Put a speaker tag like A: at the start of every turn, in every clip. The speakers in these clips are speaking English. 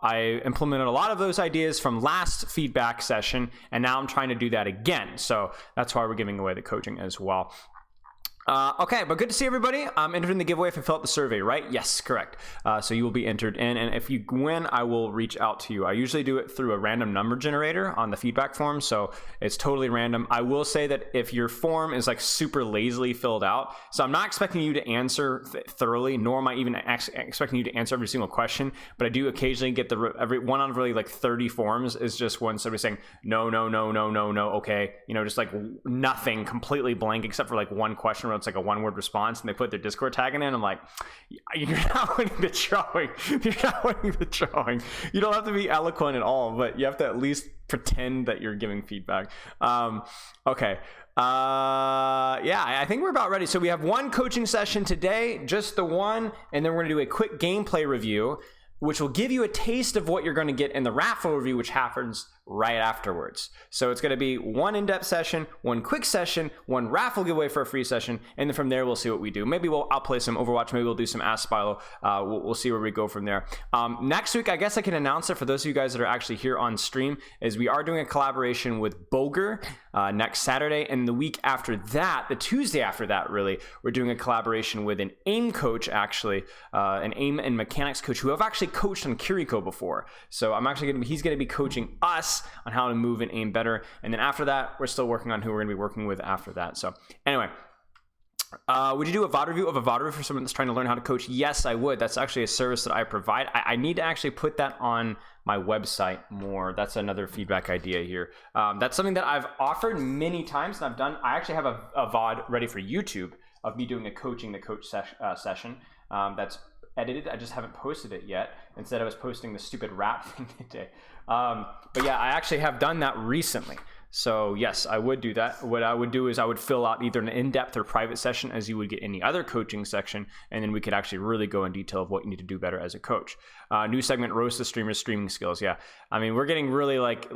A: I implemented a lot of those ideas from last feedback session, and now I'm trying to do that again. So that's why we're giving away the coaching as well. Okay, but good to see everybody. I'm entered in the giveaway if you fill out the survey, right? Yes, correct. So you will be entered in, and if you win, I will reach out to you. I usually do it through a random number generator on the feedback form, so it's totally random. I will say that if your form is like super lazily filled out, so I'm not expecting you to answer thoroughly, nor am I even expecting you to answer every single question, but I do occasionally get every one out of really like 30 forms is just one somebody saying no, no, no, no, no, no, okay, you know, just like nothing, completely blank except for like one question. It's like a one-word response, and they put their Discord tag in. I'm like, you're not winning the drawing. You're not winning the drawing. You don't have to be eloquent at all, but you have to at least pretend that you're giving feedback. Okay. Yeah, I think we're about ready. So we have one coaching session today, just the one, and then we're gonna do a quick gameplay review, which will give you a taste of what you're going to get in the raffle review, which happens right afterwards. So it's going to be one in-depth session, one quick session, one raffle giveaway for a free session, and then from there we'll see what we do. Maybe I'll play some Overwatch, maybe we'll do some Ask Spilo. We'll see where we go from there. Next week, I guess I can announce it for those of you guys that are actually here on stream, is we are doing a collaboration with Boger next Saturday, and the week after that, the Tuesday after that, really, we're doing a collaboration with an aim coach, actually, an aim and mechanics coach who I've actually coached on Kiriko before. So he's going to be coaching us on how to move and aim better. And then after that, we're still working on who we're going to be working with after that. So anyway, would you do a VOD review of a VOD review for someone that's trying to learn how to coach? Yes, I would. That's actually a service that I provide. I need to actually put that on my website more. That's another feedback idea here. That's something that I've offered many times, and I've done. I actually have a VOD ready for YouTube of me doing the coach session. That's edited. I just haven't posted it yet. Instead, I was posting the stupid rap thing today. But yeah, I actually have done that recently. So yes, I would do that. What I would do is I would fill out either an in-depth or private session as you would get any other coaching section, and then we could actually really go in detail of what you need to do better as a coach. New segment, roast the streamer's streaming skills. Yeah, I mean, we're getting really like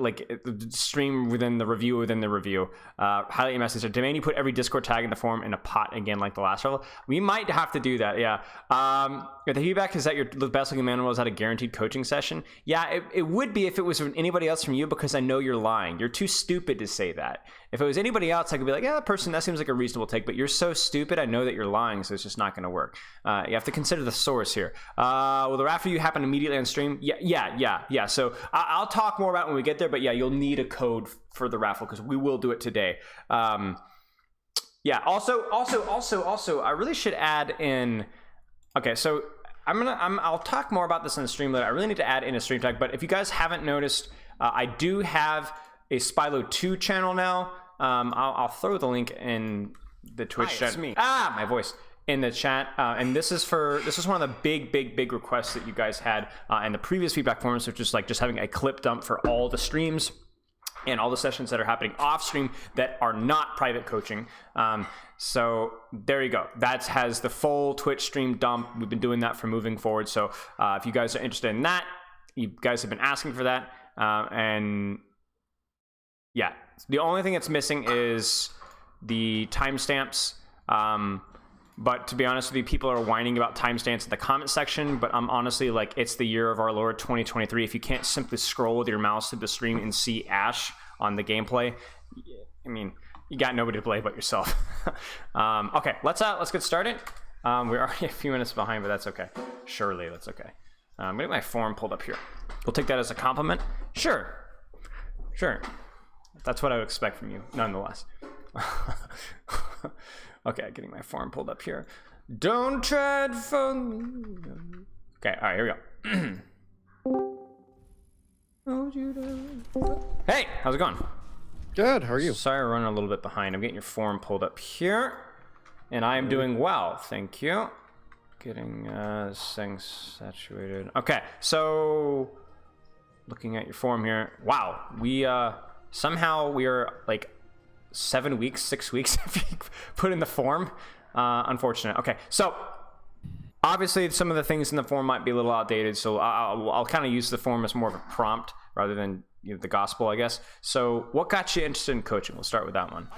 A: stream within the review within the review. Highlight your message. Demand you put every Discord tag in the form in a pot again like the last level. We might have to do that. Yeah. The feedback is that the best looking man was at a guaranteed coaching session. Yeah, it would be if it was from anybody else from you, because I know you're lying. You're too stupid to say that. If it was anybody else, I could be like, yeah, that seems like a reasonable take, but you're so stupid. I know that you're lying, so it's just not going to work. You have to consider the source here. Will the raffle you happen immediately on stream? Yeah. So I'll talk more about it when we get there, but yeah, you'll need a code for the raffle because we will do it today. Yeah. Also, I really should add in. Okay, so I'll talk more about this in the stream later. I really need to add in a stream tag, but if you guys haven't noticed, I do have a Spilo 2 channel now. I'll throw the link in the Twitch chat. It's me. My voice in the chat. And this is one of the big requests that you guys had in the previous feedback forums, which is like just having a clip dump for all the streams and all the sessions that are happening off stream that are not private coaching. So there you go. That has the full Twitch stream dump. We've been doing that for moving forward. So if you guys are interested in that, you guys have been asking for that. And yeah, the only thing that's missing is the timestamps. But to be honest with you, people are whining about timestamps in the comment section, but I'm honestly like, it's the year of our Lord 2023. If you can't simply scroll with your mouse through the stream and see Ash on the gameplay, I mean, you got nobody to blame but yourself. Okay, let's get started. We're already a few minutes behind, but that's okay. Surely that's okay. I'm getting my form pulled up here. We'll take that as a compliment. Sure. That's what I would expect from you, nonetheless. Okay, getting my form pulled up here. Don't tread for me. Okay, all right, here we go. Hey, how's it going?
B: Good, how are you?
A: Sorry, we're running a little bit behind. I'm getting your form pulled up here, and I am doing well, thank you. Getting this thing saturated. Okay, so looking at your form here. Wow, we somehow we are like 6 weeks if you put in the form. Unfortunate. Okay, so obviously some of the things in the form might be a little outdated, so I'll kind of use the form as more of a prompt rather than the gospel, I guess. So what got you interested in coaching? We'll start with that one.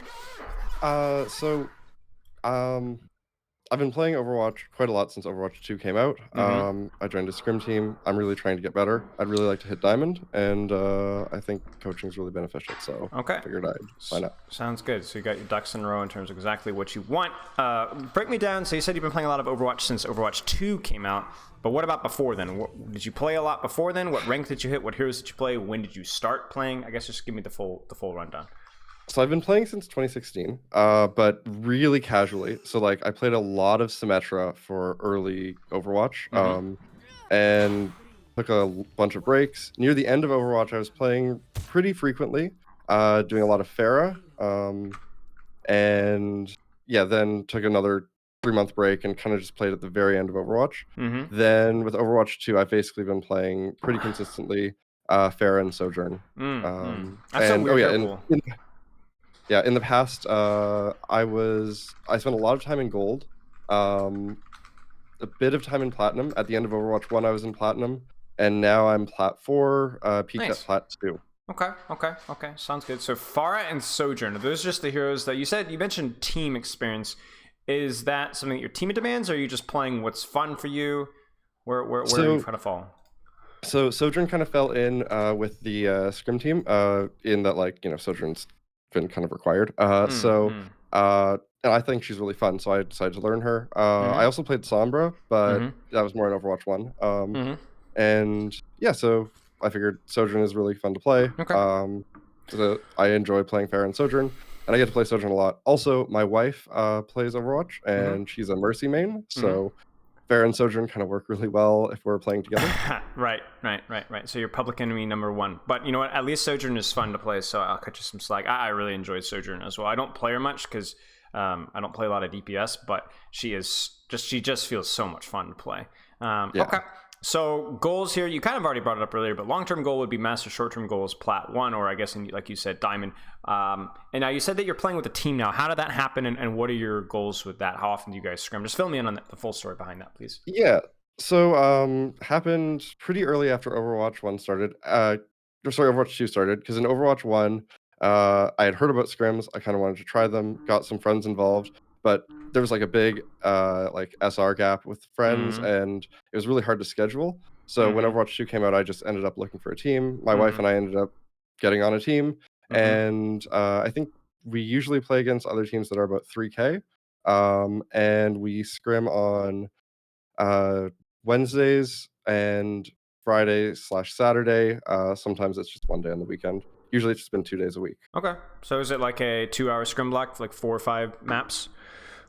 B: I've been playing Overwatch quite a lot since Overwatch 2 came out. I joined a scrim team. I'm really trying to get better. I'd really like to hit Diamond, and I think coaching is really beneficial, so
A: Okay.
B: I figured I'd sign up.
A: Sounds good. So you got your ducks in a row in terms of exactly what you want. Break me down. So you said you've been playing a lot of Overwatch since Overwatch 2 came out, but what about before then? Did you play a lot before then? What rank did you hit? What heroes did you play? When did you start playing? I guess just give me the full rundown.
B: So I've been playing since 2016, but really casually. So like I played a lot of Symmetra for early Overwatch, and took a bunch of breaks. Near the end of Overwatch, I was playing pretty frequently, doing a lot of Pharah, and yeah, then took another 3-month break and kind of just played at the very end of Overwatch. Then with Overwatch 2, I've basically been playing pretty consistently Pharah and Sojourn.
A: That's so weird.
B: Yeah, in the past, I spent a lot of time in gold, a bit of time in platinum. At the end of Overwatch 1, I was in platinum, and now I'm plat 4, peaked at plat 2.
A: Okay. Sounds good. So Pharah and Sojourn, are those just the heroes that you mentioned team experience? Is that something that your team demands, or are you just playing what's fun for you? Where are you trying to fall?
B: So Sojourn kind of fell in with the scrim team, in that, like, Sojourn's been kind of required. And I think she's really fun, so I decided to learn her. I also played Sombra, but that was more in Overwatch 1. And yeah, so I figured Sojourn is really fun to play. So I enjoy playing Pharah and Sojourn, and I get to play Sojourn a lot. Also, my wife plays Overwatch, and she's a Mercy main, so Pharah and Sojourn kind of work really well if we're playing together.
A: Right. So you're public enemy number one. But you know what? At least Sojourn is fun to play, so I'll cut you some slack. I really enjoyed Sojourn as well. I don't play her much because I don't play a lot of DPS, but she just feels so much fun to play. Okay. So goals here, you kind of already brought it up earlier, but long-term goal would be master, short-term goal is plat 1, or I guess, like you said, diamond. And now you said that you're playing with a team now. How did that happen, and what are your goals with that? How often do you guys scrim? Just fill me in on the full story behind that, please.
B: Yeah. So happened pretty early after Overwatch 1 started. Overwatch 2 started, because in Overwatch 1, I had heard about scrims. I kind of wanted to try them, got some friends involved, but there was like a big like SR gap with friends, and it was really hard to schedule. So when Overwatch 2 came out, I just ended up looking for a team. My wife and I ended up getting on a team, and I think we usually play against other teams that are about 3K, and we scrim on Wednesdays and Friday/Saturday. Sometimes it's just one day on the weekend. Usually it's just been 2 days a week.
A: Okay. So is it like a 2-hour scrim block for like 4 or 5 maps?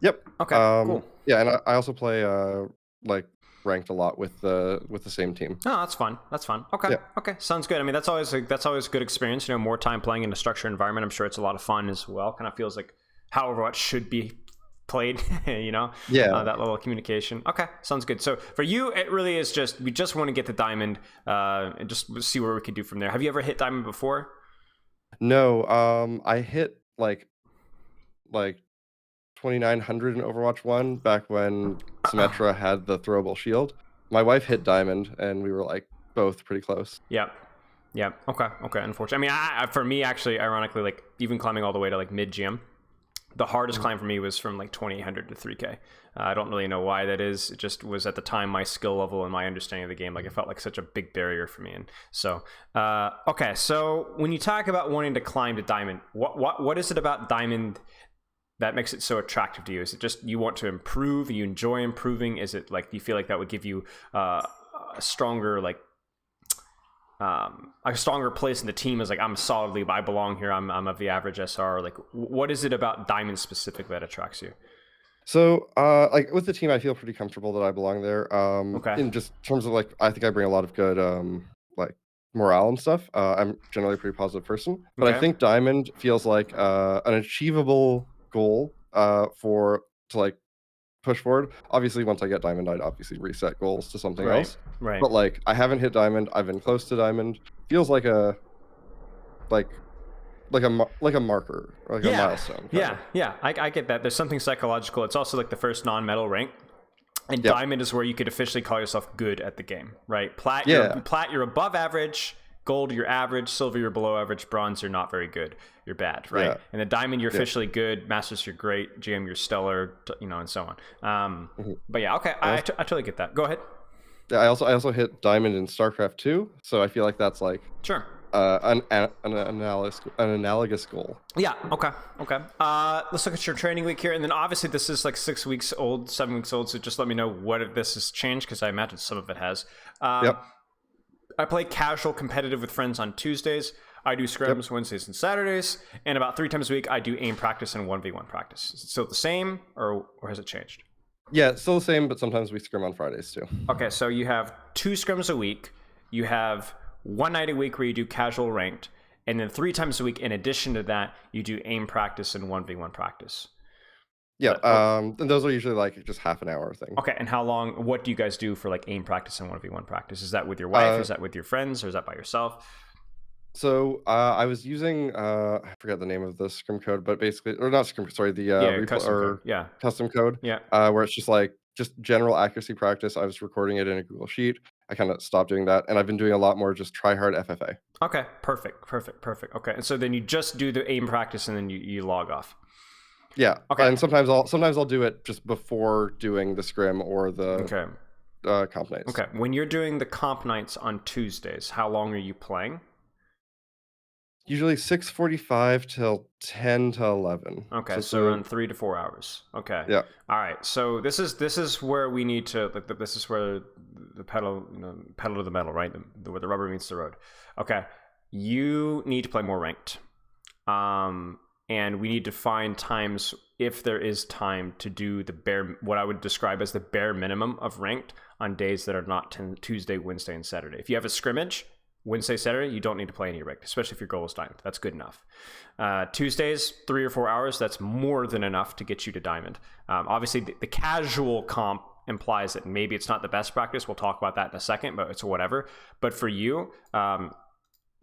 B: Yep.
A: Okay, cool.
B: Yeah, and I also play like ranked a lot with the same team.
A: Oh, that's fun. Okay.
B: Yeah.
A: Okay. Sounds good. I mean, that's always a good experience. More time playing in a structured environment. I'm sure it's a lot of fun as well. Kind of feels like how Overwatch should be played, Yeah. That level of communication. Okay. Sounds good. So for you, it really is we just want to get the diamond, and just see where we can do from there. Have you ever hit diamond before?
B: No. I hit like 2900 in Overwatch 1 back when Symmetra had the throwable shield. My wife hit diamond, and we were like both pretty close.
A: Yep. Okay. Unfortunately, I mean, for me, actually, ironically, like even climbing all the way to like mid GM, the hardest climb for me was from like 2800 to 3K. I don't really know why that is. It just was at the time my skill level and my understanding of the game. Like it felt like such a big barrier for me. And so, okay. So when you talk about wanting to climb to diamond, what is it about diamond that makes it so attractive to you? Is it just you want to improve? You enjoy improving? Is it like you feel like that would give you a stronger a stronger place in the team? Is like I belong here. I'm of the average SR. Like what is it about diamond specific that attracts you?
B: So like with the team, I feel pretty comfortable that I belong there. In just terms of like, I think I bring a lot of good like morale and stuff. I'm generally a pretty positive person, but I think diamond feels like an achievable goal to like push forward. Obviously, once I get diamond, I'd obviously reset goals to something else.
A: Right.
B: But like, I haven't hit diamond. I've been close to diamond. Feels like a marker, like a milestone.
A: Yeah. I get that. There's something psychological. It's also like the first non-metal rank. And diamond is where you could officially call yourself good at the game, right? Plat, you're above average. Gold, you're average. Silver, you're below average. Bronze, you're not very good. You're bad, right?
B: Yeah.
A: And the diamond, you're officially good. Masters, you're great. GM, you're stellar. And so on. But yeah, okay, I totally get that. Go ahead.
B: Yeah, I also hit diamond in StarCraft 2, so I feel like that's like
A: Sure.
B: an analogous goal.
A: Yeah. Okay. Let's look at your training week here, and then obviously this is like 7 weeks old. So just let me know what if this has changed, because I imagine some of it has.
B: Yep.
A: I play casual competitive with friends on Tuesdays. I do scrims Wednesdays and Saturdays, and about 3 times a week I do aim practice and 1v1 practice. Is it still the same, or has it changed?
B: Yeah, it's still the same, but sometimes we scrim on Fridays too.
A: Okay, so you have 2 scrims a week. You have 1 night a week where you do casual ranked, and then 3 times a week in addition to that, you do aim practice and 1v1 practice.
B: Yeah, and those are usually like just half an hour thing.
A: Okay, and what do you guys do for like aim practice and 1v1 practice? Is that with your wife? Is that with your friends? Or is that by yourself?
B: So I was using I forgot the name of the scrim code, but basically, or not scrim, sorry, the custom code.
A: Yeah.
B: Where it's just general accuracy practice. I was recording it in a Google Sheet. I kind of stopped doing that, and I've been doing a lot more just try hard FFA.
A: Okay, perfect. Okay, and so then you just do the aim practice, and then you log off.
B: Yeah. Okay. And sometimes I'll do it just before doing the scrim or the comp nights.
A: Okay. When you're doing the comp nights on Tuesdays, how long are you playing?
B: Usually 6:45 till 10 to 11.
A: Okay, so around 3 to 4 hours. Okay.
B: Yeah.
A: All right. So this is where we need to this is where the pedal to the metal, right? Where the rubber meets the road. Okay. You need to play more ranked. And we need to find times, if there is time, to do what I would describe as the bare minimum of ranked on days that are not Tuesday, Wednesday, and Saturday. If you have a scrimmage Wednesday, Saturday, you don't need to play any ranked, especially if your goal is diamond. That's good enough. Tuesdays, 3 or 4 hours, that's more than enough to get you to diamond. Obviously, the casual comp implies that maybe it's not the best practice. We'll talk about that in a second, but it's whatever. But for you,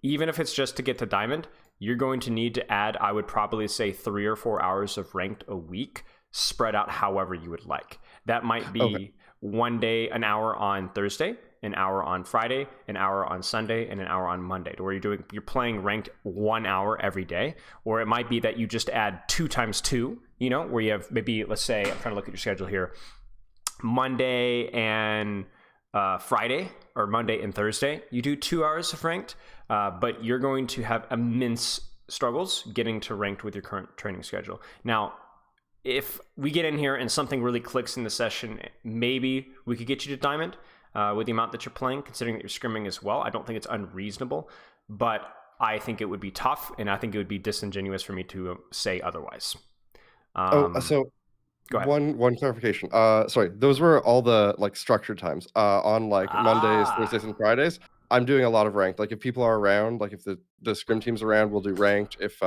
A: even if it's just to get to diamond, you're going to need to add, I would probably say, 3 or 4 hours of ranked a week, spread out however you would like. That might be one day, an hour on Thursday, an hour on Friday, an hour on Sunday, and an hour on Monday, to where you're playing ranked 1 hour every day. Or it might be that you just add 2 times 2, where you have maybe, let's say, I'm trying to look at your schedule here, Monday and Friday, or Monday and Thursday, you do 2 hours of ranked, but you're going to have immense struggles getting to ranked with your current training schedule. Now, if we get in here and something really clicks in the session, maybe we could get you to diamond with the amount that you're playing, considering that you're scrimming as well. I don't think it's unreasonable, but I think it would be tough, and I think it would be disingenuous for me to say otherwise.
B: So
A: go ahead.
B: One clarification. Sorry, those were all the like structured times. On like Mondays, Thursdays, and Fridays, I'm doing a lot of ranked. Like if people are around, like if the scrim team's around, we'll do ranked. If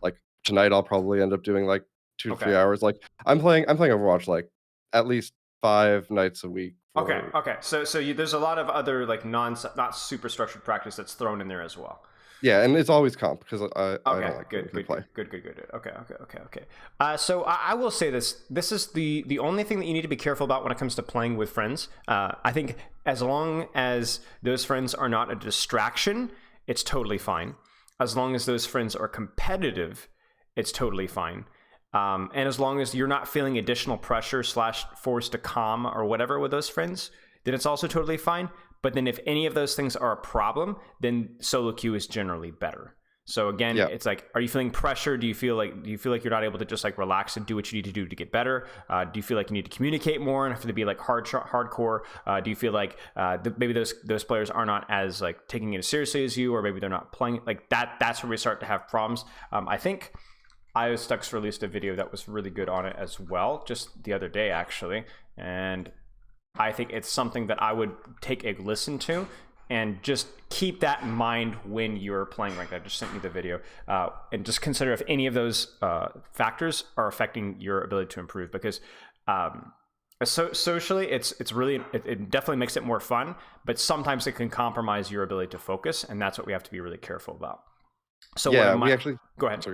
B: like tonight, I'll probably end up doing like 2 to 3 hours. Like I'm playing Overwatch like at least 5 nights a week.
A: Okay. So there's a lot of other like not super structured practice that's thrown in there as well.
B: Yeah, and it's always comp because I don't like
A: good.
B: play.
A: Good. Okay. So I will say this. This is the only thing that you need to be careful about when it comes to playing with friends. I think as long as those friends are not a distraction, it's totally fine. As long as those friends are competitive, it's totally fine. And as long as you're not feeling additional pressure / forced to calm or whatever with those friends, then it's also totally fine. But then if any of those things are a problem, then solo queue is generally better. So again, it's like, are you feeling pressure? Do you feel like you're not able to just like relax and do what you need to do to get better? Do you feel like you need to communicate more and have to be like hardcore? Do you feel like maybe those players are not as like taking it as seriously as you, or maybe they're not playing like that? That's where we start to have problems. I think IOStux released a video that was really good on it as well, just the other day actually, and I think it's something that I would take a listen to and just keep that in mind when you're playing ranked. I just sent you the video, and just consider if any of those factors are affecting your ability to improve, because socially it's really it definitely makes it more fun, but sometimes it can compromise your ability to focus, and that's what we have to be really careful about. So
B: we actually go ahead.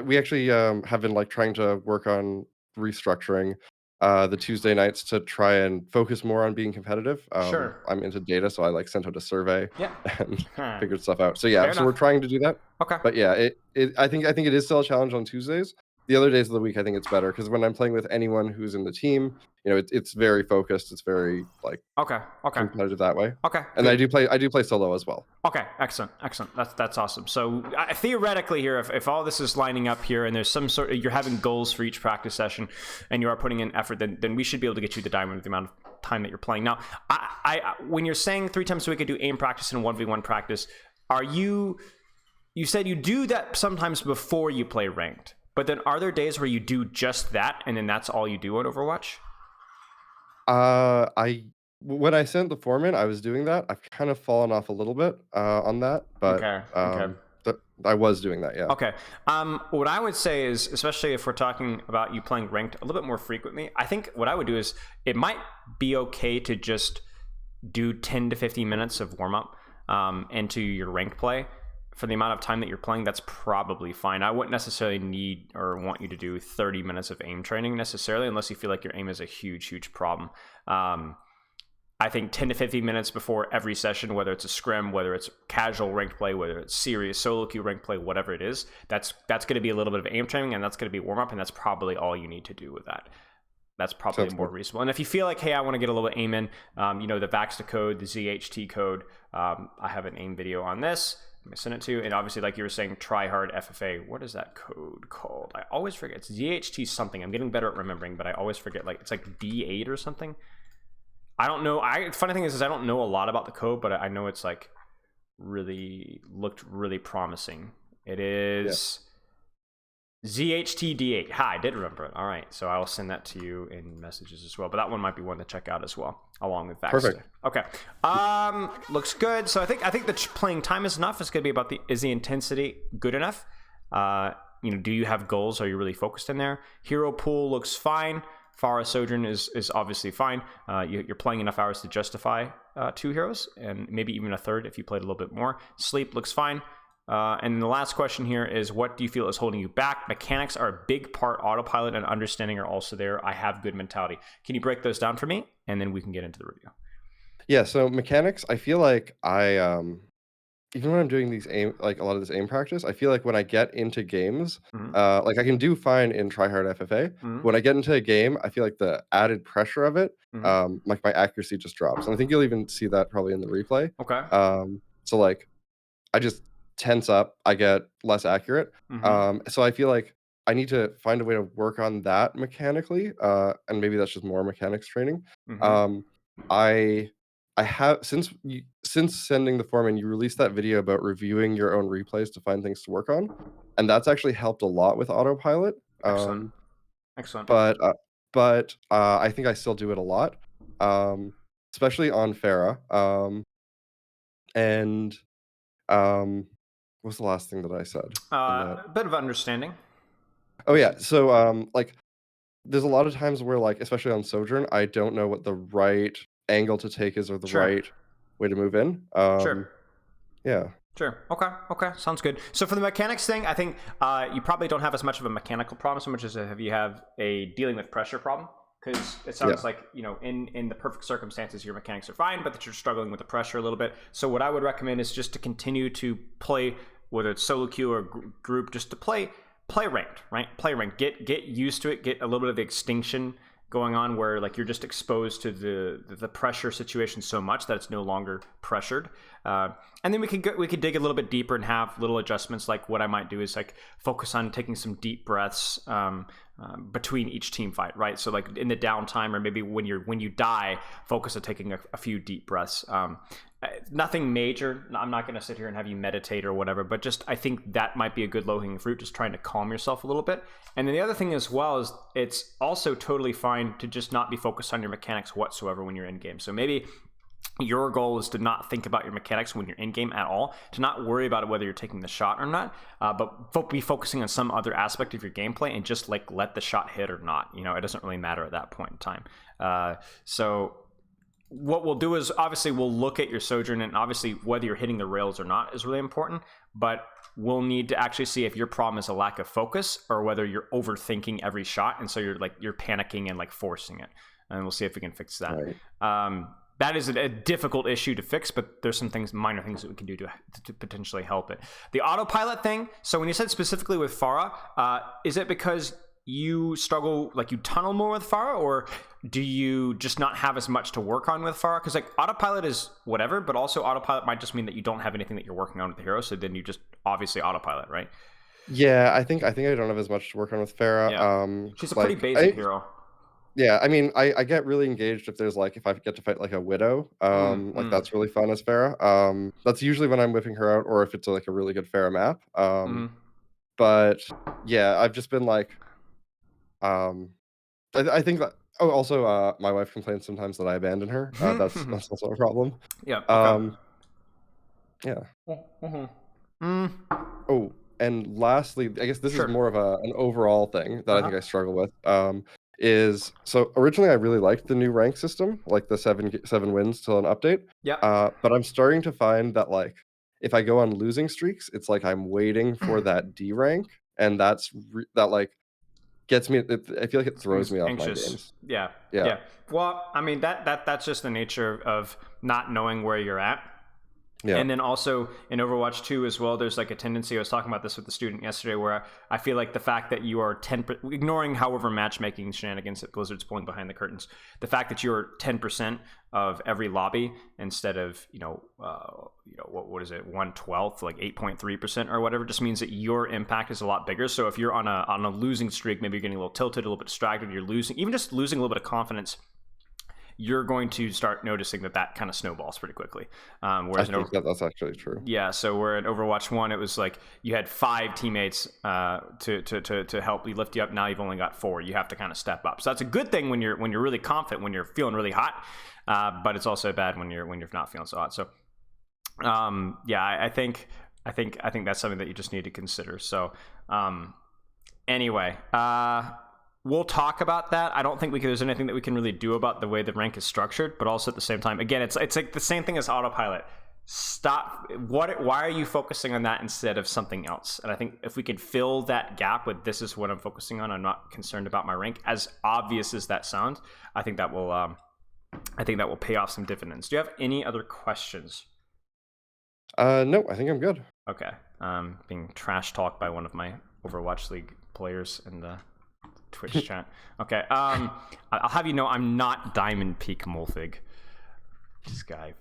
B: We actually have been like trying to work on restructuring the Tuesday nights to try and focus more on being competitive.
A: Sure.
B: I'm into data, so I like sent out a survey
A: Yeah.
B: and
A: Huh.
B: figured stuff out. So yeah,
A: Fair
B: so we're
A: enough.
B: trying to do that.
A: Okay.
B: But yeah, I think it is still a challenge on Tuesdays. The other days of the week, I think it's better because when I'm playing with anyone who's in the team, it's very focused. It's very like
A: Okay. Okay.
B: competitive that way.
A: Okay.
B: And
A: Good.
B: I do play solo as well.
A: Okay, excellent. That's awesome. So theoretically, here, if all this is lining up here, and there's some sort, you're having goals for each practice session, and you are putting in effort, then we should be able to get you the diamond with the amount of time that you're playing. Now, when you're saying 3 times a week I do aim practice and 1v1 practice, are you? You said you do that sometimes before you play ranked, but then are there days where you do just that, and then that's all you do on Overwatch?
B: I when I sent the form in, I was doing that. I've kind of fallen off a little bit on that, but
A: Okay. Okay.
B: I was doing that. Yeah.
A: Okay. What I would say is, especially if we're talking about you playing ranked a little bit more frequently, I think what I would do is it might be okay to just do 10 to 15 minutes of warm up into your ranked play. For the amount of time that you're playing, that's probably fine. I wouldn't necessarily need or want you to do 30 minutes of aim training necessarily, unless you feel like your aim is a huge problem. I think 10 to 15 minutes before every session, whether it's a scrim, whether it's casual ranked play, whether it's serious solo queue ranked play, whatever it is, that's going to be a little bit of aim training, and that's going to be warm up, and that's probably all you need to do with that. That's probably
B: Sounds
A: more
B: good.
A: reasonable. And if you feel like, hey, I want to get a little bit aim in, the Vaxta code, the ZHT code, I have an aim video on this. I'm going to send it to you. And obviously, like you were saying, try hard FFA. What is that code called? I always forget. It's ZHT something. I'm getting better at remembering, but I always forget. Like it's like D8 or something. I don't know. Funny thing is I don't know a lot about the code, but I know it's like looked really promising. It is ZHTD8. Hi, I did remember it. All right, so I'll send that to you in messages as well. But that one might be one to check out as well, along with Vaxta.
B: Perfect.
A: Okay. Looks good. So I think the playing time is enough. It's going to be about is the intensity good enough? Do you have goals? Are you really focused in there? Hero pool looks fine. Pharah Sojourn is obviously fine. You're playing enough hours to justify 2 heroes, and maybe even a third if you played a little bit more. Sleep looks fine. And the last question here is, what do you feel is holding you back? Mechanics are a big part. Autopilot and understanding are also there. I have good mentality. Can you break those down for me? And then we can get into the review.
B: Yeah, so mechanics, I feel like even when I'm doing these aim, like a lot of this aim practice, I feel like when I get into games, like I can do fine in tryhard FFA. But when I get into a game, I feel like the added pressure of it, like my accuracy just drops. And I think you'll even see that probably in the replay.
A: Okay.
B: So like I just tense up, I get less accurate. So I feel like I need to find a way to work on that mechanically. And maybe that's just more mechanics training. I have since sending the form in, you released that video about reviewing your own replays to find things to work on, and that's actually helped a lot with autopilot.
A: Excellent.
B: But I think I still do it a lot, especially on Pharah. And what was the last thing that I said?
A: A bit of understanding.
B: Oh yeah, so like there's a lot of times where like, especially on Sojourn, I don't know what the right angle to take is or the right way to move in.
A: Sure.
B: Yeah.
A: Sure. Okay. Sounds good. So for the mechanics thing, I think you probably don't have as much of a mechanical problem so much as if you have a dealing with pressure problem. Because it sounds like, in the perfect circumstances, your mechanics are fine, but that you're struggling with the pressure a little bit. So what I would recommend is just to continue to play, whether it's solo queue or group, just to play ranked, right? Play ranked. Get used to it. Get a little bit of the extinction going on where like you're just exposed to the pressure situation so much that it's no longer pressured. And then we could dig a little bit deeper and have little adjustments. Like what I might do is like focus on taking some deep breaths between each team fight, right? So like in the downtime, or maybe when you die, focus on taking a few deep breaths. Nothing major. I'm not going to sit here and have you meditate or whatever, but just I think that might be a good low-hanging fruit, just trying to calm yourself a little bit. And then the other thing as well is it's also totally fine to just not be focused on your mechanics whatsoever when you're in game. So maybe your goal is to not think about your mechanics when you're in game at all, to not worry about it whether you're taking the shot or not, but be focusing on some other aspect of your gameplay and just like let the shot hit or not. It doesn't really matter at that point in time. So what we'll do is obviously we'll look at your Sojourn, and obviously whether you're hitting the rails or not is really important, but we'll need to actually see if your problem is a lack of focus or whether you're overthinking every shot, and so you're panicking and like forcing it, and we'll see if we can fix that.
B: Right.
A: That is a difficult issue to fix, but there's some things, minor things that we can do to potentially help it. The autopilot thing, so when you said specifically with Pharah, is it because you struggle, like you tunnel more with Pharah, or do you just not have as much to work on with Pharah? Because like autopilot is whatever, but also autopilot might just mean that you don't have anything that you're working on with the hero, so then you just obviously autopilot, right?
B: Yeah, I think I don't have as much to work on with Pharah.
A: Yeah. She's a pretty basic hero.
B: Yeah, I mean, I get really engaged if there's like if I get to fight like a widow, like that's really fun as Pharah. That's usually when I'm whipping her out, or if it's like a really good Pharah map. But yeah, I've just been like, I think that. Oh, also, my wife complains sometimes that I abandon her. That's also a problem.
A: Yeah. Okay.
B: Yeah. Oh, and lastly, I guess this is more of an overall thing that I think I struggle with. Is so originally I really liked the new rank system, like the seven wins till an update.
A: Yeah.
B: But I'm starting to find that like if I go on losing streaks, it's like I'm waiting for that D rank, and that like gets me. I feel like it throws me off my games.
A: Yeah. Well, I mean that's just the nature of not knowing where you're at. Yeah. And then also in Overwatch 2 as well, there's like a tendency, I was talking about this with the student yesterday, where I feel like the fact that you are ignoring however matchmaking shenanigans that Blizzard's pulling behind the curtains, the fact that you're 10% of every lobby instead of, what is it, 1/12, like 8.3% or whatever, just means that your impact is a lot bigger. So if you're on a losing streak, maybe you're getting a little tilted, a little bit distracted, you're losing, even just losing a little bit of confidence, you're going to start noticing that kind of snowballs pretty quickly. Whereas
B: I think that's actually true.
A: Yeah, so where in Overwatch 1, it was like you had 5 teammates to help you lift you up. Now you've only got 4. You have to kind of step up. So that's a good thing when you're really confident, when you're feeling really hot. But it's also bad when you're not feeling so hot. So yeah, I think that's something that you just need to consider. So anyway. We'll talk about that. I don't think there's anything that we can really do about the way the rank is structured, but also at the same time, again, it's like the same thing as autopilot. Stop. Why are you focusing on that instead of something else? And I think if we could fill that gap with this is what I'm focusing on, I'm not concerned about my rank, as obvious as that sounds, I think that will pay off some dividends. Do you have any other questions?
B: No, I think I'm good.
A: Okay. Being trash talked by one of my Overwatch League players in the Twitch chat. Okay. I'll have you know I'm not Diamond Peak Mulfig. This guy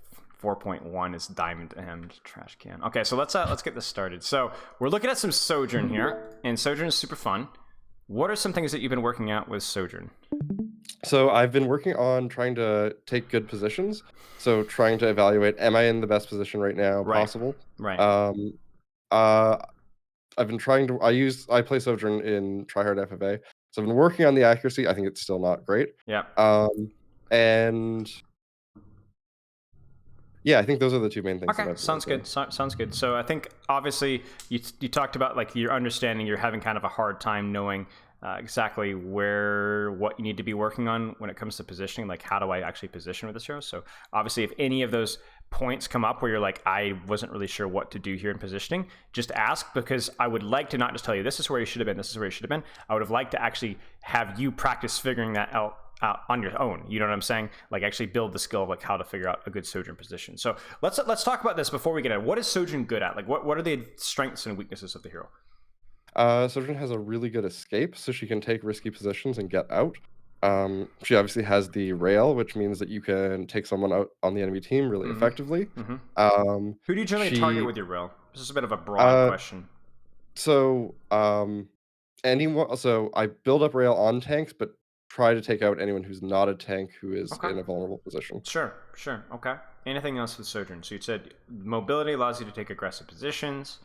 A: 4.1 is diamond to him. Trash can. Okay, so let's get this started. So we're looking at some Sojourn here, and Sojourn is super fun. What are some things that you've been working out with Sojourn?
B: So I've been working on trying to take good positions. So trying to evaluate, am I in the best position right now possible?
A: Right.
B: I've been trying to. I play Sojourn in tryhard FFA. So I've been working on the accuracy. I think it's still not great.
A: Yeah.
B: And yeah, I think those are the two main things.
A: Okay, sounds good. Sounds good. So I think obviously you talked about like your understanding. You're having kind of a hard time knowing exactly what you need to be working on when it comes to positioning. Like, how do I actually position with this hero? So obviously, if any of those points come up where you're like, I wasn't really sure what to do here in positioning, just ask, because I would like to not just tell you this is where you should have been, this is where you should have been. I would have liked to actually have you practice figuring that out on your own. You know what I'm saying? Like actually build the skill of like how to figure out a good Sojourn position. So let's talk about this before we get in. What is Sojourn good at? Like what are the strengths and weaknesses of the hero?
B: Sojourn has a really good escape, so she can take risky positions and get out. She obviously has the rail, which means that you can take someone out on the enemy team really effectively.
A: Who do you generally target with your rail? This is a bit of a broad question.
B: So anyone. So I build up rail on tanks, but try to take out anyone who's not a tank who is in a vulnerable position.
A: Sure. Okay. Anything else with Sojourn? So you said mobility allows you to take aggressive positions.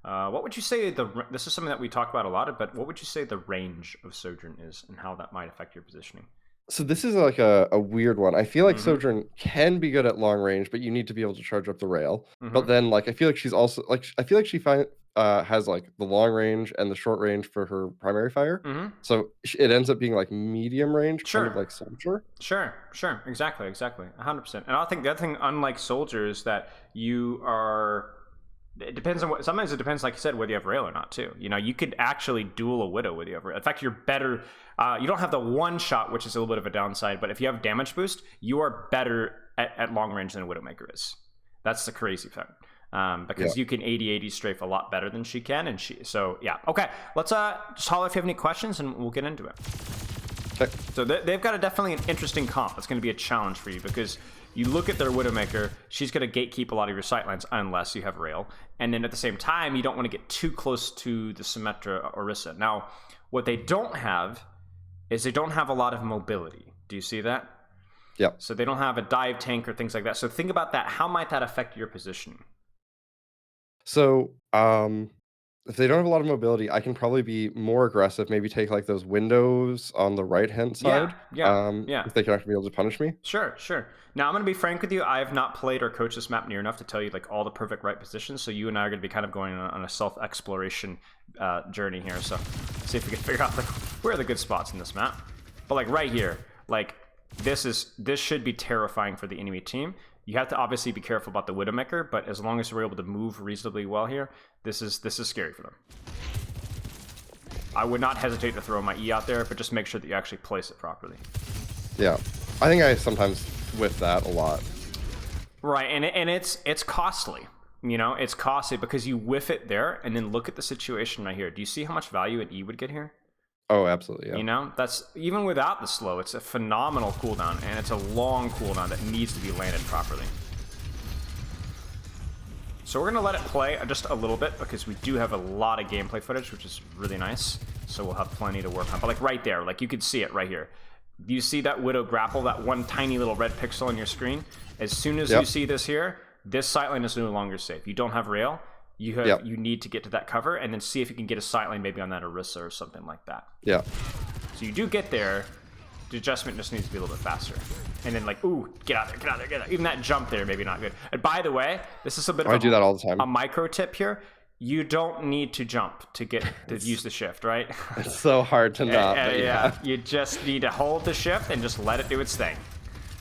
A: What would you say this is something that we talk about a lot, but what would you say the range of Sojourn is and how that might affect your positioning?
B: So this is like a weird one. I feel like Sojourn can be good at long range, but you need to be able to charge up the rail. But then like I feel like she's also like I feel like she has like the long range and the short range for her primary fire.
A: Mm-hmm.
B: So it ends up being like medium range, kind
A: Sure.
B: of like Soldier.
A: Sure. Exactly. 100%. And I think the other thing, unlike Soldier, is that you are. It depends on what. Sometimes it depends, like you said, whether you have rail or not, too. You know, you could actually duel a Widow with you have rail. In fact, you're better. You don't have the one shot, which is a little bit of a downside. But if you have damage boost, you are better at long range than a Widowmaker is. That's the crazy thing. Because you can 80-80 strafe a lot better than she can, and so yeah. Okay, let's just holler if you have any questions, and we'll get into it.
B: Okay.
A: So they've got definitely an interesting comp. It's going to be a challenge for you because you look at their Widowmaker, she's going to gatekeep a lot of your sightlines unless you have rail, and then at the same time, you don't want to get too close to the Symmetra Orisa. Now, what they don't have is they don't have a lot of mobility. Do you see that?
B: Yeah.
A: So they don't have a dive tank or things like that. So think about that. How might that affect your positioning?
B: So, if they don't have a lot of mobility, I can probably be more aggressive, maybe take like those windows on the right-hand side.
A: Yeah.
B: If they can actually be able to punish me.
A: Sure. Now, I'm going to be frank with you. I have not played or coached this map near enough to tell you like all the perfect right positions. So you and I are going to be kind of going on a self-exploration journey here. So see if we can figure out like where are the good spots in this map. But like right here, like this should be terrifying for the enemy team. You have to obviously be careful about the Widowmaker, but as long as we're able to move reasonably well here, this is scary for them. I would not hesitate to throw my E out there, but just make sure that you actually place it properly.
B: Yeah, I think I sometimes whiff that a lot.
A: Right, and it's costly. You know, it's costly because you whiff it there, and then look at the situation right here. Do you see how much value an E would get here?
B: Oh, absolutely, yeah.
A: You know, that's even without the slow, it's a phenomenal cooldown, and it's a long cooldown that needs to be landed properly. So we're going to let it play just a little bit because we do have a lot of gameplay footage, which is really nice. So we'll have plenty to work on. But like right there, like you can see it right here. You see that Widow grapple, that one tiny little red pixel on your screen? As soon as you see this here, this sightline is no longer safe. You don't have rail. You need to get to that cover and then see if you can get a sightline maybe on that Orisa or something like that.
B: Yeah.
A: So you do get there. The adjustment just needs to be a little bit faster. And then like, ooh, get out there. Even that jump there, maybe not good. And by the way, this is a bit of
B: I do that all the time.
A: A micro tip here. You don't need to jump to get to use the shift, right?
B: It's so hard to not.
A: Yeah, you just need to hold the shift and just let it do its thing.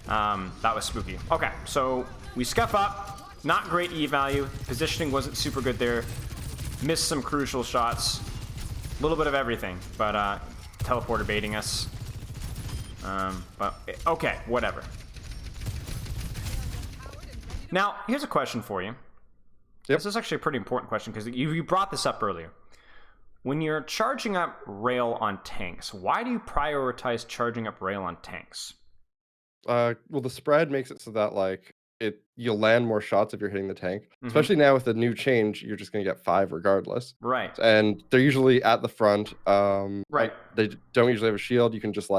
A: That was spooky. Okay, so we scuff up. Not great E value. Positioning wasn't super good there. Missed some crucial shots. A little bit of everything, but teleporter baiting us. But okay, whatever. Now, here's a question for you.
B: Yep.
A: This is actually a pretty important question because you brought this up earlier. When you're charging up rail on tanks, why do you prioritize charging up rail on tanks?
B: Well, the spread makes it so that like you'll land more shots if you're hitting the tank. Especially now with the new change, you're just gonna get 5 regardless.
A: Right.
B: And they're usually at the front.
A: Right.
B: They don't usually have a shield. You can just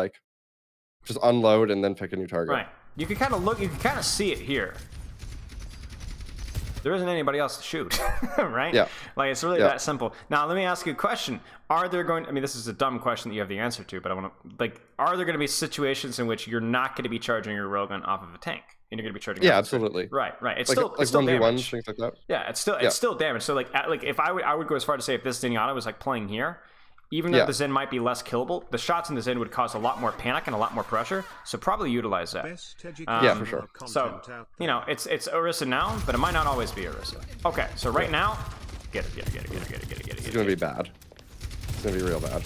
B: unload and then pick a new target.
A: Right. You can kind of look. You can kind of see it here. There isn't anybody else to shoot, right?
B: Yeah.
A: Like, it's really that simple. Now, let me ask you a question. Are there going... I mean, this is a dumb question that you have the answer to, but I want to... Like, are there going to be situations in which you're not going to be charging your railgun off of a tank? And you're going to be charging...
B: Yeah, absolutely.
A: Right. It's
B: like,
A: still
B: like
A: still
B: 1v1s,
A: damage.
B: things like that.
A: Yeah, it's still damage. So, like if I would go as far to say if this Zenyatta was, like, playing here, even though the Zen might be less killable, the shots in the Zen would cause a lot more panic and a lot more pressure, so probably utilize that.
B: Yeah, for sure.
A: So, you know, it's Orisa now, but it might not always be Orisa. Okay, so right now, get it.
B: It's going to be bad. It's going to be real bad.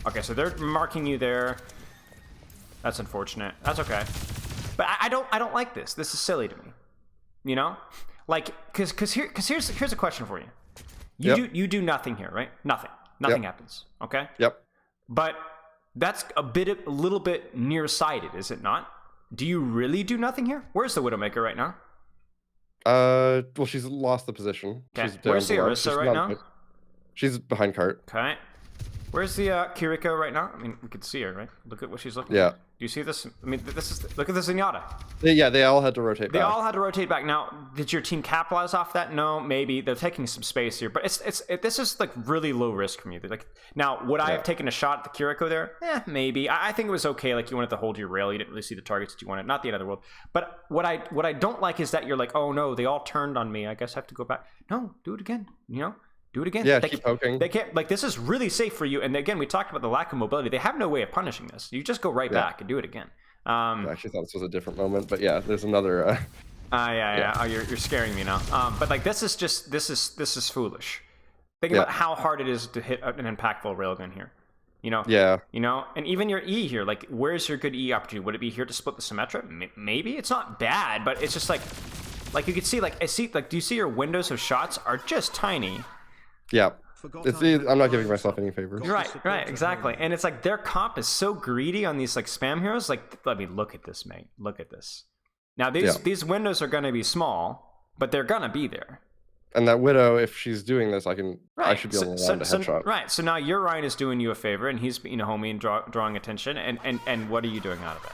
A: Okay, so they're marking you there. That's unfortunate. That's okay. But I don't like this. This is silly to me. You know? Like, because here's a question for you. You do nothing here, right? Nothing happens, okay?
B: Yep.
A: But that's a little bit nearsighted, is it not? Do you really do nothing here? Where's the Widowmaker right now?
B: Well, she's lost the position.
A: Okay.
B: She's down
A: Where's the
B: below.
A: Orisa right now?
B: She's behind cart.
A: Okay. Where's the Kiriko right now? I mean, we could see her, right? Look at what she's looking at. Do you see this? I mean, look at the Zenyatta.
B: Yeah, they all had to rotate back.
A: They all had to rotate back. Now, did your team capitalize off that? No, maybe. They're taking some space here, but this is like really low risk from you. Like, now, would I have taken a shot at the Kiriko there? Maybe. I think it was okay. Like, you wanted to hold your rail. You didn't really see the targets that you wanted. Not the end of the world. But what I don't like is that you're like, oh no, they all turned on me. I guess I have to go back. No, do it again. You know? Do it again.
B: Yeah, keep poking.
A: They can't, like, this is really safe for you. And again, we talked about the lack of mobility. They have no way of punishing this. You just go right back and do it again.
B: I actually thought this was a different moment, but yeah, there's another.
A: Yeah. Oh, you're scaring me now. But like, this is foolish. Think about how hard it is to hit an impactful railgun here. You know?
B: Yeah.
A: You know, and even your E here, like, where's your good E opportunity? Would it be here to split the Symmetra? Maybe. It's not bad, but it's just like you can see, like, do you see your windows of shots are just tiny?
B: Yeah. I'm not giving myself any favors.
A: Right, exactly. And it's like their comp is so greedy on these like spam heroes. Like, let me look at this, mate. Look at this. Now these windows are gonna be small, but they're gonna be there.
B: And that Widow, if she's doing this, I should be able to land a headshot.
A: Right. So now your Ryan is doing you a favor, and he's homie and drawing attention. And what are you doing out of it?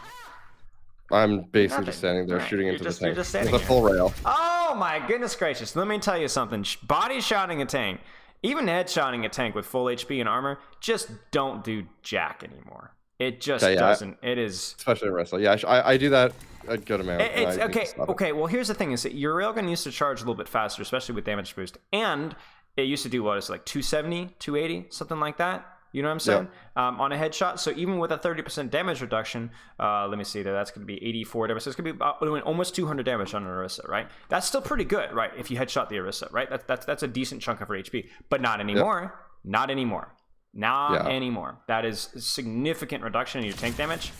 B: I'm basically just standing there shooting into the tank. You're just standing with a full rail.
A: Oh my goodness gracious! Let me tell you something. Body shotting a tank, even headshotting a tank with full HP and armor, just don't do jack anymore. It just doesn't. It is
B: especially Orisa. Yeah, I do that a good amount.
A: It's okay. Well, here's the thing: is that your railgun used to charge a little bit faster, especially with damage boost, and it used to do what is like 270, 280, something like that. You know what I'm saying? Yep. On a headshot. So even with a 30% damage reduction, let me see there. That's going to be 84 damage. So it's going to be almost 200 damage on an Orisa, right? That's still pretty good, right? If you headshot the Orisa, right? That's a decent chunk of her HP. But not anymore. Yep. Not anymore. Not anymore. That is a significant reduction in your tank damage.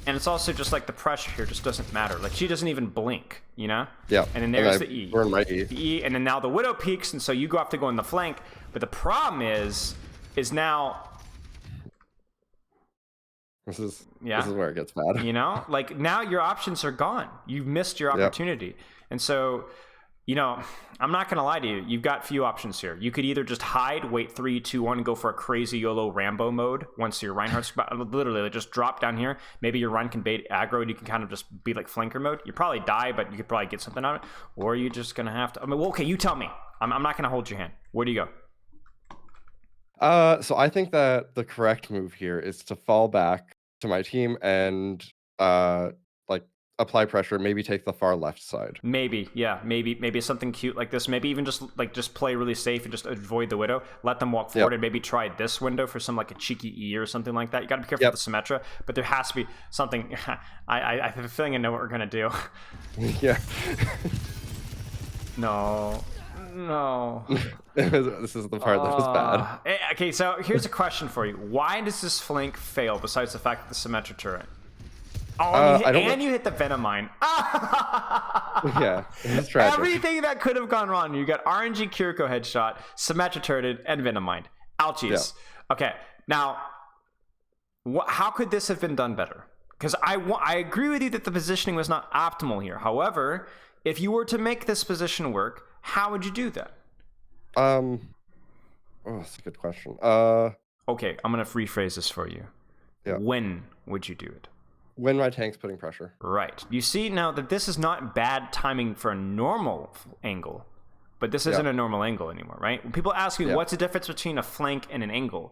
A: And it's also just like the pressure here just doesn't matter. Like, she doesn't even blink, you know?
B: Yeah.
A: And then there's the E.
B: Burn my E.
A: The E, and then now the Widow peaks, and so you have to go in the flank. But the problem is now...
B: This is where it gets bad.
A: You know? Like, now your options are gone. You've missed your opportunity. Yep. And so... You know, I'm not going to lie to you. You've got few options here. You could either just hide, wait 3, 2, 1, and go for a crazy YOLO Rambo mode once your Reinhardt's literally just drop down here. Maybe your Rein can bait aggro and you can kind of just be like flanker mode. You probably die, but you could probably get something out of it. Or you're just going to have to... I mean, well, okay, you tell me. I'm not going to hold your hand. Where do you
B: go? So I think that the correct move here is to fall back to my team and apply pressure, maybe take the far left side.
A: Maybe something cute like this. Maybe even just play really safe and just avoid the Widow. Let them walk forward and maybe try this window for some like a cheeky E or something like that. You got to be careful with the Symmetra, but there has to be something. I have a feeling I know what we're gonna do.
B: Yeah.
A: No.
B: This is the part that was bad.
A: Okay, so here's a question for you. Why does this flank fail besides the fact that the Symmetra turret? Oh, you hit the Venom Mine.
B: Yeah, it's tragic.
A: Everything that could have gone wrong. You got RNG Kiriko headshot, Symmetra turreted, and Venom Mine. Ouchies. Yeah. Okay, now, how could this have been done better? Because I agree with you that the positioning was not optimal here. However, if you were to make this position work, how would you do that?
B: That's a good question.
A: Okay, I'm going to rephrase this for you.
B: Yeah.
A: When would you do it?
B: When my tank's putting pressure.
A: Right. You see now that this is not bad timing for a normal angle, but this isn't a normal angle anymore, right? When people ask me what's the difference between a flank and an angle,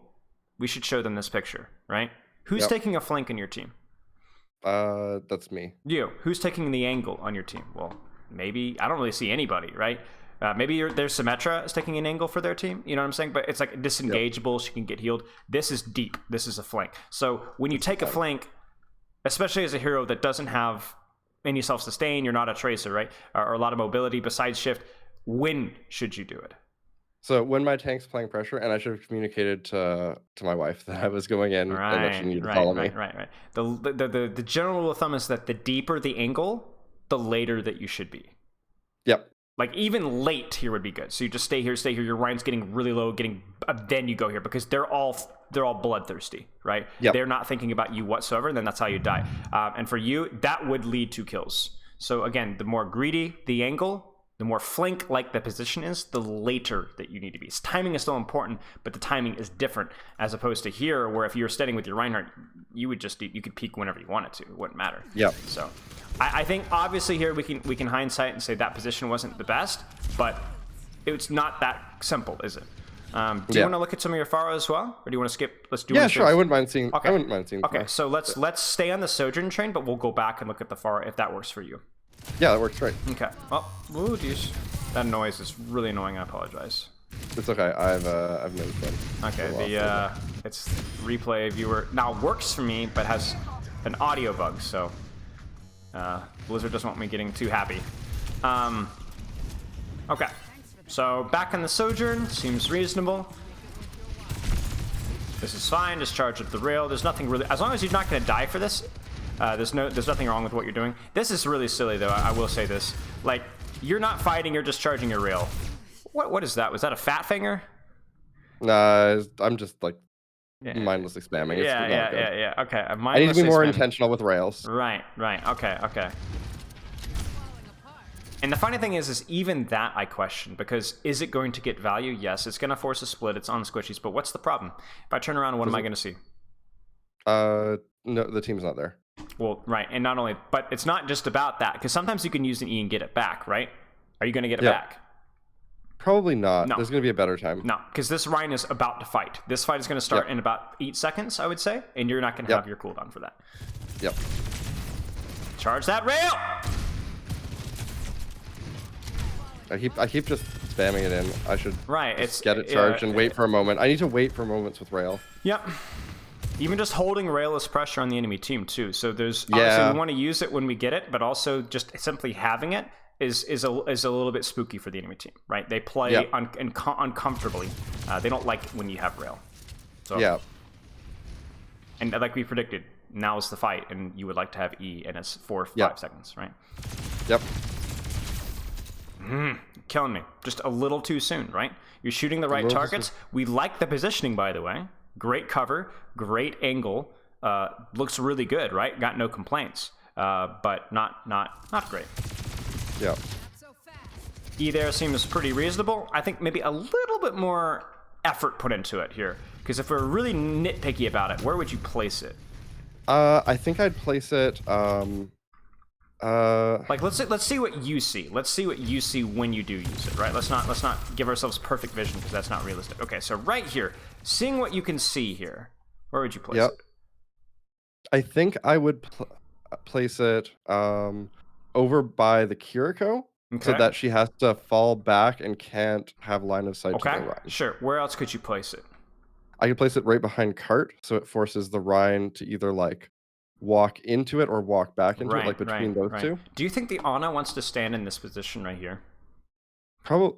A: we should show them this picture, right? Who's taking a flank in your team?
B: That's me.
A: You. Who's taking the angle on your team? Well, maybe I don't really see anybody, right? Maybe there's Symmetra is taking an angle for their team. You know what I'm saying? But it's like disengageable. She can get healed. This is deep. This is a flank. So when you take a flank, especially as a hero that doesn't have any self-sustain, you're not a tracer, right? Or a lot of mobility besides shift, when should you do it?
B: So when my tank's playing pressure, and I should have communicated to my wife that I was going in and that she needed to follow me.
A: Right. The general rule of thumb is that the deeper the angle, the later that you should be.
B: Yep.
A: Like even late here would be good. So you just stay here. Your Ryan's getting really low, then you go here because they're all bloodthirsty, right?
B: Yep.
A: They're not thinking about you whatsoever, and then that's how you die. And for you, that would lead to kills. So again, the more greedy the angle, the more flank-like the position is, the later that you need to be. Timing is still important, but the timing is different as opposed to here, where if you were standing with your Reinhardt, you could peek whenever you wanted to. It wouldn't matter.
B: Yep.
A: So I think obviously here we can hindsight and say that position wasn't the best, but it's not that simple, is it? Do you want to look at some of your Pharah as well, or do you want to skip? Let's do.
B: Yeah, sure. I wouldn't mind seeing.
A: Okay.
B: I wouldn't mind seeing.
A: Okay, so let's stay on the Sojourn train, but we'll go back and look at the Pharah if that works for you.
B: Yeah, that works great.
A: Okay. Well, ooh, geez.
B: Yeah.
A: That noise is really annoying. I apologize.
B: It's okay. I've noticed them.
A: Okay, it's replay viewer now works for me, but has an audio bug, so Blizzard doesn't want me getting too happy. Okay, so back in the Sojourn seems reasonable. This is fine. Just charge up the rail. There's nothing really, as long as you're not going to die for this. There's nothing wrong with what you're doing. This is really silly though. I will say this. Like, you're not fighting. You're just charging your rail. What is that? Was that a fat finger?
B: Nah, I'm just like mindlessly spamming. It's
A: Yeah. Okay.
B: I need to be more intentional with rails.
A: Right. Okay. And the funny thing is even that I question, because is it going to get value? Yes, it's going to force a split. It's on squishies, but what's the problem? If I turn around, what am I going to see?
B: No, the team's not there.
A: Well, right, and not only, but it's not just about that, because sometimes you can use an E and get it back, right? Are you going to get it back?
B: Probably not.
A: No.
B: There's going to be a better time.
A: No, because this Ryan is about to fight. This fight is going to start in about 8 seconds, I would say, and you're not going to have your cooldown for that.
B: Yep.
A: Charge that rail!
B: I keep just spamming it in. I should get it charged and wait for a moment. I need to wait for moments with rail.
A: Yep. Even just holding rail is pressure on the enemy team too. So there's obviously we want to use it when we get it, but also just simply having it is a little bit spooky for the enemy team, right? They play uncomfortably. They don't like when you have rail. So, and like we predicted, now is the fight, and you would like to have E, and it's 4 or 5 seconds, right?
B: Yep.
A: Killing me. Just a little too soon, right? You're shooting the right targets. We like the positioning, by the way. Great cover, great angle. Looks really good, right? Got no complaints. But not great.
B: Yeah.
A: E there seems pretty reasonable. I think maybe a little bit more effort put into it here, because if we're really nitpicky about it, where would you place it?
B: I think I'd place it.
A: Like let's see what you see. Let's see what you see when you do use it, right? Let's not give ourselves perfect vision, because that's not realistic. Okay, so right here, seeing what you can see here, where would you place it?
B: I think I would place it over by the Kiriko, so that she has to fall back and can't have line of sight to the Rhine.
A: Sure. Where else could you place it?
B: I could place it right behind Cart, so it forces the Rhine to either like walk into it or walk back into it, like between those two.
A: Do you think the Ana wants to stand in this position right here?
B: Probably.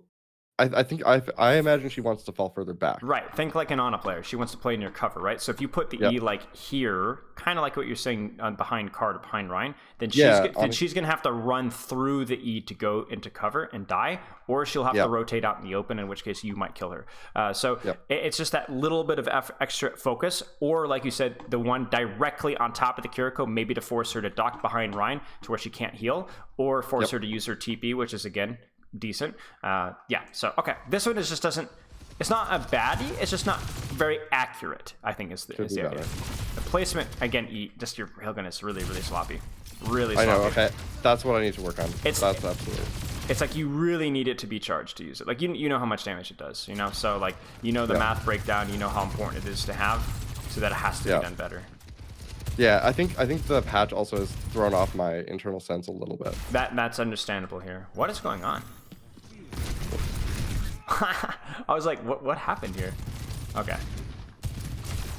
B: I imagine she wants to fall further back.
A: Right. Think like an Ana player. She wants to play near cover, right? So if you put the E like here, kind of like what you're saying behind Card or behind Ryan, then she's gonna have to run through the E to go into cover and die, or she'll have to rotate out in the open, in which case you might kill her. It's just that little bit of extra focus, or like you said, the one directly on top of the Kiriko, maybe to force her to dock behind Ryan to where she can't heal, or force her to use her TP, which is again decent. So okay, this one just doesn't, it's not a baddie, it's just not very accurate, I think is the idea. The placement, again, just your railgun is really sloppy. Really sloppy.
B: I know, okay. That's what I need to work on. That's absolutely.
A: It's like you really need it to be charged to use it. Like you know how much damage it does, you know? So like, you know the math breakdown, you know how important it is to have, so that it has to be done better.
B: Yeah, I think the patch also has thrown off my internal sense a little bit.
A: That's understandable here. What is going on? I was like, what happened here? Okay.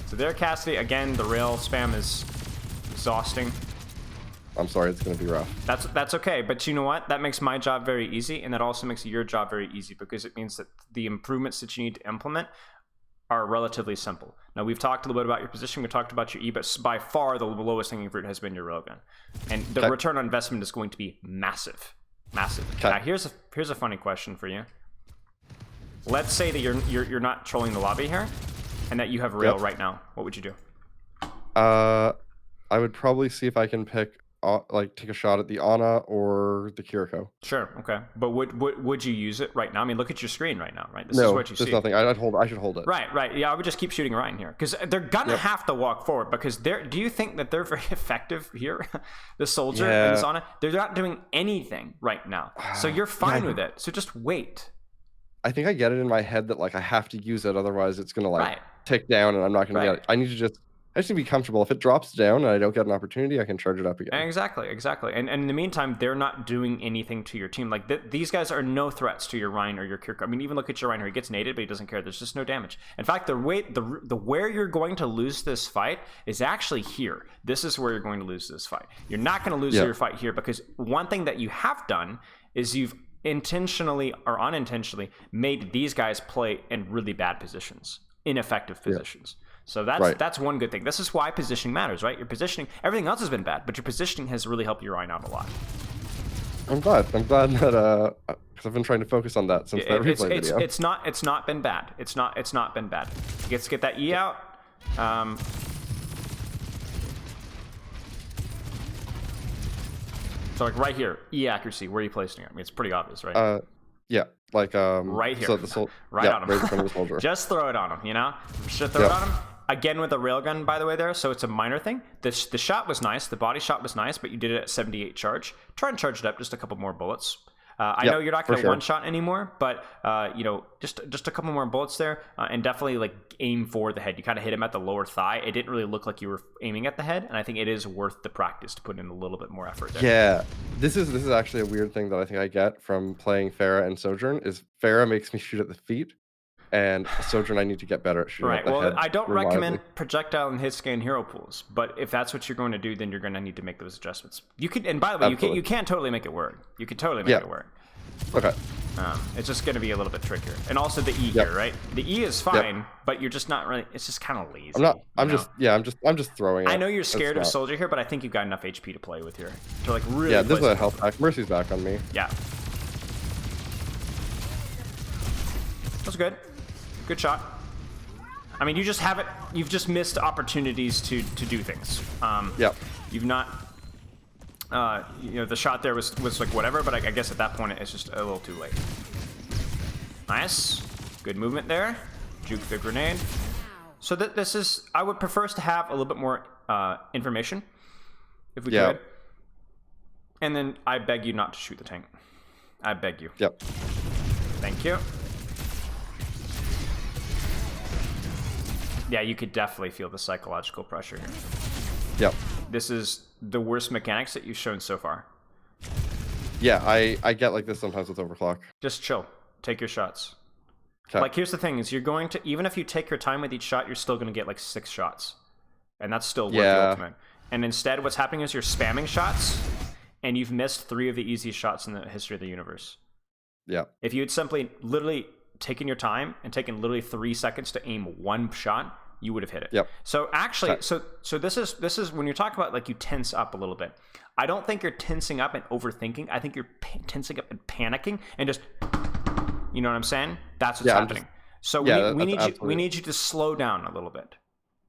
A: So there, Cassidy, again, the rail spam is exhausting.
B: I'm sorry, it's going to be rough.
A: That's okay, but you know what? That makes my job very easy, and that also makes your job very easy, because it means that the improvements that you need to implement are relatively simple. Now, we've talked a little bit about your position, we talked about your E, but by far the lowest hanging fruit has been your railgun. And the return on investment is going to be massive. Massive. Now, here's a funny question for you. Let's say that you're not trolling the lobby here, and that you have rail right now. What would you do?
B: I would probably see if I can pick, take a shot at the Ana or the Kiriko.
A: Sure. Okay. But would you use it right now? I mean, look at your screen right now, right? This is what you see.
B: There's nothing. I should hold it.
A: Right. Yeah, I would just keep shooting Ryan here, because they're gonna have to walk forward, because do you think that they're very effective here? The soldier and this Ana, they're not doing anything right now, so you're fine with it. So just wait.
B: I think I get it in my head that like I have to use it, otherwise it's gonna tick down and I'm not gonna get it. I need to just I just need to be comfortable. If it drops down and I don't get an opportunity, I can charge it up again.
A: Exactly. And in the meantime, they're not doing anything to your team. Like these guys are no threats to your Rein or your Kirk. I mean, even look at your Rein here. He gets naded, but he doesn't care. There's just no damage. In fact, the where you're going to lose this fight is actually here. This is where you're going to lose this fight. You're not going to lose your fight here because one thing that you have done is you've intentionally or unintentionally made these guys play in really bad positions, ineffective positions. So that's one good thing. This is why positioning matters, right? Your positioning, everything else has been bad, but your positioning has really helped your Rein out a lot.
B: I'm glad that because I've been trying to focus on that since that replay video.
A: It's not been bad. It's not been bad. Let's get that E out. So like right here, E accuracy. Where are you placing it? I mean, it's pretty obvious, right?
B: Yeah, like
A: right here,
B: so
A: right on him.
B: Right in front of the soldier.
A: Just throw it on him, you know. Just throw it on him. Again with the railgun, by the way, there. So it's a minor thing. The shot was nice. The body shot was nice, but you did it at 78 charge. Try and charge it up just a couple more bullets. I know you're not going to one shot anymore, but you know, just a couple more bullets there, and definitely like aim for the head. You kind of hit him at the lower thigh. It didn't really look like you were aiming at the head, and I think it is worth the practice to put in a little bit more effort there.
B: Yeah, this is actually a weird thing that I think I get from playing Pharah and Sojourn is Pharah makes me shoot at the feet, and Sojourn I need to get better at shooting at the head.
A: Well, I don't recommend projectile and hit scan hero pools, but if that's what you're going to do, then you're going to need to make those adjustments. You could, and by the way, you can totally make it work. You could totally make it work.
B: Okay.
A: It's just going to be a little bit trickier, and also the E here, right? The E is fine, but you're just not really. It's just kind of lazy.
B: I'm just throwing it.
A: I know you're scared of Soldier here, but I think you've got enough HP to play with here to like really.
B: Yeah, this is a health pack. Mercy's back on me.
A: Yeah. That's good. Good shot. I mean, you just haven't. You've just missed opportunities to do things. You've not. You know, the shot there was like whatever, but I guess at that point it's just a little too late. Nice, good movement there. Juke the grenade. So this is. I would prefer us to have a little bit more information, if we could. And then I beg you not to shoot the tank. I beg you.
B: Yep.
A: Thank you. Yeah, you could definitely feel the psychological pressure here.
B: Yep.
A: This is the worst mechanics that you've shown so far.
B: Yeah, I get like this sometimes with overclock.
A: Just chill. Take your shots.
B: Okay.
A: Like, here's the thing, is you're going to, even if you take your time with each shot, you're still going to get like 6 shots. And that's still worth the ultimate. And instead, what's happening is you're spamming shots, and you've missed 3 of the easiest shots in the history of the universe.
B: Yeah.
A: If you had simply literally taken your time and taken literally 3 seconds to aim 1 shot, you would have hit it.
B: Yep.
A: So actually, so this is when you're talking about like you tense up a little bit. I don't think you're tensing up and overthinking. I think you're tensing up and panicking and just, you know what I'm saying? That's what's happening. So we need you to slow down a little bit.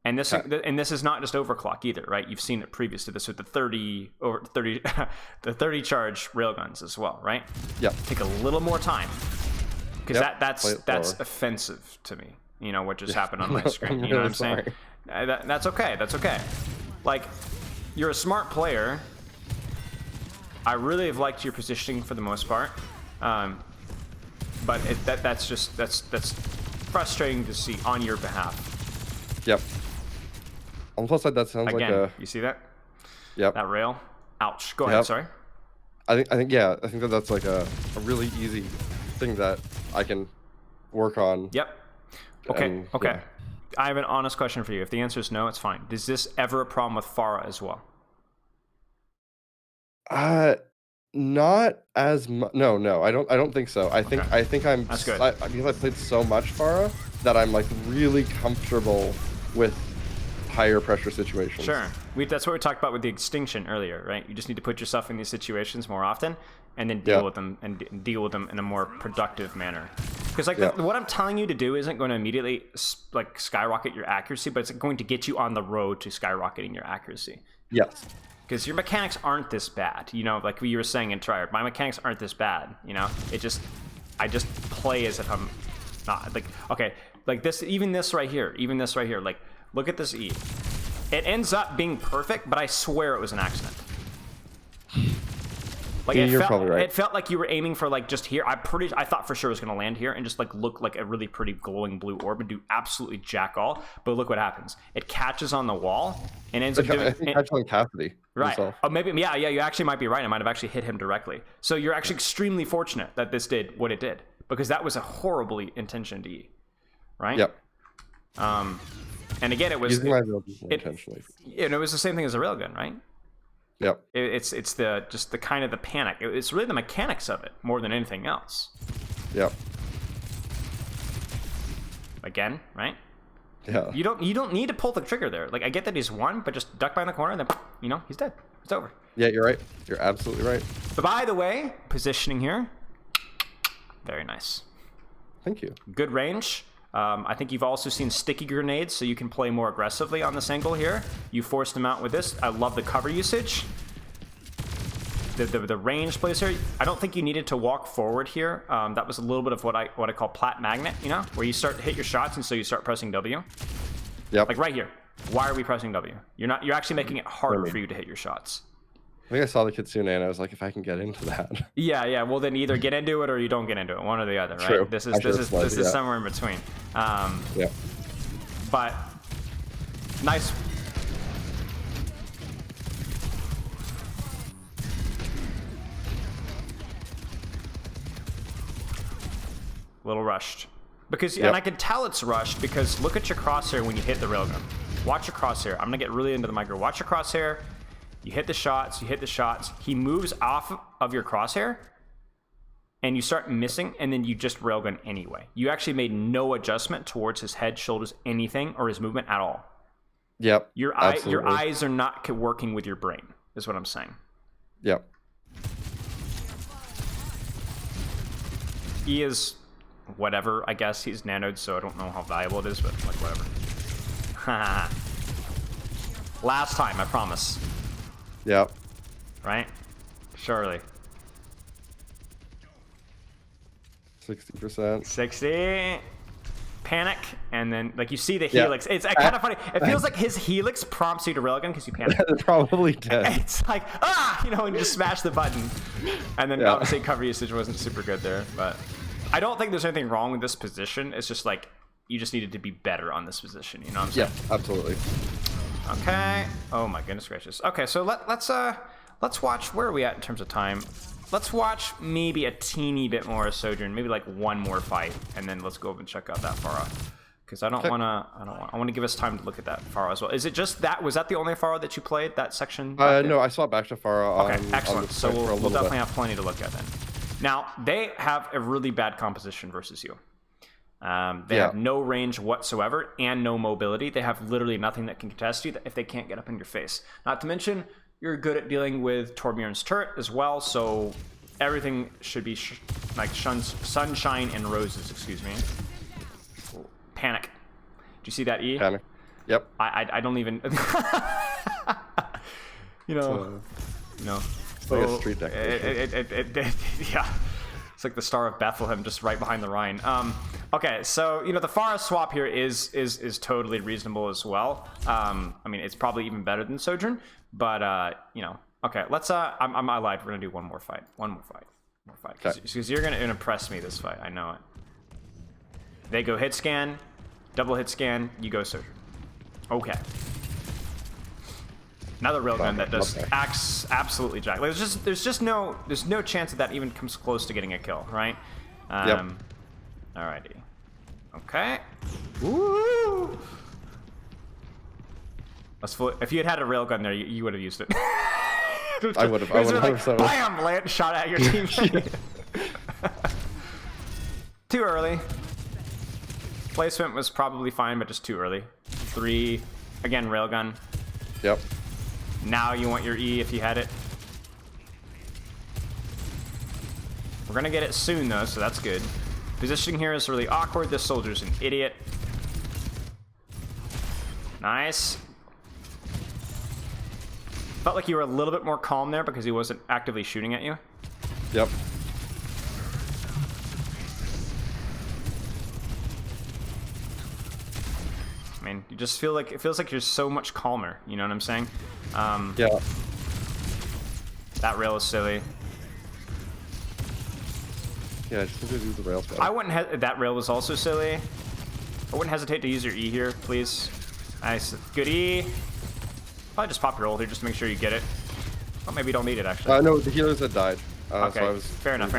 A: And this is not just overclock either, right? You've seen it previous to this with the 30 the 30 charge railguns as well, right?
B: Yeah.
A: Take a little more time because that's offensive to me. You know what just happened on my screen. You know what I'm saying? That's okay. That's okay. Like, you're a smart player. I really have liked your positioning for the most part, but that's frustrating to see on your behalf.
B: Yep. On the plus side, that sounds
A: Again,
B: like a.
A: You see that?
B: Yep.
A: That rail. Ouch. Go ahead. Sorry.
B: I think that's like a really easy thing that I can work on.
A: Yep. Okay. Okay. I have an honest question for you. If the answer is no, it's fine. Is this ever a problem with Pharah as well?
B: Not as much. No. I don't think so. I think I'm.
A: That's good.
B: Because I played so much Pharah that I'm like really comfortable with higher pressure situations.
A: Sure. That's what we talked about with the extinction earlier, right? You just need to put yourself in these situations more often, and then deal with them and deal with them in a more productive manner. Because like what I'm telling you to do isn't going to immediately like skyrocket your accuracy, but it's going to get you on the road to skyrocketing your accuracy.
B: Yes.
A: Because your mechanics aren't this bad, you know, like you were saying in Triad. My mechanics aren't this bad, you know. I just play as if I'm not like like this. Even this right here. Like, look at this E. It ends up being perfect, but I swear it was an accident. Like
B: You're probably right.
A: It felt like you were aiming for like just here. I thought for sure it was going to land here and just like look like a really pretty glowing blue orb and do absolutely jack all. But look what happens. It catches on the wall and ends up doing.
B: I think catch on Cassidy.
A: Right.
B: Himself.
A: Oh, maybe. Yeah. You actually might be right. It might have actually hit him directly. So you're actually extremely fortunate that this did what it did, because that was a horribly intentioned E. Right.
B: Yep.
A: And again, it was
B: using my Railgun intentionally.
A: And it was the same thing as a Railgun, right?
B: Yep.
A: It's the just the kind of the panic. It's really the mechanics of it more than anything else.
B: Yep.
A: Again, right?
B: Yeah.
A: You don't need to pull the trigger there. Like, I get that he's won, but just duck behind the corner and then he's dead. It's over.
B: Yeah, you're right. You're absolutely right.
A: But by the way, positioning here, very nice.
B: Thank you.
A: Good range. I think you've also seen sticky grenades, so you can play more aggressively on this angle here. You forced them out with this. I love the cover usage. The range plays here. I don't think you needed to walk forward here. That was a little bit of what I call plat magnet, where you start to hit your shots, and so you start pressing W.
B: Yep.
A: Like right here. Why are we pressing W? You're actually making it harder for you to hit your shots.
B: I think I saw the Kitsune and I was like, if I can get into that.
A: Yeah. Well, then either get into it or you don't get into it. One or the other, right?
B: True.
A: This is somewhere in between.
B: Yeah.
A: But nice. Little rushed. Because and I can tell it's rushed because look at your crosshair when you hit the railgun. Watch your crosshair. I'm gonna get really into the micro. Watch your crosshair. You hit the shots, he moves off of your crosshair, and you start missing, and then you just railgun anyway. You actually made no adjustment towards his head, shoulders, anything, or his movement at all.
B: Yep.
A: Your eyes are not working with your brain, is what I'm saying.
B: Yep.
A: He is whatever, I guess. He's nanoed, so I don't know how valuable it is, but like whatever. Last time, I promise.
B: Yep.
A: Right? Surely.
B: 60%.
A: 60. Panic, and then like you see the helix. It's kind of funny. It feels like his helix prompts you to railgun because you panic.
B: They're probably dead.
A: It's like and you just smash the button, and then obviously cover usage wasn't super good there. But I don't think there's anything wrong with this position. It's just like you just needed to be better on this position. You know what I'm saying?
B: Yeah, absolutely.
A: Okay. Oh my goodness gracious. Okay, so let's watch. Where are we at in terms of time? Let's watch maybe a teeny bit more of Sojourn, maybe like one more fight, and then let's go over and check out that Pharah. Because I want to give us time to look at that Pharah as well. Is it just that? Was that the only Pharah that you played, that section?
B: No, I saw back to Pharah.
A: Okay, excellent. So we'll definitely have plenty to look at then. Now, they have a really bad composition versus you. They have no range whatsoever and no mobility. They have literally nothing that can contest you if they can't get up in your face. Not to mention, you're good at dealing with Torbjorn's turret as well, so everything should be like sunshine and roses, excuse me. Panic. Do you see that E?
B: Panic. Yep.
A: I don't even... No.
B: It's like a street deck.
A: Yeah. It's like the Star of Bethlehem just right behind the Rhine. Okay, so, the Pharah swap here is totally reasonable as well. I mean, it's probably even better than Sojourn, but, okay, let's, I lied. We're gonna do one more fight. Because you're gonna impress me this fight. I know it. They go hit scan, double hit scan, you go Sojourn. Okay. Another railgun that does absolutely jack. Like, there's no chance that even comes close to getting a kill, right?
B: Yep.
A: Alrighty. Okay. Woo! If you had a railgun there, you would have used it.
B: I would have. I would have.
A: Like, bam! Shot at your teammate. Too early. Placement was probably fine, but just too early. 3. Again, railgun.
B: Yep.
A: Now you want your E if you had it. We're gonna get it soon though, so that's good. Positioning here is really awkward. This soldier's an idiot. Nice. Felt like you were a little bit more calm there because he wasn't actively shooting at you.
B: Yep.
A: I mean, you just feel like it feels like you're so much calmer. You know what I'm saying?
B: Yeah.
A: That rail is silly.
B: Yeah, I just need to do the rails better.
A: I wouldn't. That rail was also silly. I wouldn't hesitate to use your E here, please. Nice, good E. Probably just pop your ult here just to make sure you get it. Well, maybe you don't need it actually.
B: No, the healers had died.
A: Okay,
B: so I was
A: fair enough.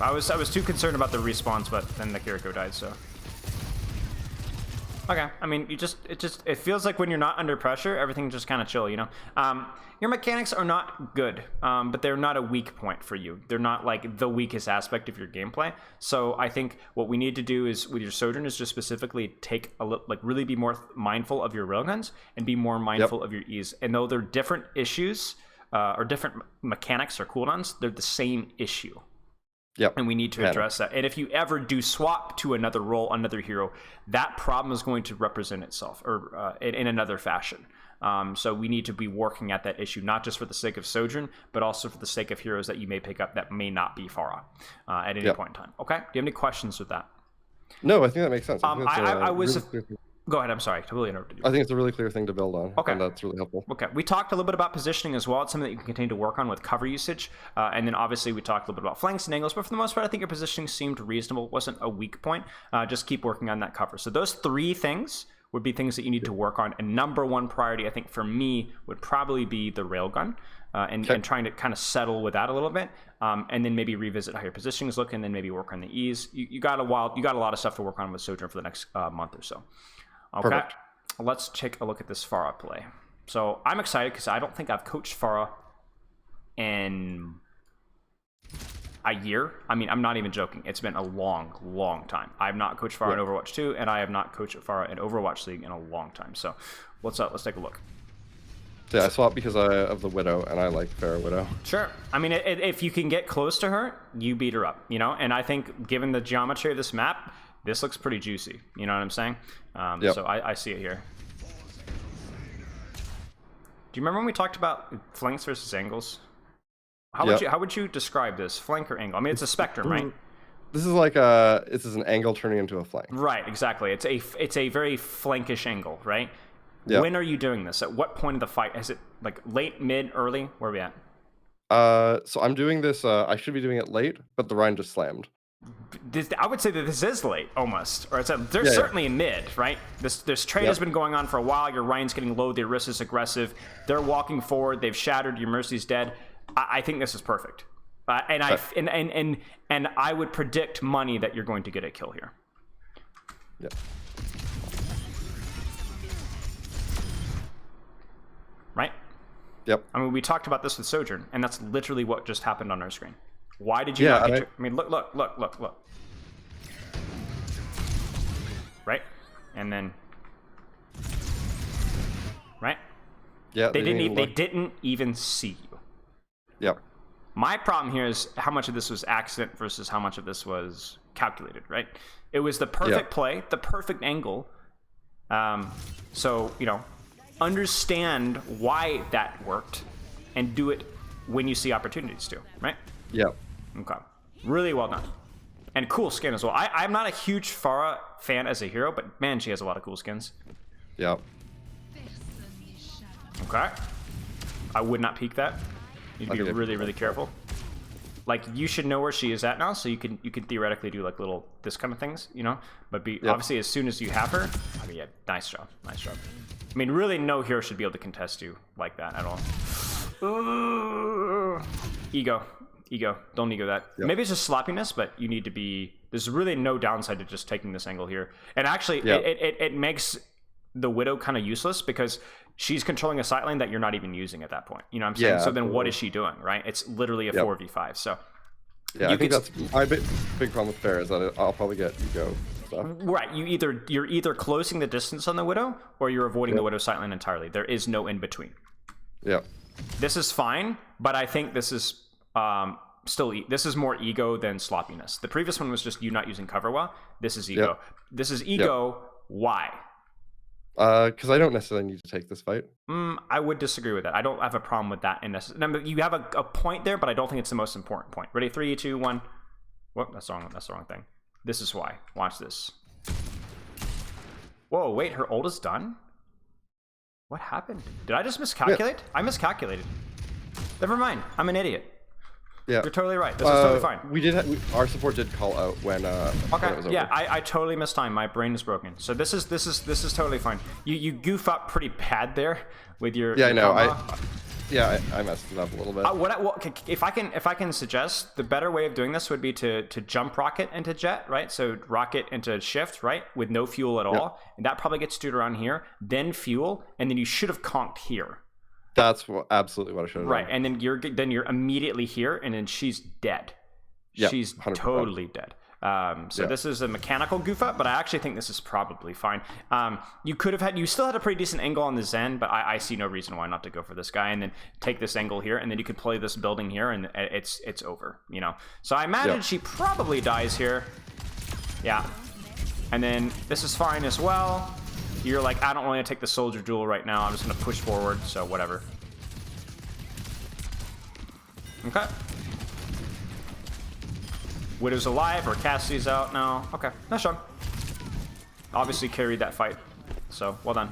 A: I was too concerned about the respawns, but then the Kiriko died, so. Okay, I mean, it feels like when you're not under pressure, everything's just kind of chill, you know? Your mechanics are not good, but they're not a weak point for you. They're not like the weakest aspect of your gameplay. So I think what we need to do is with your Sojourn is just specifically take really be more mindful of your railguns and be more mindful of your E's. And though they're different issues or different mechanics or cooldowns, they're the same issue.
B: Yep.
A: And we need to address that. And if you ever do swap to another role, another hero, that problem is going to represent itself or in another fashion. So we need to be working at that issue, not just for the sake of Sojourn, but also for the sake of heroes that you may pick up that may not be Pharah at any point in time. Okay? Do you have any questions with that?
B: No, I think that makes sense.
A: Go ahead, I'm sorry, totally interrupted you.
B: I think it's a really clear thing to build on, and that's really helpful.
A: Okay, we talked a little bit about positioning as well. It's something that you can continue to work on with cover usage, and then obviously we talked a little bit about flanks and angles, but for the most part, I think your positioning seemed reasonable. It wasn't a weak point. Just keep working on that cover. So those three things would be things that you need to work on, and number one priority, I think, for me, would probably be the railgun, and trying to kind of settle with that a little bit, and then maybe revisit how your positioning is looking, and then maybe work on the ease. You got a lot of stuff to work on with Sojourn for the next month or so. Okay.
B: Perfect.
A: Let's take a look at this Pharah play. So I'm excited because I don't think I've coached Pharah in a year. I mean, I'm not even joking. It's been a long, long time. I have not coached Pharah in Overwatch 2, and I have not coached Pharah in Overwatch League in a long time. So let's take a look.
B: Yeah, I swapped because of the Widow, and I like Pharah Widow.
A: Sure. I mean, if you can get close to her, you beat her up, you know? And I think given the geometry of this map, this looks pretty juicy. You know what I'm saying? So I see it here. Do you remember when we talked about flanks versus angles? How would you describe this, flank or angle? I mean, it's a spectrum, right?
B: This is like this is an angle turning into a flank. Right,
A: exactly. It's a very flankish angle, right?
B: Yep.
A: When are you doing this? At what point of the fight? Is it like late, mid, early? Where are we at?
B: So I'm doing this. I should be doing it late, but the Rhine just slammed.
A: I would say that this is late, almost, or there's certainly a mid, right? This trade has been going on for a while. Your Rhine's getting low, the Orisa's aggressive. They're walking forward. They've shattered. Your Mercy's dead. I think this is perfect, and I would predict money that you're going to get a kill here.
B: Yep.
A: Right?
B: Yep.
A: I mean, we talked about this with Sojourn, and that's literally what just happened on our screen. Why did you not get I mean, look. Right? And then... Right?
B: Yeah,
A: they didn't even see you.
B: Yep.
A: My problem here is how much of this was accident versus how much of this was calculated, right? It was the perfect play, the perfect angle. So, you know, understand why that worked and do it when you see opportunities to, right?
B: Yep.
A: Okay. Really well done. And cool skin as well. I'm not a huge Pharah fan as a hero, but man, she has a lot of cool skins.
B: Yep.
A: Okay. I would not peek that. You'd be really, really careful. Like, you should know where she is at now, so you can theoretically do like little this kind of things, you know? But obviously as soon as you have her, I mean, yeah, nice job. Nice job. I mean, really no hero should be able to contest you like that at all. Ego. Don't ego that. Yep. Maybe it's just sloppiness, but you need to be... There's really no downside to just taking this angle here. And actually, it makes the Widow kind of useless because she's controlling a sight lane that you're not even using at that point. You know what I'm saying? So then what is she doing, right? It's literally a 4v5. So
B: yeah, I think that's my big problem with Pharah is that I'll probably get ego stuff.
A: Right. You're either closing the distance on the Widow or you're avoiding the Widow sight lane entirely. There is no in between. Yeah. This is fine, but I think this is this is more ego than sloppiness. The previous one was just you not using cover well. This is ego. This is ego. Why?
B: Because I don't necessarily need to take this fight.
A: I would disagree with that. I don't have a problem with that. You have a point there, but I don't think it's the most important point. Ready? 3, 2, 1. Whoop, that's the wrong thing. This is why. Watch this. Whoa, wait, her ult is done? What happened? Did I just miscalculate? I miscalculated. Never mind. I'm an idiot.
B: Yeah.
A: You're totally right. This is totally fine.
B: We did. Our support did call out when.
A: Okay.
B: When it was
A: Yeah,
B: over.
A: I totally missed time. My brain is broken. So this is totally fine. You goof up pretty bad there with your.
B: Yeah,
A: your
B: I know.
A: combo.
B: I messed it up a little bit.
A: If I can suggest, the better way of doing this would be to jump rocket into jet, right? So rocket into shift, right, with no fuel at all, and that probably gets stood around here. Then fuel, and then you should have conked here.
B: That's absolutely what I should have done.
A: Right, and then you're immediately here, and then she's dead.
B: Yep,
A: she's
B: 100%.
A: totally dead. So this is a mechanical goof up, but I actually think this is probably fine. You still had a pretty decent angle on the Zen, but I see no reason why not to go for this guy and then take this angle here, and then you could play this building here, and it's over, you know. So I imagine she probably dies here. Yeah, and then this is fine as well. You're like, I don't want to take the soldier duel right now. I'm just gonna push forward. So whatever. Okay. Widow's alive, or Cassie's out now. Okay, nice job. Obviously carried that fight, so well done.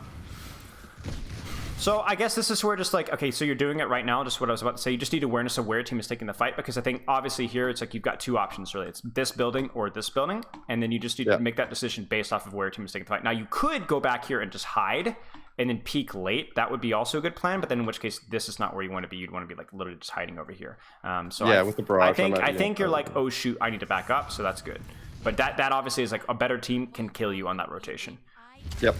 A: So I guess this is where just like, okay, so you're doing it right now, just what I was about to say. You just need awareness of where a team is taking the fight, because I think obviously here it's like you've got two options really. It's this building or this building, and then you just need to make that decision based off of where a team is taking the fight. Now you could go back here and just hide and then peek late. That would be also a good plan, but then in which case this is not where you want to be. You'd want to be like literally just hiding over here. So
B: yeah, with the barrage,
A: I think you're like, oh shoot, I need to back up, so that's good. But that obviously is like a better team can kill you on that rotation.
B: Yep.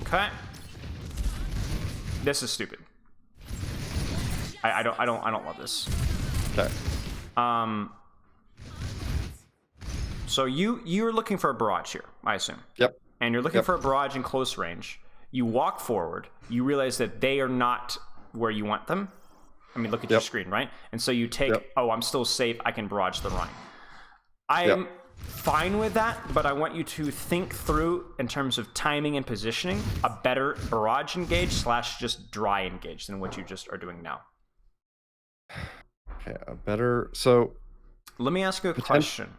A: Okay. This is stupid. I don't love this.
B: Okay.
A: So you're looking for a barrage here, I assume.
B: Yep.
A: And you're looking for a barrage in close range. You walk forward. You realize that they are not where you want them. I mean, look at your screen, right? And so you take, oh, I'm still safe. I can barrage the Rhine. I'm fine with that, but I want you to think through, in terms of timing and positioning, a better barrage engage / just dry engage than what you just are doing now.
B: Okay, a better. So
A: let me ask you a question.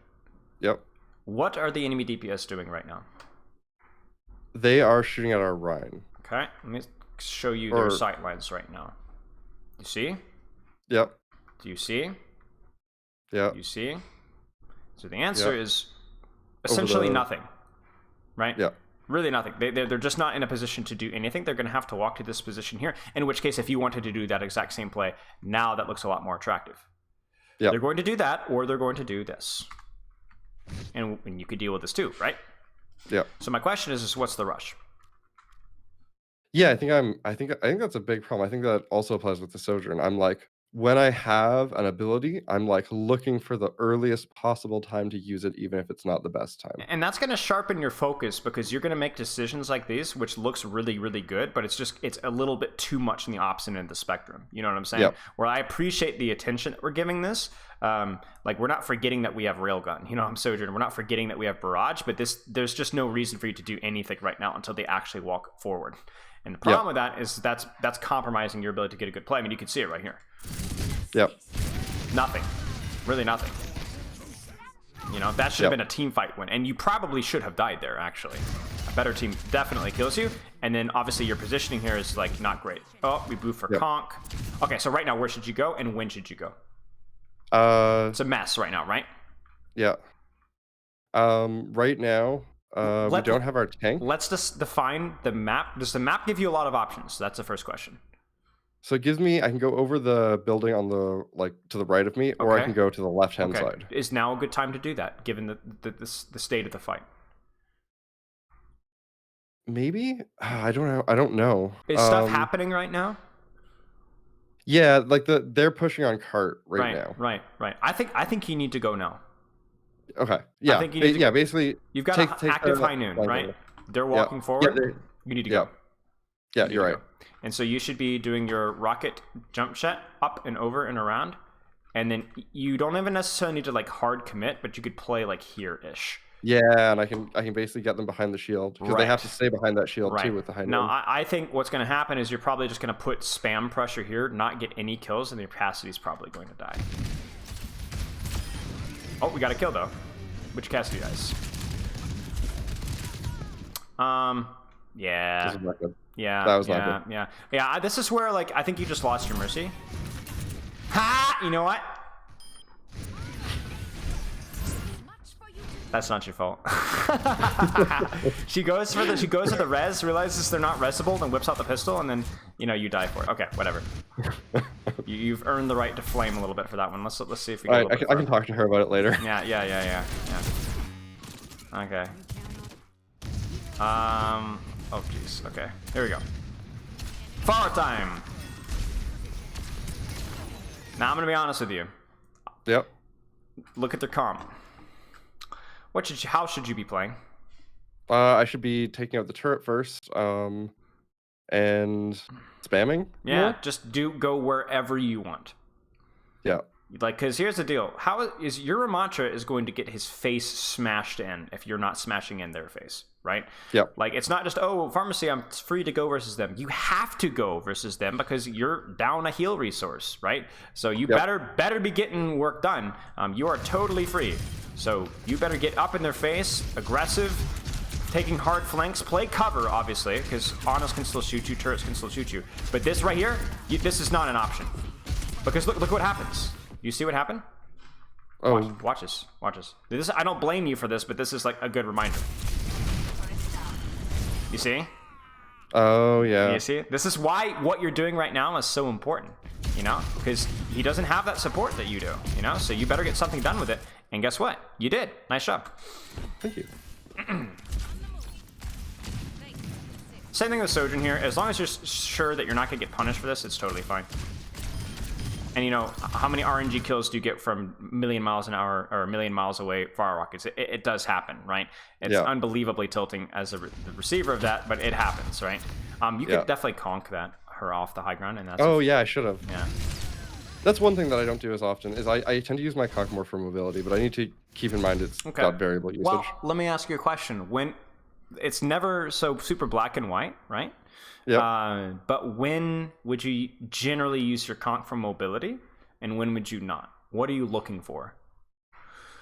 B: Yep.
A: What are the enemy DPS doing right now?
B: They are shooting at our Rhine.
A: Okay, let me show you their sight lines right now. You see?
B: Yep.
A: Do you see?
B: Yep.
A: You see? So the answer is essentially nothing, right?
B: Yeah.
A: Really nothing. They're just not in a position to do anything. They're going to have to walk to this position here, in which case if you wanted to do that exact same play, now that looks a lot more attractive. Yeah. They're going to do that, or they're going to do this. And you could deal with this too, right?
B: Yeah.
A: So my question is what's the rush?
B: Yeah, I think that's a big problem. I think that also applies with the Sojourn. I'm like, when I have an ability, I'm like looking for the earliest possible time to use it, even if it's not the best time.
A: And that's going to sharpen your focus, because you're going to make decisions like these, which looks really, really good, but it's a little bit too much in the opposite end of the spectrum. You know what I'm saying?
B: Yep.
A: Where I appreciate the attention that we're giving this. Like, we're not forgetting that we have Railgun. You know, I'm Sojourn. We're not forgetting that we have Barrage, but there's just no reason for you to do anything right now until they actually walk forward. And the problem with that is that's compromising your ability to get a good play. I mean, you can see it right here.
B: Yep.
A: Nothing. Really nothing. You know, that should have been a team fight win. And you probably should have died there, actually. A better team definitely kills you. And then, obviously, your positioning here is, like, not great. Oh, we boost for conk. Okay, so right now, where should you go, and when should you go? It's a mess right now, right?
B: Yeah. Right now... we don't have our tank.
A: Let's just define the map. Does the map give you a lot of options? That's the first question. So
B: it gives me, I can go over the building on the, like, to the right of me, or I can go to the left-hand side.
A: Is now a good time to do that, given the state of the fight?
B: Maybe? I don't know.
A: Is stuff happening right now?
B: Yeah, like they're pushing on cart right now.
A: Right. I think you need to go now.
B: Okay. Yeah.
A: I think you need to
B: basically,
A: you've got an active high noon, right? They're walking forward. You need to go.
B: Yeah, you're right.
A: And so you should be doing your rocket jump shot up and over and around, and then you don't even necessarily need to like hard commit, but you could play like here-ish.
B: Yeah, and I can basically get them behind the shield, because they have to stay behind that shield too with the high noon.
A: Now I think what's going to happen is you're probably just going to put spam pressure here, not get any kills, and your Cassidy is probably going to die. Oh, we got a kill though. Which Cassidy dies? Yeah. Yeah.
B: That was not good.
A: Yeah. This is where, like, I think you just lost your mercy. Ha! You know what? That's not your fault. she goes for the res, realizes they're not resable, then whips out the pistol, and then you die for it. Okay, whatever. You've earned the right to flame a little bit for that one. Let's see if we get
B: I can talk to her about it later.
A: Yeah. Okay. Oh jeez. Okay, here we go. Pharah time. Now I'm gonna be honest with you.
B: Yep.
A: Look at their comp. How should you be playing?
B: I should be taking out the turret first, and spamming.
A: Yeah,
B: more?
A: just go wherever you want.
B: Yeah.
A: Like, because here's the deal. How is your Ramatra is going to get his face smashed in if you're not smashing in their face, right?
B: Yep.
A: Like, it's not just, oh, pharmacy, I'm free to go versus them. You have to go versus them because you're down a heal resource, right? So you better be getting work done. You are totally free. So you better get up in their face, aggressive, taking hard flanks, play cover, obviously, because Anas can still shoot you, turrets can still shoot you. But this right here, this is not an option. Because look what happens. You see what happened?
B: Oh.
A: Watch this. This, I don't blame you for this, but this is like a good reminder. You see?
B: Oh, yeah.
A: You see? This is why what you're doing right now is so important, because he doesn't have that support that you do, so you better get something done with it. And guess what? You did. Nice job.
B: Thank you.
A: Same thing with Sojourn here. As long as you're sure that you're not going to get punished for this, it's totally fine. And how many RNG kills do you get from a million miles an hour or a million miles away fire rockets? It does happen, right? It's unbelievably tilting as the receiver of that, but it happens, right? You could definitely conk her off the high ground, and that's.
B: Oh yeah, I should have.
A: Yeah.
B: That's one thing that I don't do as often. Is I tend to use my conk more for mobility, but I need to keep in mind it's got variable usage.
A: Well, let me ask you a question. When it's never so super black and white, right?
B: Yeah.
A: But when would you generally use your conk for mobility, and when would you not? What are you looking for?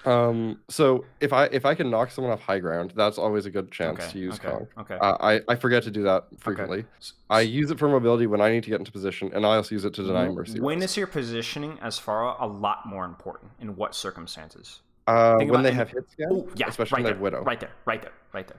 B: So if I can knock someone off high ground, that's always a good chance to use conk.
A: Okay.
B: I forget to do that frequently.
A: Okay.
B: I use it for mobility when I need to get into position, and I also use it to deny mercy.
A: When is your positioning as Pharah a lot more important? In what circumstances?
B: When they have hit scan, especially when they have Widow.
A: Right there.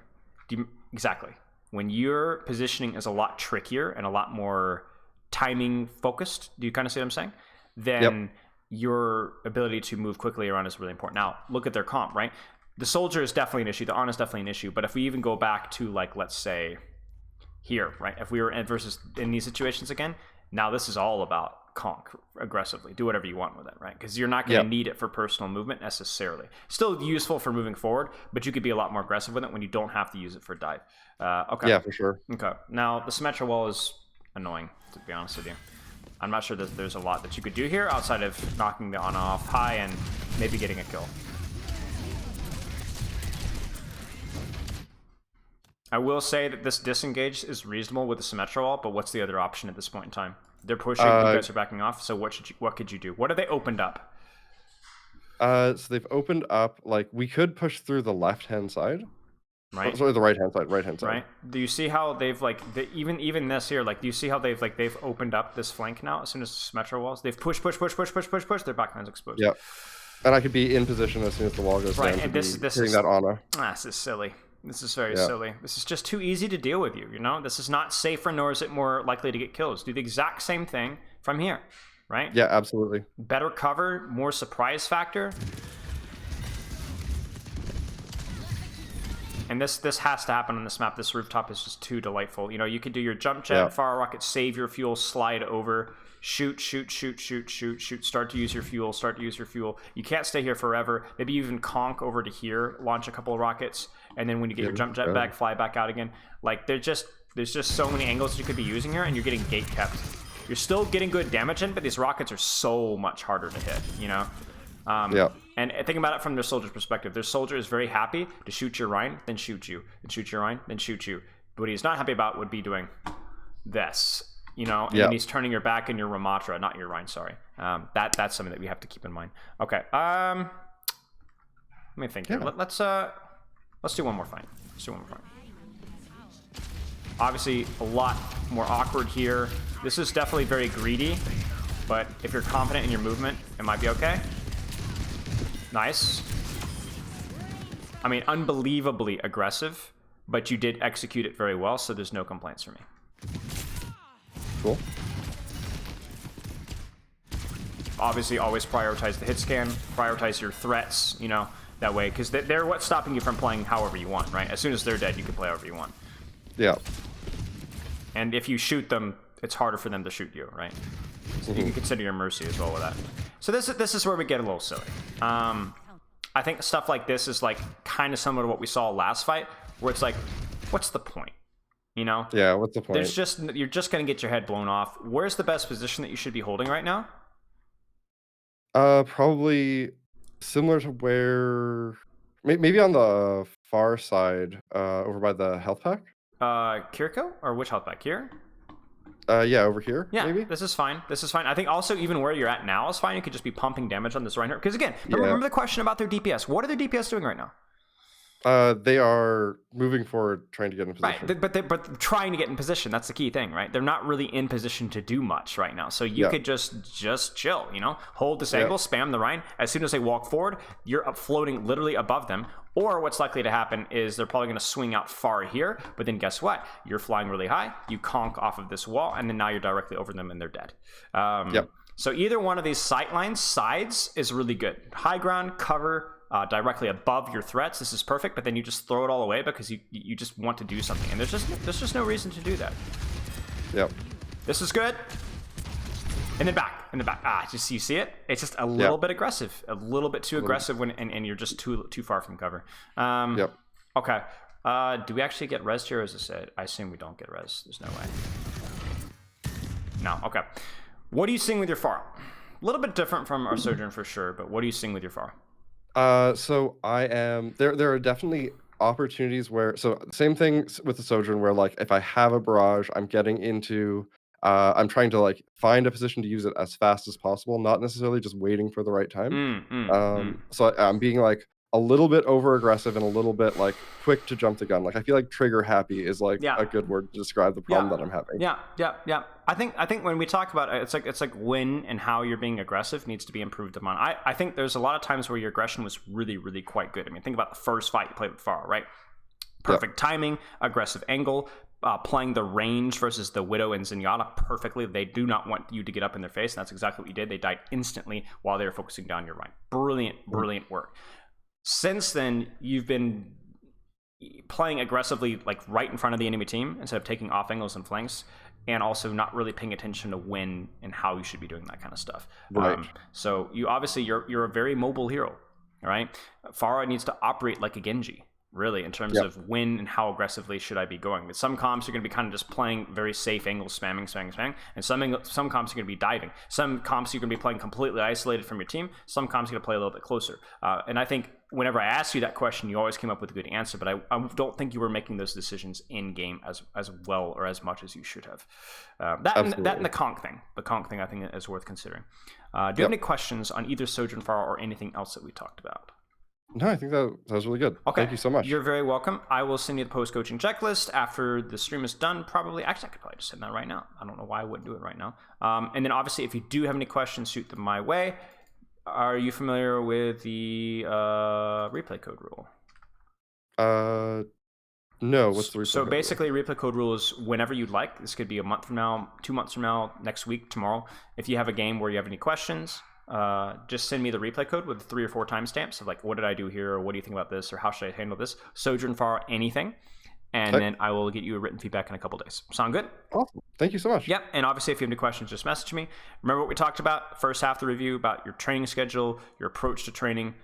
A: Exactly. When your positioning is a lot trickier and a lot more timing focused, do you kind of see what I'm saying? Then your ability to move quickly around is really important. Now, look at their comp, right? The soldier is definitely an issue. The Ana is definitely an issue. But if we even go back to, like, let's say here, right? If we were in these situations again, now this is all about conk aggressively. Do whatever you want with it, right? Because you're not going to need it for personal movement necessarily. Still useful for moving forward, but you could be a lot more aggressive with it when you don't have to use it for dive. Okay.
B: Yeah, for sure.
A: Okay. Now, the Symmetra wall is annoying, to be honest with you. I'm not sure that there's a lot that you could do here outside of knocking the Ana off high and maybe getting a kill. I will say that this disengage is reasonable with the Symmetra wall, but what's the other option at this point in time? They're pushing, you guys are backing off, so what could you do? What have they opened up?
B: So they've opened up, like, we could push through the left-hand side.
A: Right.
B: Oh, sorry, the right-hand side.
A: Right. Do you see how they've, like, even this here, like, do you see how they've opened up this flank now as soon as the Symmetra walls? They've pushed, their backline's exposed.
B: Yeah. And I could be in position as soon as the wall goes down.
A: And this
B: is that Ana.
A: This is silly. This is very silly. This is just too easy to deal with you, This is not safer, nor is it more likely to get kills. Do the exact same thing from here, right?
B: Yeah, absolutely.
A: Better cover, more surprise factor. And this has to happen on this map. This rooftop is just too delightful. You could do your jump jet, fire rocket, save your fuel, slide over, shoot, start to use your fuel. You can't stay here forever. Maybe even conk over to here, launch a couple of rockets, and then when you get your jump jet back, fly back out again. Like, there's just so many angles you could be using here, and you're getting gate kept. You're still getting good damage in, but these rockets are so much harder to hit, And think about it from their soldier's perspective. Their soldier is very happy to shoot your Rhine, then shoot you, then shoot your Rhine, then shoot you. But what he's not happy about would be doing this, and then he's turning your back in your Ramatra, not your Rhine, sorry. That's something that we have to keep in mind. Okay, let me think here. Let's do one more fight. Obviously, a lot more awkward here. This is definitely very greedy, but if you're confident in your movement, it might be okay. Nice. I mean, unbelievably aggressive, but you did execute it very well, so there's no complaints from me.
B: Cool.
A: Obviously, always prioritize the hit scan, prioritize your threats, you know, that way, because they're what's stopping you from playing however you want, right? As soon as they're dead, you can play however you want.
B: Yeah.
A: And if you shoot them, it's harder for them to shoot you, right? So you can consider your mercy as well with that. So this is where we get a little silly. I think stuff like this is like kind of similar to what we saw last fight, where it's like, what's the point? You know?
B: Yeah, what's the point?
A: You're just gonna get your head blown off. Where's the best position that you should be holding right now?
B: Probably similar to where maybe on the far side, over by the health pack.
A: Kiriko? Or which health pack? Here?
B: Yeah, over here.
A: Yeah,
B: maybe.
A: this is fine. This is fine. I think also even where you're at now is fine. You could just be pumping damage on this right here. Because again, remember the question about their DPS. What are their DPS doing right now?
B: They are moving forward, trying to get in position.
A: Right, but trying to get in position. That's the key thing, right? They're not really in position to do much right now. So you could just chill, you know? Hold this angle, spam the Rhine. As soon as they walk forward, you're up floating literally above them. Or what's likely to happen is they're probably going to swing out far here, but then guess what? You're flying really high, you conk off of this wall, and then now you're directly over them and they're dead. So either one of these sides is really good. High ground, cover, directly above your threats, this is perfect, but then you just throw it all away because you just want to do something, and there's just no reason to do that.
B: Yep.
A: This is good. In the back. Just you see it? It's just a little bit aggressive, a little bit too aggressive when and you're just too far from cover. Okay. Do we actually get res here, as I said? I assume we don't get res. There's no way. No. Okay. What are you seeing with your Pharah? A little bit different from our Sojourn for sure, but what are you seeing with your Pharah?
B: So I am there are definitely opportunities where, so same thing with the Sojourn, where like if I have a barrage, I'm getting into I'm trying to like find a position to use it as fast as possible, not necessarily just waiting for the right time. So I'm being like a little bit over aggressive and a little bit like quick to jump the gun. Like I feel like trigger happy is like a good word to describe the problem that I'm having.
A: Yeah. I think when we talk about it, it's like when and how you're being aggressive needs to be improved upon. I think there's a lot of times where your aggression was really, really quite good. I mean, think about the first fight you played with Pharah, right? Perfect timing, aggressive angle, playing the range versus the Widow and Zenyatta perfectly. They do not want you to get up in their face, and that's exactly what you did. They died instantly while they were focusing down your right. Brilliant work. Since then, you've been playing aggressively, like right in front of the enemy team instead of taking off angles and flanks, and also not really paying attention to when and how you should be doing that kind of stuff.
B: Right.
A: So you obviously you're a very mobile hero, right? Pharah needs to operate like a Genji, really, in terms of when and how aggressively should I be going. With some comps, you're going to be kind of just playing very safe angles, spamming, and some comps you're going to be diving. Some comps you're going to be playing completely isolated from your team. Some comps you're going to play a little bit closer. And I think whenever I asked you that question, you always came up with a good answer, but I don't think you were making those decisions in game as well or as much as you should have. That and the conk thing. The conk thing I think is worth considering. Do you have any questions on either Sojourn Pharah or anything else that we talked about?
B: No, I think that was really good.
A: Okay.
B: Thank you so much.
A: You're very welcome. I will send you the post-coaching checklist after the stream is done. Probably, actually, I could probably just send that right now. I don't know why I wouldn't do it right now. And then obviously, if you do have any questions, shoot them my way. Are you familiar with the replay code rule?
B: No. What's the replay
A: so
B: code
A: basically, replay code rule is whenever you'd like. This could be a month from now, 2 months from now, next week, tomorrow. If you have a game where you have any questions, just send me the replay code with 3 or 4 timestamps of like, what did I do here, or what do you think about this, or how should I handle this? Sojourn Pharah, anything, and then I will get you a written feedback in a couple days. Sound good?
B: Awesome. Thank you so much.
A: Yep. And obviously, if you have any questions, just message me. Remember what we talked about first half of the review about your training schedule, your approach to training.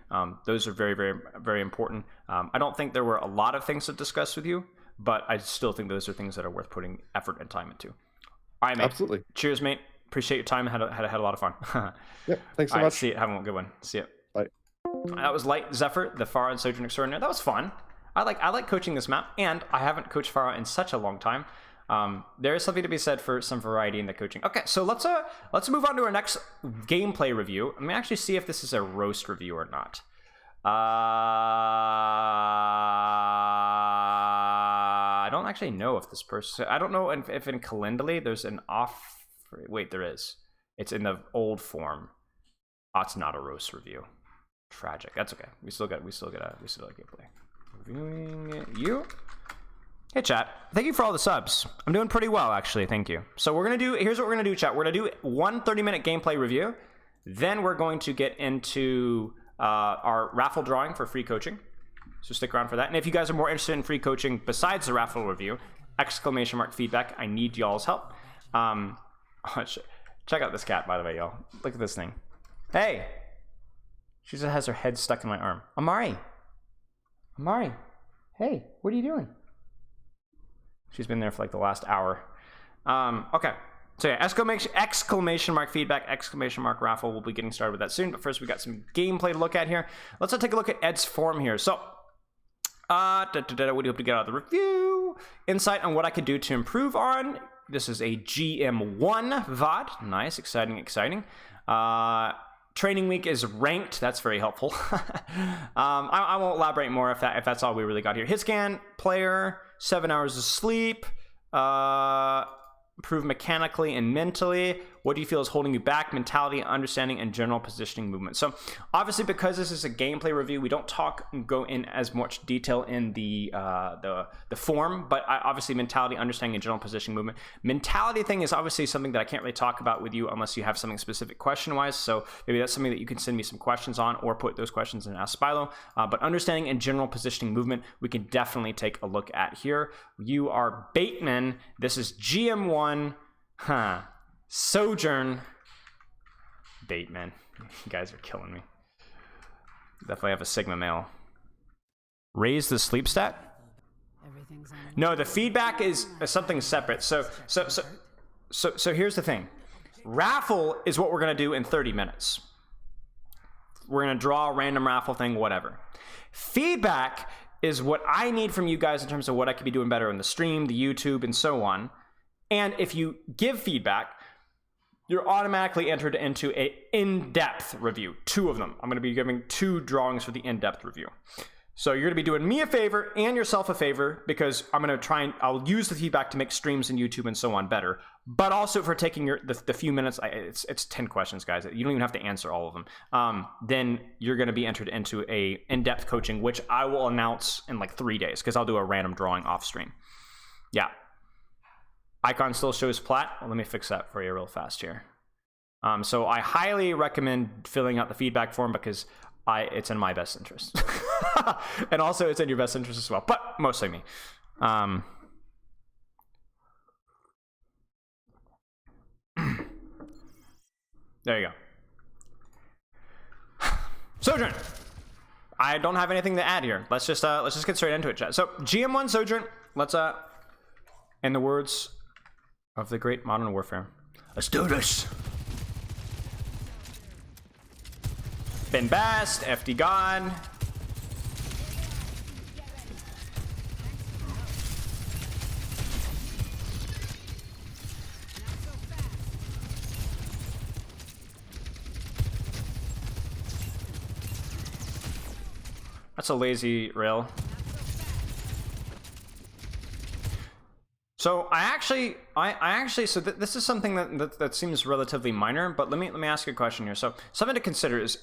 A: Those are very, very, very important. I don't think there were a lot of things to discuss with you, but I still think those are things that are worth putting effort and time into. All right, mate.
B: Absolutely.
A: Cheers, mate. Appreciate your time. Had a lot of fun.
B: Yep. Thanks so
A: All right,
B: much.
A: see you. Have a good one. See you.
B: Bye.
A: That was Light Zephyr, the Pharah and Sojourn Extraordinaire. That was fun. I like coaching this map, and I haven't coached Pharah in such a long time. There is something to be said for some variety in the coaching. Okay, so let's move on to our next gameplay review. Let me actually see if this is a roast review or not. I don't actually know if this person. I don't know if in Calendly there's an off. Wait, there is. It's in the old form. Oh, it's not a roast review. Tragic. That's okay. We still got gameplay. Reviewing you. Hey chat, thank you for all the subs. I'm doing pretty well actually, thank you. So here's what we're gonna do, chat. We're gonna do one 30-minute gameplay review. Then we're going to get into our raffle drawing for free coaching. So stick around for that. And if you guys are more interested in free coaching besides the raffle review, ! feedback, I need y'all's help. Check out this cat, by the way, y'all. Look at this thing. Hey! She just has her head stuck in my arm. Amari! Amari! Hey, what are you doing? She's been there for like the last hour. Okay. So yeah, exclamation mark feedback, exclamation mark raffle. We'll be getting started with that soon. But first, we got some gameplay to look at here. Let's take a look at Ed's form here. So, what do you hope to get out of the review? Insight on what I could do to improve on. This is a GM1 VOD. Nice, exciting, exciting. Training week is ranked. That's very helpful. I won't elaborate more if that's all we really got here. Hit scan, player, 7 hours of sleep. Improve mechanically and mentally. What do you feel is holding you back? Mentality, understanding, and general positioning movement. So obviously, because this is a gameplay review, we don't talk and go in as much detail in the form, but obviously mentality, understanding, and general positioning movement. Mentality thing is obviously something that I can't really talk about with you unless you have something specific question-wise. So maybe that's something that you can send me some questions on or put those questions in Ask Spilo. But understanding and general positioning movement, we can definitely take a look at here. You are Bateman. This is GM1. Sojourn. Bateman. You guys are killing me. Definitely have a Sigma male. Raise the sleep stat? No, the feedback is something separate. So here's the thing. Raffle is what we're gonna do in 30 minutes. We're gonna draw a random raffle thing, whatever. Feedback is what I need from you guys in terms of what I could be doing better in the stream, the YouTube, and so on. And if you give feedback, you're automatically entered into a in-depth review. 2 of them. I'm going to be giving 2 drawings for the in-depth review. So you're going to be doing me a favor and yourself a favor because I'm going to try and I'll use the feedback to make streams and YouTube and so on better. But also for taking the few minutes, it's 10 questions, guys. You don't even have to answer all of them. Then you're going to be entered into a in-depth coaching, which I will announce in like 3 days because I'll do a random drawing off stream. Yeah. Icon still shows plat. Well, let me fix that for you real fast here. So I highly recommend filling out the feedback form because it's in my best interest. And also it's in your best interest as well, but mostly me. There you go. Sojourn. I don't have anything to add here. Let's just get straight into it, chat. So GM1 Sojourn. Let's in the words of the great Modern Warfare, let's do this. Been best, FD God. That's a lazy rail. So so this is something that seems relatively minor, but let me ask you a question here. So something to consider is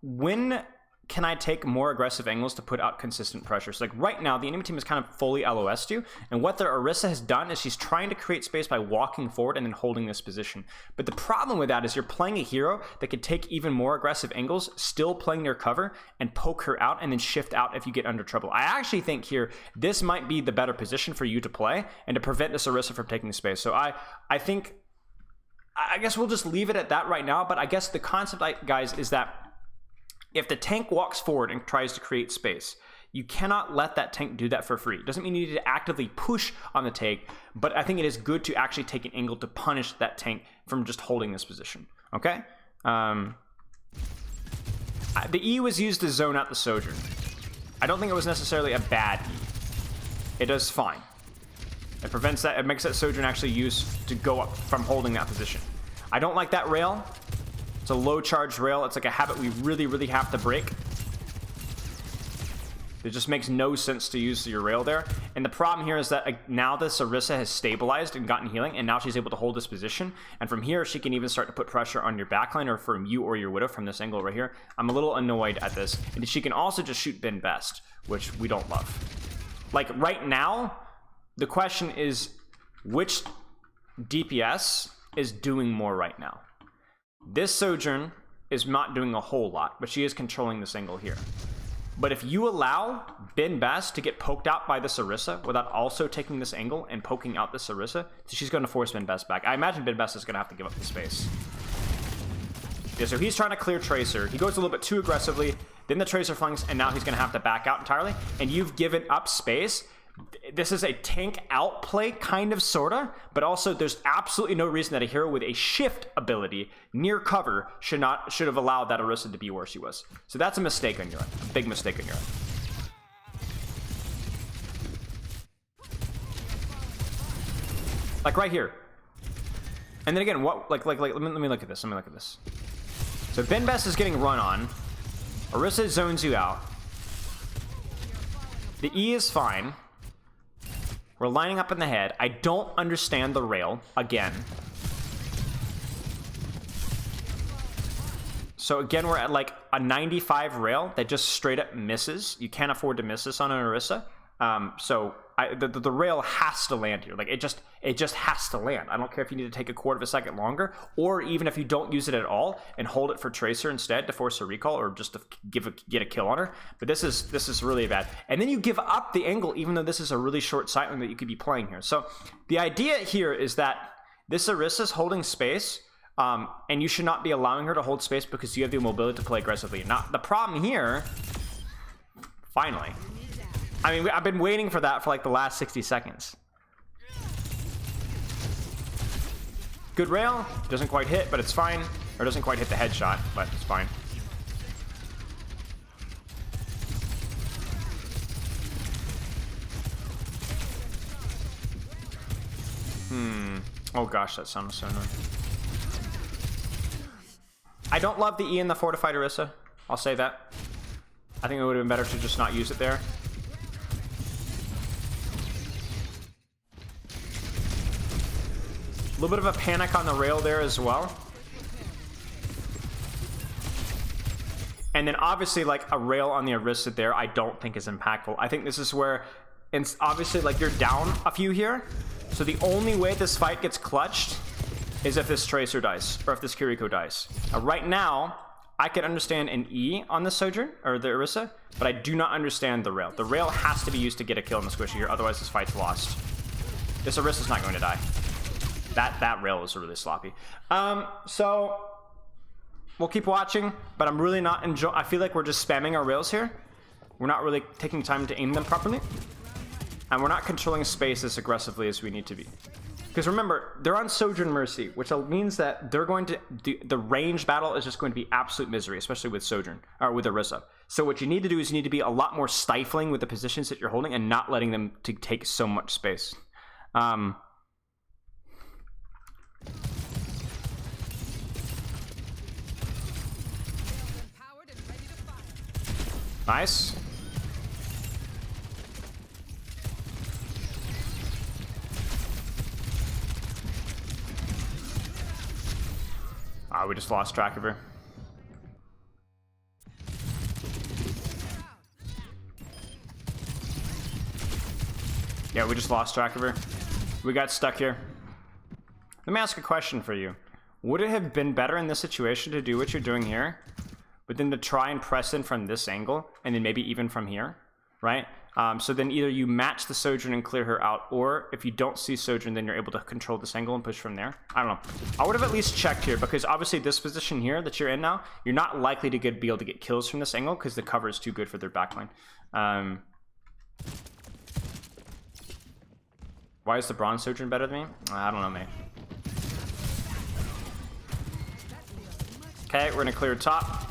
A: when can I take more aggressive angles to put out consistent pressure? So like right now, the enemy team is kind of fully LOS'd you, and what their Orisa has done is she's trying to create space by walking forward and then holding this position. But the problem with that is you're playing a hero that could take even more aggressive angles, still playing their cover, and poke her out and then shift out if you get under trouble. I actually think here, this might be the better position for you to play and to prevent this Orisa from taking space. So I guess we'll just leave it at that right now, but I guess the concept, guys, is that if the tank walks forward and tries to create space, you cannot let that tank do that for free. It doesn't mean you need to actively push on the tank, but I think it is good to actually take an angle to punish that tank from just holding this position, okay? The E was used to zone out the Sojourn. I don't think it was necessarily a bad E. It does fine. It prevents that, it makes that Sojourn actually use to go up from holding that position. I don't like that rail. It's a low charge rail. It's like a habit we really, really have to break. It just makes no sense to use your rail there. And the problem here is that now this Orisa has stabilized and gotten healing, and now she's able to hold this position. And from here, she can even start to put pressure on your backline, or from you or your Widow from this angle right here. I'm a little annoyed at this. And she can also just shoot Ben Best, which we don't love. Like right now, the question is, which DPS is doing more right now? This Sojourn is not doing a whole lot, but she is controlling this angle here. But if you allow Ben Best to get poked out by this Orisa without also taking this angle and poking out this Orisa, she's going to force Ben Best back. I imagine Ben Best is going to have to give up the space. Yeah, so he's trying to clear Tracer. He goes a little bit too aggressively, then the Tracer flanks, and now he's going to have to back out entirely. And you've given up space. This is a tank outplay, kind of, sorta, but also there's absolutely no reason that a hero with a shift ability near cover should have allowed that Orisa to be where she was. So that's a mistake on your end, a big mistake on your end. Like right here. And then again, what let me look at this. Let me look at this. So Ben Best is getting run on. Orisa zones you out. The E is fine. We're lining up in the head. I don't understand the rail, again. So again, we're at like a 95 rail that just straight up misses. You can't afford to miss this on an Orisa. So the rail has to land here. Like it just has to land. I don't care if you need to take a quarter of a second longer, or even if you don't use it at all and hold it for Tracer instead to force a recall, or just to get a kill on her. But this is really bad. And then you give up the angle, even though this is a really short sightline that you could be playing here. So the idea here is that this Orisa is holding space, and you should not be allowing her to hold space because you have the mobility to play aggressively. Now the problem here, finally. I mean, I've been waiting for that for like the last 60 seconds. Good rail. Doesn't quite hit, but it's fine. Or doesn't quite hit the headshot, but it's fine. Oh gosh, that sounds so annoying. I don't love the E in the fortified Orisa. I'll say that. I think it would have been better to just not use it there. A little bit of a panic on the rail there as well. And then obviously like a rail on the Orisa there I don't think is impactful. I think this is where it's obviously like you're down a few here. So the only way this fight gets clutched is if this Tracer dies, or if this Kiriko dies. Right now, I can understand an E on the Sojourn, or the Orisa, but I do not understand the rail. The rail has to be used to get a kill in the squishy here, otherwise this fight's lost. This Orisa's not going to die. That rail was really sloppy. So we'll keep watching, but I'm really not I feel like we're just spamming our rails here. We're not really taking time to aim them properly, and we're not controlling space as aggressively as we need to be. Because remember, they're on Sojourn Mercy, which means that they're going to the range battle is just going to be absolute misery, especially with Sojourn or with Orisa. So what you need to do is you need to be a lot more stifling with the positions that you're holding and not letting them to take so much space. Nice. We just lost track of her. Yeah, we just lost track of her. We got stuck here. Let me ask a question for you. Would it have been better in this situation to do what you're doing here, but then to try and press in from this angle, and then maybe even from here, right? So then either you match the Sojourn and clear her out, or if you don't see Sojourn, then you're able to control this angle and push from there. I don't know. I would have at least checked here, because obviously this position here that you're in now, you're not likely to be able to get kills from this angle because the cover is too good for their backline. Why is the Bronze Sojourn better than me? I don't know, mate. Okay, we're gonna clear top.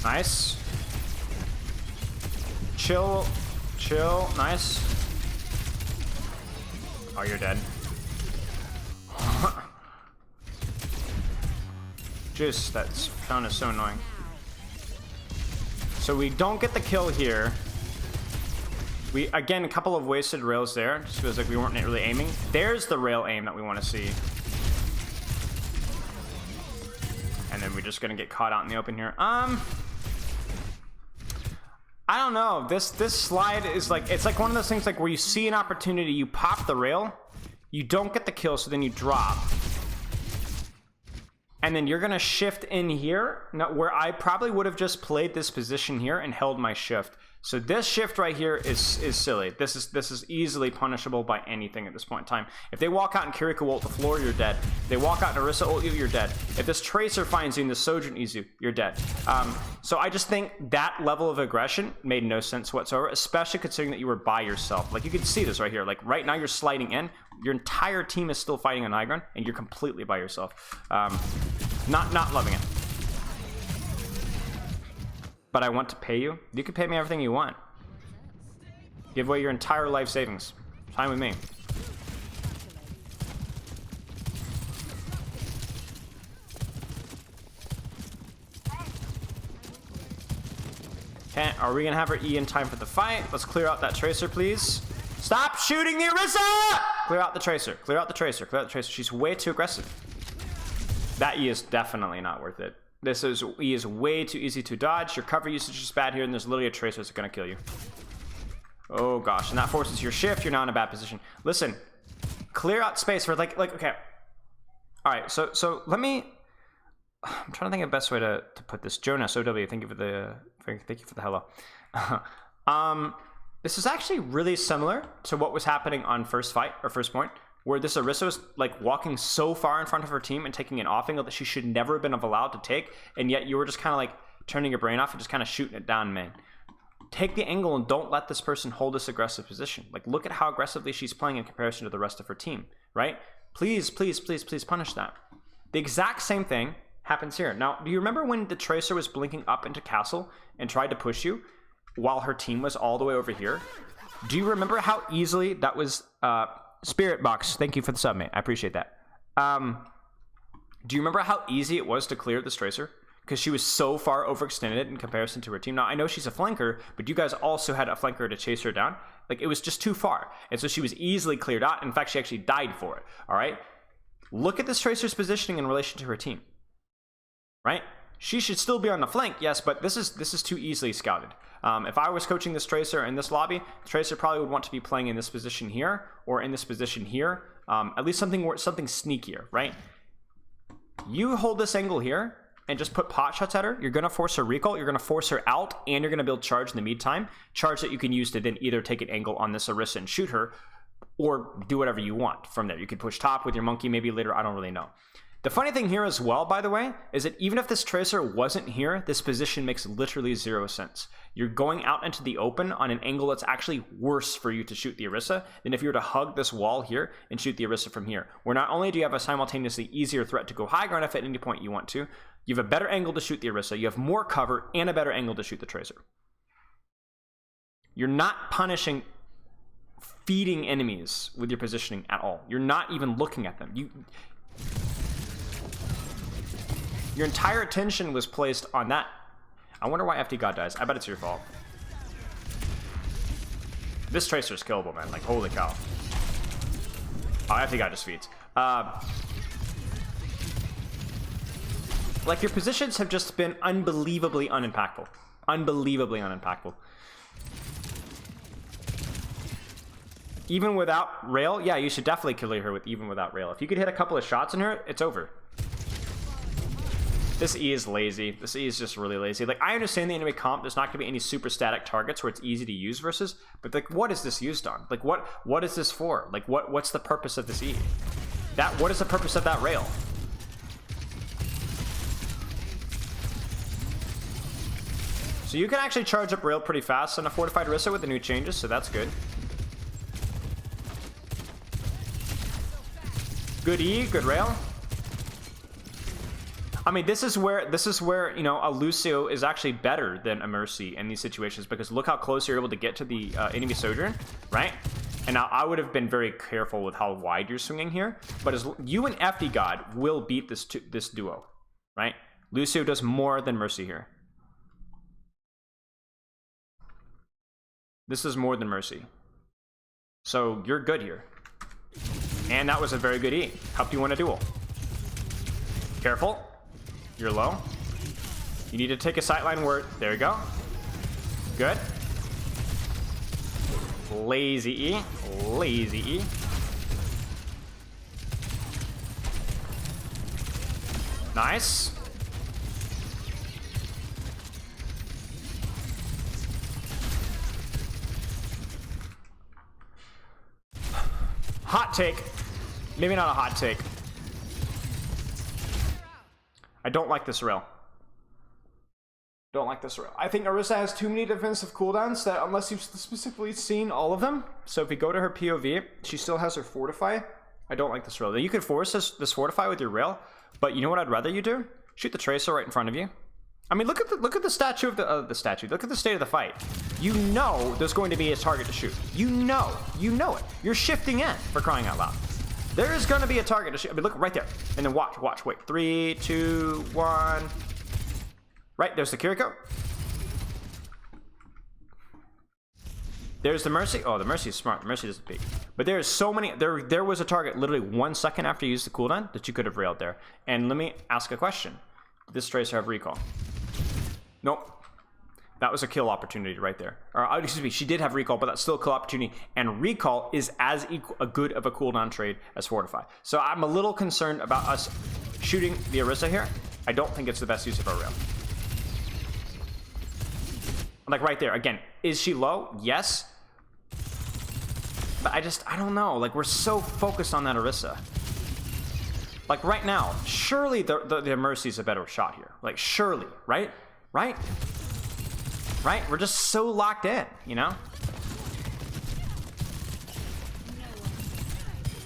A: Nice. Chill. Chill. Nice. Oh, you're dead. Just that's kind of so annoying. So we don't get the kill here. We, again, a couple of wasted rails there. Just feels like we weren't really aiming. There's the rail aim that we want to see. And then we're just gonna get caught out in the open here. I don't know. This slide is like, it's like one of those things like where you see an opportunity, you pop the rail, you don't get the kill, so then you drop. And then you're gonna shift in here, where I probably would have just played this position here and held my shift. So this shift right here is silly. This is easily punishable by anything at this point in time. If they walk out and Kiriko ult the floor, you're dead. If they walk out and Orisa ult you, you're dead. If this Tracer finds you and the Sojourn eats you, you're dead. So I just think that level of aggression made no sense whatsoever, especially considering that you were by yourself. Like, you can see this right here. Like, right now you're sliding in. Your entire team is still fighting on high ground, and you're completely by yourself. Not loving it. But I want to pay you. You can pay me everything you want. Give away your entire life savings. Fine with me. Okay, are we gonna have her E in time for the fight? Let's clear out that Tracer, please. Stop shooting the Orisa! Clear out the Tracer. Clear out the Tracer. Clear out the Tracer. She's way too aggressive. That E is definitely not worth it. This is E is way too easy to dodge. Your cover usage is bad here, and there's literally a Tracer that's gonna kill you. Oh gosh, and that forces your shift. You're now in a bad position. Listen, clear out space for like okay. All right, so let me. I'm trying to think of the best way to put this. Jonas OW, thank you for the hello. This is actually really similar to what was happening on first point, where this Orisa was like walking so far in front of her team and taking an off angle that she should never have been allowed to take, and yet you were just kind of like turning your brain off and just kind of shooting it down, man. Take the angle and don't let this person hold this aggressive position. Like, look at how aggressively she's playing in comparison to the rest of her team, right? Please, please, please, please punish that. The exact same thing happens here. Now, do you remember when the Tracer was blinking up into castle and tried to push you while her team was all the way over here? Do you remember how easily that was... Spirit Box, thank you for the sub, mate. I appreciate that. Do you remember how easy it was to clear this Tracer? Because she was so far overextended in comparison to her team. Now, I know she's a flanker, but you guys also had a flanker to chase her down. Like, it was just too far. And so she was easily cleared out. In fact, she actually died for it. All right? Look at this Tracer's positioning in relation to her team. Right? She should still be on the flank, yes, but this is too easily scouted. If I was coaching this Tracer in this lobby, the Tracer probably would want to be playing in this position here or in this position here. At least something sneakier, right? You hold this angle here and just put pot shots at her. You're going to force her recall. You're going to force her out, and you're going to build charge in the meantime. Charge that you can use to then either take an angle on this Orisa and shoot her, or do whatever you want from there. You could push top with your monkey maybe later. I don't really know. The funny thing here as well, by the way, is that even if this Tracer wasn't here, this position makes literally zero sense. You're going out into the open on an angle that's actually worse for you to shoot the Orisa than if you were to hug this wall here and shoot the Orisa from here, where not only do you have a simultaneously easier threat to go high ground if at any point you want to, you have a better angle to shoot the Orisa, you have more cover, and a better angle to shoot the Tracer. You're not punishing feeding enemies with your positioning at all. You're not even looking at them. Your entire attention was placed on that. I wonder why FD God dies. I bet it's your fault. This Tracer is killable, man. Like, holy cow. Oh, FD God just feeds. Like, your positions have just been unbelievably unimpactful. Unbelievably unimpactful. Even without rail, yeah, you should definitely kill her with even without rail. If you could hit a couple of shots in her, it's over. This E is lazy. This E is just really lazy. Like, I understand the enemy comp, there's not going to be any super static targets where it's easy to use versus, but like, what is this used on? Like, what is this for? Like, what's the purpose of this E? What is the purpose of that rail? So you can actually charge up rail pretty fast on a fortified Orisa with the new changes, so that's good. Good E, good rail. I mean, this is where you know, a Lucio is actually better than a Mercy in these situations, because look how close you're able to get to the enemy Sojourn, right? And now I would have been very careful with how wide you're swinging here, but as you and FD God will beat this duo. right? Lucio does more than Mercy here. This is more than Mercy. So you're good here. And that was a very good E. Helped you win a duel. Careful. You're low. You need to take a sightline word. There you go. Good. Lazy E. Lazy E. Nice. Hot take. Maybe not a hot take. I don't like this rail. Don't like this rail. I think Orisa has too many defensive cooldowns that unless you've specifically seen all of them. So if you go to her POV, she still has her fortify. I don't like this rail. You could force this fortify with your rail, but you know what I'd rather you do? Shoot the tracer right in front of you. I mean, look at the statue of the statue. Look at the state of the fight. You know there's going to be a target to shoot. You know it. You're shifting in, for crying out loud. There is going to be a target to shoot. I mean, look right there. And then watch, wait. 3, 2, 1. Right, there's the Kiriko. There's the Mercy. Oh, the Mercy is smart. The Mercy doesn't peek. But there's so many. There was a target literally 1 second after you used the cooldown that you could have railed there. And let me ask a question. Did this Tracer have recall? Nope. That was a kill opportunity right there. Or, excuse me, she did have recall, but that's still a kill opportunity. And recall is as good of a cooldown trade as Fortify. So I'm a little concerned about us shooting the Orisa here. I don't think it's the best use of our rail. Like right there, again, is she low? Yes. But I don't know. Like, we're so focused on that Orisa. Like, right now, surely the Mercy's a better shot here. Like, surely, right? Right? Right? We're just so locked in, you know?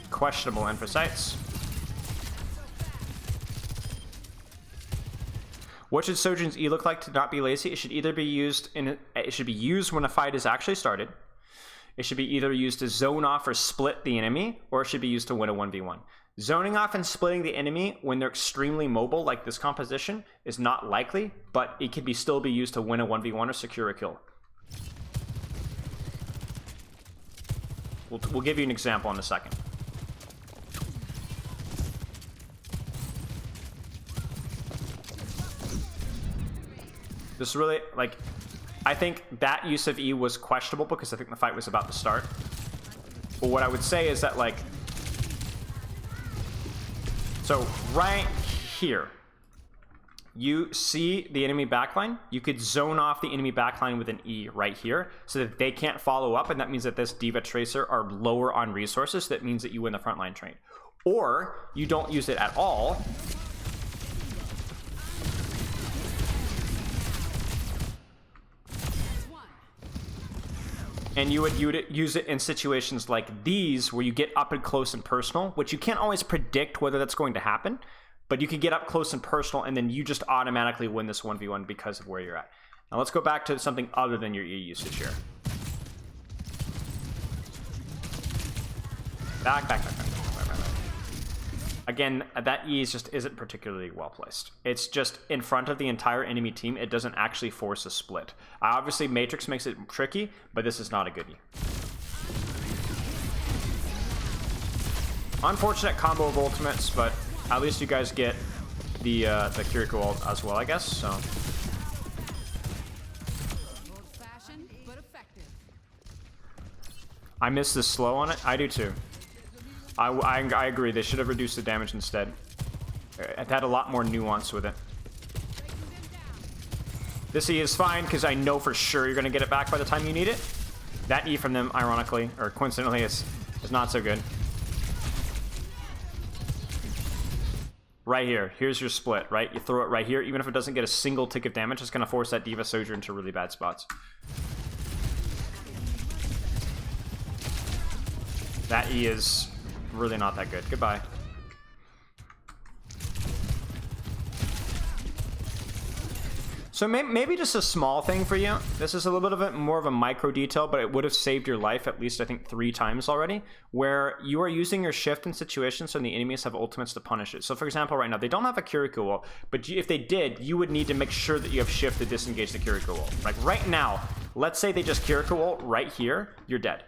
A: Questionable Infocytes. What should Sojourn's E look like to not be lazy? It should either be used when a fight is actually started. It should be either used to zone off or split the enemy, or it should be used to win a 1v1. Zoning off and splitting the enemy when they're extremely mobile, like this composition, is not likely, but it can still be used to win a 1v1 or secure a kill. We'll give you an example in a second. This really, like, I think that use of E was questionable because I think the fight was about to start. But what I would say is that, like, so right here, you see the enemy backline. You could zone off the enemy backline with an E right here so that they can't follow up, and that means that this Diva Tracer are lower on resources. That means that you win the frontline trade. Or you don't use it at all. And you would use it in situations like these where you get up and close and personal, which you can't always predict whether that's going to happen, but you can get up close and personal and then you just automatically win this 1v1 because of where you're at. Now let's go back to something other than your E usage here. Back. Again, that E isn't particularly well placed. It's just in front of the entire enemy team. It doesn't actually force a split. Obviously, Matrix makes it tricky, but this is not a good E. Unfortunate combo of ultimates, but at least you guys get the Kiriko ult as well, I guess. So. I miss the slow on it. I do too. I agree. They should have reduced the damage instead. It had a lot more nuance with it. This E is fine because I know for sure you're going to get it back by the time you need it. That E from them, ironically, or coincidentally, is not so good. Right here. Here's your split, right? You throw it right here. Even if it doesn't get a single tick of damage, it's going to force that Diva Sojourn into really bad spots. That E is really not that good. Goodbye. So maybe just a small thing for you. This is a little bit of more of a micro detail, but it would have saved your life at least, I think, 3 times already, where you are using your shift in situations when the enemies have ultimates to punish it. So for example, right now, they don't have a Kiriko ult, but if they did, you would need to make sure that you have shift to disengage the Kiriko ult. Like right now, let's say they just Kiriko ult right here, you're dead.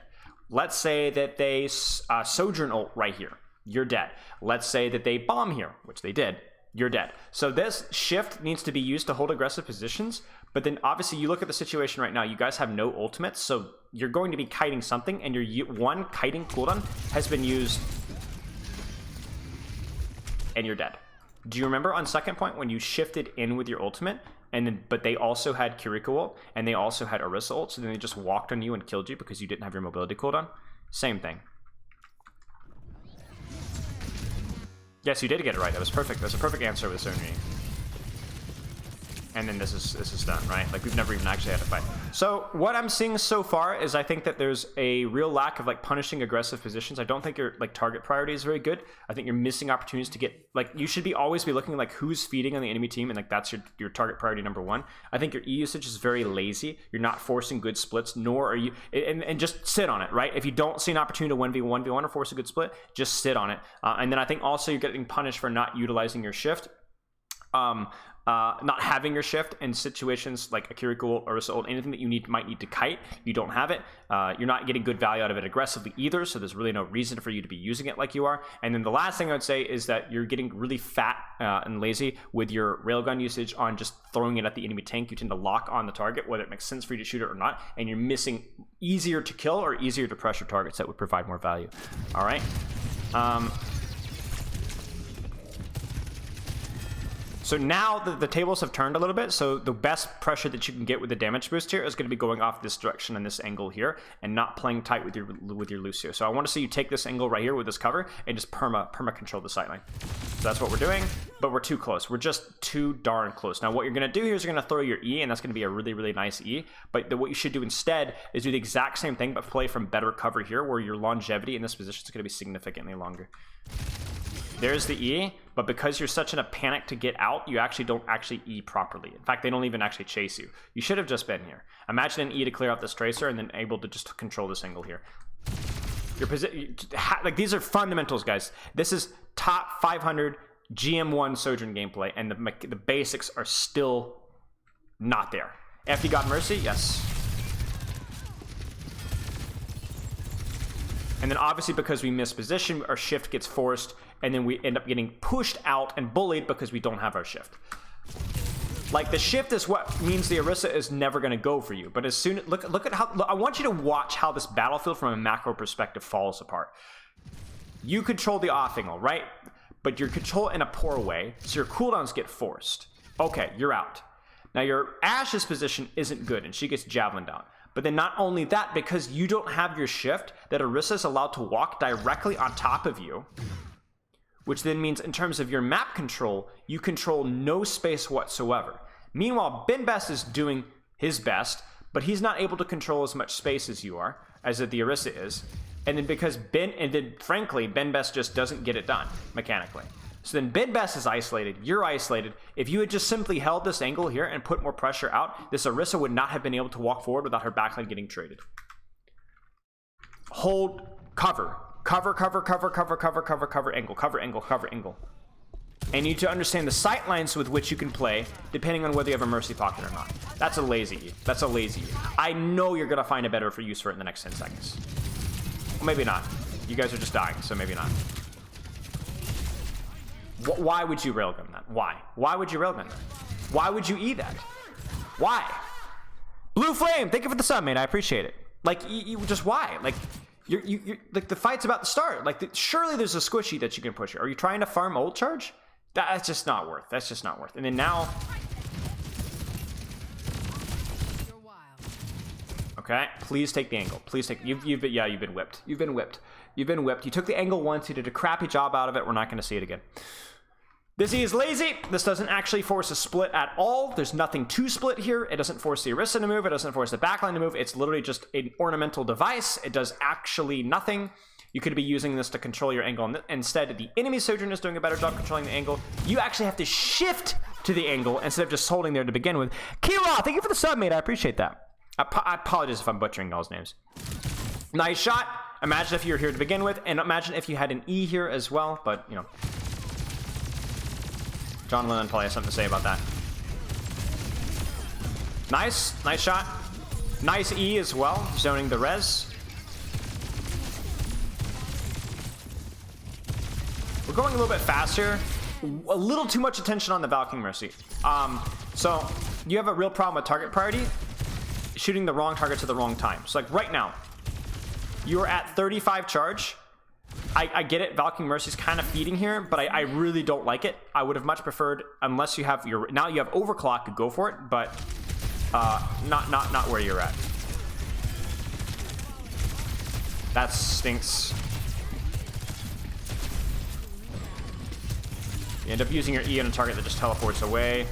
A: Let's say that they Sojourn ult right here, you're dead. Let's say that they bomb here, which they did, you're dead. So this shift needs to be used to hold aggressive positions, but then obviously you look at the situation right now, you guys have no ultimates, so you're going to be kiting something, and your one kiting cooldown has been used, and you're dead. Do you remember on second point when you shifted in with your ultimate, and then but they also had Kiriko ult, and they also had Orisa ult, so then they just walked on you and killed you because you didn't have your mobility cooldown? Same thing. Yes, you did get it right. That was perfect. That's a perfect answer with Sojourn. And then this is done, right? Like we've never even actually had to fight. So what I'm seeing so far is I think that there's a real lack of like punishing aggressive positions. I don't think your like target priority is very good. I think you're missing opportunities to get like you should be always be looking like who's feeding on the enemy team, and like that's your target priority number 1. I think your E usage is very lazy. You're not forcing good splits, nor are you and just sit on it, right? If you don't see an opportunity to 1v1 or force a good split, just sit on it. And then I think also you're getting punished for not utilizing your shift. Not having your shift in situations like a Kiriko ult or Orisa ult, anything that you might need to kite, you don't have it. You're not getting good value out of it aggressively either, so there's really no reason for you to be using it like you are. And then the last thing I would say is that you're getting really fat and lazy with your railgun usage on just throwing it at the enemy tank. You tend to lock on the target, whether it makes sense for you to shoot it or not, and you're missing easier to kill or easier to pressure targets that would provide more value. All right. So now the tables have turned a little bit, so the best pressure that you can get with the damage boost here is going to be going off this direction and this angle here, and not playing tight with your Lucio. So I want to see you take this angle right here with this cover and just perma control the sightline. So that's what we're doing, but we're too close. We're just too darn close. Now what you're going to do here is you're going to throw your E, and that's going to be a really, really nice E, but what you should do instead is do the exact same thing, but play from better cover here, where your longevity in this position is going to be significantly longer. There's the E, but because you're such in a panic to get out, you actually don't actually E properly. In fact, they don't even actually chase you. You should have just been here. Imagine an E to clear out this tracer and then able to just control this angle here. Your position, like these are fundamentals, guys. This is top 500 GM1 Sojourn gameplay, and the basics are still not there. FD got Mercy, yes. And then obviously because we miss position, our shift gets forced, and then we end up getting pushed out and bullied because we don't have our shift. Like the shift is what means the Orisa is never going to go for you. But as soon look at how I want you to watch how this battlefield from a macro perspective falls apart. You control the off angle, right? But you control it in a poor way, so your cooldowns get forced. Okay, you're out. Now your Ashe's position isn't good, and she gets javelin down. But then not only that, because you don't have your shift, that Orisa is allowed to walk directly on top of you, which then means in terms of your map control, you control no space whatsoever. Meanwhile, Ben Best is doing his best, but he's not able to control as much space as you are, as the Orisa is. And then frankly, Ben Best just doesn't get it done mechanically. So then Ben Best is isolated, you're isolated. If you had just simply held this angle here and put more pressure out, this Orisa would not have been able to walk forward without her backline getting traded. Hold, cover, angle. And you need to understand the sight lines with which you can play, depending on whether you have a Mercy Pocket or not. That's a lazy E. That's a lazy E. I know you're going to find a better use for it in the next 10 seconds. Well, maybe not. You guys are just dying, so maybe not. Why would you railgun that? Why? Why would you railgun that? Why would you E that? Why? Blue Flame, thank you for the sub, mate. I appreciate it. Like, you just why? Like, you're like the fight's about to start. Like, surely there's a squishy that you can push here. Are you trying to farm ult charge? That's just not worth. That's just not worth. And then now, okay, please take the angle. Please take. You've been whipped. You've been whipped. You've been whipped. You took the angle once. You did a crappy job out of it. We're not going to see it again. This E is lazy. This doesn't actually force a split at all. There's nothing to split here. It doesn't force the Orisa to move. It doesn't force the backline to move. It's literally just an ornamental device. It does actually nothing. You could be using this to control your angle. Instead, the enemy Sojourn is doing a better job controlling the angle. You actually have to shift to the angle instead of just holding there to begin with. Kira, thank you for the sub, mate. I appreciate that. I apologize if I'm butchering y'all's names. Nice shot. Imagine if you were here to begin with, and imagine if you had an E here as well, but, you know. John Lennon probably has something to say about that. Nice shot. Nice E as well, zoning the res. We're going a little bit faster. A little too much attention on the Valkyrie Mercy. So you have a real problem with target priority, shooting the wrong target to the wrong time. So like right now, you're at 35 charge. I get it, Valkyrie Mercy's kind of feeding here, but I really don't like it. I would have much preferred, unless you have your, now you have overclock, go for it, but not where you're at. That stinks. You end up using your E on a target that just teleports away.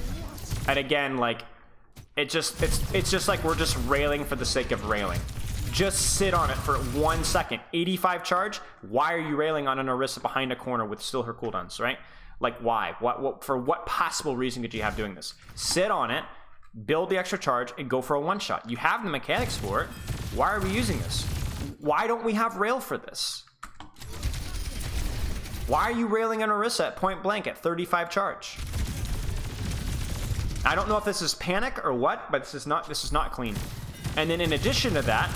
A: And again, like, it's just like we're just railing for the sake of railing. Just sit on it for 1 second. 85 charge. Why are you railing on an Orisa behind a corner with still her cooldowns, right? Like, why? What for what possible reason could you have doing this? Sit on it, build the extra charge, and go for a one-shot. You have the mechanics for it. Why are we using this? Why don't we have rail for this? Why are you railing on Orisa at point blank at 35 charge? I don't know if this is panic or what, but this is not clean. And then in addition to that,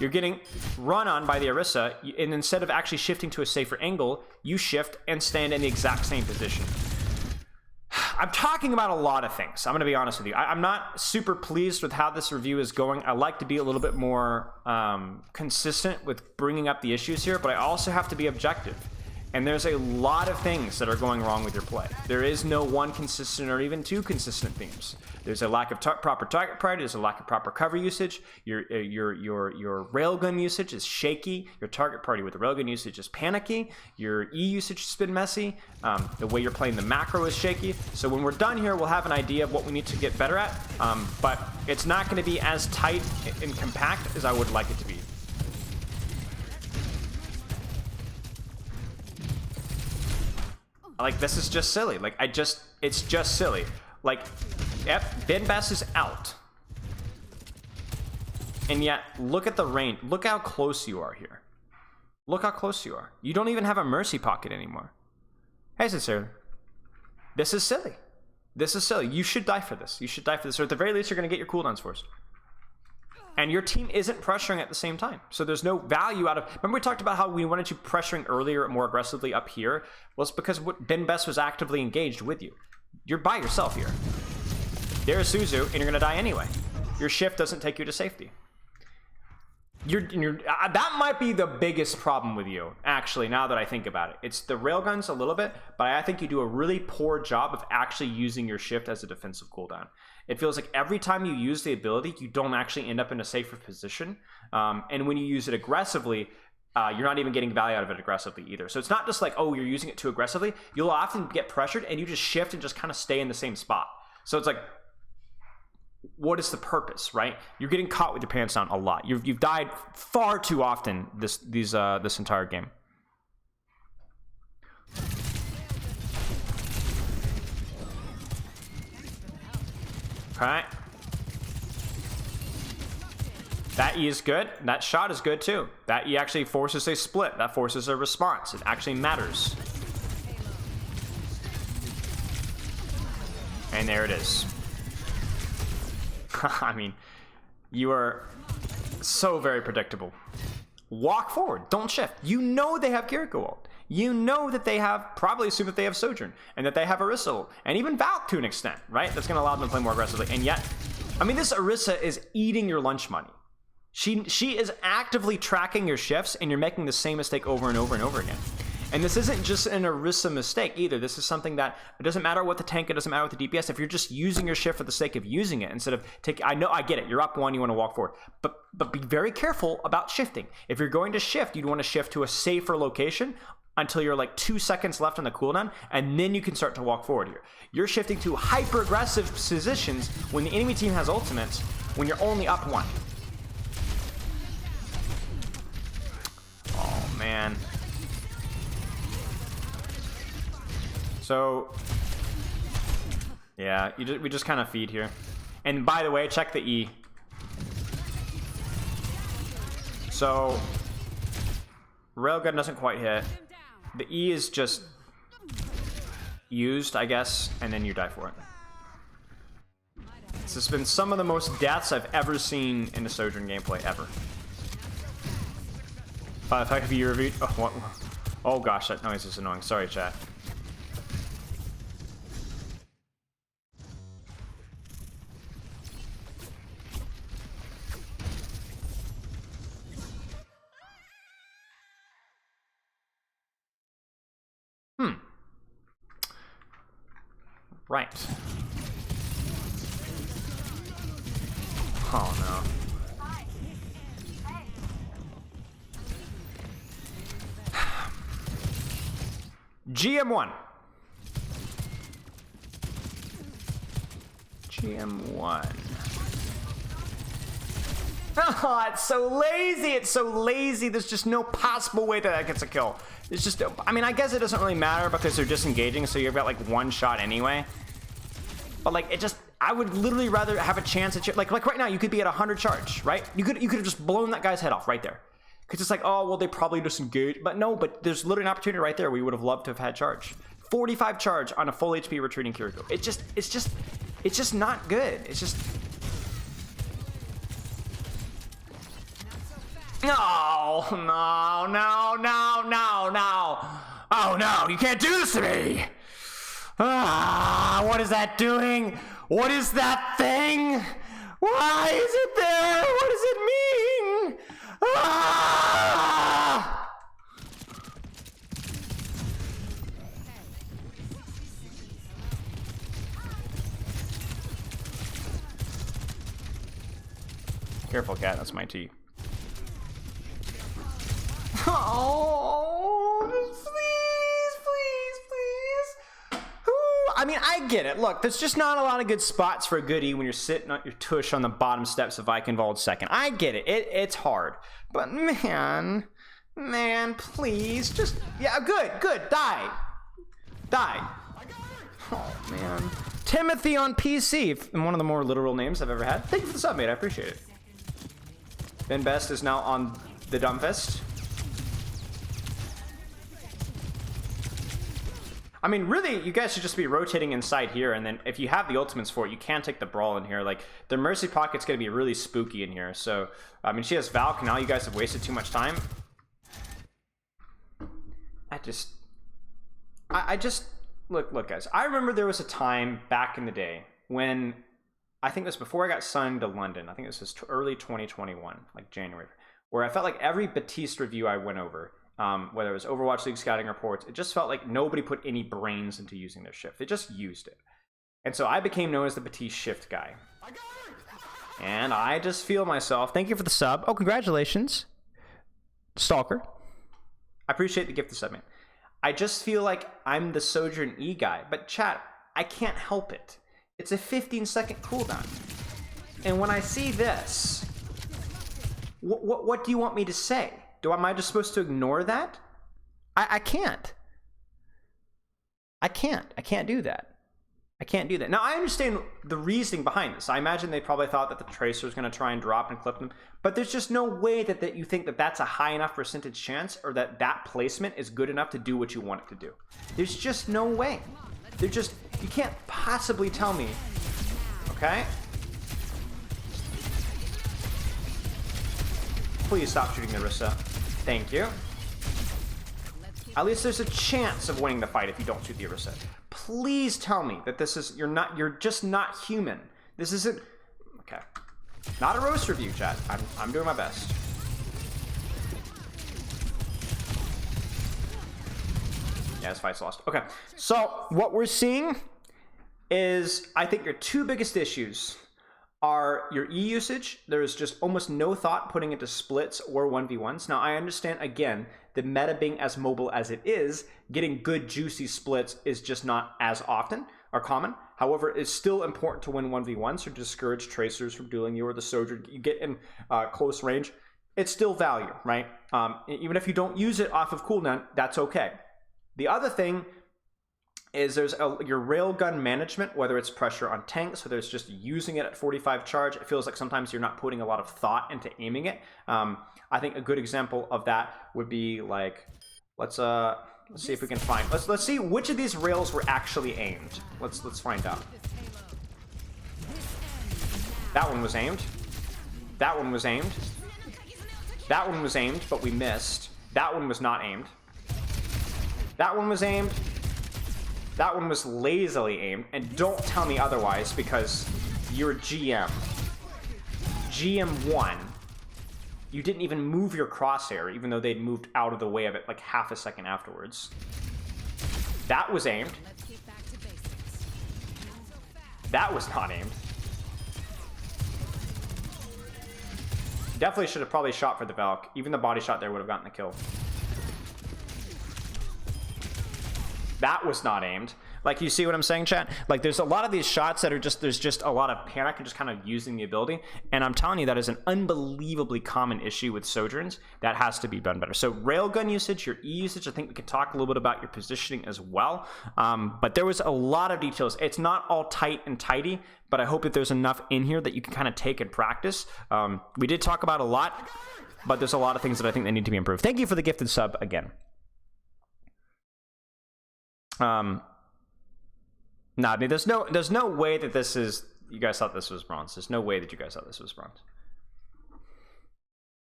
A: you're getting run on by the Orisa, and instead of actually shifting to a safer angle, you shift and stand in the exact same position. I'm talking about a lot of things. I'm going to be honest with you. I'm not super pleased with how this review is going. I like to be a little bit more consistent with bringing up the issues here, but I also have to be objective. And there's a lot of things that are going wrong with your play. There is no one consistent or even two consistent themes. There's a lack of proper target priority. There's a lack of proper cover usage. Your railgun usage is shaky. Your target priority with the railgun usage is panicky. Your E usage has been messy. The way you're playing the macro is shaky. So when we're done here, we'll have an idea of what we need to get better at. But it's not going to be as tight and compact as I would like it to be. Like, this is just silly. Like, it's just silly. Like, yep, Ben Bess is out. And yet, look at the range. Look how close you are here. Look how close you are. You don't even have a mercy pocket anymore. Hey, sincerely. This is silly. This is silly. You should die for this. You should die for this. Or at the very least, you're going to get your cooldowns first. And your team isn't pressuring at the same time. So there's no value out of... Remember we talked about how we wanted you pressuring earlier, more aggressively up here? Well, it's because Ben Bess was actively engaged with you. You're by yourself here. There's Suzu, and you're going to die anyway. Your shift doesn't take you to safety. That might be the biggest problem with you, actually, now that I think about it. It's the railguns a little bit, but I think you do a really poor job of actually using your shift as a defensive cooldown. It feels like every time you use the ability, you don't actually end up in a safer position. And when you use it aggressively, you're not even getting value out of it aggressively either. So it's not just like, oh, you're using it too aggressively. You'll often get pressured and you just shift and just kind of stay in the same spot. So it's like, what is the purpose, right? You're getting caught with your pants down a lot. You've died far too often this entire game. Okay. That E is good. That shot is good too. That E actually forces a split. That forces a response. It actually matters. And there it is. I mean, you are so very predictable. Walk forward. Don't shift. You know they have Kiriko ult. You know that they have, probably assume that they have Sojourn, and that they have Orisa ult, and even Valk to an extent, right? That's going to allow them to play more aggressively. And yet, I mean, this Orisa is eating your lunch money. She is actively tracking your shifts, and you're making the same mistake over and over and over again. And this isn't just an Orisa mistake either. This is something that it doesn't matter what the tank, it doesn't matter what the DPS. If you're just using your shift for the sake of using it instead of taking, I get it. You're up one, you want to walk forward, but be very careful about shifting. If you're going to shift, you'd want to shift to a safer location until you're like 2 seconds left on the cooldown, and then you can start to walk forward here. You're shifting to hyper aggressive positions when the enemy team has ultimates when you're only up one. Oh man. So Yeah, we just kind of feed here. And by the way, check the E. So, Railgun doesn't quite hit. The E is just used, I guess, and then you die for it. This has been some of the most deaths I've ever seen in a Sojourn gameplay, ever. Have you reviewed? Oh, what? Oh gosh, that noise is annoying. Sorry, chat. Right. Oh no. GM1. GM1. Oh, it's so lazy. It's so lazy. There's just no possible way that gets a kill. It's just, I mean, I guess it doesn't really matter because they're disengaging, so you've got like one shot anyway. But like, it just, I would literally rather have a chance at like right now, you could be at 100 charge, right? You could have just blown that guy's head off right there. Because it's like, oh, well, they probably disengaged. But no, but there's literally an opportunity right there. We would have loved to have had charge. 45 charge on a full HP retreating Kiriko. It's just not good. It's just. No. Oh no, you can't do this to me. Ah, what is that doing? What is that thing? Why is it there? What does it mean? Ah! Careful, cat. That's my tea. Oh, please. I mean, I get it. Look, there's just not a lot of good spots for a good E when you're sitting on your tush on the bottom steps of Vikinvald second. I get it. It's hard. But man, please, just, yeah, good. Die. Oh, man. Timothy on PC, one of the more literal names I've ever had. Thank you for the sub, mate. I appreciate it. Ben Best is now on the Dumbfist. I mean, really, you guys should just be rotating inside here, and then if you have the ultimates for it, you can take the brawl in here. Like, the Mercy Pocket's going to be really spooky in here. So, I mean, she has Valk, now you guys have wasted too much time. I just, look, guys. I remember there was a time back in the day when, I think it was before I got signed to London. I think this was early 2021, like January, where I felt like every Batiste review I went over, whether it was Overwatch League scouting reports, it just felt like nobody put any brains into using their shift. They just used it. And so I became known as the Batiste shift guy. And I just feel myself. Thank you for the sub. Oh, congratulations, Stalker. I appreciate the gift of sub, man. I just feel like I'm the Sojourn E guy. But chat, I can't help it. It's a 15-second cooldown. And when I see this, what do you want me to say? Am I just supposed to ignore that? I can't. I can't do that. I can't do that. Now, I understand the reasoning behind this. I imagine they probably thought that the Tracer was going to try and drop and clip them. But there's just no way that you think that that's a high enough percentage chance or that placement is good enough to do what you want it to do. There's just no way. You can't possibly tell me. Okay? Please stop shooting the Orisa. Thank you. At least there's a chance of winning the fight if you don't shoot the Orisa. Please tell me that you're just not human. This isn't, okay. Not a roast review, chat. I'm doing my best. Yeah, this fight's lost. Okay, so what we're seeing is, I think your two biggest issues are your E usage. There's just almost no thought putting into splits or 1v1s. Now, I understand, again, the meta being as mobile as it is, getting good juicy splits is just not as often or common. However, it's still important to win 1v1s to discourage Tracers from dueling you or the Sojourn. You get in close range. It's still value, right? Even if you don't use it off of cooldown, that's okay. The other thing is there's your railgun management, whether it's pressure on tanks, whether it's just using it at 45 charge. It feels like sometimes you're not putting a lot of thought into aiming it. I think a good example of that would be like, let's see if we can find, let's see which of these rails were actually aimed. Let's find out. That one was aimed. That one was aimed. That one was aimed, but we missed. That one was not aimed. That one was aimed. That one was lazily aimed, and don't tell me otherwise because you're GM. GM1. You didn't even move your crosshair, even though they'd moved out of the way of it like half a second afterwards. That was aimed. That was not aimed. Definitely should have probably shot for the Valk. Even the body shot there would have gotten the kill. That was not aimed. Like, you see what I'm saying, chat? Like, there's a lot of these shots that are just, there's just a lot of panic and just kind of using the ability. And I'm telling you, that is an unbelievably common issue with Sojourns that has to be done better. So railgun usage, your E usage, I think we could talk a little bit about your positioning as well. But there was a lot of details. It's not all tight and tidy, but I hope that there's enough in here that you can kind of take and practice. We did talk about a lot, but there's a lot of things that I think that need to be improved. Thank you for the gifted sub again. No, I mean, there's no way that this is, you guys thought this was bronze. There's no way that you guys thought this was bronze.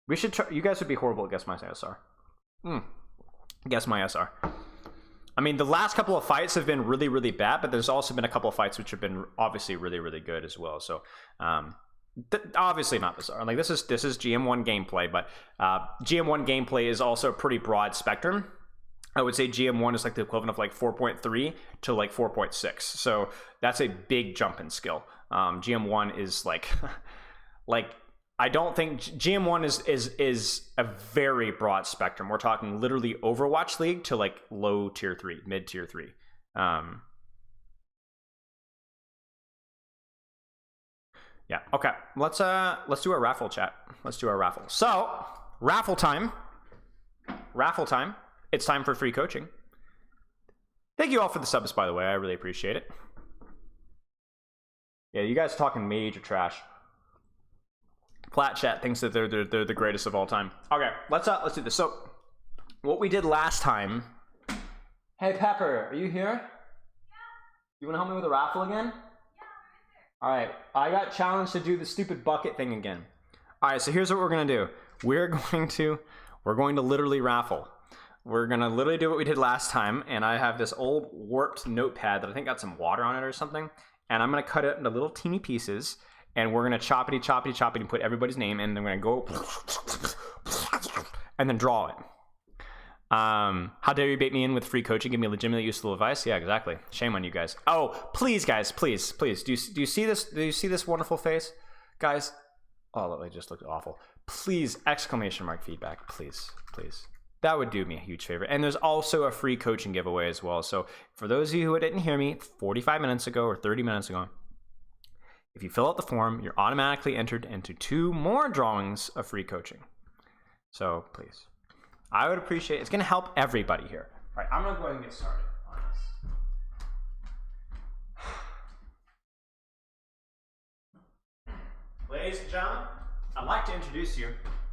A: We should try, you guys would be horrible at Guess My SR. Guess My SR. I mean, the last couple of fights have been really, really bad, but there's also been a couple of fights which have been obviously really, really good as well. So, obviously not bizarre. Like, this is GM1 gameplay, but GM1 gameplay is also a pretty broad spectrum. I would say GM1 is like the equivalent of like 4.3 to like 4.6. So that's a big jump in skill. GM1 is like, I don't think GM1 is a very broad spectrum. We're talking literally Overwatch League to like low tier 3, mid tier 3. Yeah. Okay. Let's do a raffle, chat. Let's do our raffle. So raffle time. Raffle time. It's time for free coaching. Thank you all for the subs, by the way. I really appreciate it. Yeah, you guys are talking major trash. Plat chat thinks that they're the greatest of all time. Okay, let's do this. So, what we did last time. Hey Pepper, are you here? Yeah. You want to help me with a raffle again? Yeah. All right, I got challenged to do the stupid bucket thing again. All right, so here's what we're gonna do. We're going to literally raffle. We're gonna literally do what we did last time, and I have this old warped notepad that I think got some water on it or something, and I'm gonna cut it into little teeny pieces, and we're gonna choppity and put everybody's name, and then we're gonna go and then draw it. How dare you bait me in with free coaching? Give me legitimately useful advice. Yeah, exactly. Shame on you guys. Oh, please, guys, please. Do you see this? Do you see this wonderful face, guys? Oh, it just looked awful. Please, exclamation mark feedback, please. That would do me a huge favor. And there's also a free coaching giveaway as well. So for those of you who didn't hear me 45 minutes ago or 30 minutes ago, if you fill out the form, you're automatically entered into 2 more drawings of free coaching. So please, I would appreciate it. It's going to help everybody here. All right, I'm going to go ahead and get started on this. Ladies and gentlemen, I'd like to introduce you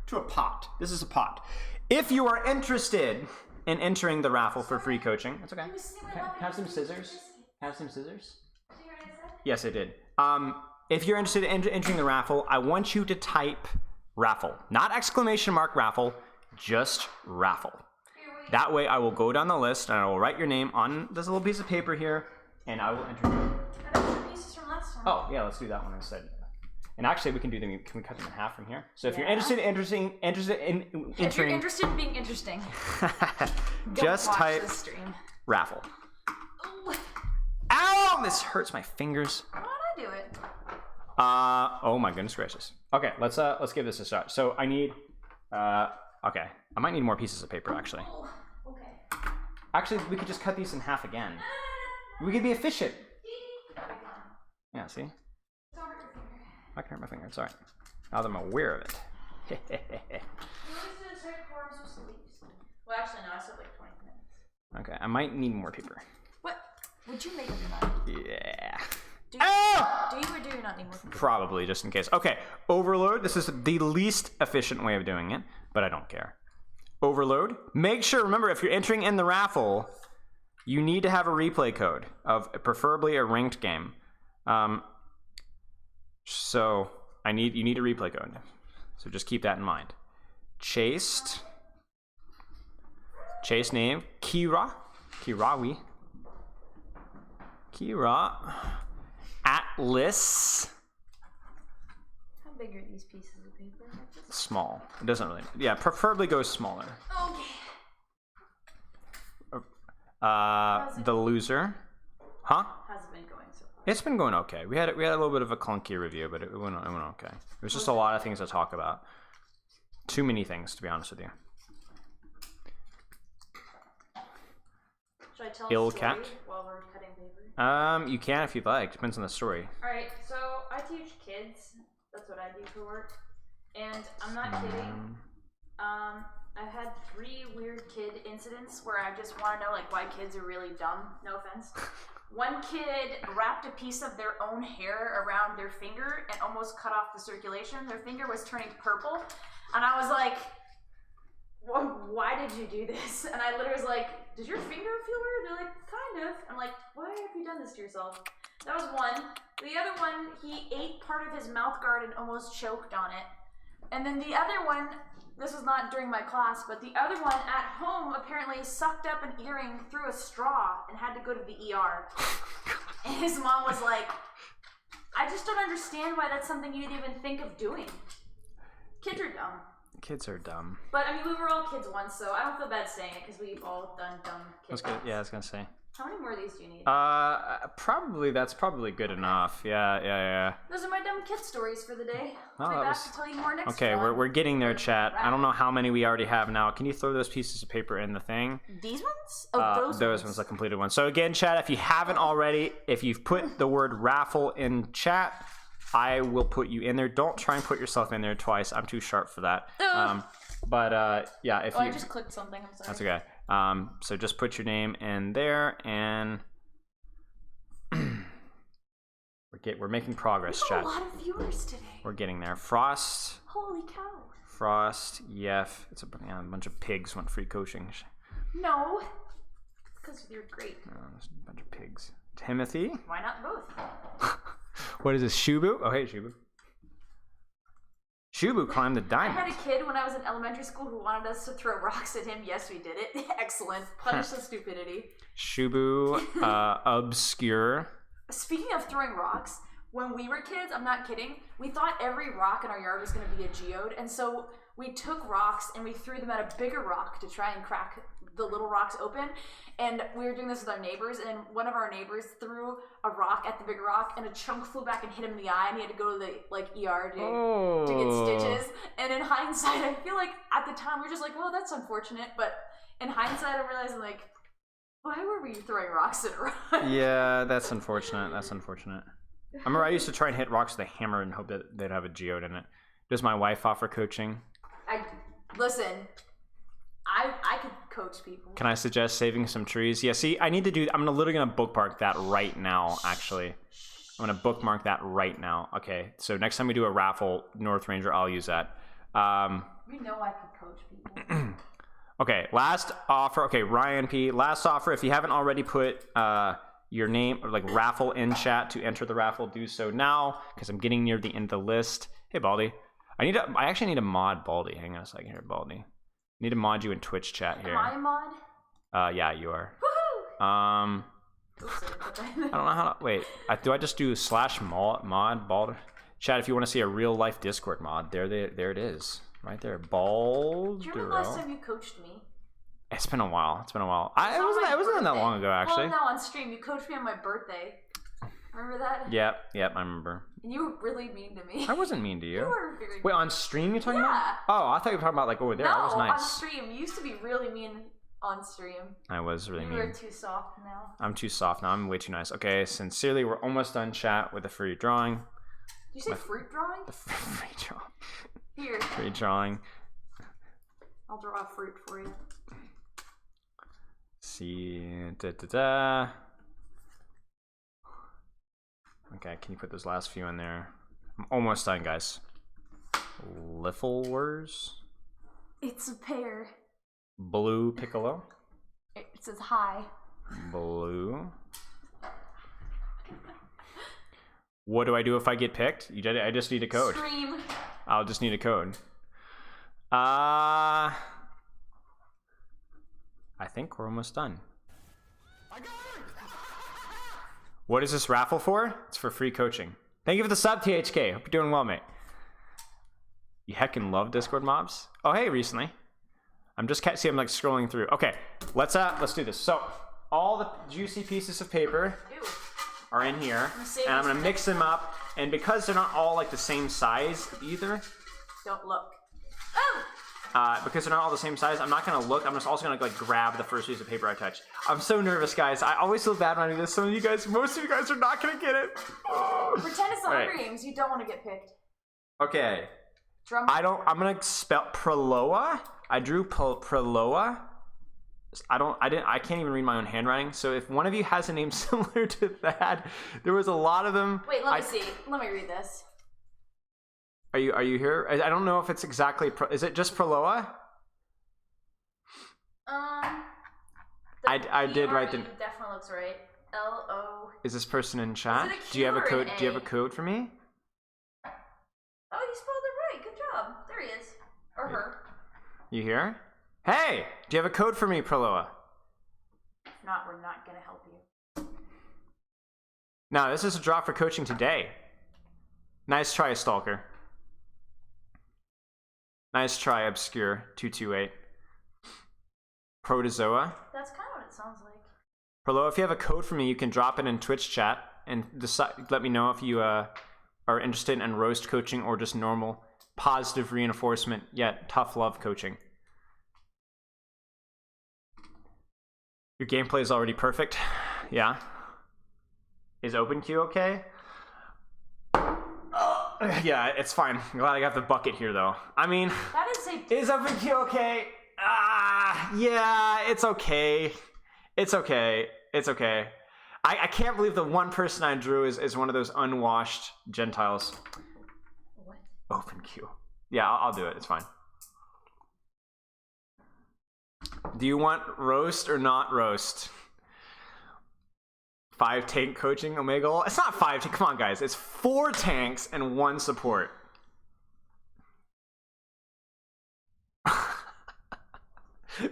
A: to a pot. This is a pot. If you are interested in entering the raffle for free coaching, that's okay. Have some scissors. Have some scissors. Yes, I did. If you're interested in entering the raffle, I want you to type raffle, not exclamation mark raffle, just raffle. That way, I will go down the list and I will write your name on this little piece of paper here, and I will enter you. Pieces from last time. Oh yeah, let's do that one instead. And actually, we can do them. Can we cut them in half from here? So if you're interested in entering,
C: if you're interested in being interesting,
A: just type raffle. Ooh. Ow! This hurts my fingers.
C: Why don't I do it?
A: Oh my goodness gracious. Okay, let's give this a shot. So I need, okay, I might need more pieces of paper actually.
C: Oh, okay.
A: Actually, we could just cut these in half again. We could be efficient. Yeah, see? I can hurt my finger. It's all right. Now that I'm aware of it.
C: Well, actually, no. I said like 20 minutes.
A: Okay, I might need more paper.
C: What? Would you make up your mind?
A: Yeah.
C: Do you or do you not need more?
A: Probably, just in case. Okay, overload. This is the least efficient way of doing it, but I don't care. Overload. Make sure, remember, if you're entering in the raffle, you need to have a replay code of preferably a ranked game. So you need a replay code. So just keep that in mind. Chase name Kirawi. Kira. Atlas.
C: How big are these pieces of paper?
A: Small. It doesn't really. Yeah, preferably go smaller.
C: Okay.
A: The loser. Huh?
C: How's it been going so far?
A: It's been going okay. We had a little bit of a clunky review, but it went okay. It was just a lot of things to talk about. Too many things, to be honest with you.
C: Should I tell
A: Ill
C: a story
A: cat?
C: while we're cutting paper?
A: You can if you'd like. Depends on the story.
C: Alright, so I teach kids. That's what I do for work. And I'm not kidding. I've had 3 weird kid incidents where I just want to know like why kids are really dumb. No offense. One kid wrapped a piece of their own hair around their finger and almost cut off the circulation. Their finger was turning purple. And I was like, why did you do this? And I literally was like, does your finger feel weird? They're like, kind of. I'm like, why have you done this to yourself? That was one. The other one, he ate part of his mouth guard and almost choked on it. And then the other one, this was not during my class, but the other one at home apparently sucked up an earring through a straw and had to go to the ER. And his mom was like, I just don't understand why that's something you'd even think of doing. Kids are dumb.
A: Kids are dumb.
C: But I mean, we were all kids once, so I don't feel bad saying it because we've all done dumb kid things.
A: Yeah, I was gonna say.
C: How many more of these do you need?
A: That's probably good enough. Yeah.
C: Those are my dumb kid stories for the day.
A: Oh,
C: I'll be
A: that
C: back
A: was-
C: to tell you more next
A: Okay,
C: time.
A: we're getting there, chat. I don't know how many we already have now. Can you throw those pieces of paper in the thing?
C: These ones? Oh,
A: those ones, the completed ones. So again, chat, if you haven't already, if you've put the word raffle in chat, I will put you in there. Don't try and put yourself in there twice. I'm too sharp for that. Yeah, if you...
C: I just clicked something. I'm sorry.
A: That's okay. So just put your name in there, and we're making progress, chat.
C: A lot of viewers today.
A: We're getting there. Frost.
C: Holy cow.
A: Frost. Yef. It's a bunch of pigs want free coaching.
C: No. Because you're great.
A: There's a bunch of pigs. Timothy.
C: Why not both?
A: What is this? Shubu? Oh, hey, Shubu. Shubu climbed the
C: I
A: diamond.
C: had a kid when I was in elementary school who wanted us to throw rocks at him. Yes, we did it. Excellent. Punish the stupidity.
A: Shubu. Obscure.
C: Speaking of throwing rocks, when we were kids, I'm not kidding, we thought every rock in our yard was going to be a geode, and so we took rocks and we threw them at a bigger rock to try and crack the little rocks open. And we were doing this with our neighbors, and one of our neighbors threw a rock at the bigger rock, and a chunk flew back and hit him in the eye, and he had to go to the ER to get stitches. And in hindsight, I feel like at the time we were just like, well, that's unfortunate, but in hindsight, I'm realizing like, why were we throwing rocks at a rock?
A: Yeah, that's unfortunate. I remember I used to try and hit rocks with a hammer and hope that they'd have a geode in it. Does my wife offer coaching?
C: Listen, I could coach people.
A: Can I suggest saving some trees? Yeah, see, I'm literally gonna bookmark that right now, actually. I'm gonna bookmark that right now. Okay, so next time we do a raffle, North Ranger, I'll use that.
C: You know I could coach people.
A: Okay, last offer. Okay, Ryan P. Last offer. If you haven't already put your name or like raffle in chat to enter the raffle, do so now because I'm getting near the end of the list. Hey, Baldy. I actually need a mod Baldy. Hang on a second here, Baldy. I need to mod you in Twitch chat here.
C: Am I a mod?
A: Yeah, you are.
C: Woohoo!
A: I don't know how to... Wait, do I just do /mod Baldy? Chat, if you want to see a real life Discord mod, there it is. Right there. Baldy.
C: Do you remember last time you coached me?
A: It's been a while. It wasn't that long ago, actually.
C: Well, no, on stream. You coached me on my birthday. Remember that?
A: Yep, I remember.
C: And you were really mean to me.
A: I wasn't mean to you.
C: You were very mean.
A: Wait, on stream you're talking
C: Yeah.
A: about? Oh, I thought you were talking about like over there.
C: No,
A: That was nice.
C: on stream. You used to be really mean on stream.
A: I was really mean.
C: You were too soft now.
A: I'm too soft now. I'm way too nice. Okay, sincerely, we're almost done chat with the free drawing.
C: Did you say fruit drawing?
A: The free drawing.
C: Here.
A: Free drawing.
C: I'll draw a fruit for you.
A: See, Okay, can you put those last few in there? I'm almost done, guys. Lifflewers.
C: It's a pair.
A: Blue Piccolo.
C: It says hi.
A: Blue. What do I do if I get picked? I just need a code.
C: Stream.
A: I'll just need a code. I think we're almost done. What is this raffle for? It's for free coaching. Thank you for the sub, THK. Hope you're doing well, mate. You heckin' love Discord mobs? Oh, hey, recently. I'm like scrolling through. Okay, let's do this. So, all the juicy pieces of paper are in here, and I'm gonna mix them up. And because they're not all like the same size either.
C: Don't look. Oh!
A: Because they're not all the same size, I'm not gonna look. I'm just also gonna like grab the first piece of paper I touch. I'm so nervous, guys. I always feel bad when I do this. Most of you guys are not gonna get it.
C: Pretend it's the Hunger Games. You don't want to get picked.
A: Okay.
C: Drum.
A: I'm gonna spell Proloa. I drew Proloa. I can't even read my own handwriting. So if one of you has a name similar to that, there was a lot of them.
C: Wait, let me see. Let me read this.
A: Are you here? I don't know if it's exactly. Is it just Proloa? I did write the.
C: Definitely looks right. L-O.
A: Is this person in chat?
C: Is it a
A: Do you have a
C: Q or
A: code?
C: an
A: Do you have
C: A?
A: a code for me?
C: Oh, you spelled it right. Good job. There he is. Or her.
A: You here? Hey, do you have a code for me, Proloa?
C: If not, we're not gonna help you.
A: No, this is a drop for coaching today. Nice try, Stalker. Nice try, Obscure 228. Protozoa.
C: That's kind of what it sounds like.
A: Proloa, if you have a code for me, you can drop it in Twitch chat and let me know if you are interested in roast coaching or just normal positive reinforcement yet tough love coaching. Your gameplay is already perfect. Yeah. Is OpenQ okay? Yeah, it's fine. I'm glad I got the bucket here, though. I mean, is OpenQ okay? Yeah, it's okay. It's okay. It's okay. I can't believe the one person I drew is one of those unwashed Gentiles.
C: What?
A: OpenQ. Yeah, I'll do it. It's fine. Do you want roast or not roast? 5 tank coaching Omegle? It's not 5 tank. Come on, guys. It's 4 tanks and 1 support.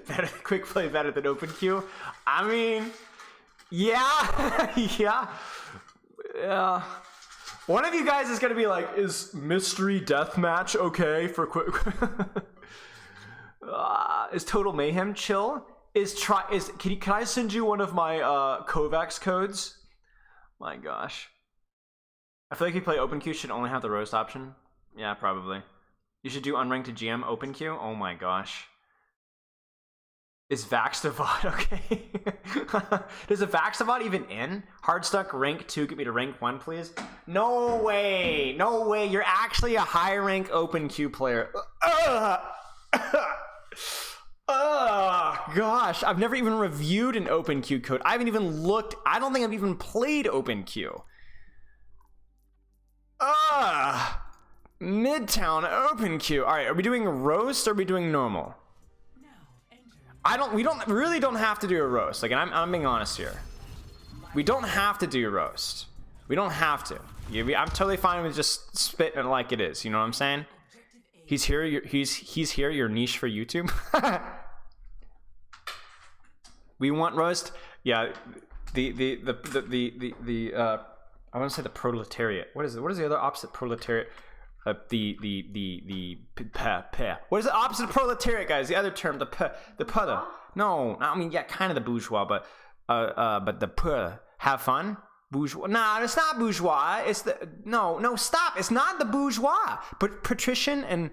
A: Better quick play better than OpenQ. I mean, yeah, yeah. One of you guys is gonna be like, "Is mystery deathmatch okay for quick?" Is Total Mayhem chill? Can I send you one of my Kovacs codes? My gosh. I feel like if you play OpenQ should only have the roast option. Yeah, probably. You should do unranked to GM OpenQ. Oh my gosh. Is VoD okay? Does a VoD even in? Hardstuck rank 2, get me to rank 1, please. No way. No way. You're actually a high rank OpenQ player. Gosh, I've never even reviewed an OpenQ code. I haven't even looked. I don't think I've even played OpenQ. Midtown OpenQ. All right, are we doing roast or are we doing normal? We don't have to do a roast. Like, and I'm being honest here. We don't have to do a roast. We don't have to. I'm totally fine with just spitting it like it is. You know what I'm saying? He's here. He's here. Your niche for YouTube. We want roast. Yeah. I want to say the proletariat. What is it? What is the other opposite proletariat? What is the opposite of proletariat, guys? The other term, the No, I mean, yeah, kind of the bourgeois, but the have fun. Bourgeois. Nah, it's not bourgeois. It's the no. Stop. It's not the bourgeois. But patrician and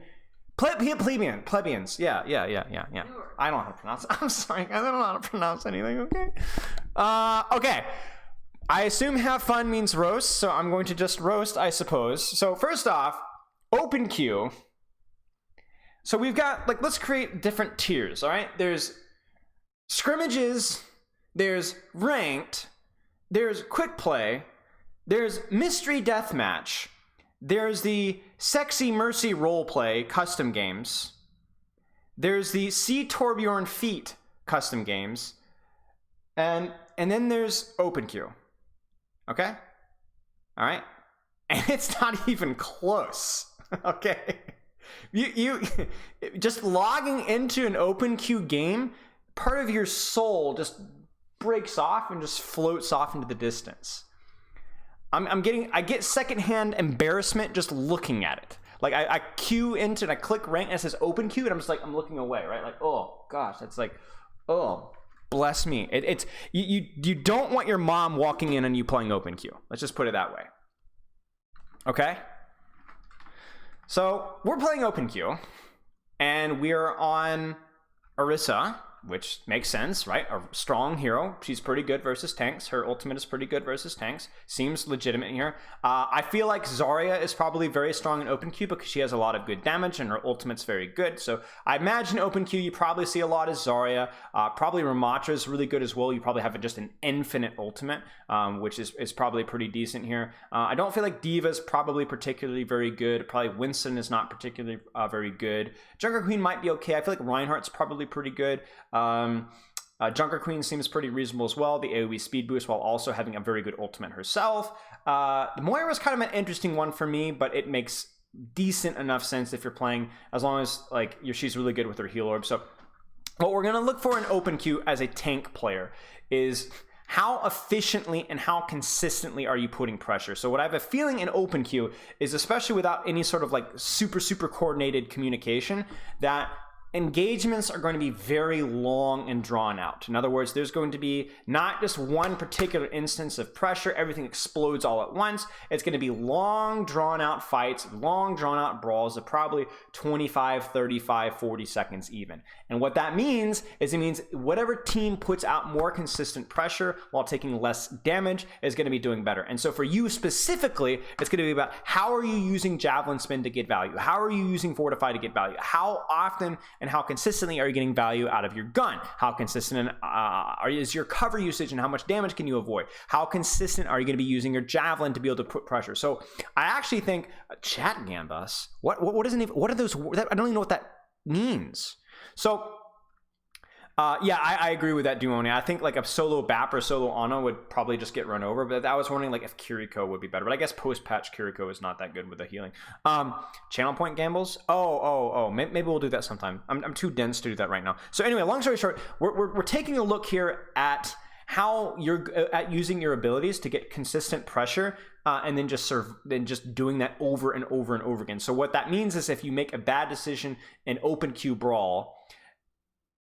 A: plebeians. Yeah. I don't know how to pronounce it. I'm sorry, guys. I don't know how to pronounce anything. Okay. Okay. I assume have fun means roast, so I'm going to just roast, I suppose. So first off, OpenQ. So we've got, like, let's create different tiers, all right? There's scrimmages, there's ranked, there's quick play, there's Mystery Deathmatch. There's the Sexy Mercy Roleplay custom games. There's the See Torbjorn Feet custom games. And then there's OpenQ. Okay? All right? And it's not even close. Okay? You just logging into an OpenQ game, part of your soul just breaks off and just floats off into the distance. I get secondhand embarrassment just looking at it. Like I queue into and I click rank and it says open queue and I'm just like, I'm looking away, right? Like, oh gosh, that's like, oh, bless me. It's you don't want your mom walking in on you playing open queue. Let's just put it that way. Okay? So we're playing open queue and we're on Orisa, which makes sense, right? A strong hero. She's pretty good versus tanks. Her ultimate is pretty good versus tanks. Seems legitimate here. I feel like Zarya is probably very strong in open queue because she has a lot of good damage and her ultimate's very good. So I imagine open queue, you probably see a lot of Zarya. Probably Ramatra is really good as well. You probably have just an infinite ultimate, which is probably pretty decent here. I don't feel like Diva's probably particularly very good. Probably Winston is not particularly very good. Junker Queen might be okay. I feel like Reinhardt's probably pretty good. Junker Queen seems pretty reasonable as well. The AoE speed boost while also having a very good ultimate herself. The Moira is kind of an interesting one for me, but it makes decent enough sense if you're playing, as long as like she's really good with her heal orb. So what we're gonna look for in open queue as a tank player is how efficiently and how consistently are you putting pressure. So what I have a feeling in open queue is, especially without any sort of like super coordinated communication, that engagements are going to be very long and drawn out. In other words, there's going to be not just one particular instance of pressure, everything explodes all at once. It's going to be long drawn out fights, long drawn out brawls of probably 25, 35, 40 seconds even. And what that means is it means whatever team puts out more consistent pressure while taking less damage is going to be doing better. And so for you specifically, it's going to be about how are you using Javelin Spin to get value? How are you using Fortify to get value? How often and how consistently are you getting value out of your gun? How consistent is your cover usage and how much damage can you avoid? How consistent are you going to be using your javelin to be able to put pressure? So I actually think chat gambus. What are those? I don't even know what that means. So yeah, I agree with that, Duoni. I think like a solo BAP or solo Ana would probably just get run over, but I was wondering like if Kiriko would be better. But I guess post-patch Kiriko is not that good with the healing. Channel point gambles? Oh, maybe we'll do that sometime. I'm too dense to do that right now. So anyway, long story short, we're taking a look here at how you're at using your abilities to get consistent pressure, and then just doing that over and over and over again. So what that means is if you make a bad decision in open queue brawl,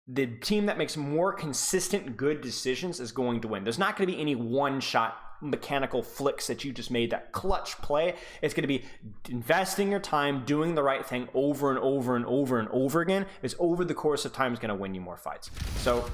A: the team that makes more consistent good decisions is going to win. There's not going to be any one-shot mechanical flicks that you just made, that clutch play. It's going to be investing your time, doing the right thing over and over and over and over again. Is over the course of time is going to win you more fights. So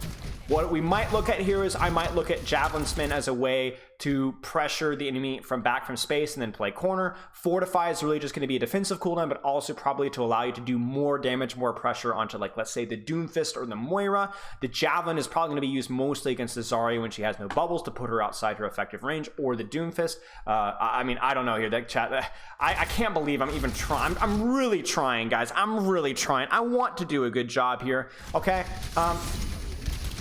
A: what we might look at here is I might look at Javelin Spin as a way to pressure the enemy from space and then play corner. Fortify is really just going to be a defensive cooldown, but also probably to allow you to do more damage, more pressure onto, like, let's say the Doomfist or the Moira. The Javelin is probably going to be used mostly against the Zarya when she has no bubbles to put her outside her effective range, or the Doomfist. I mean, I don't know here. That chat, I can't believe I'm even trying. I'm really trying, guys. I'm really trying. I want to do a good job here. Okay.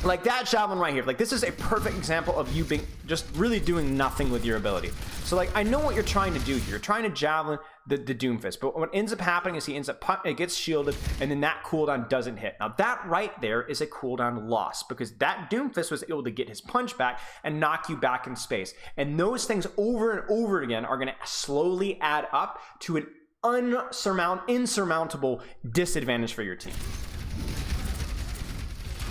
A: Like that javelin right here, like this is a perfect example of you being just really doing nothing with your ability. So like I know what you're trying to do here. You're trying to javelin the Doomfist, but what ends up happening is it gets shielded, and then that cooldown doesn't hit. Now that right there is a cooldown loss, because that Doomfist was able to get his punch back and knock you back in space. And those things over and over again are going to slowly add up to an insurmountable disadvantage for your team.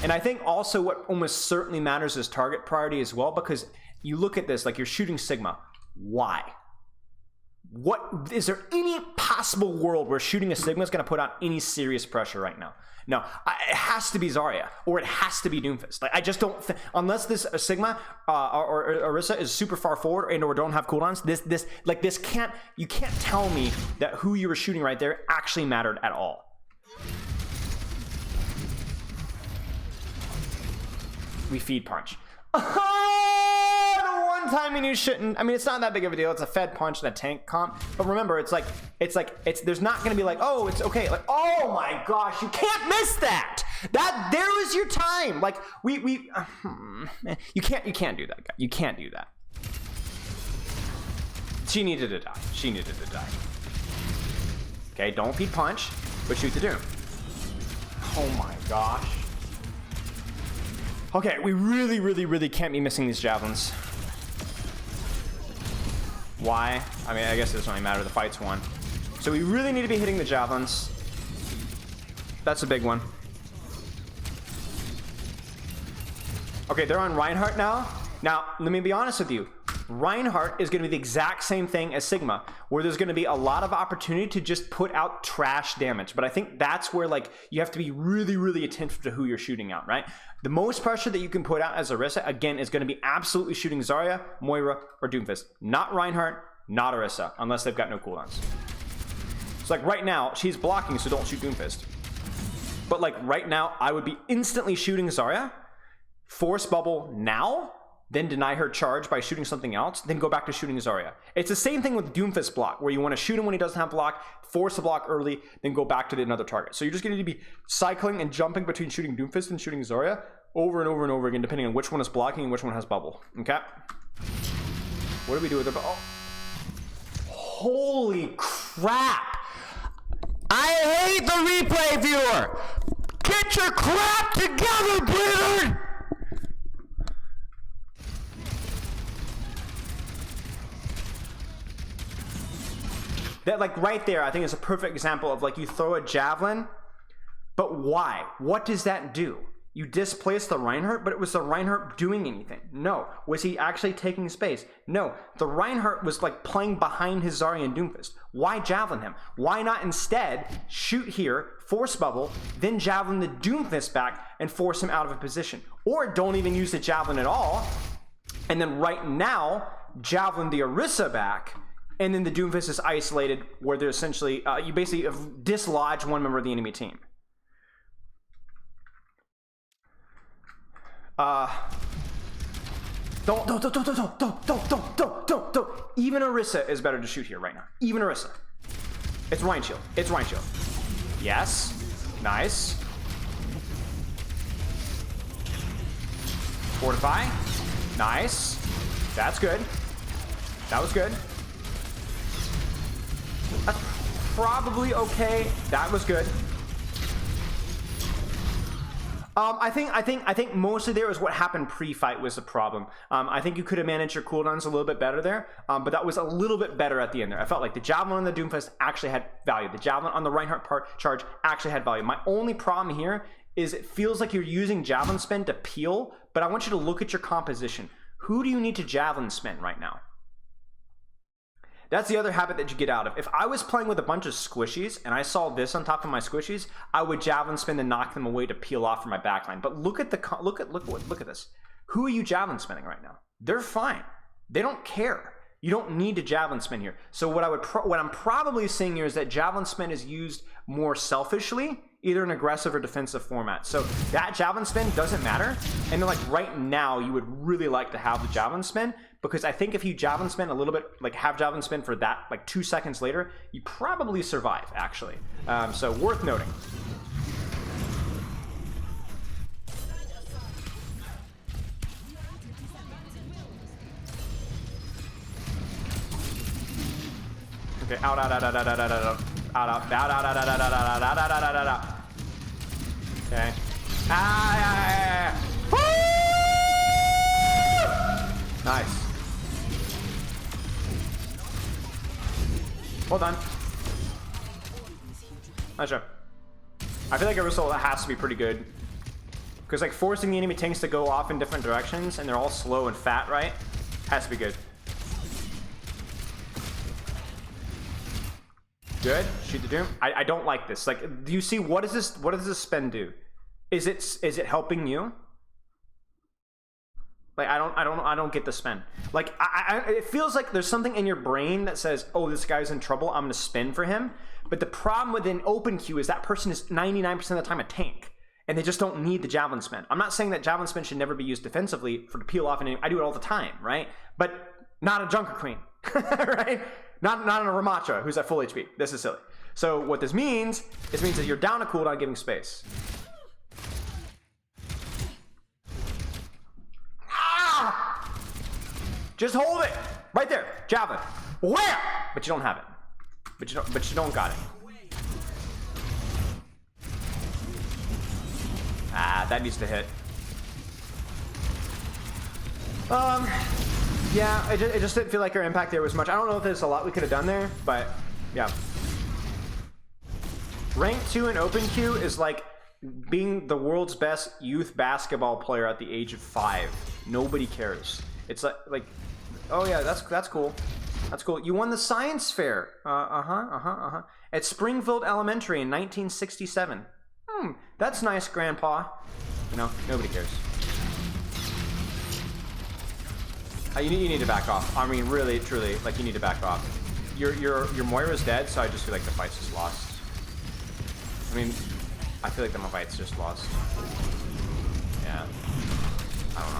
A: And I think also what almost certainly matters is target priority as well, because you look at this, like you're shooting Sigma. Why? What is there any possible world where shooting a Sigma is going to put out any serious pressure right now? No, it has to be Zarya, or it has to be Doomfist. Like I just don't unless this Sigma or Orisa is super far forward and or don't have cooldowns. This can't, you can't tell me that who you were shooting right there actually mattered at all. We feed punch. The timing you shouldn't. I mean, it's not that big of a deal. It's a Fed punch and a tank comp. But remember, it's there's not going to be like, oh, it's okay. Like, oh my gosh, you can't miss that. There was your time. Like, you can't do that, guy. You can't do that. She needed to die. She needed to die. Okay, don't feed punch, but shoot the Doom. Oh my gosh. Okay, we really can't be missing these javelins. Why? I mean, I guess it doesn't really matter. The fight's won. So we really need to be hitting the javelins. That's a big one. Okay, they're on Reinhardt now. Now, let me be honest with you. Reinhardt is going to be the exact same thing as Sigma, where there's going to be a lot of opportunity to just put out trash damage. But I think that's where, like, you have to be really attentive to who you're shooting out, right? The most pressure that you can put out as Orisa, again, is going to be absolutely shooting Zarya, Moira, or Doomfist. Not Reinhardt, not Orisa, unless they've got no cooldowns. So, like, right now, she's blocking, so don't shoot Doomfist. But, like, right now, I would be instantly shooting Zarya, force bubble now, then deny her charge by shooting something else, then go back to shooting Zarya. It's the same thing with Doomfist block, where you want to shoot him when he doesn't have block, force the block early, then go back to another target. So you're just going to be cycling and jumping between shooting Doomfist and shooting Zarya over and over and over again, depending on which one is blocking and which one has bubble. Okay? What do we do with the bubble? Oh. Holy crap! I hate the replay viewer! Get your crap together, Blizzard! That, like, right there, I think is a perfect example of, like, you throw a javelin, but why? What does that do? You displaced the Reinhardt, but it was the Reinhardt doing anything? No. Was he actually taking space? No. The Reinhardt was, like, playing behind his Zarya and Doomfist. Why javelin him? Why not instead shoot here, force bubble, then javelin the Doomfist back and force him out of a position? Or don't even use the javelin at all, and then right now, javelin the Orisa back, and then the Doomfist is isolated, where they're essentially, you basically dislodge one member of the enemy team. Don't. Even Orisa is better to shoot here right now. Even Orisa. It's Ryan Shield. It's Ryan Shield. Yes. Nice. Fortify. Nice. That's good. That was good. That's probably okay. That was good. I think mostly there is what happened pre-fight was the problem. I think you could have managed your cooldowns a little bit better there, but that was a little bit better at the end there. I felt like the javelin on the Doomfist actually had value. The javelin on the Reinhardt charge actually had value. My only problem here is it feels like you're using javelin spin to peel, but I want you to look at your composition. Who do you need to javelin spin right now? That's the other habit that you get out of. If I was playing with a bunch of squishies and I saw this on top of my squishies, I would javelin spin and knock them away to peel off from my backline. But look at this. Who are you javelin spinning right now? They're fine. They don't care. You don't need to javelin spin here. So what I'm probably seeing here is that javelin spin is used more selfishly, either in aggressive or defensive format. So that javelin spin doesn't matter. And then, like, right now, you would really like to have the javelin spin, because I think if you javelin spin a little bit, like have javelin spin for that, like 2 seconds later, you probably survive, actually. So worth noting. Okay, out. Okay. Nice. Well done. Nice job. I feel like Orisa has to be pretty good, because, like, forcing the enemy tanks to go off in different directions and they're all slow and fat, right? Has to be good. Good. Shoot the Doom. I don't like this. Like, do you see what does this spin do? Is it helping you? Like, I don't get the spin. Like, it feels like there's something in your brain that says, oh, this guy's in trouble, I'm gonna spin for him. But the problem with an open queue is that person is 99% of the time a tank. and they just don't need the javelin spin. I'm not saying that javelin spin should never be used defensively to peel off, and I do it all the time, right? But not a Junker Queen, right? Not on a Ramacha who's at full HP. This is silly. So what this means, that you're down a cooldown giving space. Ah! Just hold it right there, javelin. Where? But you don't have it. But you don't got it. Ah, that needs to hit. Yeah, it just didn't feel like our impact there was much. I don't know if there's a lot we could have done there, but yeah. Rank 2 in open queue is like being the world's best youth basketball player at the age of 5. Nobody cares. It's like oh yeah, that's cool. That's cool. You won the science fair. At Springfield Elementary in 1967. That's nice, Grandpa. Nobody cares. You need to back off. I mean, really, truly, like, you need to back off. Your Moira's dead, so I just feel like the fight's just lost. I mean, I feel like the fight's just lost. Yeah. I don't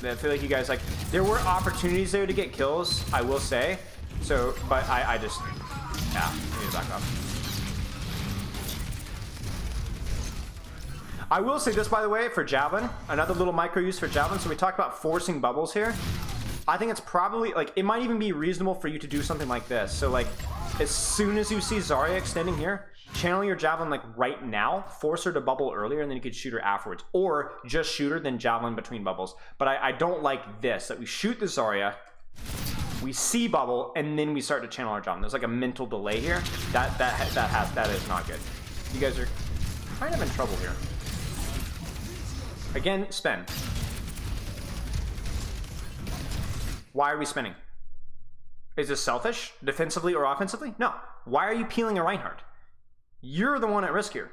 A: know. I feel like you guys, like, there were opportunities there to get kills, I will say. So, but I just, yeah, I need to back off. I will say this, by the way, for Javelin, another little micro use for Javelin. So we talked about forcing bubbles here. I think it's probably, like, it might even be reasonable for you to do something like this. So, like, as soon as you see Zarya extending here, channel your Javelin, like, right now, force her to bubble earlier, and then you could shoot her afterwards. Or just shoot her, then Javelin between bubbles. But I don't like this, that we shoot the Zarya, we see bubble, and then we start to channel our Javelin. There's like a mental delay here. That is not good. You guys are kind of in trouble here. Again, spin. Why are we spinning? Is this selfish, defensively or offensively? No. Why are you peeling a Reinhardt? You're the one at risk here.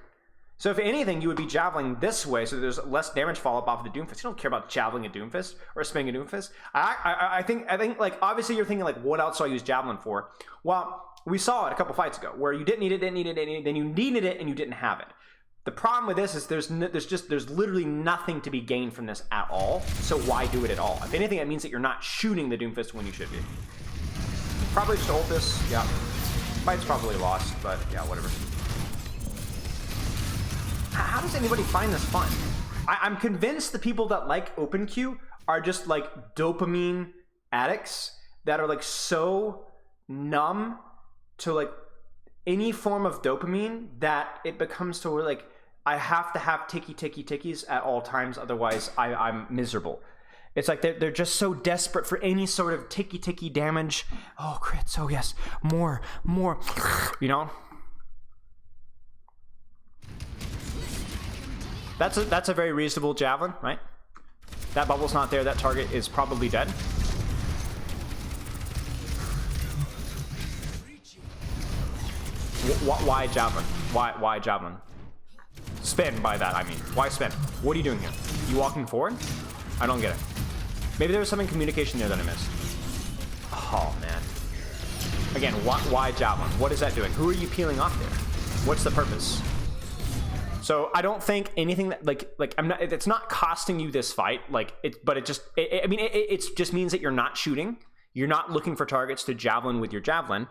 A: So if anything, you would be javeling this way so there's less damage follow-up off of the Doomfist. You don't care about javeling a Doomfist or spinning a Doomfist. I think like, obviously you're thinking like, what else do I use javelin for? Well, we saw it a couple fights ago where you didn't need it, then you needed it and you didn't have it. The problem with this is there's literally nothing to be gained from this at all. So why do it at all? If anything, it means that you're not shooting the Doomfist when you should be. Probably just ult this. Yeah. Fight's probably lost, but yeah, whatever. How does anybody find this fun? I'm convinced the people that like open queue are just like dopamine addicts that are like so numb to like any form of dopamine that it becomes to where like I have to have tickies at all times, otherwise I'm miserable. It's like they're just so desperate for any sort of ticky damage. Oh, crits, oh yes, more, you know? That's a very reasonable javelin, right? That bubble's not there, that target is probably dead. Why javelin? Why javelin? Spin by that, I mean. Why spin? What are you doing here? You walking forward? I don't get it. Maybe there was some in communication there that I missed. Oh, man. Again, why javelin? What is that doing? Who are you peeling off there? What's the purpose? So I don't think anything that like I'm not. It's not costing you this fight. Like it, but it just. It just means that you're not shooting. You're not looking for targets to javelin with your javelin.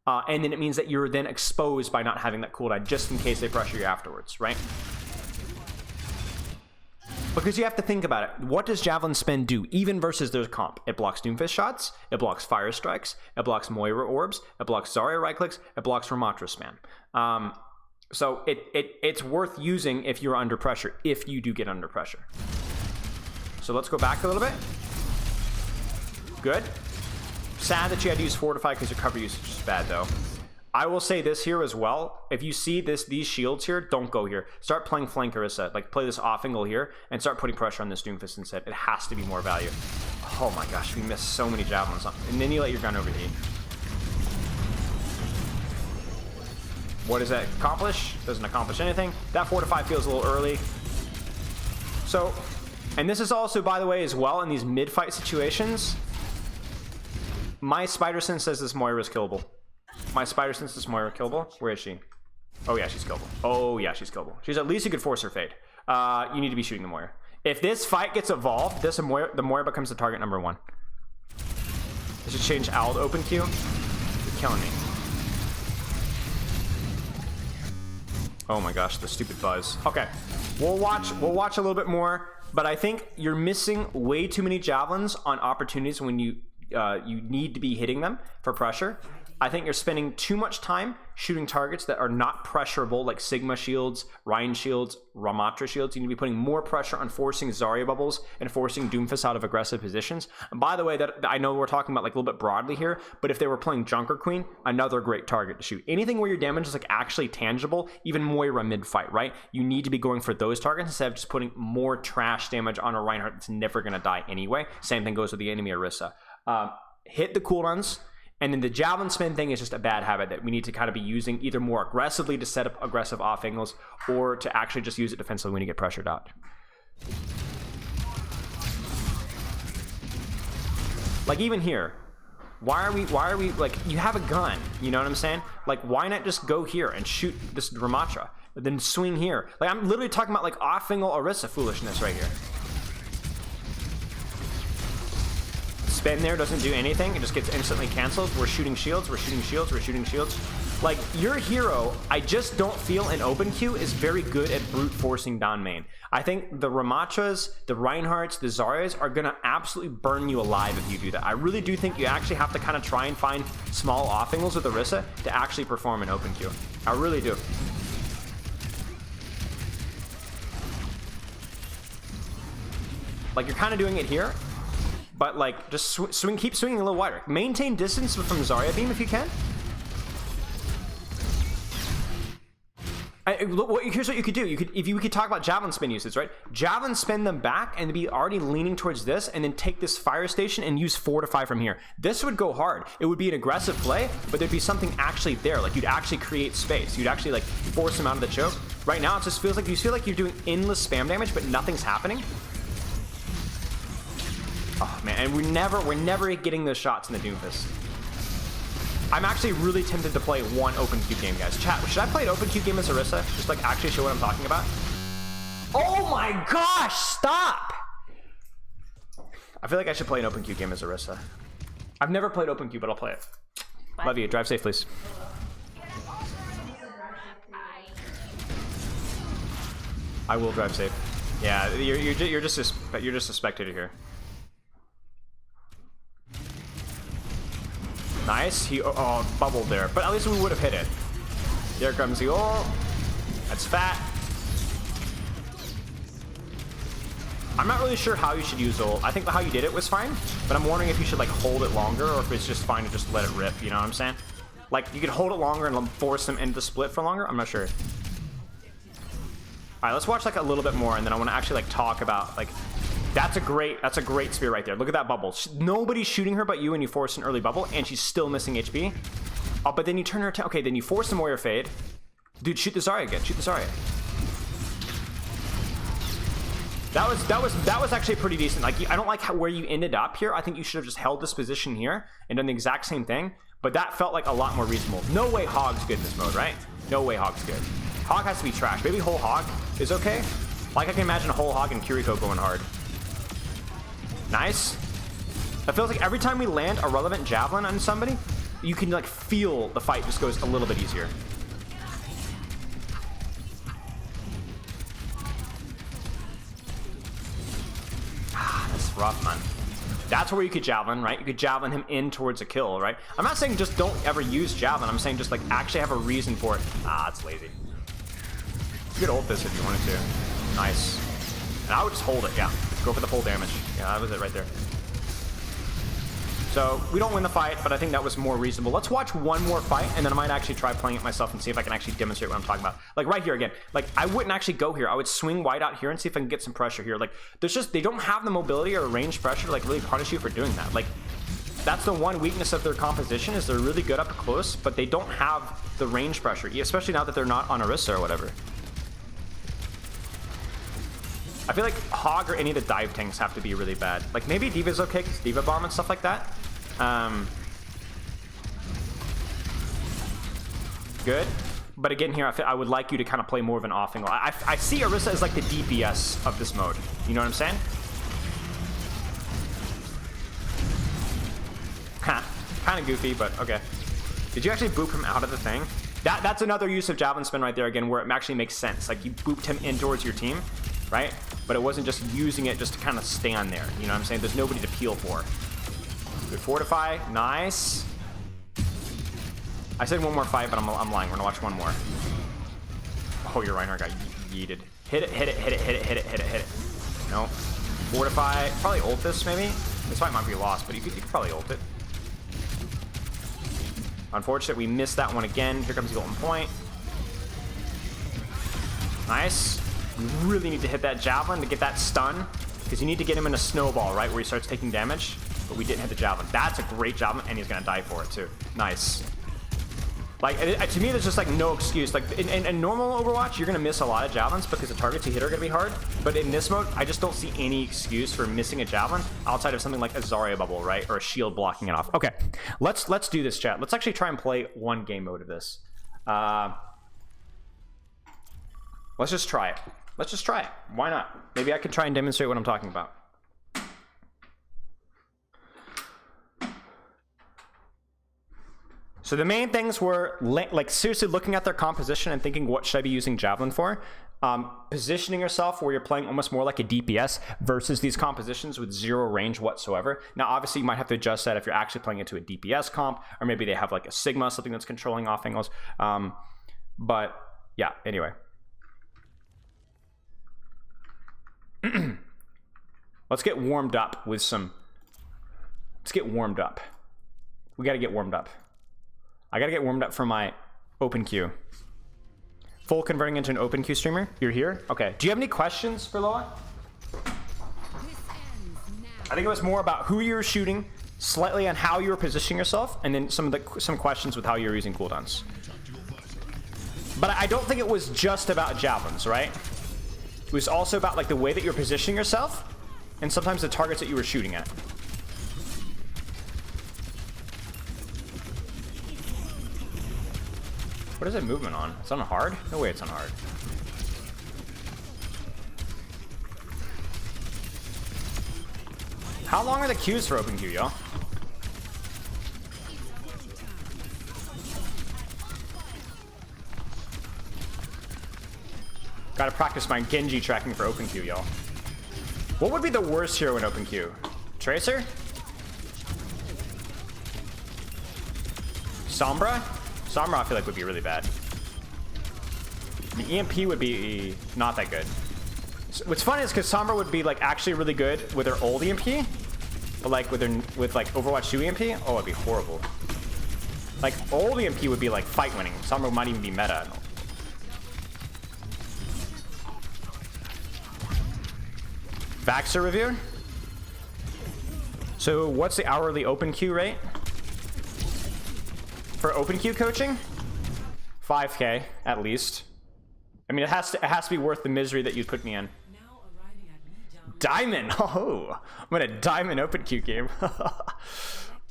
A: And then it means that you're then exposed by not having that cooldown just in case they pressure you afterwards, right? Because you have to think about it. What does Javelin Spin do, even versus their comp? It blocks Doomfist shots, it blocks Fire Strikes, it blocks Moira Orbs, it blocks Zarya right clicks, it blocks Ramatra spam. So it's worth using if you're under pressure, if you do get under pressure. So let's go back a little bit. Good. Sad that you had to use Fortify because your cover usage is bad, though. I will say this here as well. If you see these shields here, don't go here. Start playing flank Orisa. Like, play this off angle here and start putting pressure on this Doomfist instead. It has to be more value. Oh my gosh, we missed so many javelins. And then you let your gun overheat. What does that accomplish? Doesn't accomplish anything. That Fortify feels a little early. So, and this is also, by the way, as well, in these mid-fight situations, my Spider Sense says this Moira is killable. My Spider Sense is Moira killable. Where is she? Oh yeah, she's killable. Oh yeah, she's killable. She's at least a good force her fade. you need to be shooting the Moira. If this fight gets evolved, the Moira becomes the target number 1. I should change Owl to open queue. You're killing me. Oh my gosh, the stupid buzz. Okay, we'll watch a little bit more, but I think you're missing way too many javelins on opportunities when you need to be hitting them for pressure. I think you're spending too much time shooting targets that are not pressurable, like Sigma shields, Ryan shields, Ramatra shields. You need to be putting more pressure on forcing Zarya bubbles and forcing Doomfist out of aggressive positions. And by the way, that I know we're talking about like a little bit broadly here, but if they were playing Junker Queen, another great target to shoot. Anything where your damage is like actually tangible, even Moira mid-fight, right? You need to be going for those targets instead of just putting more trash damage on a Reinhardt that's never going to die anyway. Same thing goes with the enemy Orisa. Hit the cooldowns. And then the javelin spin thing is just a bad habit that we need to kind of be using either more aggressively to set up aggressive off angles or to actually just use it defensively when you get pressured out. Like even here, why are we like, you have a gun, you know what I'm saying? Like why not just go here and shoot this Ramatra, then swing here? Like I'm literally talking about like off angle Orisa foolishness right here. Spin there doesn't do anything. It just gets instantly canceled. We're shooting shields. We're shooting shields. We're shooting shields. Like, your hero, I just don't feel in open queue is very good at brute forcing down main. I think the Ramatras, the Reinhardts, the Zaryas are going to absolutely burn you alive if you do that. I really do think you actually have to kind of try and find small off angles with Orisa to actually perform in open queue. I really do. Like, you're kind of doing it here. But like, just keep swinging a little wider. Maintain distance from Zarya beam if you can. Here's what you could do. We could talk about javelin spin uses, right? Javelin spin them back and be already leaning towards this, and then take this fire station and use fortify from here. This would go hard. It would be an aggressive play, but there'd be something actually there. Like you'd actually create space. You'd actually like force him out of the choke. Right now, it just feels like you feel like you're doing endless spam damage, but nothing's happening. Oh man, and we're never getting those shots in the Doomfist. I'm actually really tempted to play one open queue game, guys. Chat, should I play an open queue game as Orisa? Just like actually show what I'm talking about? Oh my gosh, stop! I feel like I should play an open queue game as Orisa. I've never played open queue, but I'll play it. Bye. Love you, drive safe, please. I will drive safe. Yeah, you're just a spectator here. Nice. He bubbled there, but at least we would have hit it. There comes the ult. That's fat. I'm not really sure how you should use ult. I think how you did it was fine, but I'm wondering if you should like hold it longer or if it's just fine to just let it rip. You know what I'm saying? Like you could hold it longer and force them into the split for longer. I'm not sure. All right, let's watch like a little bit more, and then I want to actually like talk about like. That's a great spear right there. Look at that bubble. Nobody's shooting her but you, and you force an early bubble, and she's still missing HP. Oh, but then you turn her to, okay, then you force the Moira fade. Dude, shoot the Zarya again. Shoot the Zarya. That was actually pretty decent. Like, I don't like where you ended up here. I think you should have just held this position here and done the exact same thing. But that felt like a lot more reasonable. No way Hog's good in this mode, right? No way Hog's good. Hog has to be trash. Maybe whole Hog is okay. Like, I can imagine a whole Hog and Kiriko going hard. Nice. It feels like every time we land a relevant javelin on somebody, you can like feel the fight just goes a little bit easier. That's rough, man. That's where you could javelin, right? You could javelin him in towards a kill, right? I'm not saying just don't ever use javelin. I'm saying just like actually have a reason for it. It's lazy. You could ult this if you wanted to. Nice. And I would just hold it, yeah. Go for the full damage. Yeah, that was it right there. So, we don't win the fight, but I think that was more reasonable. Let's watch one more fight, and then I might actually try playing it myself and see if I can actually demonstrate what I'm talking about. Like, right here again. Like, I wouldn't actually go here. I would swing wide out here and see if I can get some pressure here. Like, there's just, they don't have the mobility or range pressure to, like, really punish you for doing that. Like, that's the one weakness of their composition is they're really good up close, but they don't have the range pressure, especially now that they're not on Orisa or whatever. I feel like Hog or any of the dive tanks have to be really bad. Like maybe D.Va's okay because D.Va bomb and stuff like that. Good. But again, here, I would like you to kind of play more of an off-angle. I see Orisa as like the DPS of this mode. You know what I'm saying? Kind of goofy, but okay. Did you actually boop him out of the thing? That's another use of javelin spin right there again, where it actually makes sense. Like you booped him in towards your team, right? But it wasn't just using it just to kind of stand there. You know what I'm saying? There's nobody to peel for. Good fortify, nice. I said one more fight, but I'm lying. We're gonna watch one more. Oh, your Reinhardt got yeeted. Hit it, hit it, hit it, hit it, hit it, hit it, hit it. No. Fortify, probably ult this maybe. This fight might be lost, but you could probably ult it. Unfortunate, we missed that one again. Here comes the golden point. Nice. You really need to hit that javelin to get that stun, because you need to get him in a snowball, right, where he starts taking damage. But we didn't hit the javelin. That's a great javelin, and he's gonna die for it too. Nice. Like, to me, there's just like no excuse. Like in normal Overwatch, you're gonna miss a lot of javelins because the targets you hit are gonna be hard. But in this mode, I just don't see any excuse for missing a javelin outside of something like a Zarya bubble, right, or a shield blocking it off. Okay, let's do this, chat. Let's actually try and play one game mode of this. Let's just try it. Let's just try it. Why not? Maybe I can try and demonstrate what I'm talking about. So the main things were like seriously looking at their composition and thinking, what should I be using javelin for? Positioning yourself where you're playing almost more like a DPS versus these compositions with zero range whatsoever. Now, obviously, you might have to adjust that if you're actually playing into a DPS comp, or maybe they have like a Sigma, something that's controlling off angles. But yeah, anyway. Let's get warmed up with some. Let's get warmed up. We got to get warmed up. I gotta get warmed up for my open queue. Full converting into an open queue streamer. You're here? Okay. Do you have any questions for Loa? I think it was more about who you were shooting, slightly on how you were positioning yourself, and then some questions with how you're using cooldowns. But I don't think it was just about javelins, right? It was also about like the way that you're positioning yourself, and sometimes the targets that you were shooting at. What is it movement on? It's on hard? No way it's on hard. How long are the queues for open queue, y'all? Gotta practice my Genji tracking for open queue, y'all. What would be the worst hero in open queue? Tracer? Sombra? Sombra I feel like would be really bad. The EMP would be not that good. What's funny is because Sombra would be like actually really good with her old EMP, but like with like Overwatch 2 EMP, oh, it'd be horrible. Like old EMP would be like fight winning. Sombra might even be meta. Vaxxer review. So what's the hourly open queue rate? For open queue coaching, 5K at least. I mean, it has to be worth the misery that you put me in. Diamond. Oh, I'm in a diamond open queue game.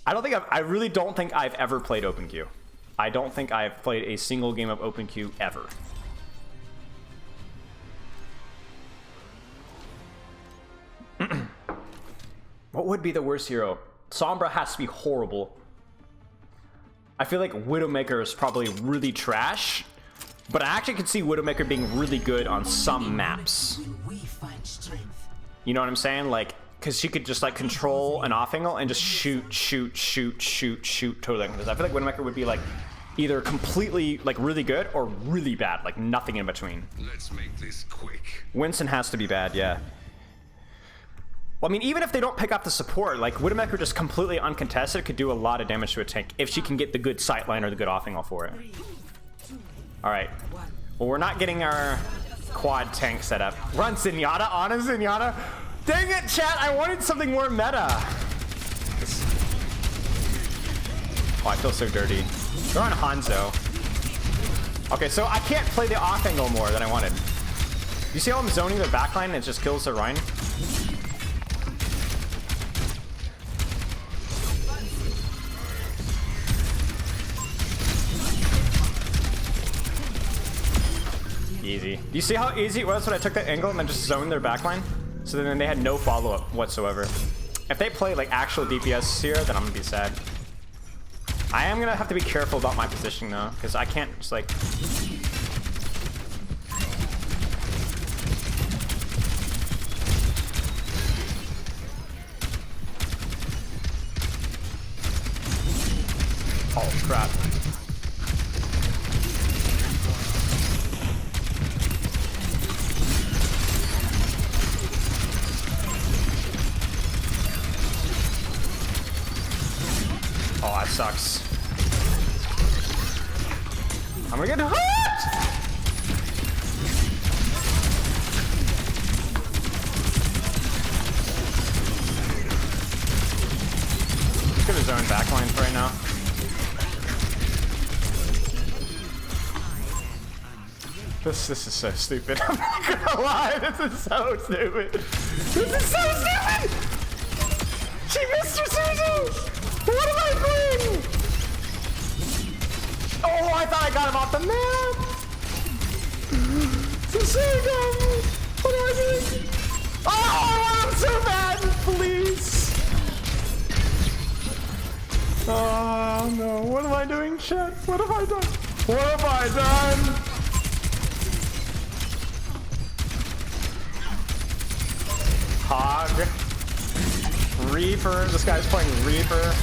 A: I really don't think I've ever played open queue. I don't think I've played a single game of open queue ever. What would be the worst hero? Sombra has to be horrible. I feel like Widowmaker is probably really trash, but I actually could see Widowmaker being really good on some maps. You know what I'm saying? Like, because she could just like control an off angle and just shoot totally. Because I feel like Widowmaker would be like either completely like really good or really bad, like nothing in between.
D: Let's make this quick.
A: Winston has to be bad, yeah. Well, I mean, even if they don't pick up the support, like Widowmaker just completely uncontested could do a lot of damage to a tank if she can get the good sightline or the good off angle for it. All right. Well, we're not getting our quad tank set up. Run Zenyatta on a Zenyatta. Dang it, chat! I wanted something more meta. Oh, I feel so dirty. They're on Hanzo. Okay, so I can't play the off angle more than I wanted. You see how I'm zoning their backline and it just kills the Rhine? Easy. Do you see how easy it was when I took that angle and then just zoned their backline? So then they had no follow-up whatsoever. If they play like actual DPS here, then I'm gonna be sad. I am gonna have to be careful about my positioning though, because I can't just like... Oh crap. Oh, that sucks. I'm gonna get hurt! Let's get his own backline for right now. This is so stupid. I'm not gonna lie, this is so stupid. This is so stupid! She missed her Susan! What am I doing? Oh, I thought I got him off the map! This is so dumb! What am I doing? Oh, I want him so bad! Please! Oh no, what am I doing, chat? What have I done? What have I done? Hog. Reaper. This guy's playing Reaper.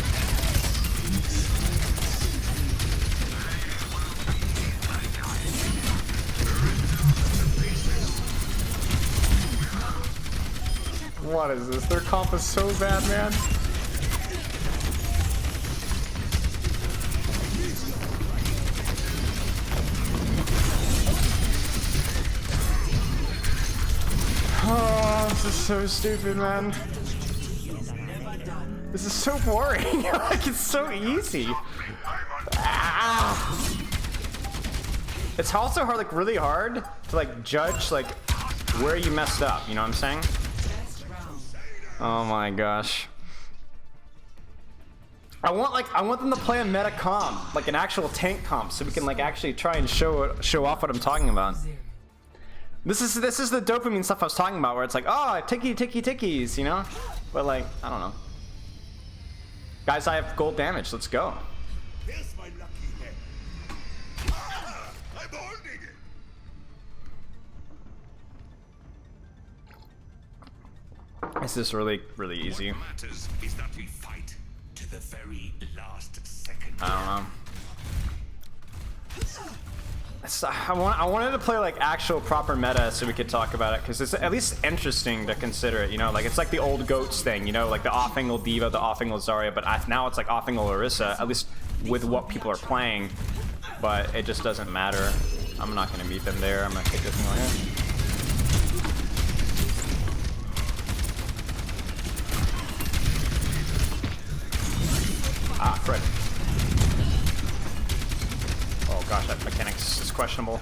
A: What is this? Their comp is so bad, man. Oh, this is so stupid, man. This is so boring. Like, it's so easy. Ah. It's also hard, like really hard to like judge like where you messed up. You know what I'm saying? Oh my gosh. I want them to play a meta comp, like an actual tank comp, so we can like actually try and show off what I'm talking about. This is the dopamine stuff I was talking about, where it's like, oh, tickies, you know? But like, I don't know. Guys, I have gold damage. Let's go.
D: Here's my lucky head. Ah, I'm holding it.
A: This is really easy.
D: What matters is that we fight to the very last second.
A: I don't know. I wanted to play like actual proper meta so we could talk about it, because it's at least interesting to consider it, you know? Like, it's like the old GOATs thing, you know? Like the off-angle Diva, the off-angle Zarya, but now it's like off-angle Orisa, at least with what people are playing. But it just doesn't matter. I'm not gonna meet them there. I'm gonna take this thing like that. Ah, Fred. Oh gosh, that mechanics is questionable.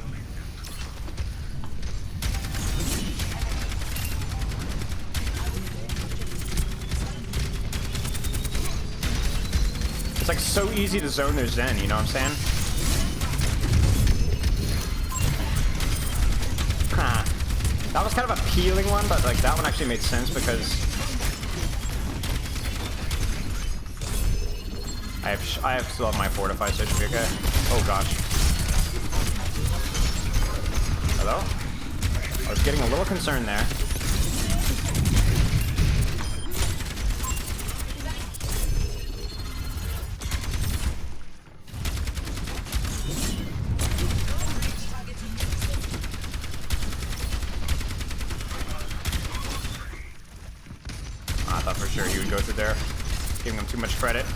A: It's like so easy to zone their Zen, you know what I'm saying? Huh. That was kind of a peeling one, but like that one actually made sense because I still have my fortify, so it should be okay. Oh gosh. Hello? I was getting a little concerned there. I thought for sure he would go through there. Giving him too much credit.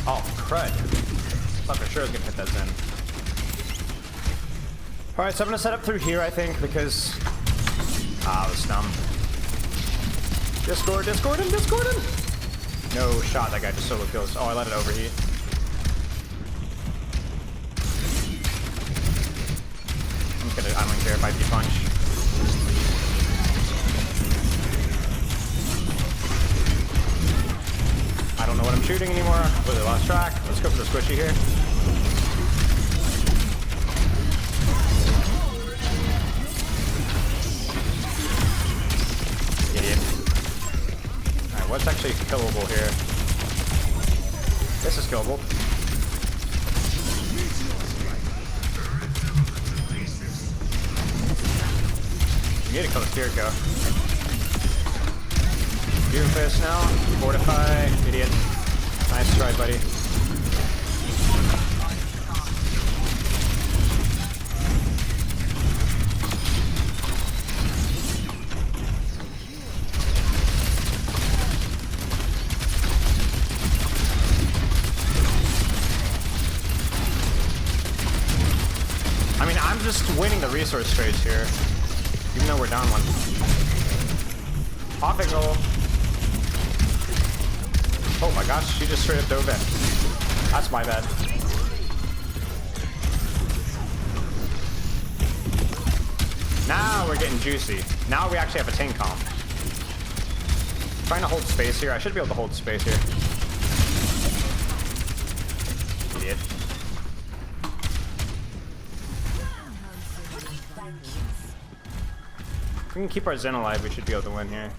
A: Oh, crud. Thought for sure I was gonna hit that Zen. Alright, so I'm gonna set up through here, I think, because... Ah, I was dumb. Discord him! No shot, that guy just solo kills. Oh, I let it overheat. I don't care if I punch. I don't know what I'm I'm shooting anymore. Completely lost track. Let's go for the squishy here. Idiot. Alright, what's actually killable here? This is killable. You need to kill the Kiriko. Doom Fist now. Fortify. Idiot. Nice try, buddy. I mean, I'm just winning the resource trades here. Even though we're down one. Off it roll. Oh my gosh, she just straight up dove in. That's my bad. Now we're getting juicy. Now we actually have a tank comp. Trying to hold space here. I should be able to hold space here. Idiot. If we can keep our Zen alive, we should be able to win here.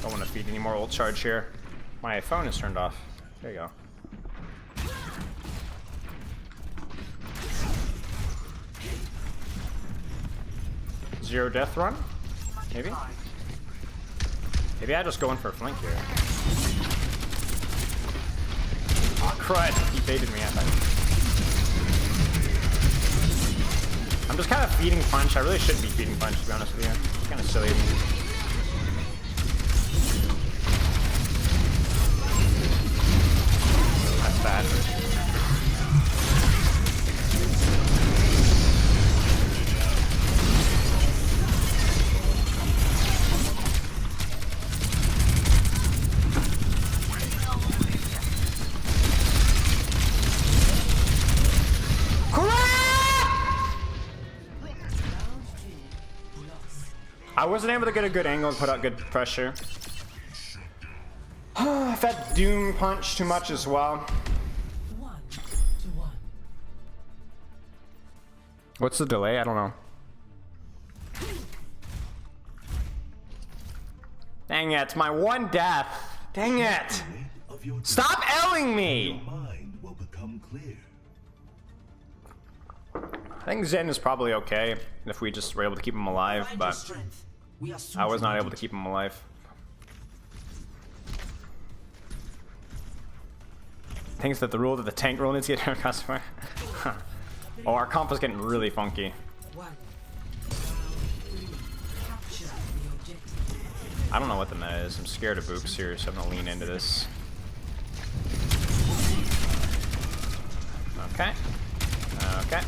A: Don't want to feed any more ult charge here. My phone is turned off. There you go. Zero death run? Maybe? Maybe I just go in for a flank here. Oh, crud! He baited me, I thought. I'm just kind of feeding punch. I really shouldn't be feeding punch, to be honest with you. It's kind of silly of me. Bad. I wasn't able to get a good angle and put out good pressure. I've had Doom punch too much as well. What's the delay? I don't know. Dang it, it's my one death. Dang it. Stop L-ing me. I think Zen is probably okay if we just were able to keep him alive, but I was not able to keep him alive. Thinks that the rule that the tank rule needs to get our customer. Oh, our comp is getting really funky. I don't know what the meta is. I'm scared of Books here, so I'm gonna lean into this. Okay. Okay.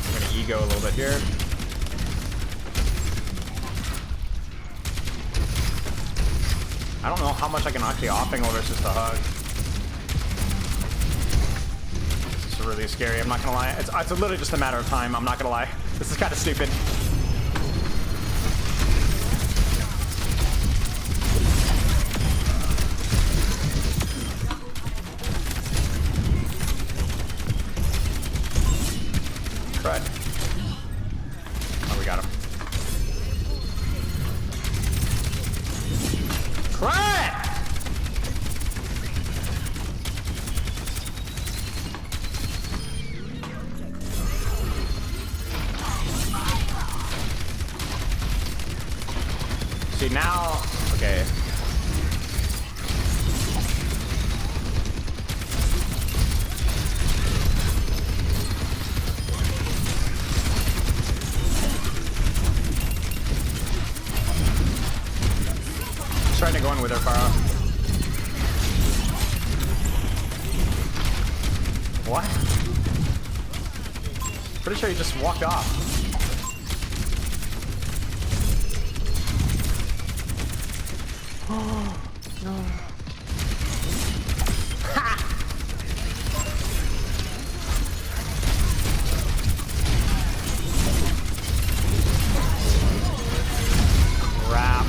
A: I'm gonna ego a little bit here. I don't know how much I can actually off-angle versus the hug. This is really scary, I'm not gonna lie. It's literally just a matter of time, I'm not gonna lie. This is kind of stupid. Crud. Oh, we got him. Crud! See now, okay. Trying to go in with her, Pharah. What? Pretty sure he just walked off. Oh, no. Ha! Crap.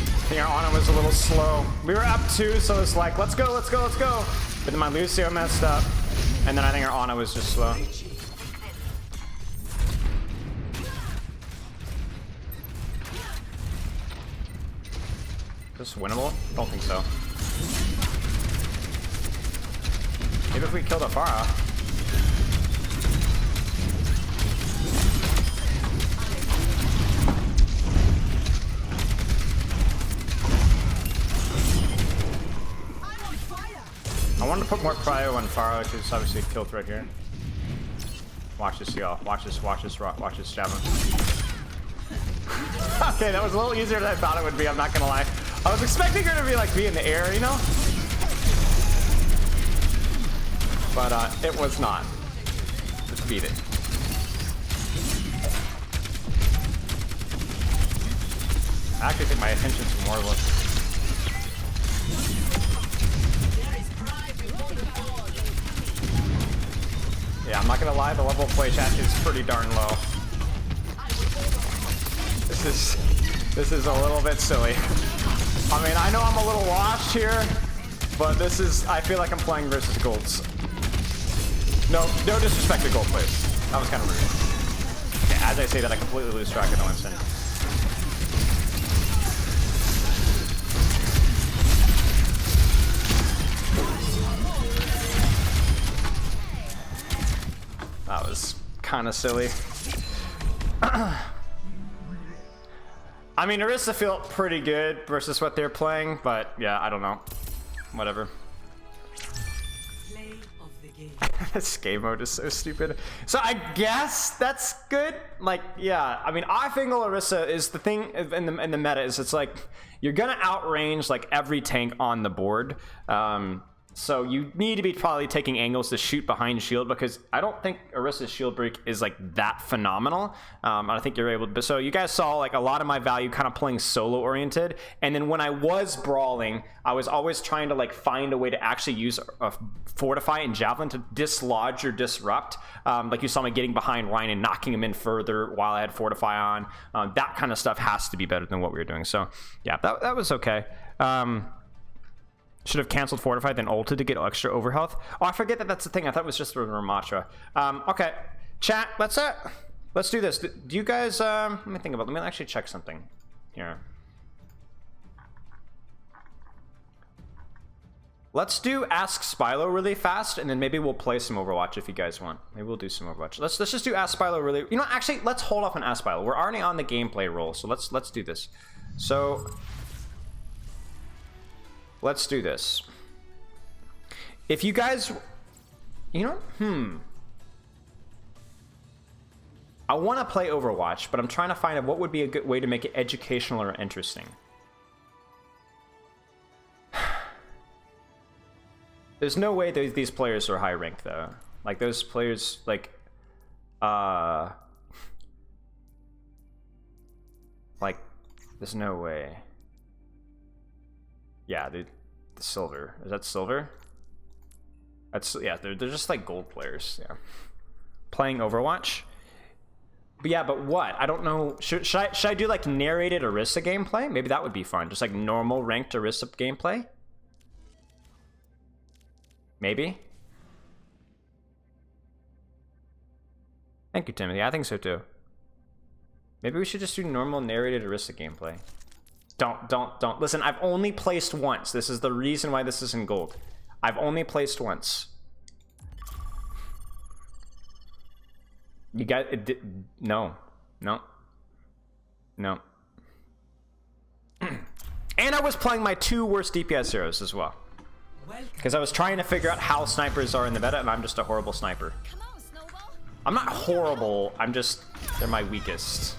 A: I think our Ana was a little slow. We were up 2, so it's like, let's go, let's go, let's go. But then my Lucio messed up. And then I think our Ana was just slow. Is this winnable? Don't think so. Maybe if we killed a Pharah. I wanted to put more prio on Pharah, which is obviously a kill threat here. Watch this, y'all. Watch this, watch this, watch this javelin. Okay, that was a little easier than I thought it would be, I'm not gonna lie. I was expecting her to be like in the air, you know? But it was not. Let's beat it. I actually think my attention's more look. Yeah, I'm not gonna lie, the level of play chat is pretty darn low. This is a little bit silly. I mean, I know I'm a little washed here, but this is, I feel like I'm playing versus golds. No disrespect to gold players. That was kind of rude. Okay, as I say that, I completely lose track of what I'm saying. That was kind of silly. I mean, Orisa felt pretty good versus what they're playing, but yeah, I don't know. Whatever.
E: Play of the game.
A: This game mode is so stupid. So I guess that's good. Like, yeah. I mean, I think Orisa is the thing in the meta is it's like you're gonna outrange like every tank on the board. So you need to be probably taking angles to shoot behind shield because I don't think Orisa's shield break is like that phenomenal. I think you're able to, so you guys saw like a lot of my value kind of playing solo oriented. And then when I was brawling, I was always trying to like find a way to actually use a fortify and javelin to dislodge or disrupt. Like you saw me getting behind Ryan and knocking him in further while I had fortify on. That kind of stuff has to be better than what we were doing. So yeah, that was okay. Should have canceled fortify then ulted to get extra overhealth. Oh, I forget that that's the thing. I thought it was just a Ramatra. Okay, chat. Let's do this. Do you guys? Let me think about. Let me actually check something here. Let's do Ask Spilo really fast, and then maybe we'll play some Overwatch if you guys want. Maybe we'll do some Overwatch. Let's just do Ask Spilo really. You know, actually, let's hold off on Ask Spilo. We're already on the gameplay roll, so let's do this. So. Let's do this. If you guys, you know, I want to play Overwatch, but I'm trying to find out what would be a good way to make it educational or interesting. There's no way these players are high ranked though. Like those players, like there's no way. Yeah, dude, the silver. Is that silver? That's, yeah, they're just like gold players, yeah. Playing Overwatch. But yeah, but what? I don't know. Should I do like narrated Orisa gameplay? Maybe that would be fun. Just like normal ranked Orisa gameplay? Maybe? Thank you, Timothy. I think so too. Maybe we should just do normal narrated Orisa gameplay. Don't. Listen, I've only placed once. This is the reason why this is in gold. I've only placed once. You got it? No. And I was playing my 2 worst DPS heroes as well. Because I was trying to figure out how snipers are in the meta, and I'm just a horrible sniper. I'm not horrible, I'm just, they're my weakest.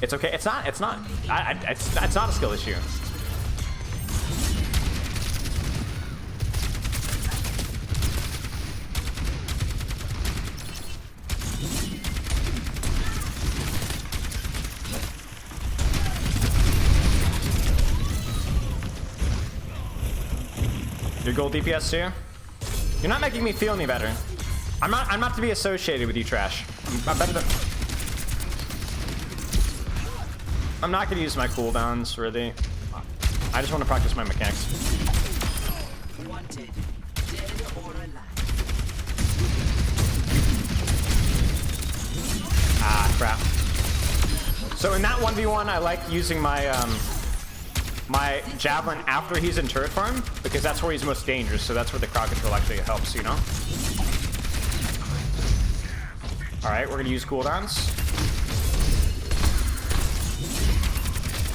A: It's okay. It's not a skill issue. Your gold DPS too? You're not making me feel any better. I'm not to be associated with you, Trash. I'm better than... I'm not gonna use my cooldowns, really. I just want to practice my mechanics.
E: Wanted, dead or alive.
A: Ah, crap. So in that 1v1, I like using my my javelin after he's in turret farm, because that's where he's most dangerous, so that's where the crowd control actually helps, you know? Alright, we're gonna use cooldowns.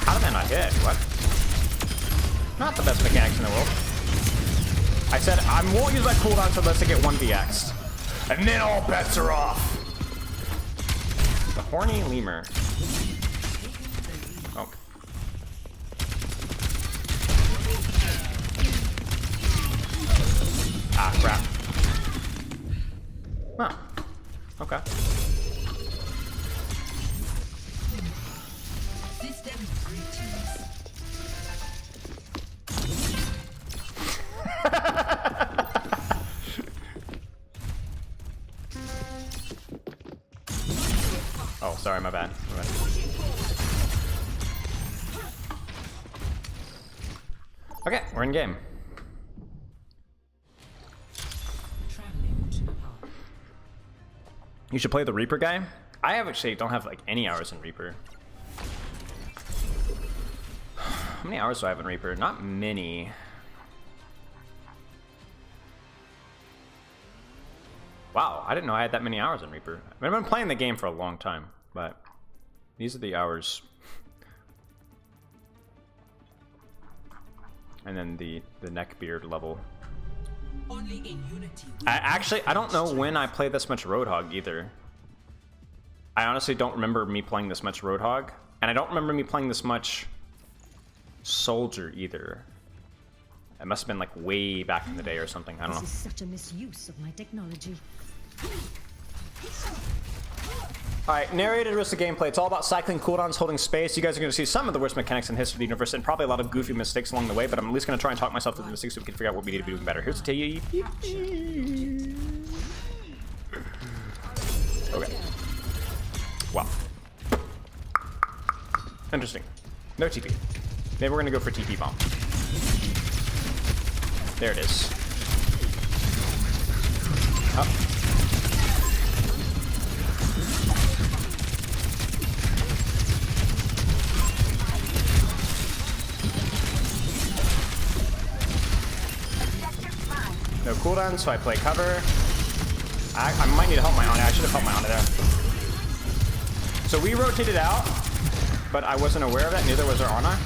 A: How did that not hit? What? Not the best mechanics in the world. I said I won't use my cooldowns unless I get 1v-X'd. And then all bets are off. The horny lemur. Oh. Ah, crap. Huh. Okay.
E: System greetings.
A: Oh, sorry, my bad. My bad. Okay, we're in game.
E: Traveling to the park.
A: You should play the Reaper guy. I actually don't have like any hours in Reaper. How many hours do I have in Reaper? Not many. Wow, I didn't know I had that many hours in Reaper. I mean, I've been playing the game for a long time, but these are the hours. And then the neckbeard level.
E: Only in unity.
A: I don't know when I played this much Roadhog either. I honestly don't remember me playing this much Roadhog, and I don't remember me playing this much Soldier either. It must have been like way back in the day or something. I don't know.
F: This is such a misuse of my technology.
A: Alright, narrated Orisa gameplay. It's all about cycling cooldowns, holding space. You guys are going to see some of the worst mechanics in the history of the universe and probably a lot of goofy mistakes along the way, but I'm at least going to try and talk myself through the mistakes so we can figure out what we need to be doing better. Here's the tea. Okay. Wow. Interesting. No TP. Maybe we're going to go for TP bomb. There it is. Up. No cooldown, so I play cover. I might need to help my Ana. I should have helped my Ana there. So we rotated out, but I wasn't aware of that. Neither was our Ana.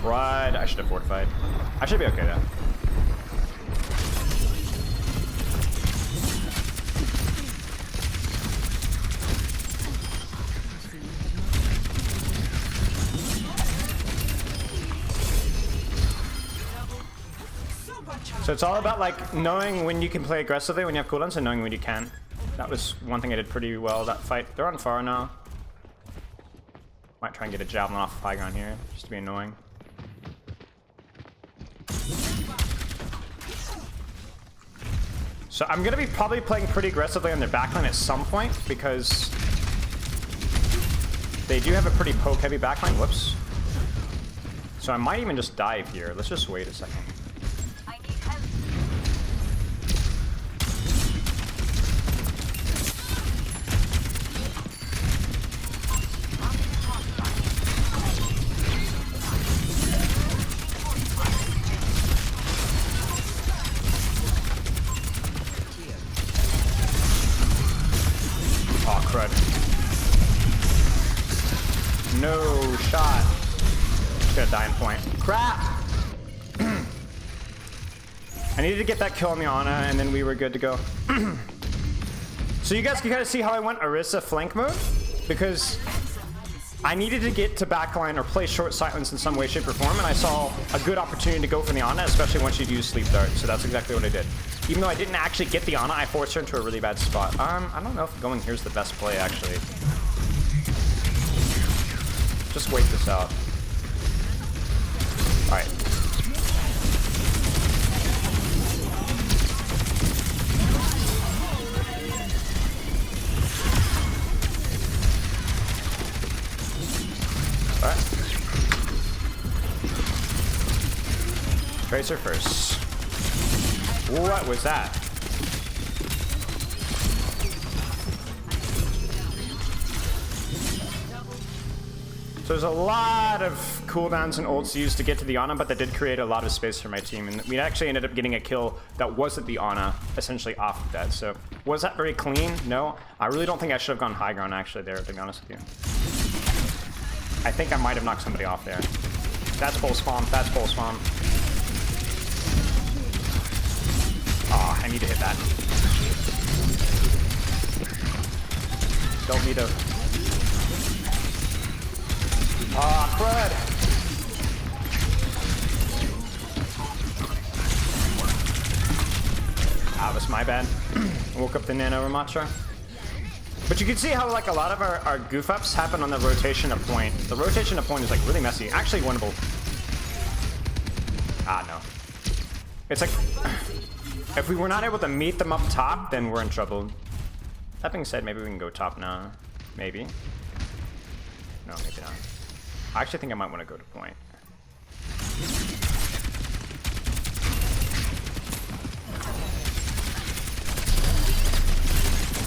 A: Right, I should have fortified. I should be okay though. So it's all about like knowing when you can play aggressively when you have cooldowns and knowing when you can't. That was one thing I did pretty well that fight. They're on Pharah now. Might try and get a javelin off of high ground here, just to be annoying. So I'm gonna be probably playing pretty aggressively on their backline at some point because they do have a pretty poke heavy backline. Whoops. So I might even just dive here. Let's just wait a second. Oh, crud. No shot. Just gonna die in point. Crap! I needed to get that kill on the Ana, and then we were good to go. So you guys can kind of see how I went Orisa flank mode, because I needed to get to backline or play short silence in some way, shape, or form, and I saw a good opportunity to go for the Ana, especially once you'd use Sleep Dart, so that's exactly what I did. Even though I didn't actually get the Ana, I forced her into a really bad spot. I don't know if going here's the best play, actually. Just wait this out. Alright. Alright. Tracer first. What was that? So there's a lot of cooldowns and ults used to get to the Ana, but that did create a lot of space for my team. And we actually ended up getting a kill that wasn't the Ana, essentially off of that. So was that very clean? No. I really don't think I should have gone high ground actually there, to be honest with you. I think I might have knocked somebody off there. That's full spawn. That's full spawn. Aw, I need to hit that. Don't need to... Ah, crud! Ah, that's my bad. Woke up the Nano Ramatra. But you can see how like a lot of our goof ups happen on the rotation of point. The rotation of point is like really messy. Actually winnable. Ah, no. It's like, if we were not able to meet them up top, then we're in trouble. That being said, maybe we can go top now. Maybe. No, maybe not. I actually think I might want to go to point.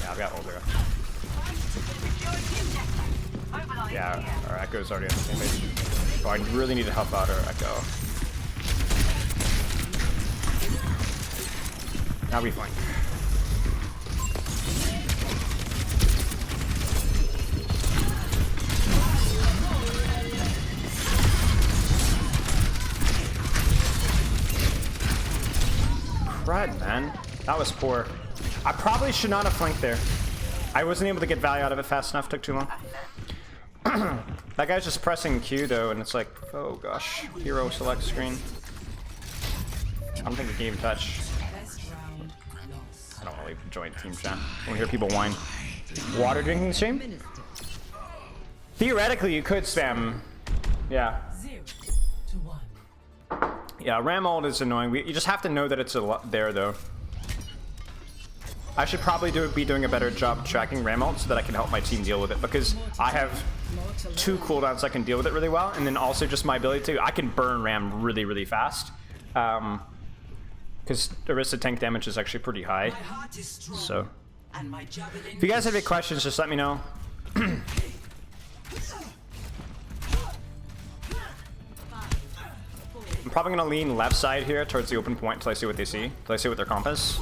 A: Yeah, I've got older. Yeah, our Echo's already on the same page. Oh, I really need to help out our Echo. Now we flank. Crud, man. That was poor. I probably should not have flanked there. I wasn't able to get value out of it fast enough. Took too long. That guy's just pressing Q though, and it's like, oh gosh. Hero select screen. I don't think we can even touch. I don't want to leave the joint team chat. I want to hear people whine. Water drinking stream? Theoretically, you could spam. Yeah.
E: 0 to 1.
A: Yeah, ram ult is annoying. You just have to know that it's there, though. I should probably be doing a better job tracking ram ult so that I can help my team deal with it, because I have 2 cooldowns I can deal with it really well, and then also just my ability to, I can burn ram really, really fast. Because Orisa tank damage is actually pretty high. So, if you guys have any questions, just let me know. I'm probably gonna lean left side here towards the open point until I see what they see. Until I see what their comp is.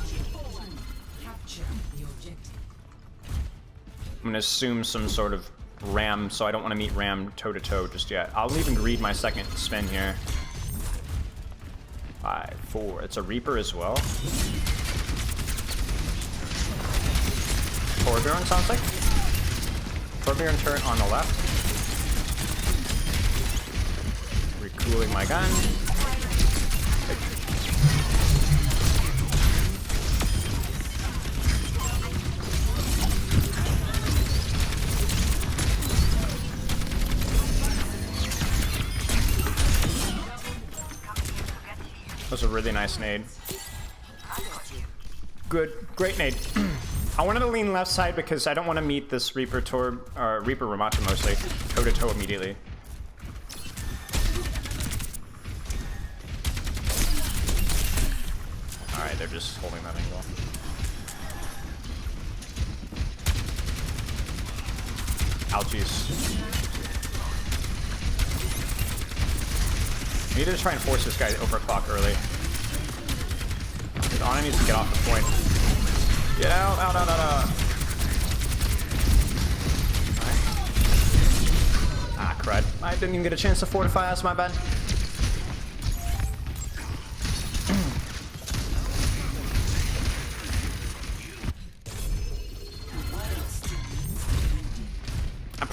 A: I'm gonna assume some sort of ram, so I don't want to meet ram toe to toe just yet. I'll even read my second spin here. 5, 4. It's a Reaper as well. Torbjorn sounds like. Torbjorn turret on the left. Recooling my gun. That was a really nice nade. Good, great nade. I wanted to lean left side because I don't want to meet this Reaper Reaper Ramatra mostly toe to toe immediately. All right, they're just holding that angle. Ouchies. I need to try and force this guy to overclock early. Because Ana needs to get off the point. Get out, out, out, out, out. Right. Ah, crud. I didn't even get a chance to fortify, that's my bad.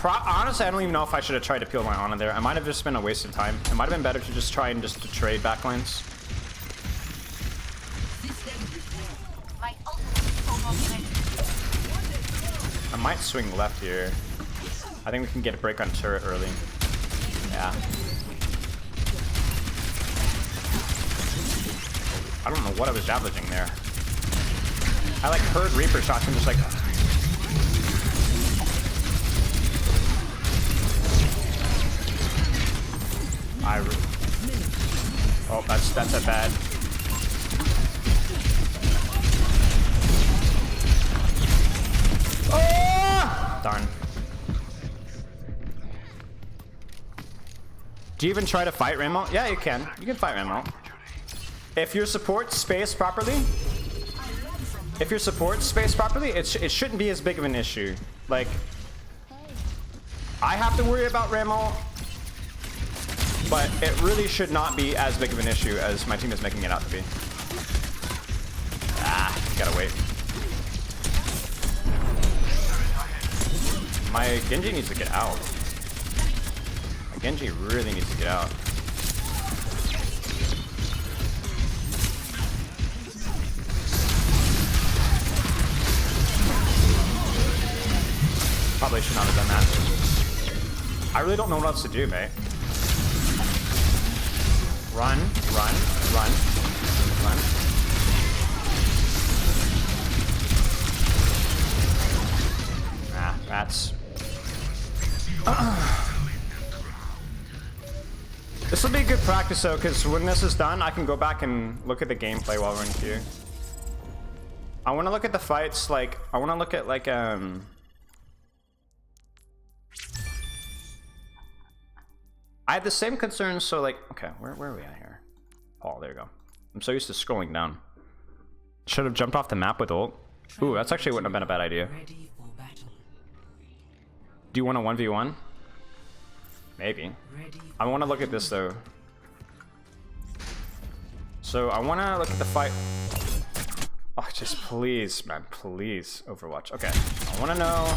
A: Honestly, I don't even know if I should have tried to peel my Ana there. I might have just been a waste of time. It might have been better to just try and just to trade backlines. I might swing left here. I think we can get a break on turret early. Yeah. I don't know what I was javelaging there. I like heard Reaper shots and just like... Oh, that's a bad... Oh! Darn. Do you even try to fight Ramo? Yeah, you can. You can fight Ramo. If your support space properly, it shouldn't be as big of an issue. Like, I have to worry about Ramo, but it really should not be as big of an issue as my team is making it out to be. Ah, gotta wait. My Genji needs to get out. My Genji really needs to get out. Probably should not have done that. I really don't know what else to do, mate. Run, run, run, run. Ah, that's... This will be good practice though, because when this is done, I can go back and look at the gameplay while we're in queue. I want to look at the fights, like, I want to look at, like, I had the same concerns, so, like, okay, where are we at here? Oh, there you go. I'm so used to scrolling down. Should have jumped off the map with ult. Ooh, that's actually wouldn't have been a bad idea. Do you want a 1v1? Maybe. I want to look at this, though. So, I want to look at the fight. Oh, just please, man, please, Overwatch. Okay, I want to know.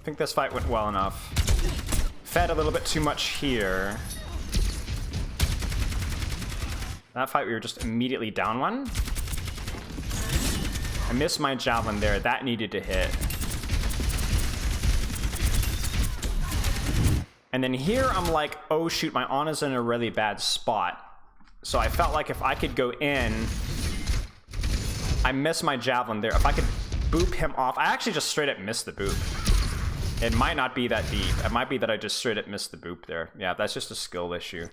A: I think this fight went well enough. Fed a little bit too much here. That fight, we were just immediately down one. I missed my javelin there. That needed to hit. And then here, I'm like, oh shoot, my Ana's in a really bad spot. So I felt like if I could go in, I missed my javelin there. If I could boop him off, I actually just straight up missed the boop. It might not be that deep. It might be that I just straight up missed the boop there. Yeah, that's just a skill issue.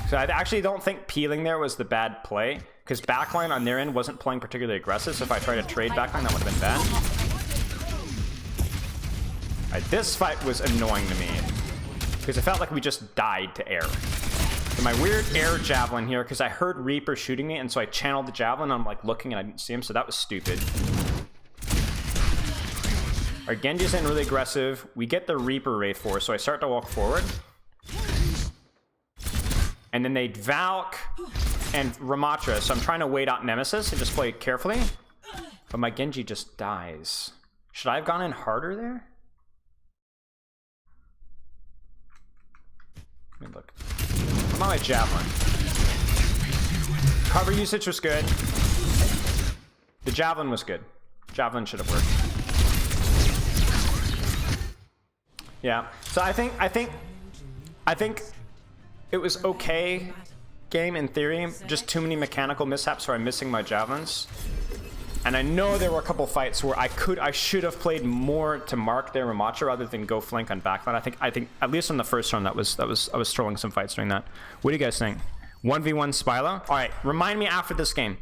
A: So I actually don't think peeling there was the bad play, because backline on their end wasn't playing particularly aggressive, so if I tried to trade backline, that would have been bad. Alright, this fight was annoying to me, because it felt like we just died to air. So my weird air javelin here, because I heard Reaper shooting me, and so I channeled the javelin, and I'm like looking and I didn't see him, so that was stupid. Our Genji's in really aggressive. We get the Reaper Wraith Force, so I start to walk forward. And then they Valk and Ramatra, so I'm trying to wait out Nemesis and just play carefully. But my Genji just dies. Should I have gone in harder there? Let me look. I'm on my javelin. Cover usage was good. The javelin was good. Javelin should have worked. Yeah. So I think it was okay game in theory. Just too many mechanical mishaps where I'm missing my javelins. And I know there were a couple fights where I should have played more to mark their Ramatra rather than go flank on backline. I think at least in the first round I was trolling some fights doing that. What do you guys think? 1v1 Spilo? All right, remind me after this game.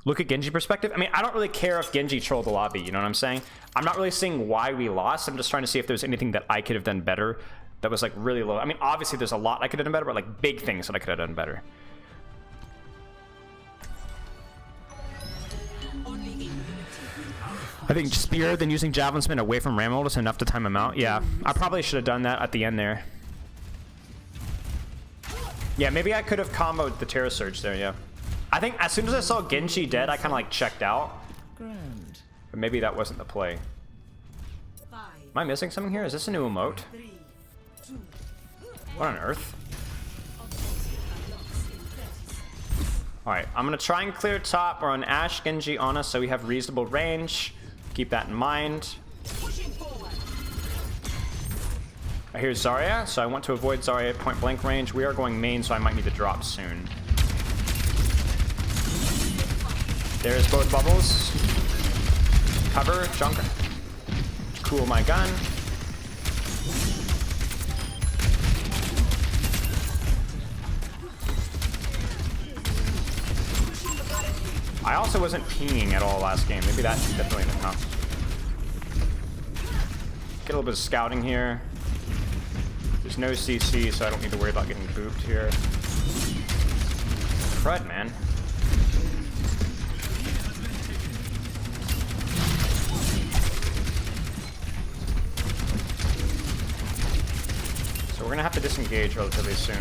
A: Look at Genji perspective. I mean, I don't really care if Genji trolled the lobby, you know what I'm saying? I'm not really seeing why we lost. I'm just trying to see if there's anything that I could have done better that was like really low. I mean, obviously there's a lot I could have done better, but like big things that I could have done better. I think Spear, then using Javelin Spin away from Ramol is enough to time him out. Yeah, I probably should have done that at the end there. Yeah, maybe I could have comboed the Terra Surge there, yeah. I think as soon as I saw Genji dead, I kind of like checked out. But maybe that wasn't the play. Am I missing something here? Is this a new emote? What on earth? Alright, I'm going to try and clear top. We're on Ashe, Genji, Ana, so we have reasonable range. Keep that in mind. I hear Zarya, so I want to avoid Zarya at point blank range. We are going main, so I might need to drop soon. There's both bubbles. Cover, junk. Cool my gun. I also wasn't pinging at all last game. Maybe that's definitely enough. Get a little bit of scouting here. There's no CC, so I don't need to worry about getting booped here. Crud, man. So we're gonna have to disengage relatively soon.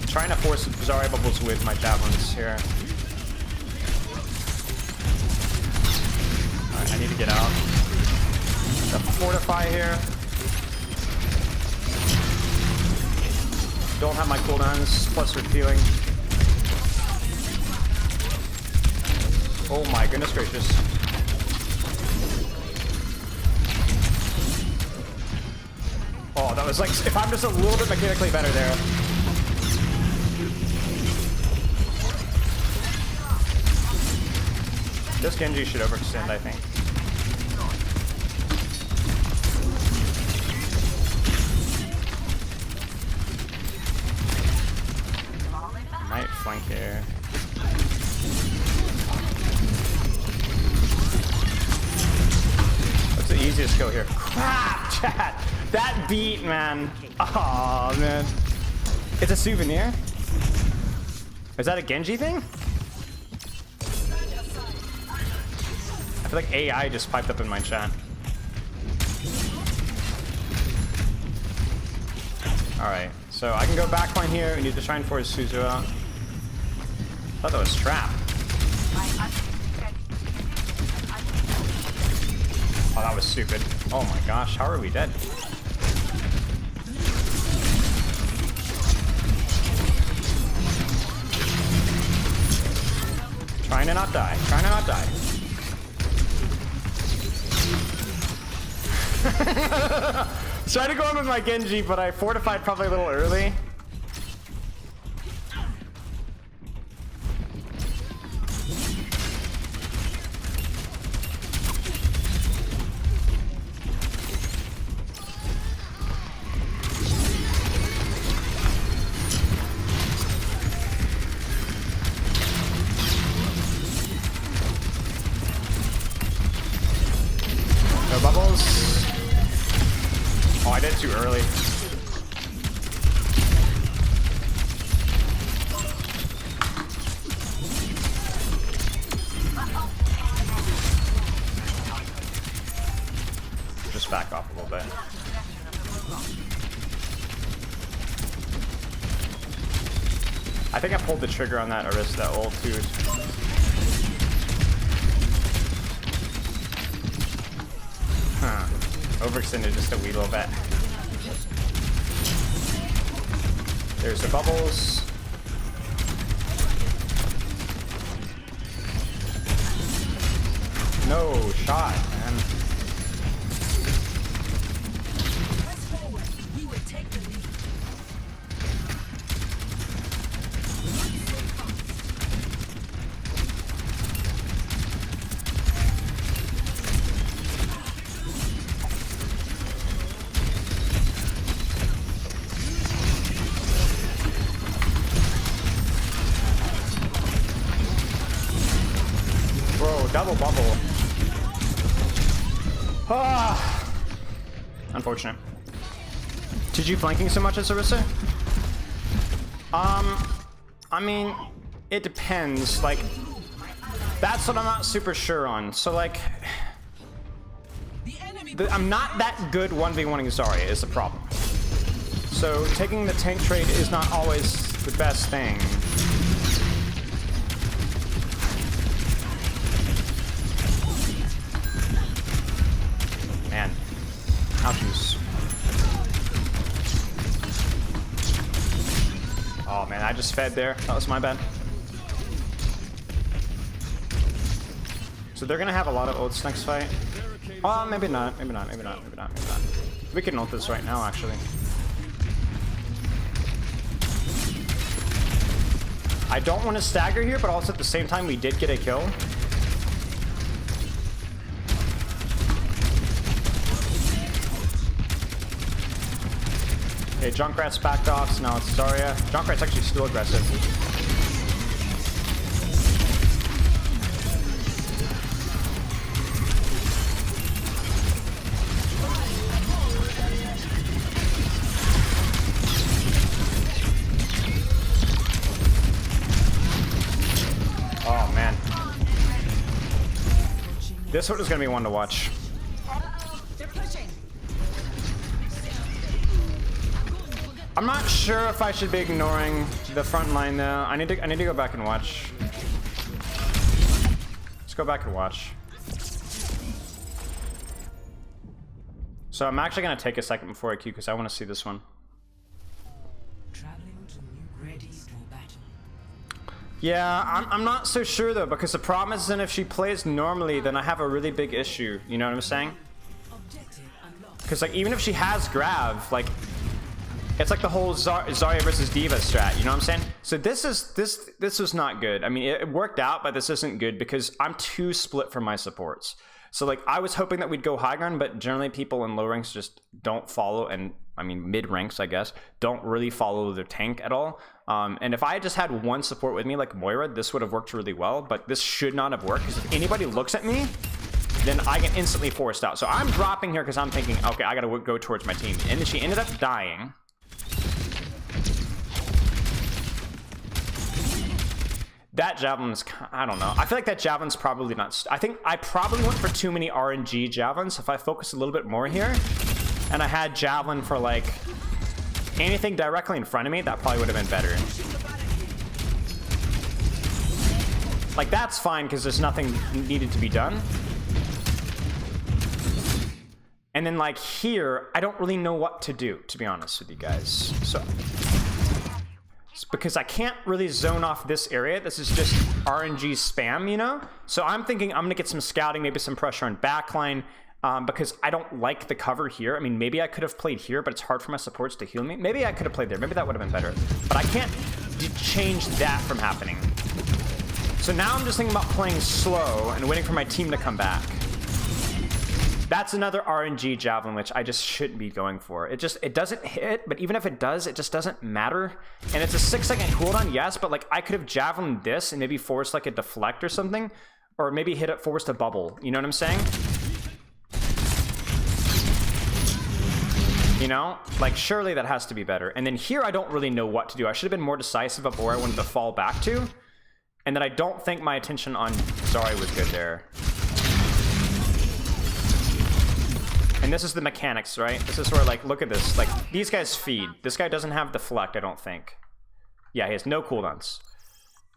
A: Trying to force Zarya bubbles with my javelins here. Alright, I need to get out. The fortify here. Don't have my cooldowns, plus repealing. Oh my goodness gracious. Oh, that was like, if I'm just a little bit mechanically better there. This Genji should overextend, I think. Might flank here. What's the easiest kill here? Crap, chat! That beat, man. Oh man. It's a souvenir? Is that a Genji thing? I feel like AI just piped up in my chat. Alright, so I can go backline here. We need to try and force Suzu out. I thought that was trap. Oh, that was stupid. Oh my gosh, how are we dead? Trying to not die. Trying to not die. Tried to go in with my Genji, but I fortified probably a little early. No bubbles. Oh, I did it too early. Just back off a little bit. I think I pulled the trigger on that Orisa ult too. Huh. Overextended just a wee little bit. There's the bubbles. No shot, man. Bro, double bubble. Ah, unfortunate. Did you flanking so much as Orisa? I mean, it depends. Like, that's what I'm not super sure on. So like, I'm not that good 1v1ing Zarya is the problem. So taking the tank trade is not always the best thing. Man, ouchies. Oh man, I just fed there. That was my bad. So they're gonna have a lot of ults next fight. Oh, maybe not. Maybe not. Maybe not. Maybe not. Maybe not. We can ult this right now, actually. I don't want to stagger here, but also at the same time, we did get a kill. Okay, Junkrat's backed off, so now it's Zarya. Junkrat's actually still aggressive. Oh, man. This one is going to be one to watch. I'm not sure if I should be ignoring the front line though. I need to go back and watch. Let's go back and watch. So I'm actually gonna take a second before I queue because I want to see this one.
E: Traveling to new ready for battle.
A: Yeah, I'm not so sure though, because the problem is then if she plays normally, then I have a really big issue. You know what I'm saying? Because like even if she has Grav, like it's like the whole Zarya versus Diva strat, you know what I'm saying? So this was not good. I mean, it worked out, but this isn't good because I'm too split from my supports. So like I was hoping that we'd go high ground, but generally people in low ranks just don't follow, and I mean mid ranks, I guess, don't really follow their tank at all. And if I just had one support with me like Moira, this would have worked really well, but this should not have worked because if anybody looks at me, then I get instantly forced out. So I'm dropping here because I'm thinking, okay, I gotta go towards my team. And then she ended up dying. That javelin's, I don't know. I feel like that javelin's probably not, I think I probably went for too many RNG javelins. If I focus a little bit more here, and I had javelin for like anything directly in front of me, that probably would have been better. Like that's fine because there's nothing needed to be done. And then like here, I don't really know what to do, to be honest with you guys. So because I can't really zone off this area. This is just RNG spam, you know? So I'm thinking I'm gonna get some scouting, maybe some pressure on backline, because I don't like the cover here. I mean, maybe I could have played here, but it's hard for my supports to heal me. Maybe I could have played there. Maybe that would have been better. But I can't change that from happening. So now I'm just thinking about playing slow and waiting for my team to come back. That's another RNG javelin, which I just shouldn't be going for. It doesn't hit, but even if it does, it just doesn't matter. And it's a 6-second cooldown, yes, but like I could have javelined this and maybe forced like a deflect or something, or maybe hit it, forced a bubble. You know what I'm saying? You know, like surely that has to be better. And then here, I don't really know what to do. I should have been more decisive of where I wanted to fall back to. And then I don't think my attention on Zarya was good there. And this is the mechanics, right? This is where, like, look at this. Like, these guys feed. This guy doesn't have deflect, I don't think. Yeah, he has no cooldowns.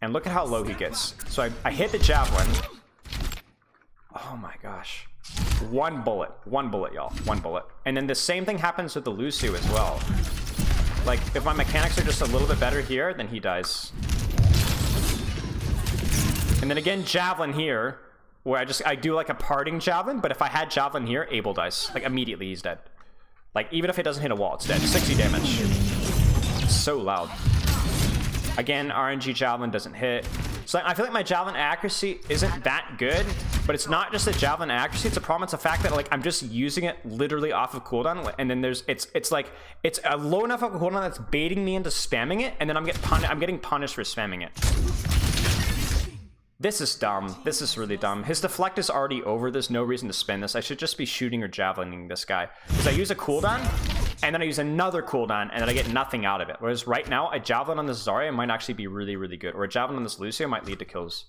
A: And look at how low he gets. So I hit the javelin. Oh my gosh. One bullet, y'all. One bullet. And then the same thing happens with the Lucio as well. Like, if my mechanics are just a little bit better here, then he dies. And then again, javelin here, where I do like a parting javelin, but if I had javelin here, Abel dies. Like immediately he's dead. Like even if it doesn't hit a wall, it's dead. 60 damage. It's so loud. Again, RNG javelin doesn't hit. So I feel like my javelin accuracy isn't that good, but it's not just the javelin accuracy, it's a problem. It's the fact that like I'm just using it literally off of cooldown, and then there's it's like it's a low enough of a cooldown that's baiting me into spamming it, and then I'm getting punished for spamming it. This is dumb. This is really dumb. His deflect is already over. There's no reason to spend this. I should just be shooting or javelining this guy. Because I use a cooldown, and then I use another cooldown, and then I get nothing out of it. Whereas right now, a javelin on this Zarya might actually be really, really good. Or a javelin on this Lucio might lead to kills.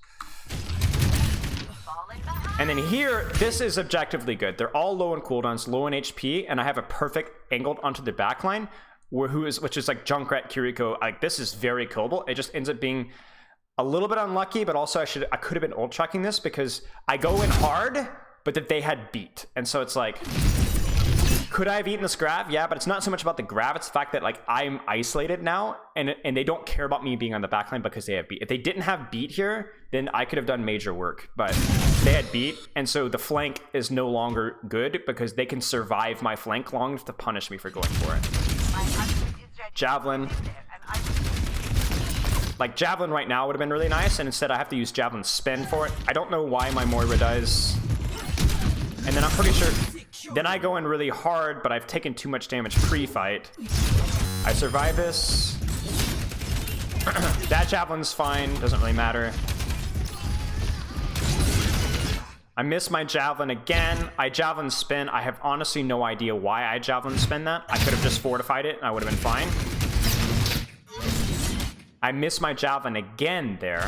A: And then here, this is objectively good. They're all low in cooldowns, low in HP, and I have a perfect angled onto the backline, which is like Junkrat, Kiriko. Like, this is very killable. It just ends up being a little bit unlucky, but also I could have been ult chucking this because I go in hard, but that they had beat. And so it's like, could I have eaten this grab? Yeah, but it's not so much about the grab. It's the fact that like I'm isolated now, and they don't care about me being on the backline because they have beat. If they didn't have beat here, then I could have done major work, but they had beat. And so the flank is no longer good because they can survive my flank long enough to punish me for going for it. Javelin. Like, Javelin right now would have been really nice, and instead I have to use Javelin Spin for it. I don't know why my Moira does. And then I'm pretty sure... Then I go in really hard, but I've taken too much damage pre-fight. I survive this. That Javelin's fine, doesn't really matter. I miss my Javelin again. I Javelin Spin. I have honestly no idea why I Javelin Spin that. I could have just fortified it and I would have been fine. I miss my Javelin again there.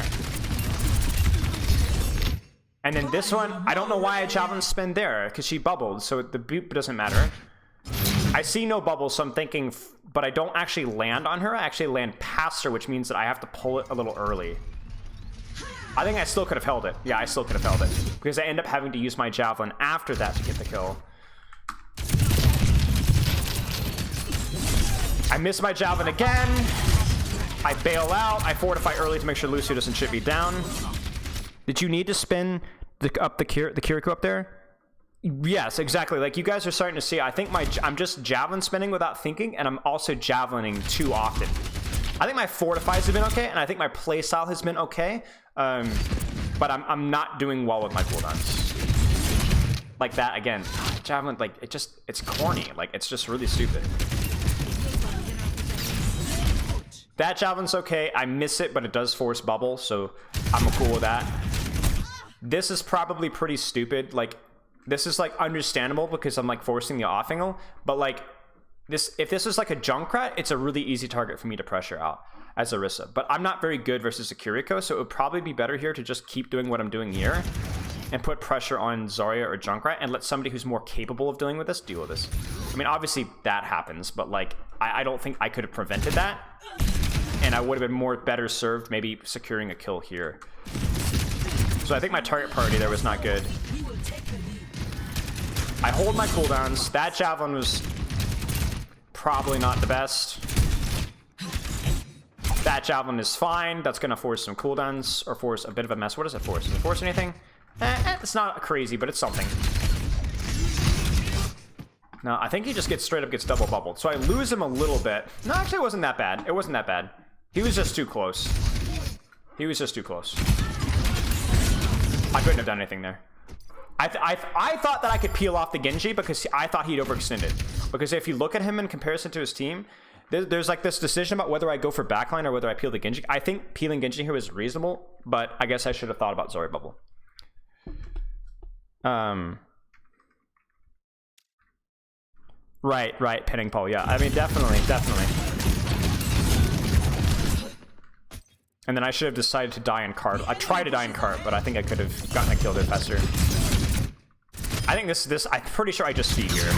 A: And then this one, I don't know why I Javelin Spin there, because she bubbled, so the boop doesn't matter. I see no bubble, so I'm thinking, but I don't actually land on her. I actually land past her, which means that I have to pull it a little early. I think I still could have held it. Yeah, I still could have held it. Because I end up having to use my Javelin after that to get the kill. I miss my Javelin again. I bail out. I fortify early to make sure Lucio doesn't chip me down. Did you need to spin the Kiriko up there? Yes, exactly. Like, you guys are starting to see, I think I'm just Javelin spinning without thinking, and I'm also Javelining too often. I think my fortifies have been okay, and I think my playstyle has been okay, but I'm not doing well with my cooldowns. Like that, again, Javelin, like, it's corny. Like, it's just really stupid. That Javelin's okay. I miss it, but it does force bubble, so I'm cool with that. This is probably pretty stupid. Like, this is, like, understandable because I'm, like, forcing the off angle, but, like, if this is like a Junkrat, it's a really easy target for me to pressure out as Orisa. But I'm not very good versus a Kiriko, so it would probably be better here to just keep doing what I'm doing here and put pressure on Zarya or Junkrat and let somebody who's more capable of dealing with this deal with this. I mean, obviously that happens, but like, I don't think I could have prevented that. And I would have been better served maybe securing a kill here. So I think my target priority there was not good. I hold my cooldowns. That Javelin was probably not the best. That Javelin is fine. That's going to force some cooldowns or force a bit of a mess. What does it force? Does it force anything? It's not crazy, but it's something. No, I think he just straight up gets double bubbled. So I lose him a little bit. No, actually, it wasn't that bad. It wasn't that bad. He was just too close. He was just too close. I couldn't have done anything there. I thought that I could peel off the Genji because I thought he'd overextended. Because if you look at him in comparison to his team, there's like this decision about whether I go for backline or whether I peel the Genji. I think peeling Genji here was reasonable, but I guess I should have thought about Zarya bubble. Right, pinning pole. Yeah, I mean, definitely. And then I should have decided to die in cart. I tried to die in cart, but I think I could have gotten a kill there faster. I think this, I'm pretty sure I just feed here.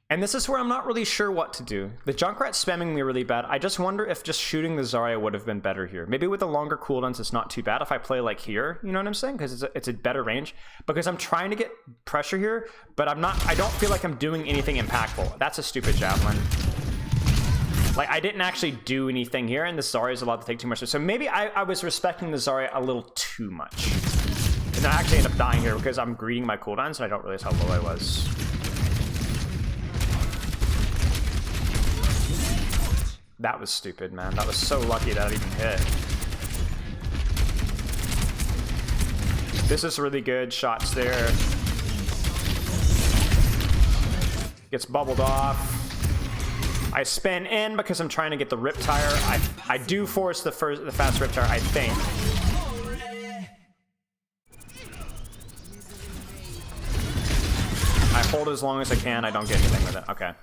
A: And this is where I'm not really sure what to do. The Junkrat's spamming me really bad. I just wonder if just shooting the Zarya would have been better here. Maybe with the longer cooldowns, it's not too bad if I play like here. You know what I'm saying? Because it's a better range. Because I'm trying to get pressure here, but I don't feel like I'm doing anything impactful. That's a stupid Javelin. Like, I didn't actually do anything here, and the Zarya is allowed to take too much. So maybe I was respecting the Zarya a little too much. And I actually end up dying here because I'm greeting my cooldowns, and I don't realize how low I was. That was stupid, man. That was so lucky that it even hit. This is really good. Shots there. Gets bubbled off. I spin in because I'm trying to get the rip tire. I do force the fast rip tire, I think. I hold as long as I can. I don't get anything with it. Okay.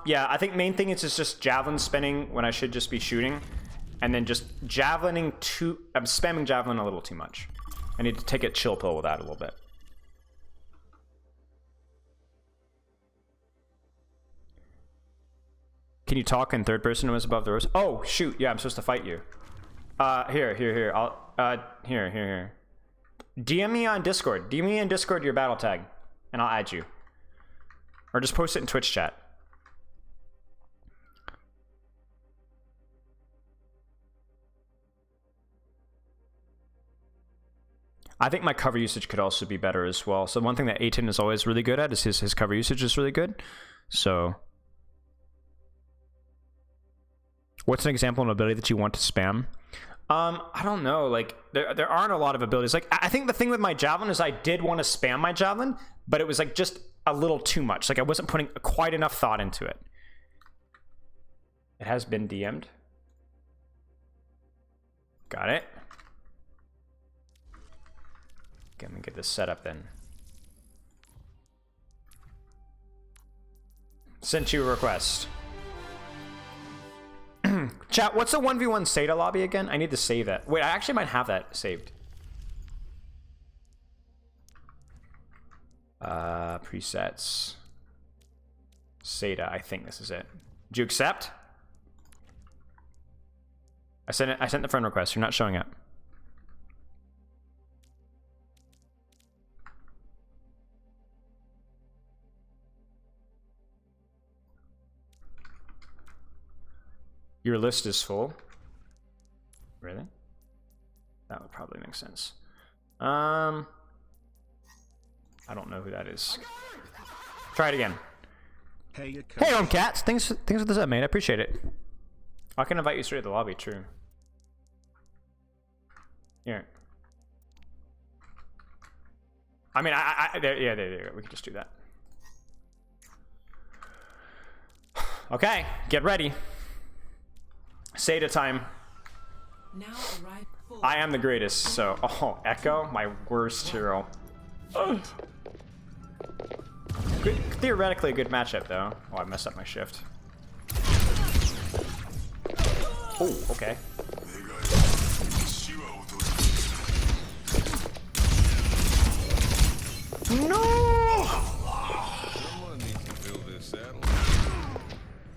A: Yeah, I think main thing is just Javelin spinning when I should just be shooting. And then just Javelining I'm spamming Javelin a little too much. I need to take a chill pill with that a little bit. Can you talk in third person who is above the rows? Oh, shoot. Yeah, I'm supposed to fight you. Here. Here. DM me on Discord. DM me on Discord your battle tag, and I'll add you. Or just post it in Twitch chat. I think my cover usage could also be better as well. So one thing that A10 is always really good at is his cover usage is really good. So What's an example of an ability that you want to spam? I don't know. Like, there aren't a lot of abilities. Like, I think the thing with my javelin is I did want to spam my javelin, but it was like just a little too much. Like, I wasn't putting quite enough thought into it. It has been DM'd. Got it. Okay, let me get this set up then. Sent you a request. Chat, what's the 1v1 Seda lobby again? I need to save that. Wait, I actually might have that saved. Presets. Seda, I think this is it. Did you accept? I sent the friend request. You're not showing up. Your list is full. Really? That would probably make sense. I don't know who that is. Try it again. Hey, Home Cats. Thanks for the sub, mate. I appreciate it. I can invite you straight to the lobby. True. Here. I mean, there. We can just do that. Okay, get ready. Seda time.
E: Now arrive full.
A: I am the greatest, so... Oh, Echo? My worst hero. Good, theoretically a good matchup, though. Oh, I messed up my shift. Oh, okay. No!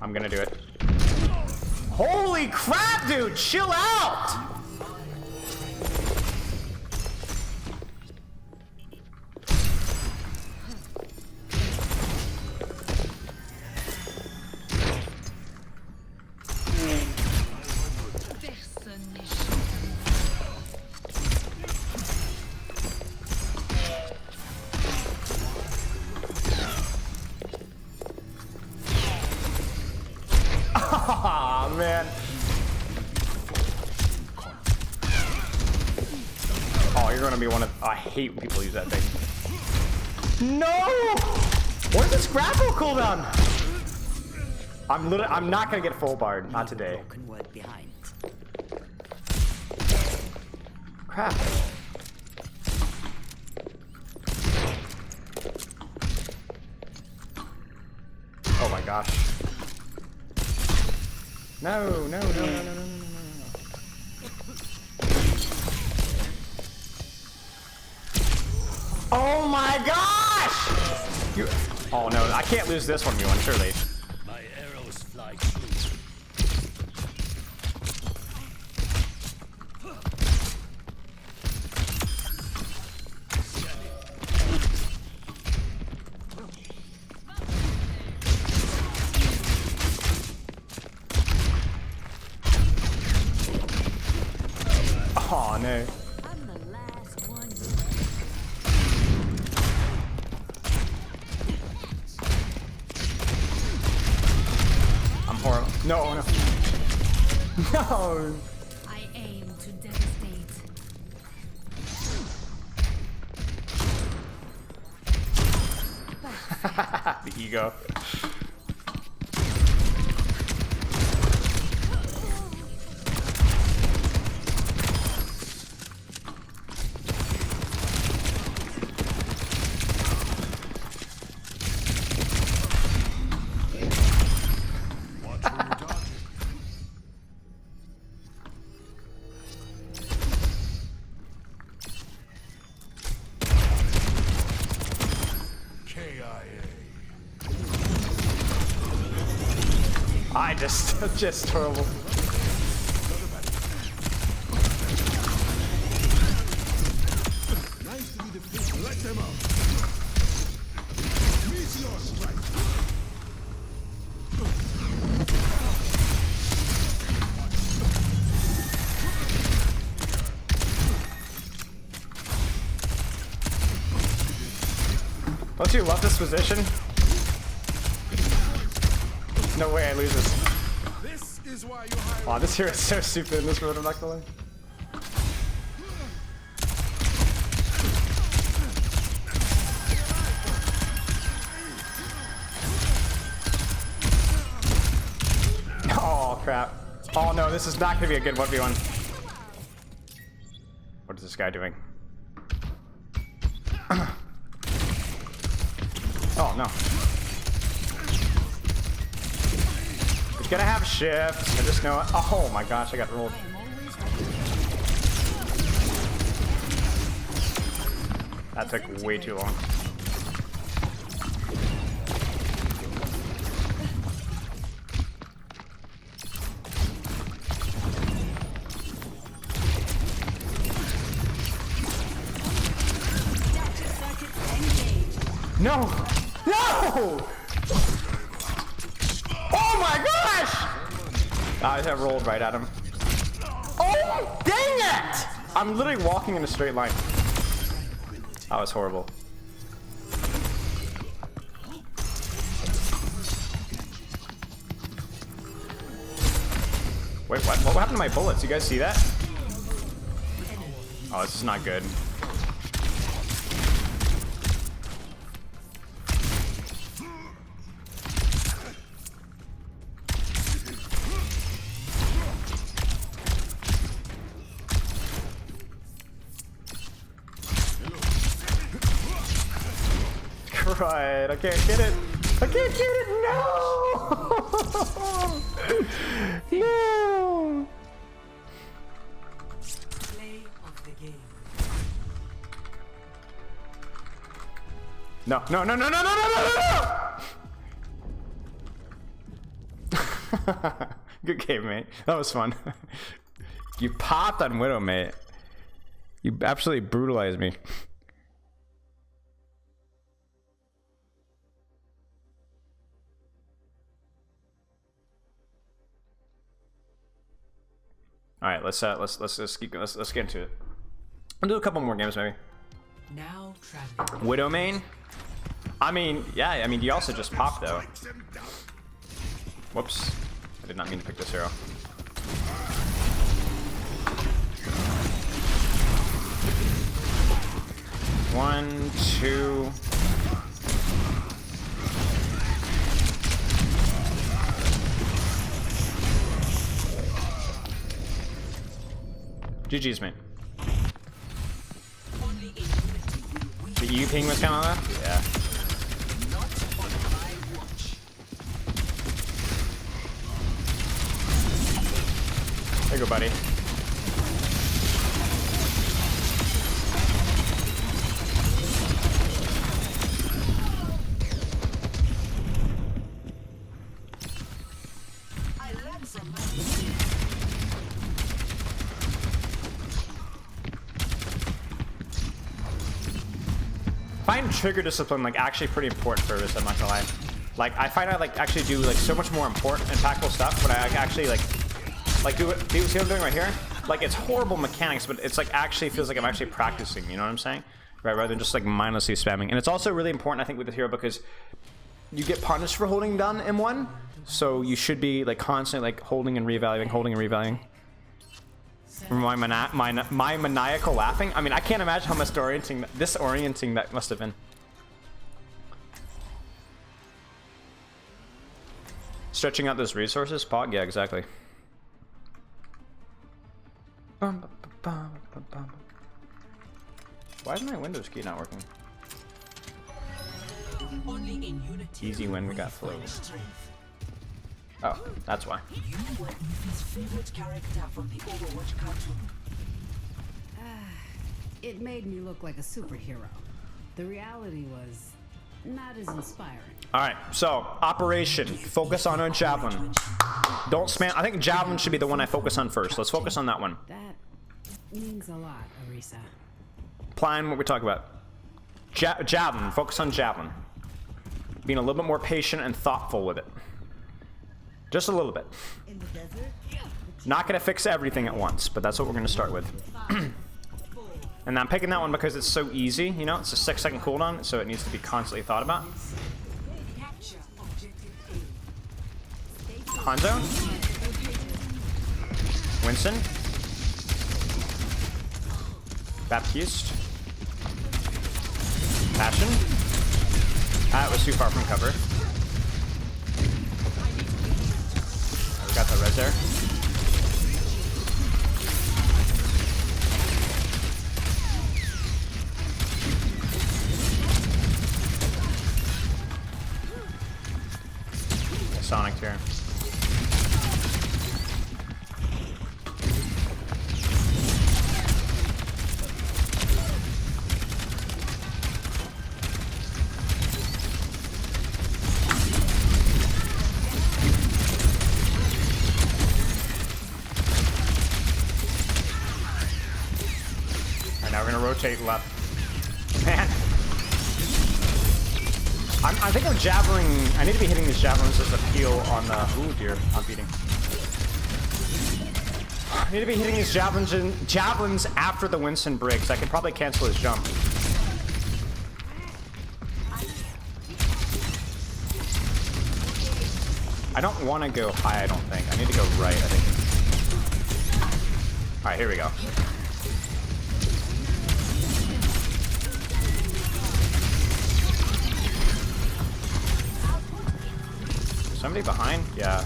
A: I'm gonna do it. Holy crap, dude! Chill out! Aw, man. Oh, you're gonna be one of... I hate when people use that thing. No! What is this grapple cooldown? I'm not gonna get full bard. Not today. Crap. Oh my gosh. No. Oh my gosh! Oh no, I can't lose this 1v1, surely.
D: My arrows fly true.
A: Oh no.
F: I'm the last one.
A: I'm horrible. No. No.
F: I aim to devastate.
A: The ego. Just horrible.
D: Nice to be defeated. Let them out. Meteor strike.
A: Don't you love this position? No way I lose this.
D: This is is why you hire.
A: Wow, this hero is so stupid in this road, I'm not gonna lie. Oh crap. Oh no, this is not gonna be a good 1v1. What is this guy doing? Oh no. You gotta have shifts. I just know it. Oh my gosh, I got rolled. That took way too long. No! No! Oh my gosh! I have rolled right at him. Oh, dang it! I'm literally walking in a straight line. That was horrible. Wait, what? What happened to my bullets? You guys see that? Oh, this is not good. Right, I can't get it. I can't get it. No. No.
E: Play of the game.
A: No, no, no, no, no, no, no, no, no. Good game, mate. That was fun. You popped on Widow, mate. You absolutely brutalized me. All right, let's get into it. I'll do a couple more games maybe.
E: Now traveling.
A: Widow main. I mean, yeah. I mean, you also just popped though. Whoops! I did not mean to pick this hero. One, two. GG's, mate. The EU ping was kind of left? Yeah. There you go, buddy. I find trigger discipline like actually pretty important for this, I'm not gonna lie. Like I find I like actually do like so much more important impactful stuff, but I actually like do it. See what I'm doing right here? Like it's horrible mechanics, but it's like actually feels like I'm actually practicing, you know what I'm saying? Right, rather than just like mindlessly spamming. And it's also really important I think with this hero because you get punished for holding down M1, so you should be like constantly like holding and reevaluating, holding and reevaluating. My maniacal laughing. I mean, I can't imagine how much disorienting that must have been. Stretching out those resources, Pog. Yeah, exactly. Why is my Windows key not working?
E: Only in unity.
A: Easy win. We got flow. Oh, that's why.
E: You were his favorite character from the Overwatch cartoon.
G: It made me look like a superhero. The reality was not as inspiring.
A: All right, so operation. Focus on a javelin. Don't spam. I think javelin should be the one I focus on first. Let's focus on that one.
G: That means a lot, Orisa.
A: Plan what we talk about. Javelin. Focus on javelin. Being a little bit more patient and thoughtful with it. Just a little bit.
G: In the desert?
A: Not gonna fix everything at once, but that's what we're gonna start with. And I'm picking that one because it's so easy, you know, it's a 6-second cooldown, so it needs to be constantly thought about. Hanzo? Winston. Baptiste. Passion. That was too far from cover. We got the res there. Sonic turn. Alright, now we're gonna rotate left. Man. I think I'm javelin. I need to be hitting these javelins as a peel on the. Ooh dear, I'm beating. I need to be hitting these javelins after the Winston breaks. I could probably cancel his jump. I don't want to go high, I don't think. I need to go right, I think. Alright, here we go. Somebody behind? Yeah.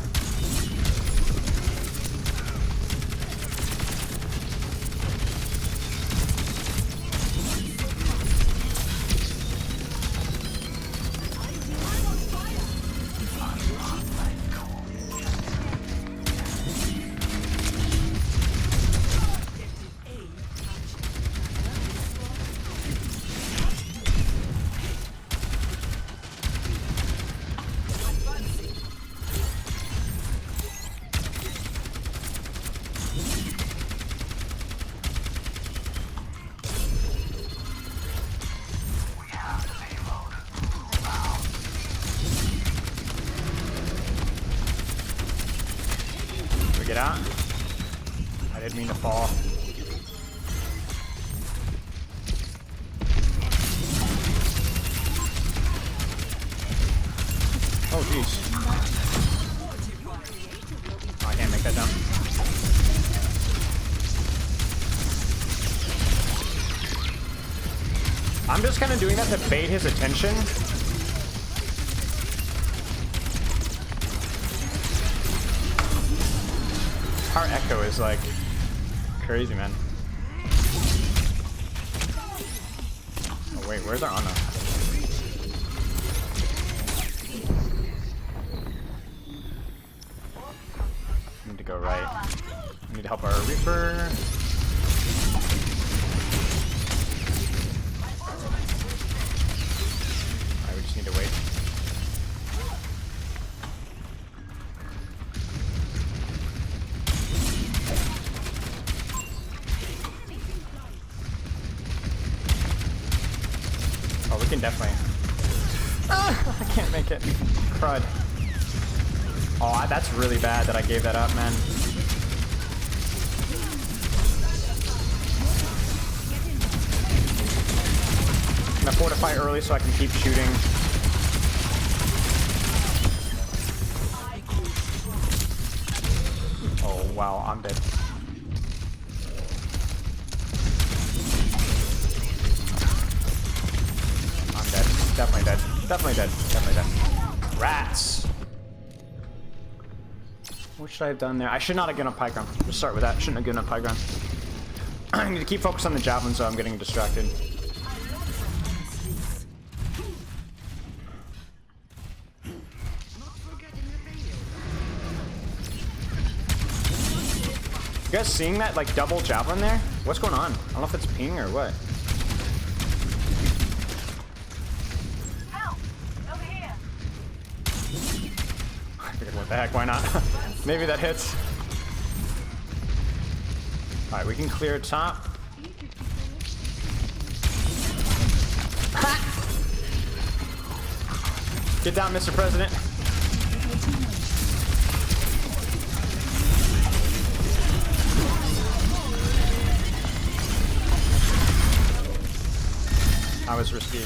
A: Get out. I didn't mean to fall. Oh jeez. Oh, I can't make that jump. I'm just kind of doing that to bait his attention. Our echo is like crazy, man. Oh wait, where's our Ana? Need to go right. We need to help our Reaper. Alright, we just need to wait. We can definitely. I can't make it. Crud. Oh, that's really bad that I gave that up, man. I'm gonna fortify early so I can keep shooting. Oh, wow, I'm dead. Definitely dead. Definitely dead. Definitely dead. Rats. What should I have done there? I should not have given up high ground. Just start with that. Shouldn't have given up high ground. I need to keep focused on the javelin so I'm getting distracted. You guys seeing that like double javelin there? What's going on? I don't know if it's ping or what. What the heck, why not? Maybe that hits. Alright, we can clear top. Get down, Mr. President. That was risky.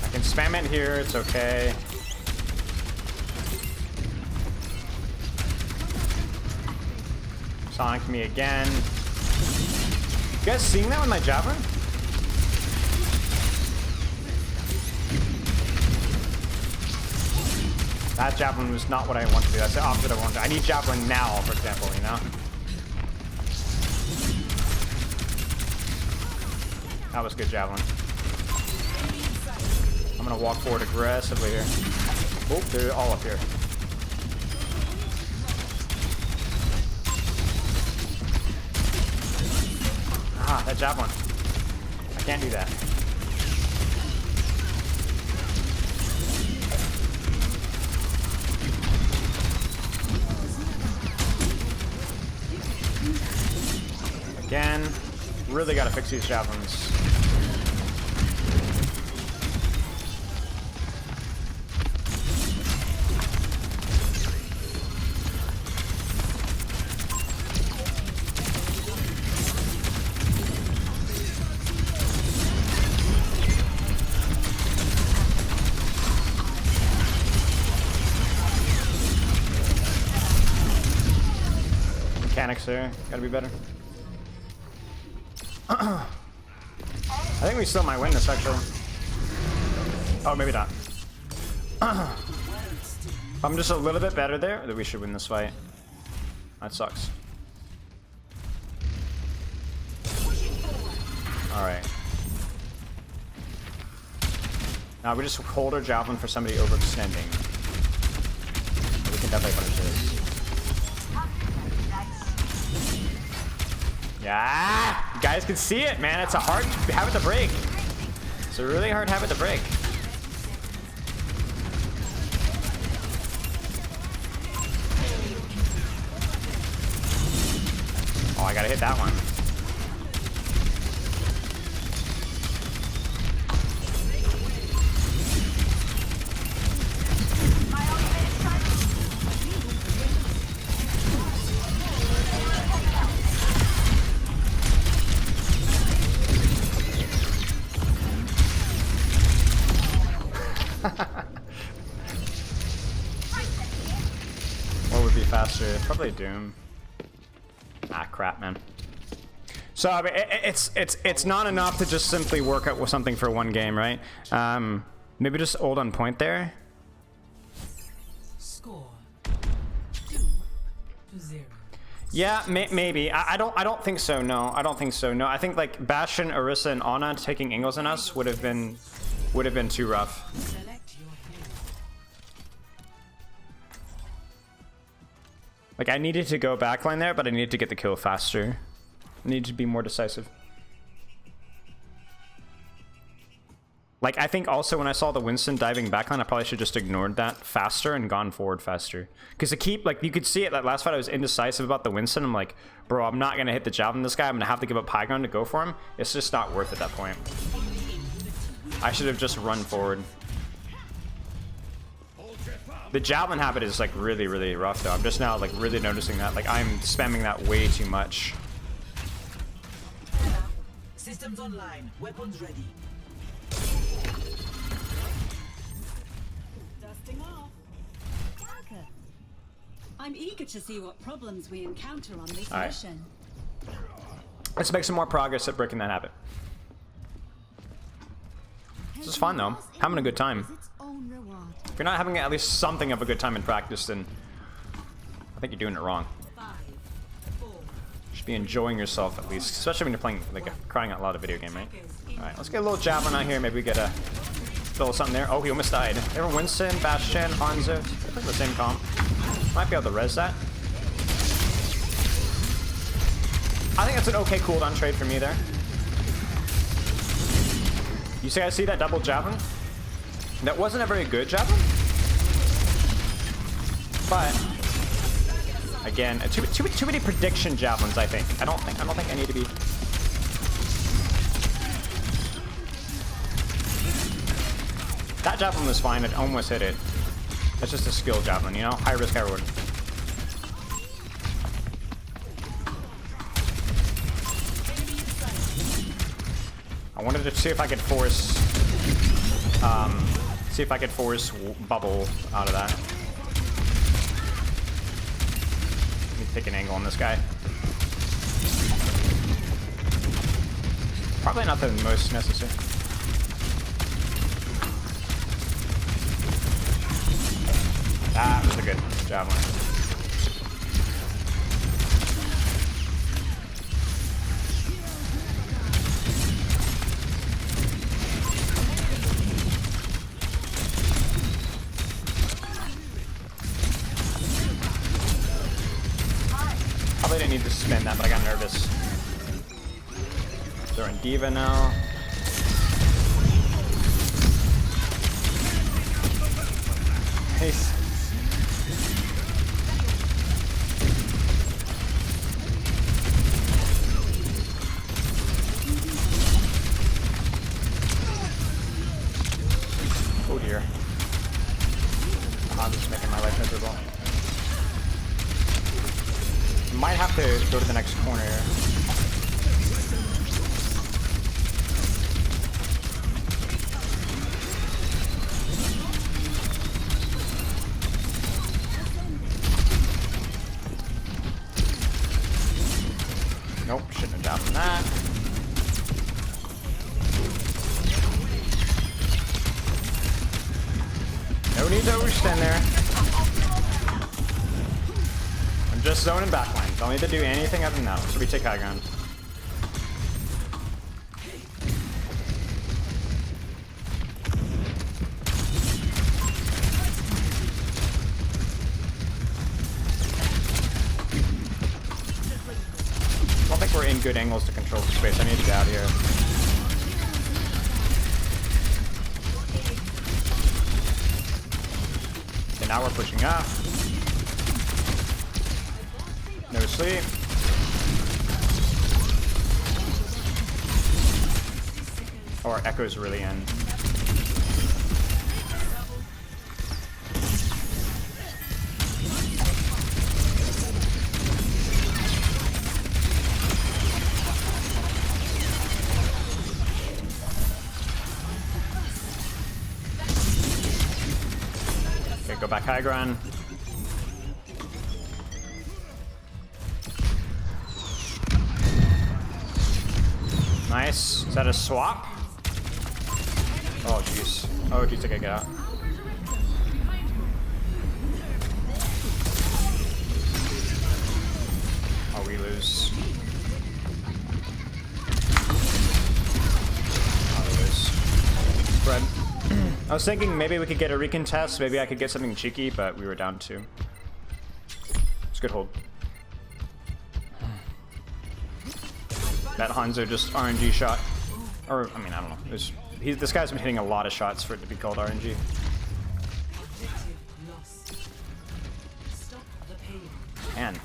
A: I can spam it here, it's okay. Sonic me again. You guys seeing that with my javelin? That javelin was not what I want to do. That's the opposite I want to do. I need javelin now, for example, you know? That was good javelin. I'm gonna walk forward aggressively here. Oh, they're all up here. Ah, that javelin. I can't do that. Again, really gotta fix these javelins. Mechanics there, gotta be better. I think we still might win this, actually. Oh, maybe not. If I'm just a little bit better there, then we should win this fight. That sucks. Alright. Now we just hold our javelin for somebody overextending. We can definitely punish this. Yeah, you guys can see it, man. It's a hard habit to break. It's a really hard habit to break. Oh, I gotta hit that one. What would be faster? Probably Doom. Ah, crap, man. So I mean, it's not enough to just simply work out with something for one game, right? Maybe just hold on point there.
E: Score 2-0.
A: Yeah, maybe. I don't think so. No, I don't think so. No, I think like Bastion, Orisa, and Ana taking angles on us would have been too rough.
E: Select your hero.
A: Like I needed to go backline there, but I needed to get the kill faster. I needed to be more decisive. Like I think also when I saw the Winston diving backline, I probably should just ignored that faster and gone forward faster. Because to keep, like you could see it that last fight I was indecisive about the Winston. I'm like, bro, I'm not gonna hit the javelin this guy. I'm gonna have to give up high ground to go for him. It's just not worth it at that point. I should have just run forward. The javelin habit is like really, really rough though. I'm just now like really noticing that. Like I'm spamming that way too much.
E: Systems online. Weapons ready.
G: Dusting off. Danke. I'm eager to see what problems we encounter on this
A: All right.
G: mission.
A: Let's make some more progress at breaking that habit. This is fun though. Having a good time. If you're not having at least something of a good time in practice, then I think you're doing it wrong.
E: 5, 4,
A: You should be enjoying yourself at least, especially when you're playing like a crying out loud a video game, right? All right, let's get a little javelin out here. Maybe we get a little something there. Oh, he almost died. They were Winston, Bastion, Hanzo. They're like the same comp. Might be able to res that. I think that's an okay cooldown trade for me there. You see, I see that double javelin. That wasn't a very good javelin, but again, too many prediction javelins. I think. I don't think I need to be. That javelin was fine. It almost hit it. That's just a skill javelin, you know. High risk, high reward. I wanted to see if I could force See if I could force bubble out of that. Let me take an angle on this guy. Probably not the most necessary. That was a good javelin. Probably didn't need to spin that, but I got nervous. Throwing Diva now. Nice. Oh dear. I'm just making my life miserable. Might have to go to the next corner here. Nope, shouldn't have done that. No need to overstand there. I'm just zoning backline. Don't need to do anything other than that. So we take high ground. I don't think we're in good angles to control the space. I need to get out of here. Okay, now we're pushing up. No sleep. Oh, our echo's really in. Okay, go back high ground. Nice. Is that a swap? Oh, jeez. Oh, jeez, I gotta get out. Oh, we lose. Oh, we lose. Fred. I was thinking maybe we could get a recontest. Maybe I could get something cheeky, but we were down 2. It's a good hold. That Hanzo just RNG shot. Or, I mean, I don't know. This guy's been hitting a lot of shots for it to be called RNG. Man.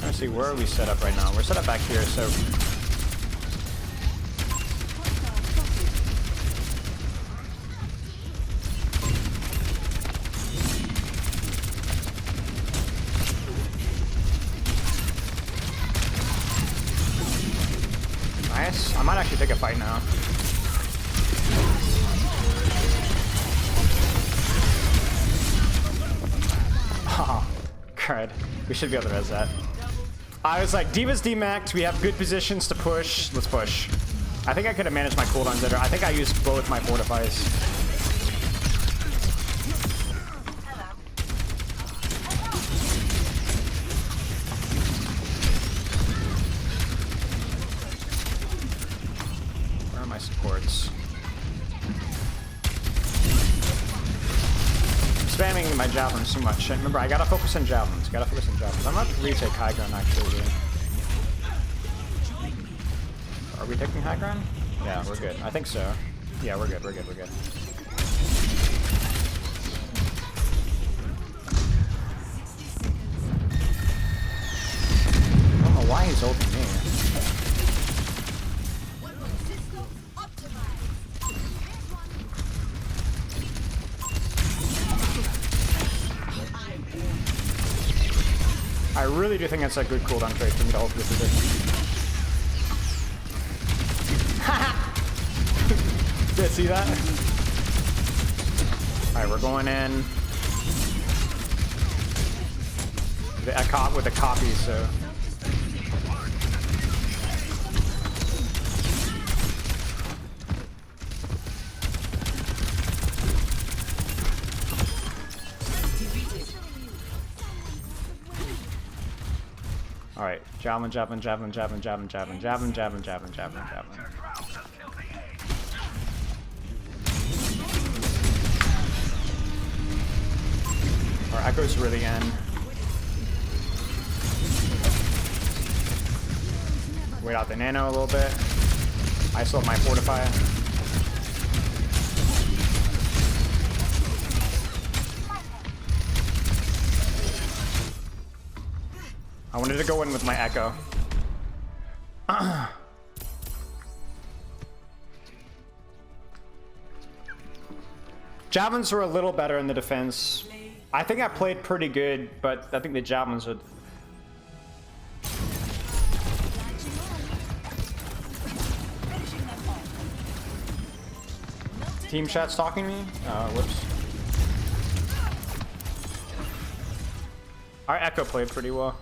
A: Let's see, where are we set up right now? We're set up back here, so... Nice. I might actually take a fight now. Oh, crud. We should be able to res that. I was like, Diva's demaxed, we have good positions to push. Let's push. I think I could have managed my cooldowns better. I think I used both my fortifies. Where are my supports? Spamming my javelins too much. Remember, I gotta focus on javelins. I'm about to retake high ground actually. Are we taking high ground? Yeah, we're good. I think so. Yeah, we're good. I don't know why he's ulting me. I really do think that's a good cooldown trade for me to hold this position. Did you see that? Alright, we're going in. With a copy, so. Alright, javelin, javelin, javelin, javelin, javelin, javelin, javelin, javelin, javelin, javelin, javelin. Our echo's really in. Wait out the nano a little bit. I still have my fortify. I wanted to go in with my echo. Javelins were a little better in the defense. I think I played pretty good, but I think the javelins would. Team chat's talking to me? Whoops. Our echo played pretty well.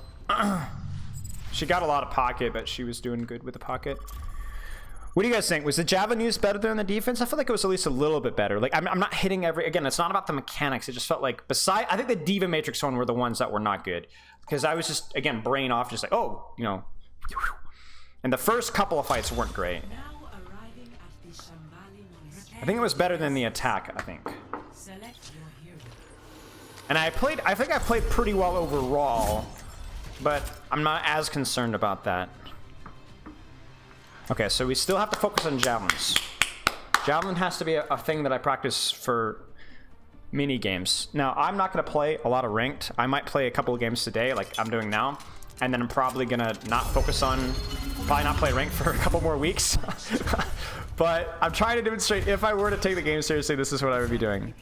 A: She got a lot of pocket, but she was doing good with the pocket. What do you guys think? Was the javelin use better than the defense? I feel like it was at least a little bit better. Like, I'm not hitting every... Again, it's not about the mechanics. It just felt like... I think the Diva Matrix one were the ones that were not good. Because I was just, again, brain off, just like, oh, you know. And the first couple of fights weren't great. I think it was better than the attack, I think. And I think I played pretty well overall, but I'm not as concerned about that. Okay, so we still have to focus on javelins. Javelin has to be a thing that I practice for mini games. Now, I'm not going to play a lot of ranked. I might play a couple of games today, like I'm doing now, and then I'm probably going to probably not play ranked for a couple more weeks. But I'm trying to demonstrate, if I were to take the game seriously, this is what I would be doing.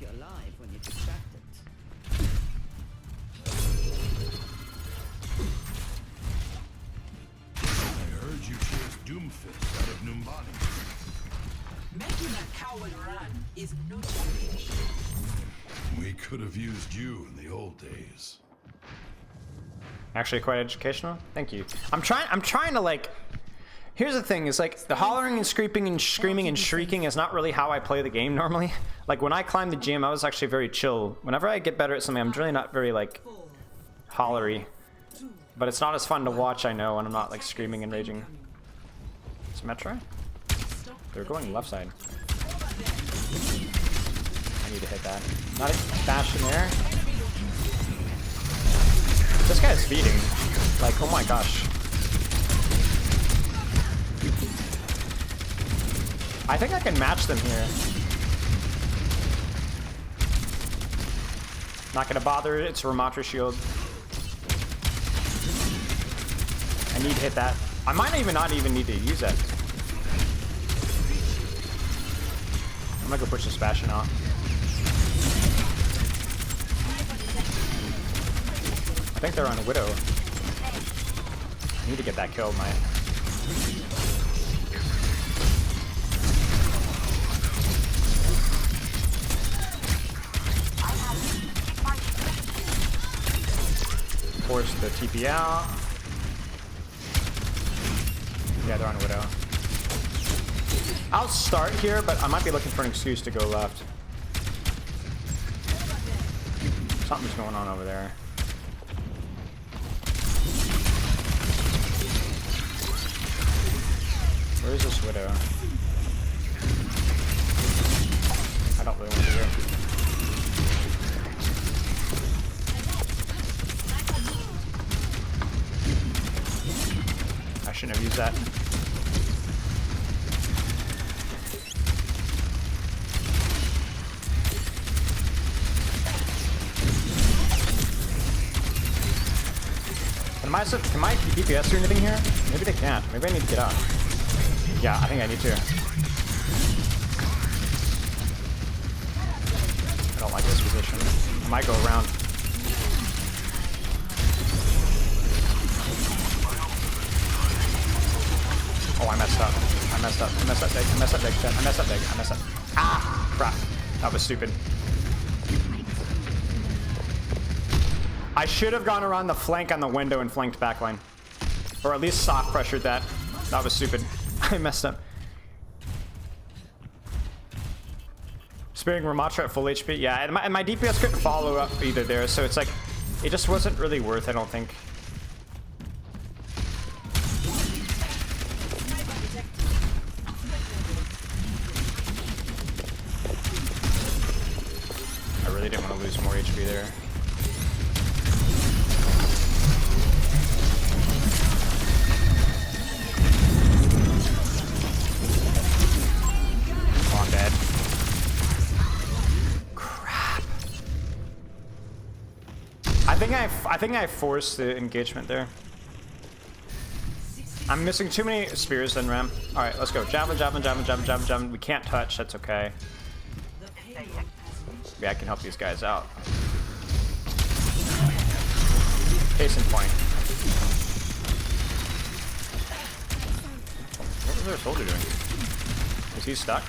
E: Making a coward run is no challenge.
D: We could have used you in the old days.
A: Actually quite educational. Thank you. I'm trying to, like, here's the thing, is like the hollering and screaming and shrieking is not really how I play the game normally. Like when I climbed the gym, I was actually very chill. Whenever I get better at something, I'm really not very like hollery. But it's not as fun to watch, I know, when I'm not like screaming and raging. Is Metro? They're going left side. I need to hit that. Not a dash in there. This guy's feeding. Like, oh my gosh. I think I can match them here. Not gonna bother, it's a Ramatra shield. I need to hit that. I might not even need to use that. I'm gonna go push this Bastion off. I think they're on a Widow. I need to get that killed, my. Force the TP out. Yeah, they're on a Widow. I'll start here, but I might be looking for an excuse to go left. Something's going on over there. Where is this Widow? I don't really want to do it. I shouldn't have used that. Can my DPS do anything here? Maybe they can't. Maybe I need to get out. Yeah, I think I need to. I don't like this position. I might go around. I messed up. I messed up. I messed up big. I messed up big. I messed up big. I messed up. Ah! Crap. That was stupid. I should have gone around the flank on the window and flanked backline. Or at least soft pressured that. That was stupid. I messed up. Spearing Ramatra at full HP. Yeah, and my DPS couldn't follow up either there, so it's like, it just wasn't really worth, I don't think. I really didn't want to lose more HP there. Oh, I'm dead. Crap. I think I forced the engagement there. I'm missing too many spears and ram. All right, let's go. Javelin, javelin, javelin, javelin, javelin, javelin. We can't touch. That's okay. Maybe I can help these guys out. Case in point. What was their soldier doing? Is he stuck?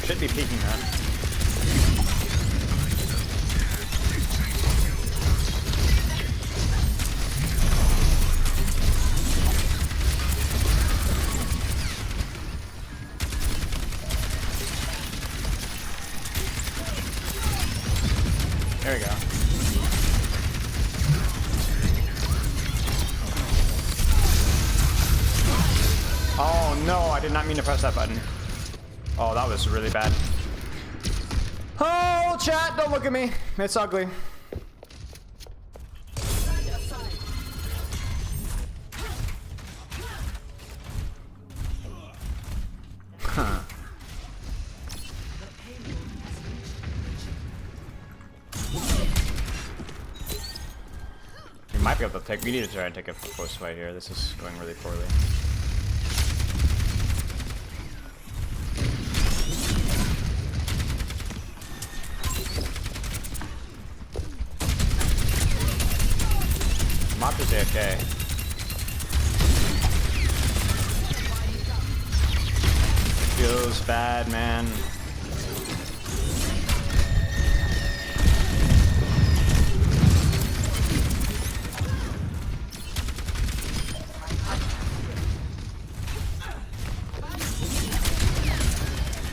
A: Should be peeking that. There we go. Oh no, I did not mean to press that button. Oh, that was really bad. Oh, chat, don't look at me. It's ugly. Huh. We might be able to take. We need to try and take a close fight here. This is going really poorly. Matra's AFK. Feels bad, man.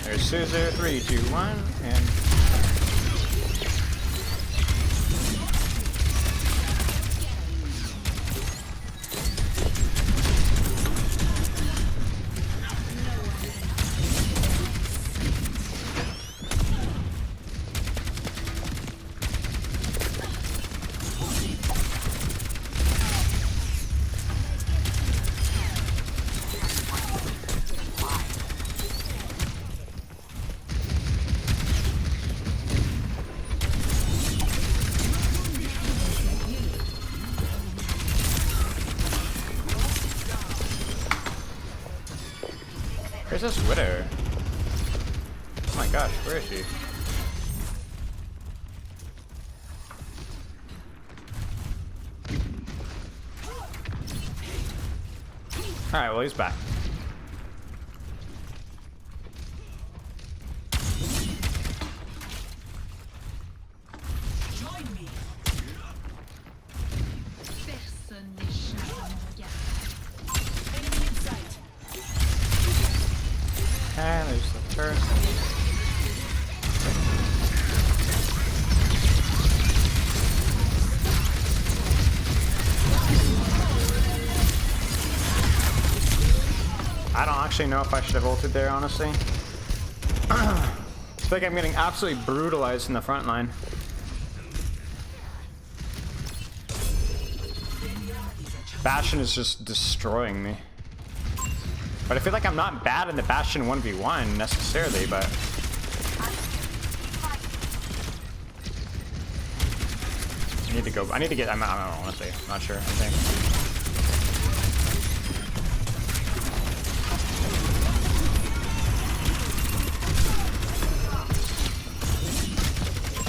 A: There's Suzu, 3, 2, 1, and where's this widow? Oh my gosh, where is she? Alright, well he's back. And there's the first. I don't actually know if I should have ulted there, honestly. I feel like I'm getting absolutely brutalized in the front line. Bastion is just destroying me. But I feel like I'm not bad in the Bastion 1v1 necessarily, but... I need to go. I need to get. I don't know, honestly. I'm not sure. I think.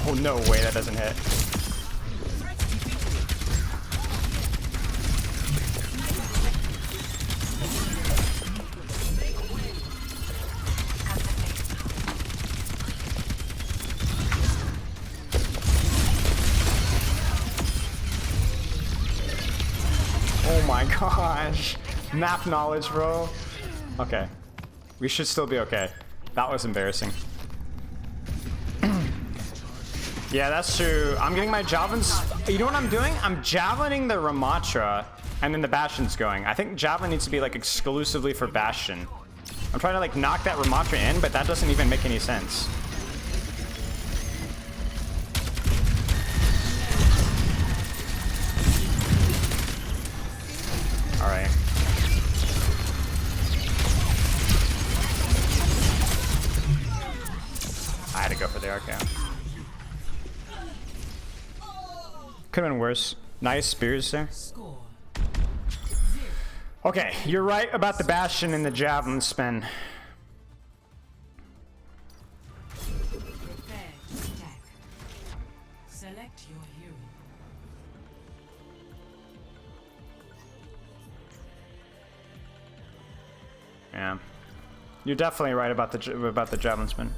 A: Oh no way! That doesn't hit. Oh my gosh. Map knowledge, bro. Okay. We should still be okay. That was embarrassing. Yeah, that's true. I'm getting my javelins. You know what I'm doing? I'm javelining the Ramatra, and then the Bastion's going. I think javelin needs to be like exclusively for Bastion. I'm trying to like knock that Ramatra in, but that doesn't even make any sense. All right. I had to go for the RKO. Could have been worse. Nice spears there. Okay, you're right about the Bastion and the Javelin spin.
E: Select your hero.
A: Yeah, you're definitely right about the Javelin spin.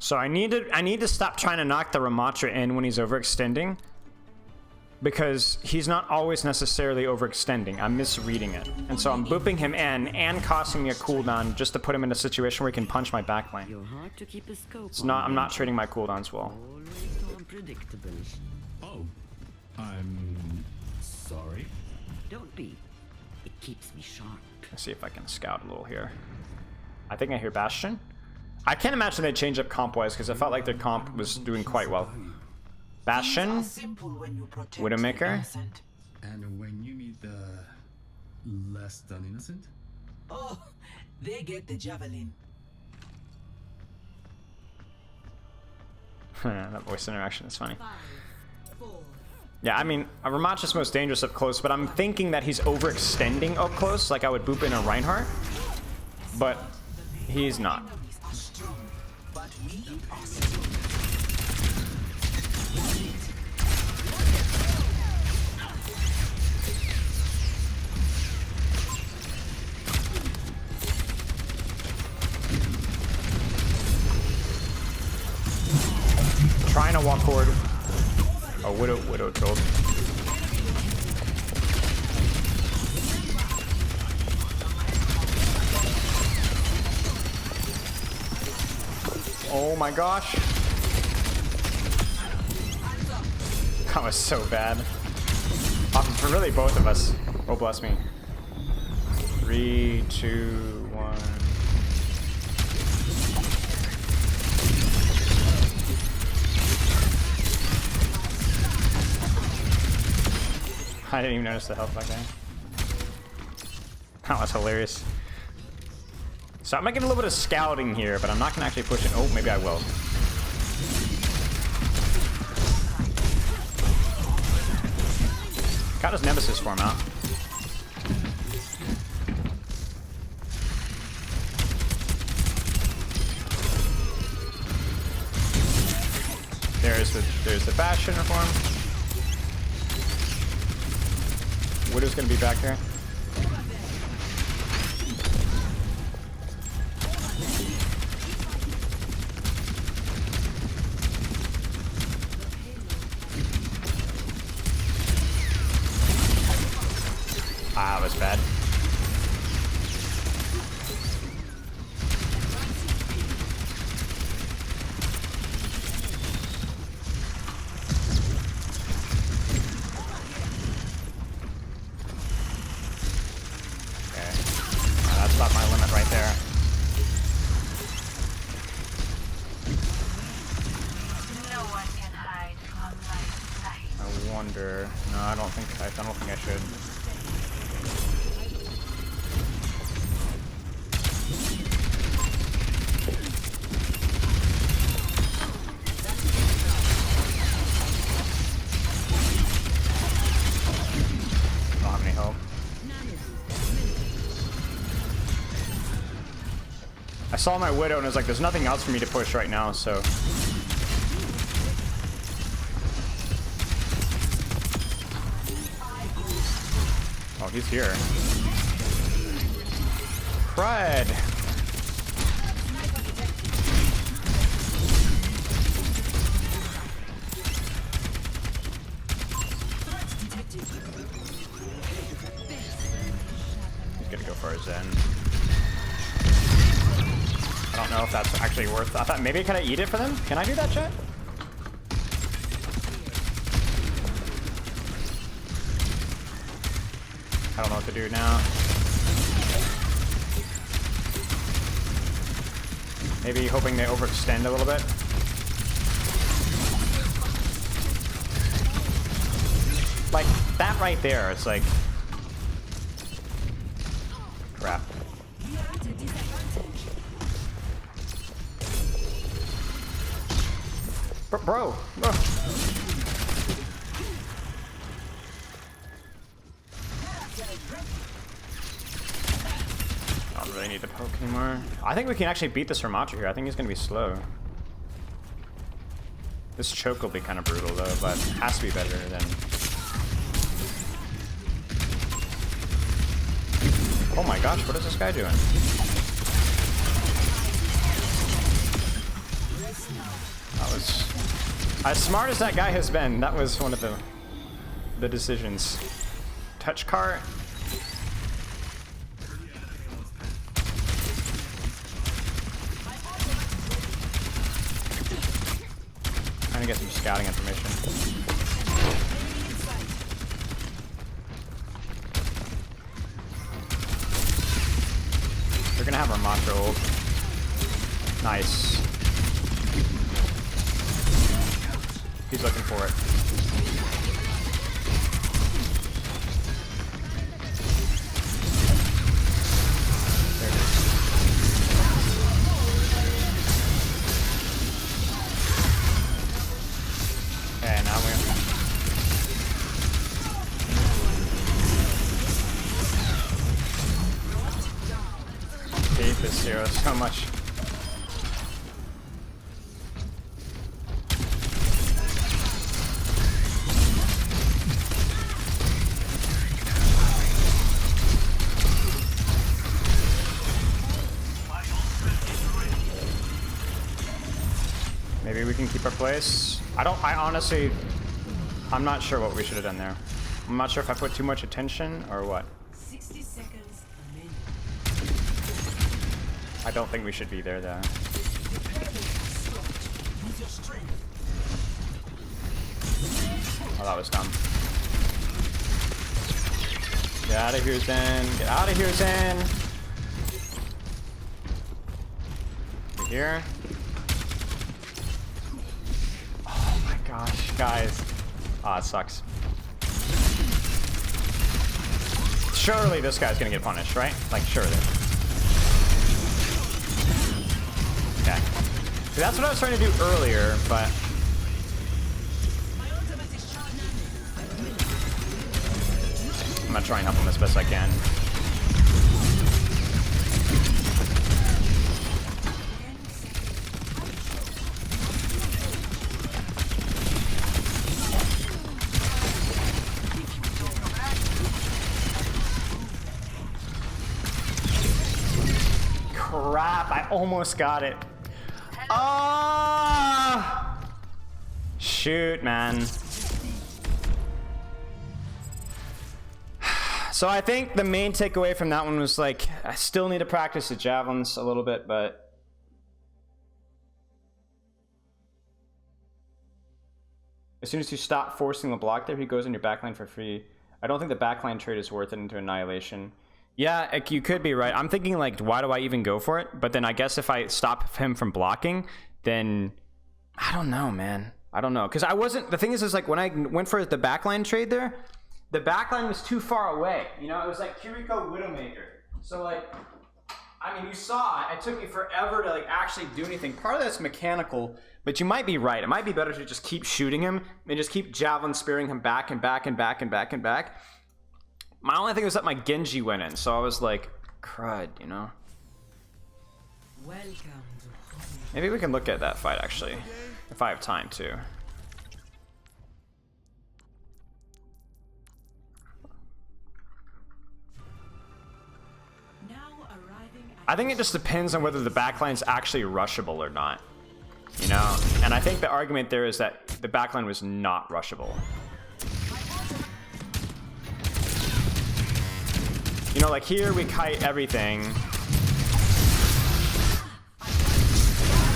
A: So I need to stop trying to knock the Ramatra in when he's overextending, because he's not always necessarily overextending. I'm misreading it, and so I'm booping him in and costing me a cooldown just to put him in a situation where he can punch my backline.
G: You're hard to keep a scope.
A: It's not. I'm not trading my cooldowns well.
G: Always so unpredictable.
D: Oh, I'm sorry.
G: Don't be. It keeps me sharp.
A: Let's see if I can scout a little here. I think I hear Bastion. I can't imagine they change up comp-wise because I felt like their comp was doing quite well. Bastion, Widowmaker.
D: And when you meet the less than innocent?
E: Oh, they get the javelin.
A: That voice interaction is funny. Yeah, I mean, Ramatra's most dangerous up close, but I'm thinking that he's overextending up close, like I would boop in a Reinhardt, but he's not. Trying to walk forward. Oh, Widow trolled. Oh my gosh. That was so bad. For really both of us. Oh, bless me. 3, 2, 1. I didn't even notice the health back there. That was hilarious. So I'm making a little bit of scouting here, but I'm not gonna actually push it. Oh, maybe I will. Got his Nemesis form out. There's the Bastion form. Widow's gonna be back here. Ah, that was bad. That's about my limit right there.
H: No one can hide from my sight.
A: I wonder. No, I don't think I should. saw my Widow and I was like, there's nothing else for me to push right now, so. Oh, he's here. Crud. He's gonna go for a Zen. I don't know if that's actually worth. I thought maybe I could eat it for them. Can I do that, chat? I don't know what to do now. Maybe hoping they overextend a little bit. Like that right there, it's like crap. Bro. I don't really need to poke anymore. I think we can actually beat this Ramatra here. I think he's gonna be slow. This choke will be kind of brutal though, but it has to be better than. Oh my gosh, what is this guy doing? That was as smart as that guy has been. That was one of the decisions. Touch cart. Trying to get some scouting information. They're gonna have our mantra ult. Nice. He's looking for it. There it is. Okay, now we're. Hate this hero so much. Maybe we can keep our place. I'm not sure what we should have done there. I'm not sure if I put too much attention or what.
E: 60 seconds.
A: I don't think we should be there though. Oh, that was dumb. Get out of here, Zen. Get out of here, Zen. You're here. Oh my gosh, guys. Ah, it sucks. Surely this guy's gonna get punished, right? Like, surely. Okay. See, that's what I was trying to do earlier, but... I'm gonna try and help him as best I can. Crap, I almost got it. Ah! Shoot, man. So I think the main takeaway from that one was like, I still need to practice the javelins a little bit, but as soon as you stop forcing the block there, he goes in your backline for free. I don't think the backline trade is worth it into Annihilation. Yeah, like, you could be right. I'm thinking like, why do I even go for it? But then I guess if I stop him from blocking, then I don't know, man. I don't know. Because I wasn't, the thing is like when I went for the backline trade there, the backline was too far away. You know, it was like Kiriko Widowmaker. So like, I mean, you saw it. It took me forever to like actually do anything. Part of that's mechanical, but you might be right. It might be better to just keep shooting him and just keep javelin spearing him back and back and back and back and back. My only thing was that my Genji went in, so I was like, crud, you know?
E: Welcome to home.
A: Maybe we can look at that fight actually, if I have time to.
E: Now arriving at
A: I think it just depends on whether the backline's actually rushable or not. You know? And I think the argument there is that the backline was not rushable. You know, like here we kite everything.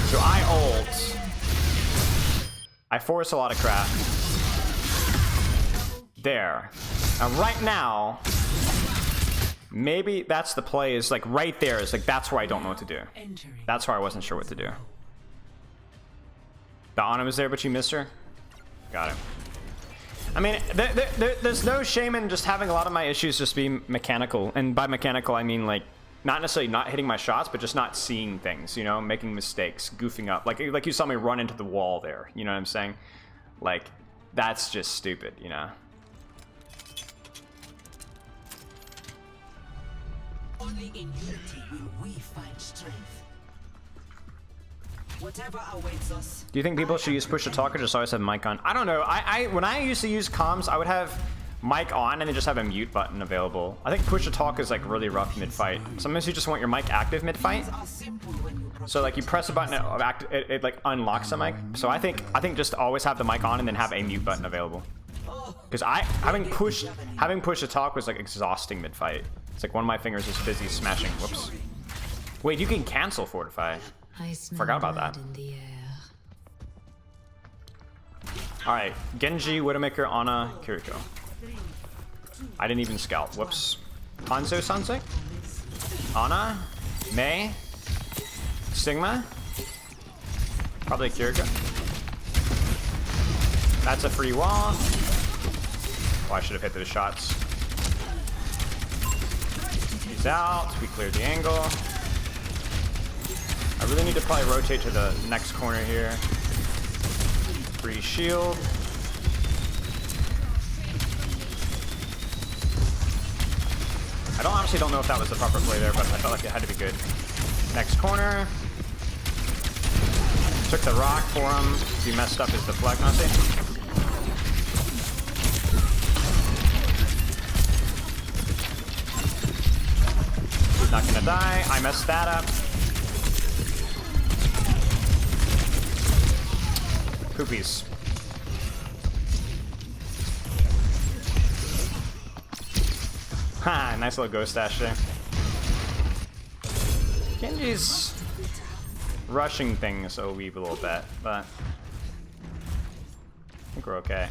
A: So I ult. I force a lot of crap. There. And right now, maybe that's the play, is like right there is like, that's where I don't know what to do.
E: entering.
A: That's where I wasn't sure what to do. The Ana was there, but you missed her? Got it. I mean, there's no shame in just having a lot of my issues just being mechanical. And by mechanical, I mean like, not necessarily not hitting my shots, but just not seeing things, you know, making mistakes, goofing up. Like you saw me run into the wall there, you know what I'm saying? Like, that's just stupid, you know?
E: Only in unity will we find strength. Whatever awaits us.
A: Do you think people should use push to talk or just always have mic on? I don't know. When I used to use comms, I would have mic on and then just have a mute button available. I think push to talk is like really rough mid-fight. Sometimes you just want your mic active mid-fight. So like you press a button, it like unlocks the mic. So I think just always have the mic on and then have a mute button available. Because having push to talk was like exhausting mid-fight. It's like one of my fingers is busy smashing. Whoops. Wait, you can cancel fortify. Forgot about that. Alright, Genji, Widowmaker, Ana, Kiriko. I didn't even scout. Whoops. Hanzo Sansei? Ana? Mei? Sigma? Probably Kiriko. That's a free wall. Oh, I should have hit those shots. He's out. We cleared the angle. I really need to probably rotate to the next corner here. Free shield. I honestly don't know if that was the proper play there, but I felt like it had to be good. Next corner. Took the rock for him. He messed up his deflect, honestly. He's not gonna die. I messed that up. Poopies. Ha, nice little ghost dash there. Genji's rushing things a wee little bit, but I think we're okay.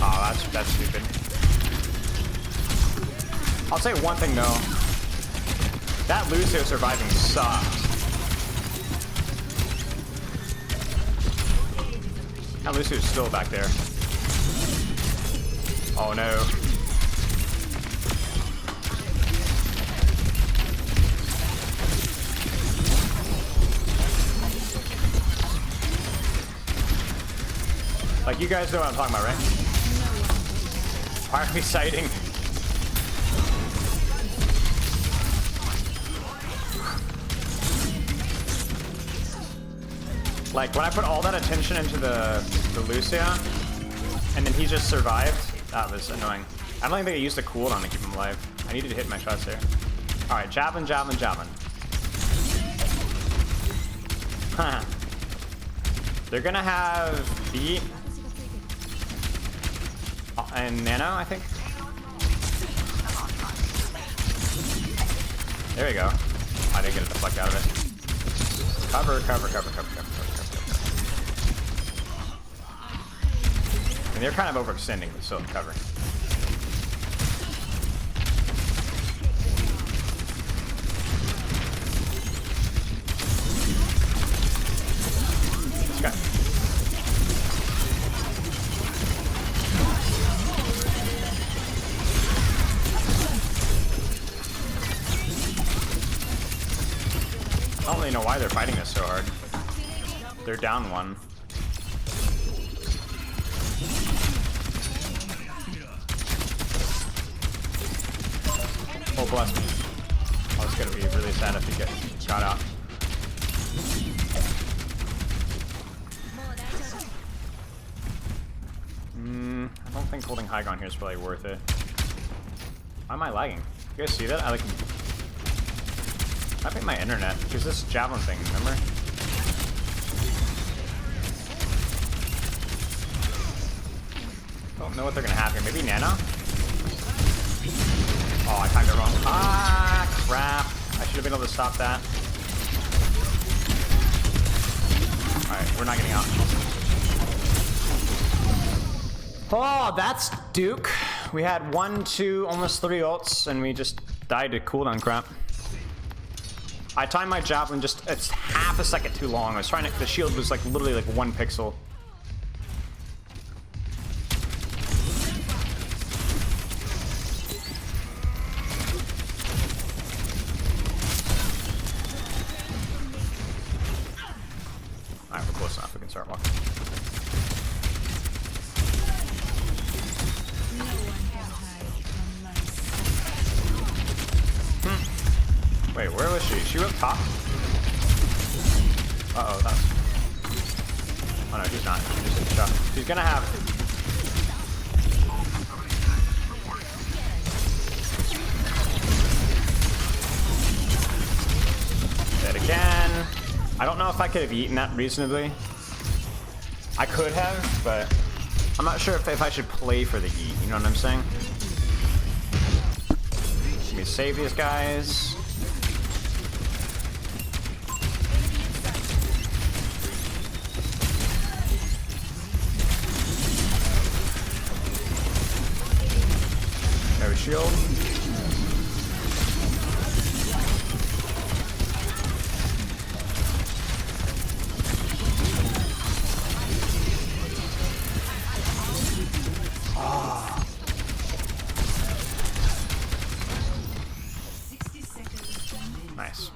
A: Oh, that's stupid. I'll say one thing though. That Lucio surviving sucked. That Lucio's still back there. Oh no. Like, you guys know what I'm talking about, right? Why are we sighting? Like, when I put all that attention into the Lucio, and then he just survived, that was annoying. I don't even think I used a cooldown to keep him alive. I needed to hit my shots there. Alright, javelin, javelin, javelin. Huh. They're gonna have beat and nano, I think. There we go. I didn't get a deflect out of it. Cover, cover, cover, cover, cover, cover, cover, cover. And they're kind of overextending, but still covering. This guy. don't really know why they're fighting us so hard. They're down one. Oh, bless me. Oh, it's gonna be really sad if he get shot out. I don't think holding high ground here is probably worth it. Why am I lagging? You guys see that? I think my internet. There's this javelin thing, remember? Don't know what they're gonna have here. Maybe Nana? Oh, I timed it wrong. Ah, crap. I should have been able to stop that. Alright, we're not getting out. Oh, that's Duke. We had 1, 2, almost 3 ults, and we just died to cooldown crap. I timed my javelin just, it's half a second too long. I was trying to, the shield was like literally like 1 pixel. Alright, we're close enough. We can start walking. Wait, where was she? She up top? Uh-oh, that's... Oh no, she's not. She's just in the shop. She's gonna have... Dead again. I don't know if I could have eaten that reasonably. I could have, but I'm not sure if I should play for the eat, you know what I'm saying? Let me save these guys. Shield. Oh.
E: 60 seconds.
A: Nice.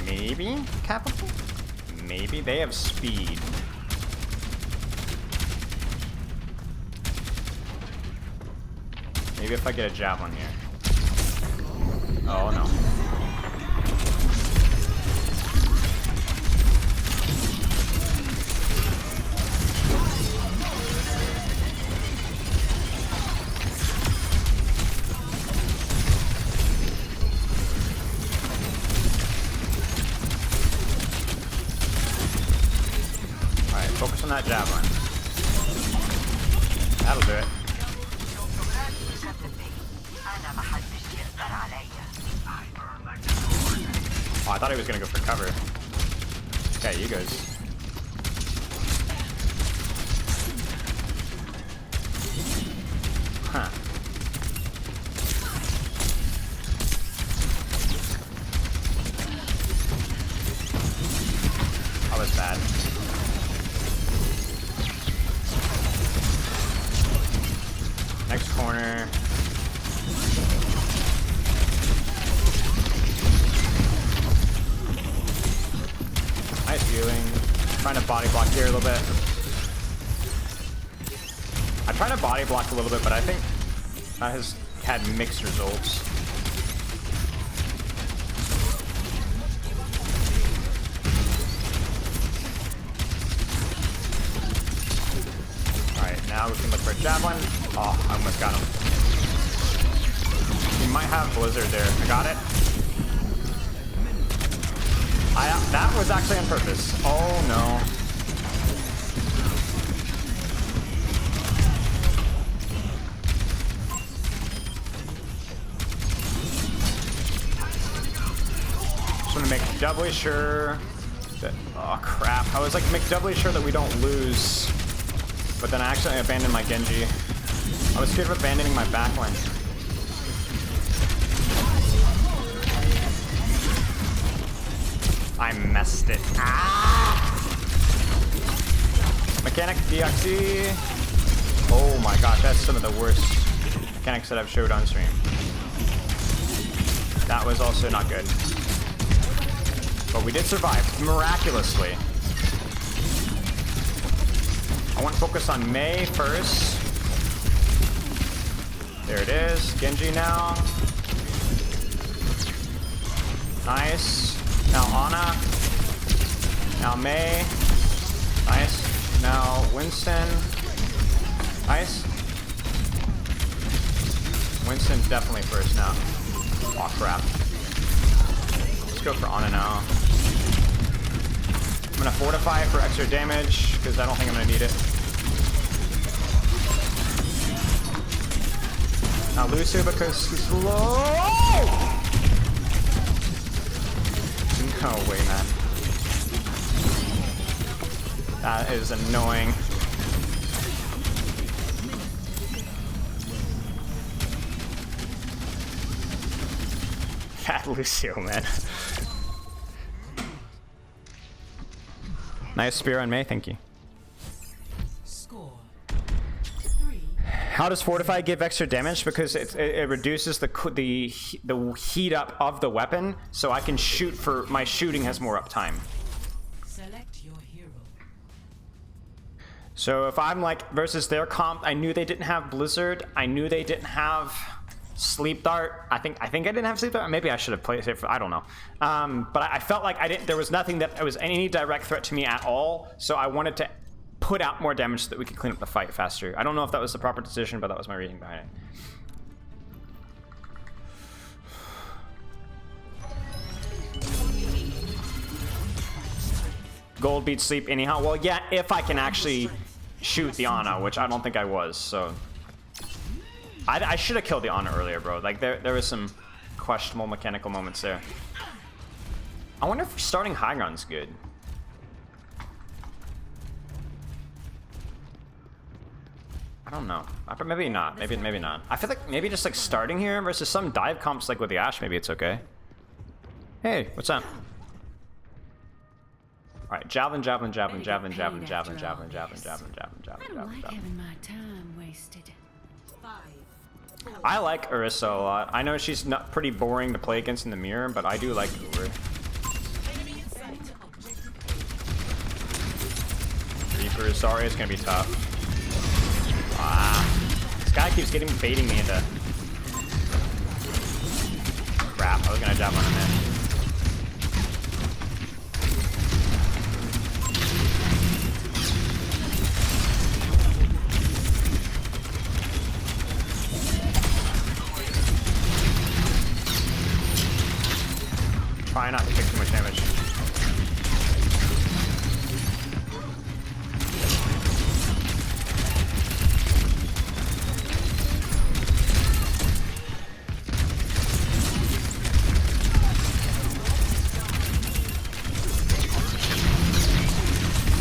A: Maybe capital? Maybe they have speed. Maybe if I get a javelin here. Oh no. Alright, focus on that javelin. That'll do it. Oh, I thought he was gonna go for cover. Okay, you guys. Huh. Oh, that's bad. Next corner. Nice healing. Trying to body block here a little bit. I tried to body block a little bit, but I think that has had mixed results. Alright, now we can look for a javelin. Oh, I almost got him. He might have Blizzard there. I got it. That was actually on purpose. Oh no. Just want to make doubly sure that... Oh crap. I was like, make doubly sure that we don't lose. But then I accidentally abandoned my Genji. I was scared of abandoning my backline. I messed it. Ah! Mechanic DXE. Oh my gosh, that's some of the worst mechanics that I've showed on stream. That was also not good. But we did survive, miraculously. I want to focus on Mei first. There it is. Genji now. Nice. Now Ana. Now Mei. Nice. Now Winston. Nice. Winston definitely first now. Oh crap. Let's go for Ana now. I'm gonna fortify it for extra damage, because I don't think I'm gonna need it. Now Lucio because he's slow. No way, man. That is annoying. Fat Lucio, man. Nice spear on Mei, thank you.
E: Score.
A: How does Fortify give extra damage? Because it reduces the heat up of the weapon, so I can shoot for my shooting has more uptime.
E: Select your hero.
A: So if I'm like versus their comp, I knew they didn't have Blizzard. I knew they didn't have Sleep Dart. I think I didn't have Sleep Dart. Maybe I should have played it. I don't know. But I felt like I didn't. There was nothing that was any direct threat to me at all. So I wanted to put out more damage so that we could clean up the fight faster. I don't know if that was the proper decision, but that was my reasoning behind it. Gold beats sleep anyhow. Well, yeah, if I can actually shoot the Ana, which I don't think I was, so I should have killed the Ana earlier, bro. Like there was some questionable mechanical moments there. I wonder if starting high ground's good. I don't know. Maybe not. Maybe not. I feel like maybe just like starting here versus some dive comps like with the Ashe, maybe it's okay. Hey, what's up? All right, javelin.
F: I don't like having my time wasted.
A: I like Orisa a lot. I know she's not pretty boring to play against in the mirror, but I do like her. Reaper, sorry, it's gonna be tough. This guy keeps baiting me into. Crap, I was gonna javelin him in. Try not to take too much damage.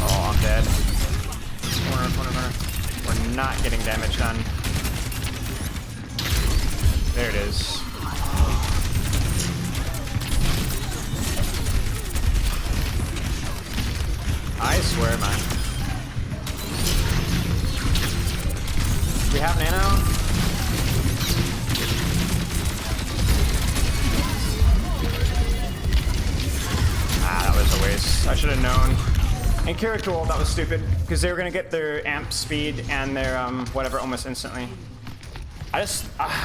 A: Oh, I'm dead. Corner. We're not getting damage done. There it is. I swear, man. We have nano. That was a waste. I should have known. In character ult, that was stupid because they were gonna get their amp speed and their whatever almost instantly. I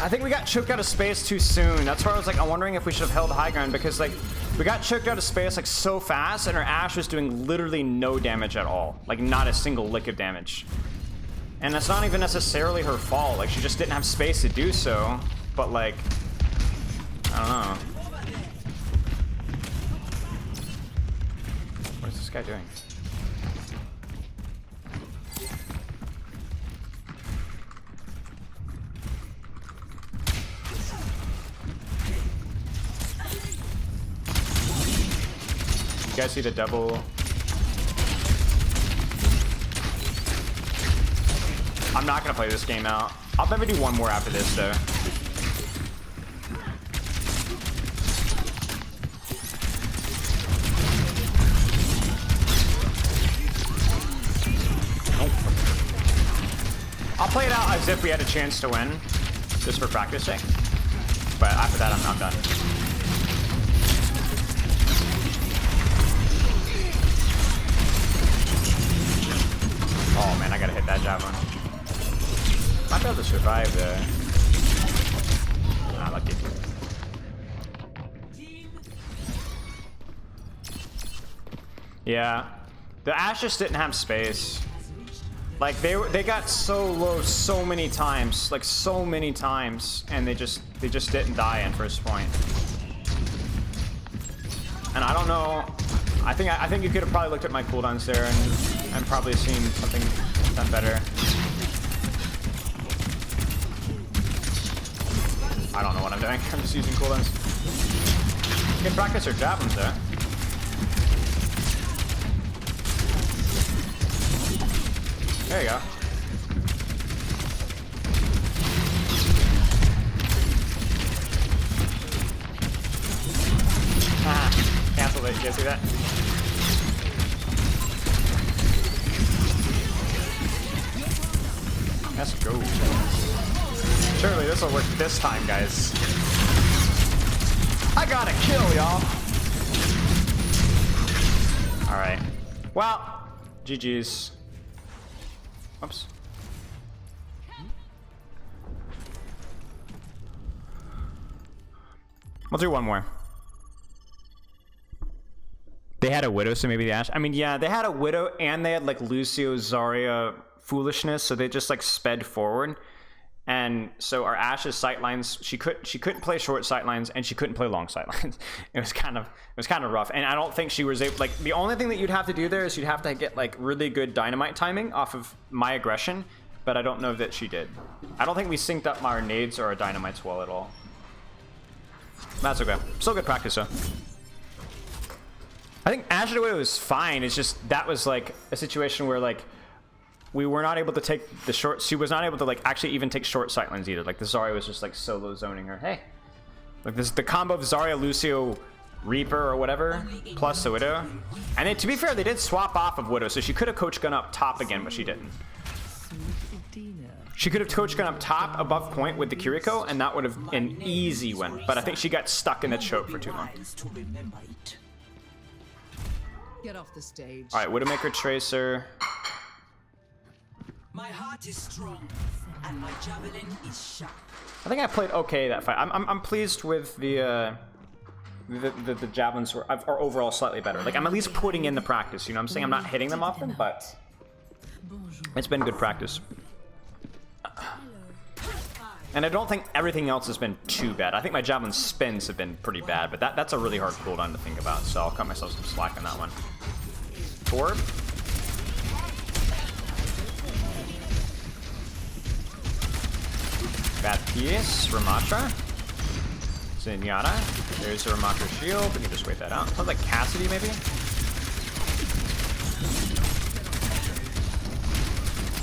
A: think we got choked out of space too soon. That's why I was like, I'm wondering if we should have held high ground because like we got choked out of space like so fast and our Ashe was doing literally no damage at all. Like not a single lick of damage. And that's not even necessarily her fault. Like she just didn't have space to do so. But like, I don't know. What is this guy doing? You guys see the double? I'm not gonna play this game out. I'll maybe do one more after this though. Nope. I'll play it out as if we had a chance to win, just for practice sake. But after that, I'm done. Oh man, I gotta hit that javelin. Might be able to survive there. Ah, lucky. Yeah, the Ashe just didn't have space. Like they got so low so many times, like so many times, and they just didn't die in first point. And I don't know. I think you could have probably looked at my cooldowns there and probably seen something done better. I don't know what I'm doing. I'm just using cooldowns. You can practice your javelins there. There you go. Ah, canceled it. You guys see that? Let's go. Surely this will work this time, guys. I got a kill, y'all. All right. Well, GG's. Oops. We'll do one more. They had a Widow, so maybe the Ashe. I mean, yeah, they had a Widow and they had like Lucio Zarya foolishness, so they just like sped forward. And so our Ashe's sightlines, she couldn't play short sightlines and she couldn't play long sightlines. It was kind of rough. And I don't think she was able, like, the only thing that you'd have to do there is you'd have to get like really good dynamite timing off of my aggression, but I don't know that she did. I don't think we synced up our nades or our dynamites well at all. That's okay. Still good practice though. I think Ashe Widow was fine. It's just that was like a situation where like we were not able to take the short. She was not able to like actually even take short sightlines either. Like the Zarya was just like solo zoning her. Hey, like this the combo of Zarya, Lucio, Reaper or whatever plus the Widow. And then, to be fair, they did swap off of Widow, so she could have coach gun up top again, but she didn't. She could have coach gun up top above point with the Kiriko, and that would have been an easy win. But I think she got stuck in the choke for too long.
E: Get off the stage.
A: All right, Widowmaker, Tracer.
E: My heart is strong, and my javelin is sharp.
A: I think I played okay that fight. I'm pleased with the javelins are overall slightly better. Like I'm at least putting in the practice. You know what I'm saying? I'm not hitting them often, but it's been good practice. And I don't think everything else has been too bad. I think my javelin spins have been pretty bad, but that's a really hard cooldown to think about. So I'll cut myself some slack on that one. Torb. Bad piece, Ramatra. Zenyatta. There's a Ramatra shield. We can just wait that out. Sounds like Cassidy, maybe?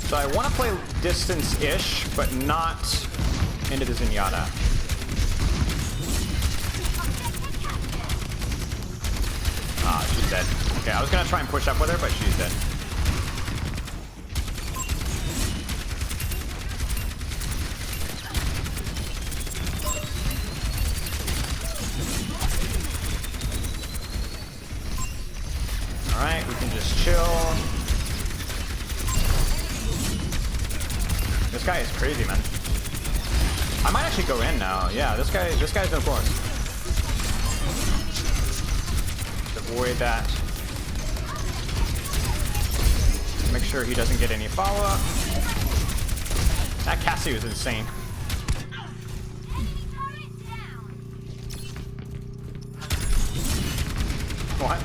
A: So I want to play distance-ish, but not into the Zenyatta. Ah, she's dead. Okay, I was going to try and push up with her, but she's dead. Alright, we can just chill. This guy is crazy, man. I might actually go in now. Yeah, this guy's no close. Avoid that. Make sure he doesn't get any follow-up. That Cassie was insane. What?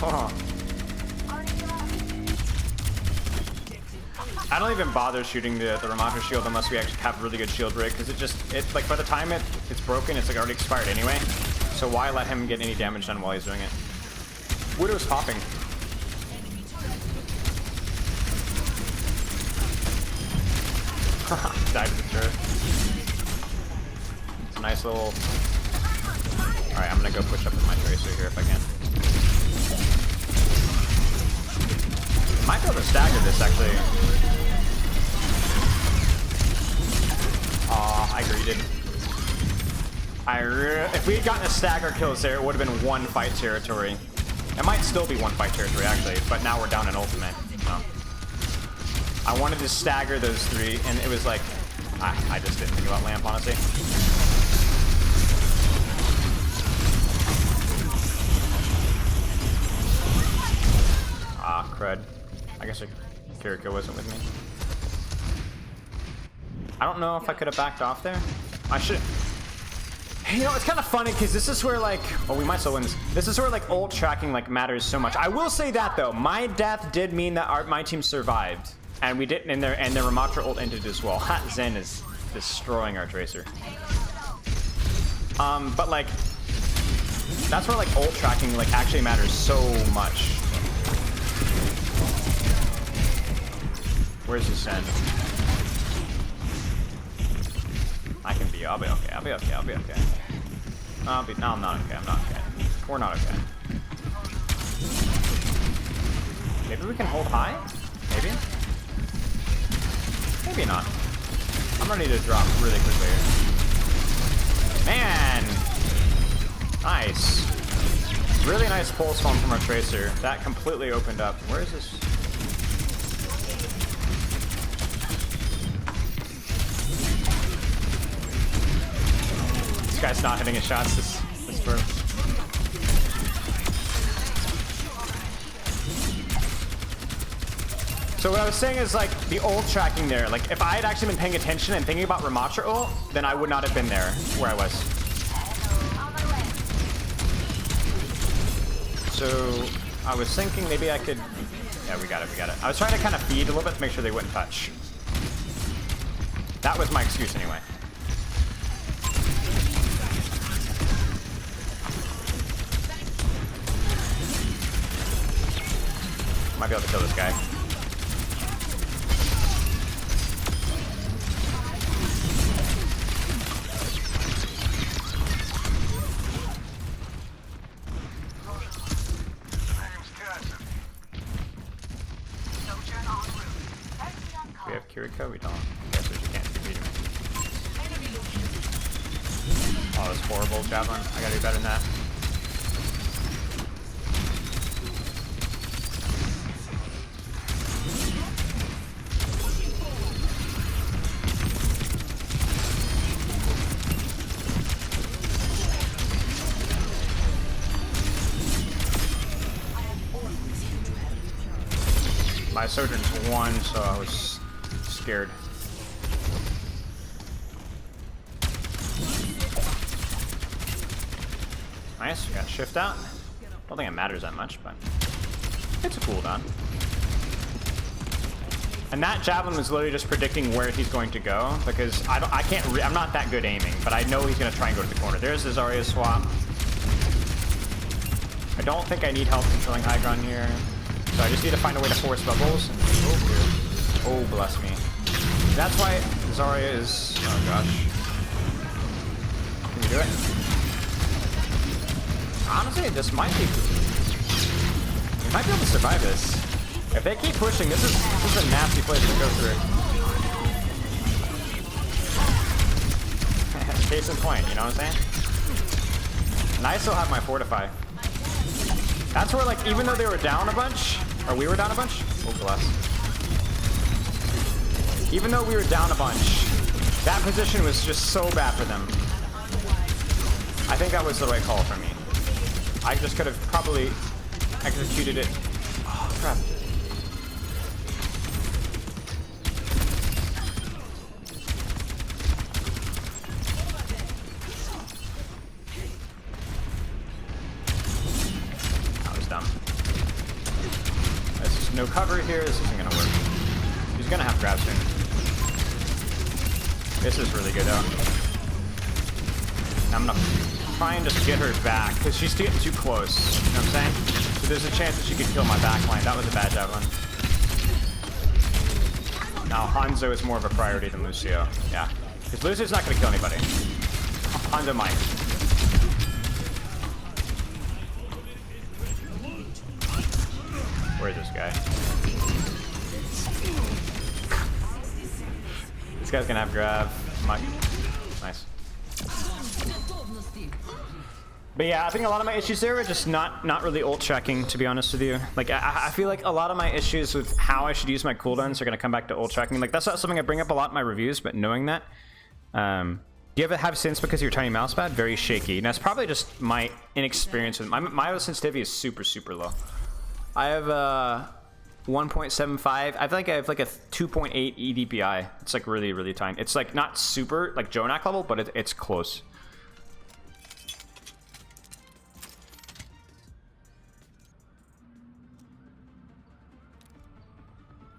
A: Oh. I don't even bother shooting the Ramatra shield unless we actually have really good shield break, because it's like by the time it's broken, it's like already expired anyway. So why let him get any damage done while he's doing it? Widow's popping. Died for sure. It's a nice little. Alright, I'm gonna go push up with my Tracer here if I can. Might be able to stagger this actually. Aw, I greeted. If we had gotten a stagger kills there, it would have been one fight territory. It might still be one fight territory actually, but now we're down in ultimate. So. I wanted to stagger those 3, and it was like, I just didn't think about lamp, honestly. Ah, crud. I guess Kiriko wasn't with me. I don't know if I could have backed off there. I should. You know, it's kind of funny because this is where like, oh, we might still win this. This is where like ult tracking like matters so much. I will say that though, my death did mean that my team survived, and we didn't. And their Ramatra ult ended as well. Ha, Zen is destroying our Tracer. But like, that's where like ult tracking like actually matters so much. Where's the Zen? I can be. I'll be okay. I'll be okay. I'll be okay. No, I'm not okay. I'm not okay. We're not okay. Maybe we can hold high? Maybe? Maybe not. I'm ready to drop really quickly here. Man! Nice. Really nice pulse bomb from our Tracer. That completely opened up. Where is this? This guy's not hitting his shots this turn. So what I was saying is like the ult tracking there, like if I had actually been paying attention and thinking about Ramatra ult, then I would not have been there where I was. So I was thinking maybe I could, yeah, we got it. I was trying to kind of feed a little bit to make sure they wouldn't touch. That was my excuse anyway. Might be able to kill this guy. We have Kiriko? We don't. Guess we can't defeat him. Oh, that's horrible, Javelin. I gotta do better than that. My Sojourn's 1, so I was scared. Nice, we got shift out. Don't think it matters that much, but it's a cooldown. And that Javelin was literally just predicting where he's going to go, because I'm not that good aiming, but I know he's gonna try and go to the corner. There's the Zarya swap. I don't think I need help controlling high ground here. So I just need to find a way to force bubbles. Oh, bless me. That's why Zarya is... Oh, gosh. Can we do it? Honestly, this might be... We might be able to survive this. If they keep pushing, this is a nasty place to go through. Case in point, you know what I'm saying? And I still have my Fortify. That's where, like, even though they were down a bunch, or we were down a bunch, oh bless. Even though we were down a bunch, that position was just so bad for them. I think that was the right call for me. I just could have probably executed it. Oh, crap. No cover here, this isn't gonna work. He's gonna have grab soon. This is really good though. I'm gonna try and just get her back, because she's getting too close. You know what I'm saying? So there's a chance that she could kill my backline. That was a bad Javelin. Now Hanzo is more of a priority than Lucio. Yeah. Because Lucio's not gonna kill anybody. Hanzo might. Where is this guy? This guy's gonna have grab. Nice. But yeah, I think a lot of my issues there are just not really ult checking, to be honest with you. Like, I feel like a lot of my issues with how I should use my cooldowns are going to come back to ult checking. Like, that's not something I bring up a lot in my reviews, but knowing that. Do you ever have synths because of your tiny mouse pad? Very shaky. And that's probably just my inexperience with my sensitivity is super, super low. I have 1.75. I feel like I have like a 2.8 EDPI. It's like really, really tiny. It's like not super like Jonak level, but it's close.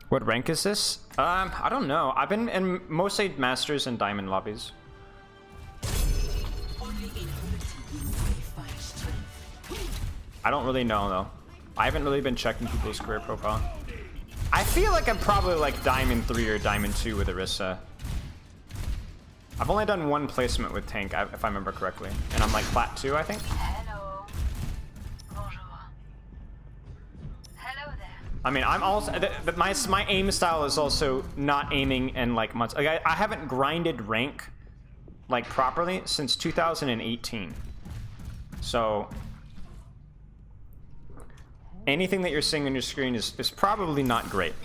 A: What rank is this? I don't know. I've been in mostly Masters and Diamond lobbies. I don't really know though. I haven't really been checking people's career profile. I feel like I'm probably like Diamond 3 or Diamond 2 with Orisa. I've only done one placement with Tank, if I remember correctly. And I'm like Plat 2, I think.
H: Hello. Bonjour. Hello there.
A: I mean, I'm also my aim style is also not aiming in like months. Like I haven't grinded rank like properly since 2018. So anything that you're seeing on your screen is probably not great.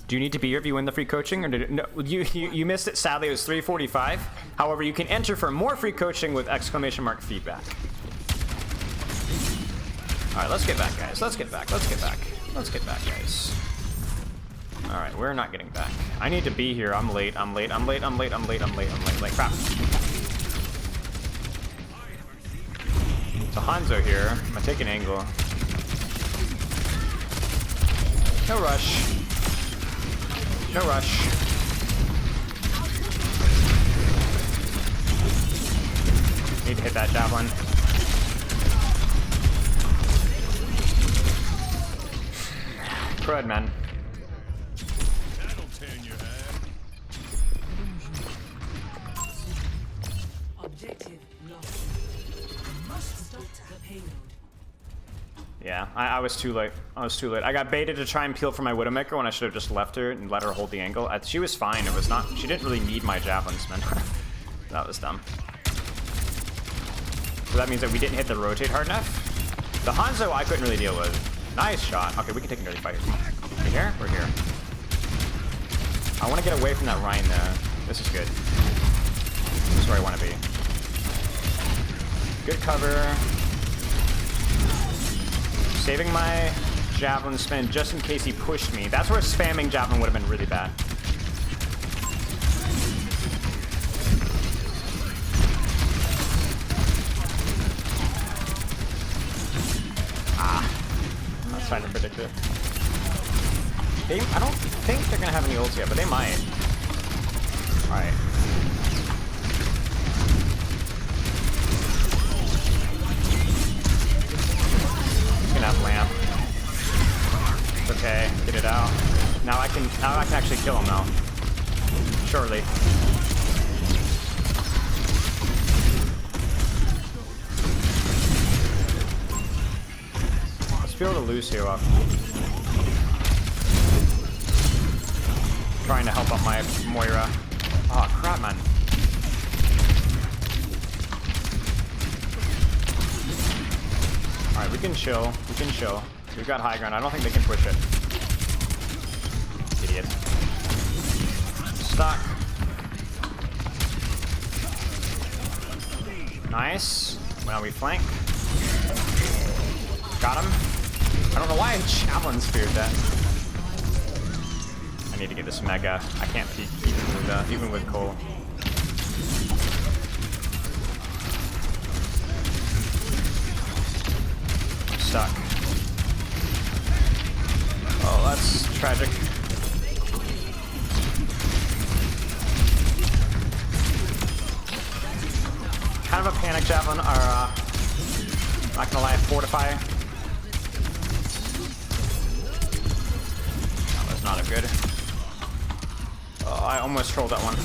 A: Do you need to be here if you win the free coaching, or did it, no? You missed it. Sadly, it was 3:45. However, you can enter for more free coaching with !feedback. All right, let's get back, guys. Let's get back. Let's get back. Let's get back, guys. All right, we're not getting back. I need to be here. I'm late. I'm late. I'm late. I'm late. I'm late. I'm late. I'm late. Like crap. So Hanzo here. I'm gonna take an angle. No rush. No rush. Need to hit that javelin. Crud, man.
D: That'll turn your head.
E: Objective lost. Must stop the payload.
A: Yeah, I was too late. I was too late. I got baited to try and peel for my Widowmaker when I should have just left her and let her hold the angle. She was fine. It was not. She didn't really need my javelins, man. That was dumb. So that means that we didn't hit the rotate hard enough. The Hanzo I couldn't really deal with. Nice shot. Okay, we can take an early fight. We're here? We're here. I want to get away from that Rhine though. This is good. This is where I want to be. Good cover. Saving my javelin spin just in case he pushed me. That's where spamming javelin would have been really bad. I was trying to predict it. I don't think they're gonna have any ults yet, but they might. Alright. Have lamp. It's okay. Get it out. Now I can actually kill him now. Surely. Let's be able to lose here up. Trying to help out my Moira. Oh crap, man. Alright, we can chill. We can chill. We've got high ground. I don't think they can push it. Idiot. Stuck. Nice. Now we flank. Got him. I don't know why I javelin speared that. I need to get this mega. I can't peek even with Cole. Stuck. Oh, that's tragic. Kind of a panic javelin, or not gonna lie, fortify. That was not a good. Oh, I almost trolled that one.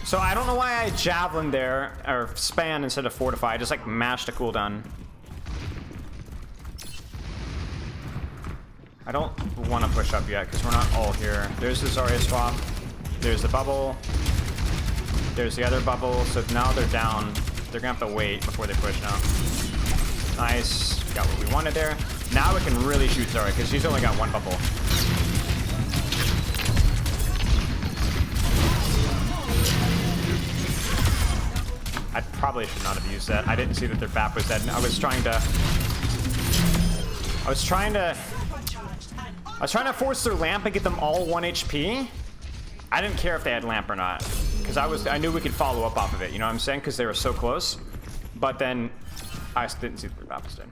A: So I don't know why I javelin there, or span instead of fortify. I just like mashed a cooldown. I don't want to push up yet because we're not all here. There's the Zarya swap. There's the bubble. There's the other bubble. So now they're down. They're gonna have to wait before they push now. Nice. Got what we wanted there. Now we can really shoot Zarya because she's only got one bubble. I probably should not have used that. I didn't see that their BAP was dead. I was trying to force their lamp and get them all 1 HP. I didn't care if they had lamp or not, because I knew we could follow up off of it. You know what I'm saying? Because they were so close. But then I didn't see that their BAP was dead.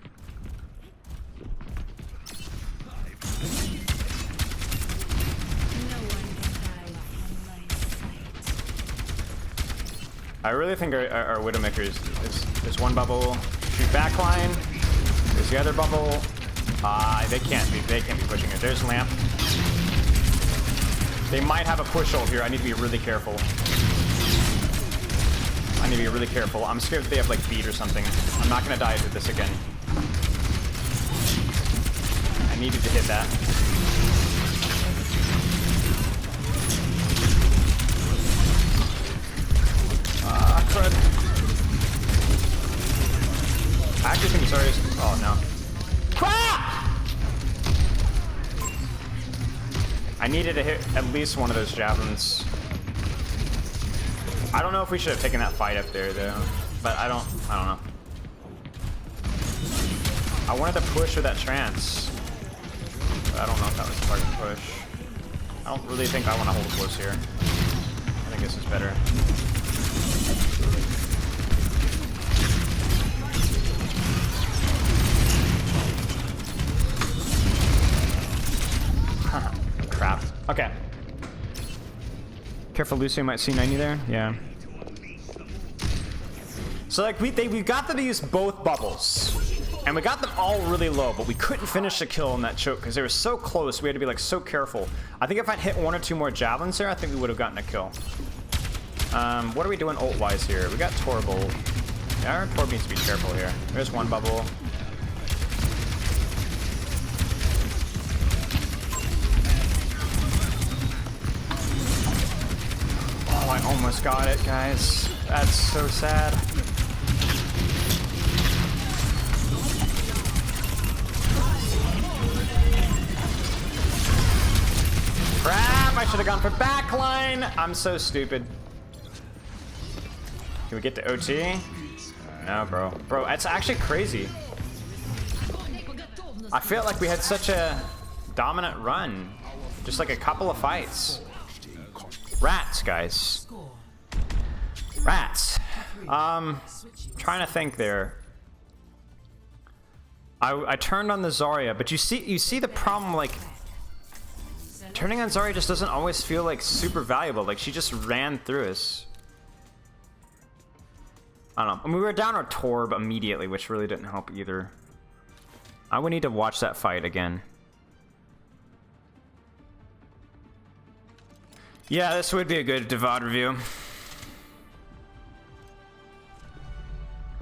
A: I really think our Widowmaker is one bubble. Shoot backline. There's the other bubble. They can't be pushing it. There's lamp. They might have a push ult here. I need to be really careful. I'm scared that they have like beat or something. I'm not gonna die to this again. I needed to hit that. Crud. I actually think Zarya's... Oh, no. Crap! I needed to hit at least one of those javelins. I don't know if we should have taken that fight up there, though. But I don't know. I wanted to push with that trance. But I don't know if that was the target push. I don't really think I want to hold close here. I think this is better. Crap. Okay. Careful, Lucy might see 90 there. Yeah. So like we got them to use both bubbles, and we got them all really low, but we couldn't finish the kill on that choke because they were so close. We had to be like so careful. I think if I'd hit 1 or 2 more javelins there, I think we would have gotten a kill. What are we doing ult-wise here? We got Torb ult. Yeah, our Torb needs to be careful here. There's one bubble. Oh, I almost got it, guys. That's so sad. Crap, I should have gone for backline. I'm so stupid. Can we get to OT? No, bro. Bro, it's actually crazy. I feel like we had such a dominant run. Just like a couple of fights. Rats, guys. Rats. Trying to think there. I turned on the Zarya, but you see the problem, like turning on Zarya just doesn't always feel like super valuable. Like she just ran through us. I don't know. I mean, we were down our Torb immediately, which really didn't help either. I would need to watch that fight again. Yeah, this would be a good VOD review.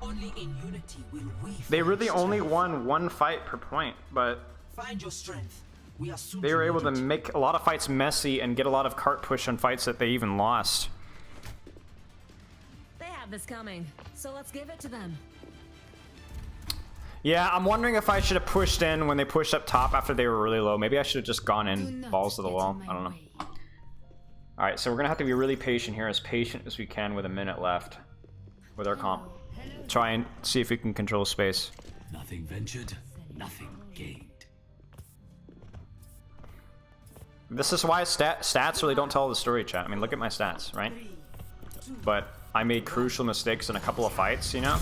E: Only in unity will we
A: They really
E: find
A: only
E: strength.
A: won 1 fight per point, but
E: Find your strength. We are soon
A: they were
E: to
A: able to
E: meet it.
A: make a lot of fights messy and get a lot of cart push on fights that they even lost.
F: They have this coming, so let's give it to them.
A: Yeah, I'm wondering if I should have pushed in when they pushed up top after they were really low. Maybe I should have just gone in balls to the wall. I don't know. Alright, so we're gonna have to be really patient here, as patient as we can with a minute left with our comp. Try and see if we can control space.
D: Nothing ventured, nothing gained.
A: This is why stats really don't tell the story, chat. I mean, look at my stats, right? But I made crucial mistakes in a couple of fights, you know?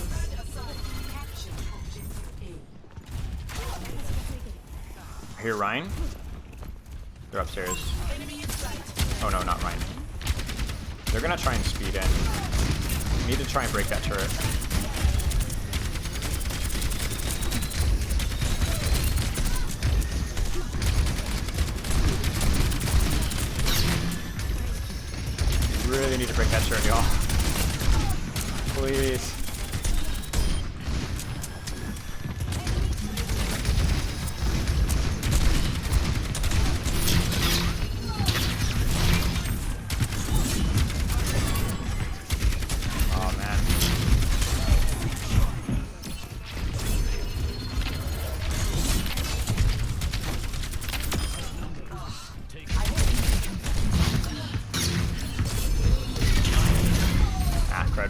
A: Here, Ryan. They're upstairs. Oh no, not Ryan. They're gonna try and speed in. We need to try and break that turret. We really need to break that turret, y'all. Please.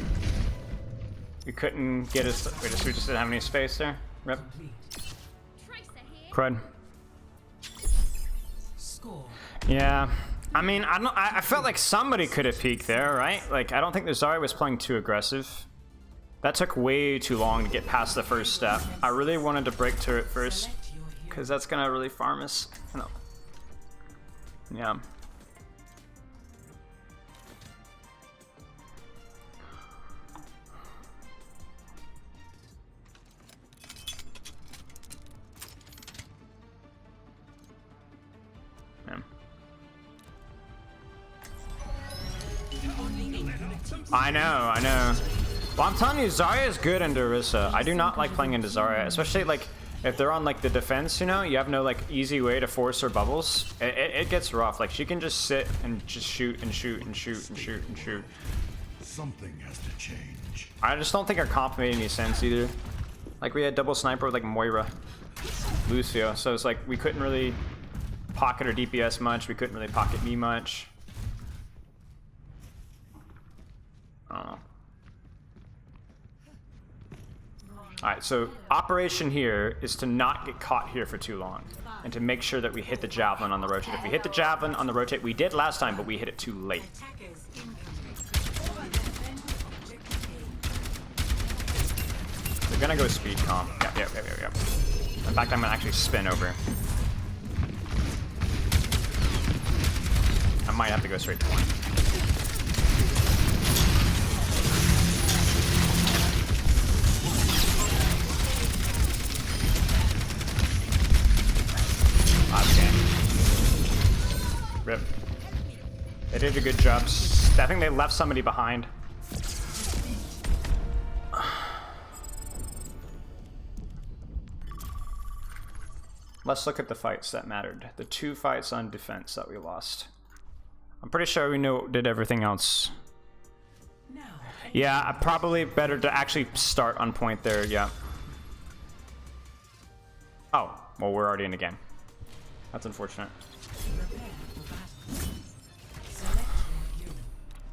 A: Crud. We couldn't get us. We just didn't have any space there. Rip. Crud.
E: Score.
A: Yeah. I mean, I felt like somebody could have peeked there, right? Like, I don't think the Zarya was playing too aggressive. That took way too long to get past the first step. I really wanted to break turret first, because that's gonna really farm us. No. Yeah. I know. Well, I'm telling you, Zarya is good into Orisa. I do not like playing into Zarya, especially like if they're on like the defense, you know, you have no like easy way to force her bubbles. It gets rough. Like she can just sit and just shoot and shoot and shoot and shoot and shoot.
D: Something has to change.
A: I just don't think our comp made any sense either. Like we had double sniper with like Moira, Lucio, so it's like we couldn't really pocket her DPS much. We couldn't really pocket me much. I don't know. Alright, so operation here is to not get caught here for too long and to make sure that we hit the javelin on the rotate. If we hit the javelin on the rotate, we did last time, but we hit it too late. We're gonna go speed comp. Yep. In fact, I'm gonna actually spin over. I might have to go straight to one. Rip. They did a good job. I think they left somebody behind. Let's look at the fights that mattered. The 2 fights on defense that we lost. I'm pretty sure we did everything else. Yeah, probably better to actually start on point there, yeah. Oh, well, we're already in the game. That's unfortunate.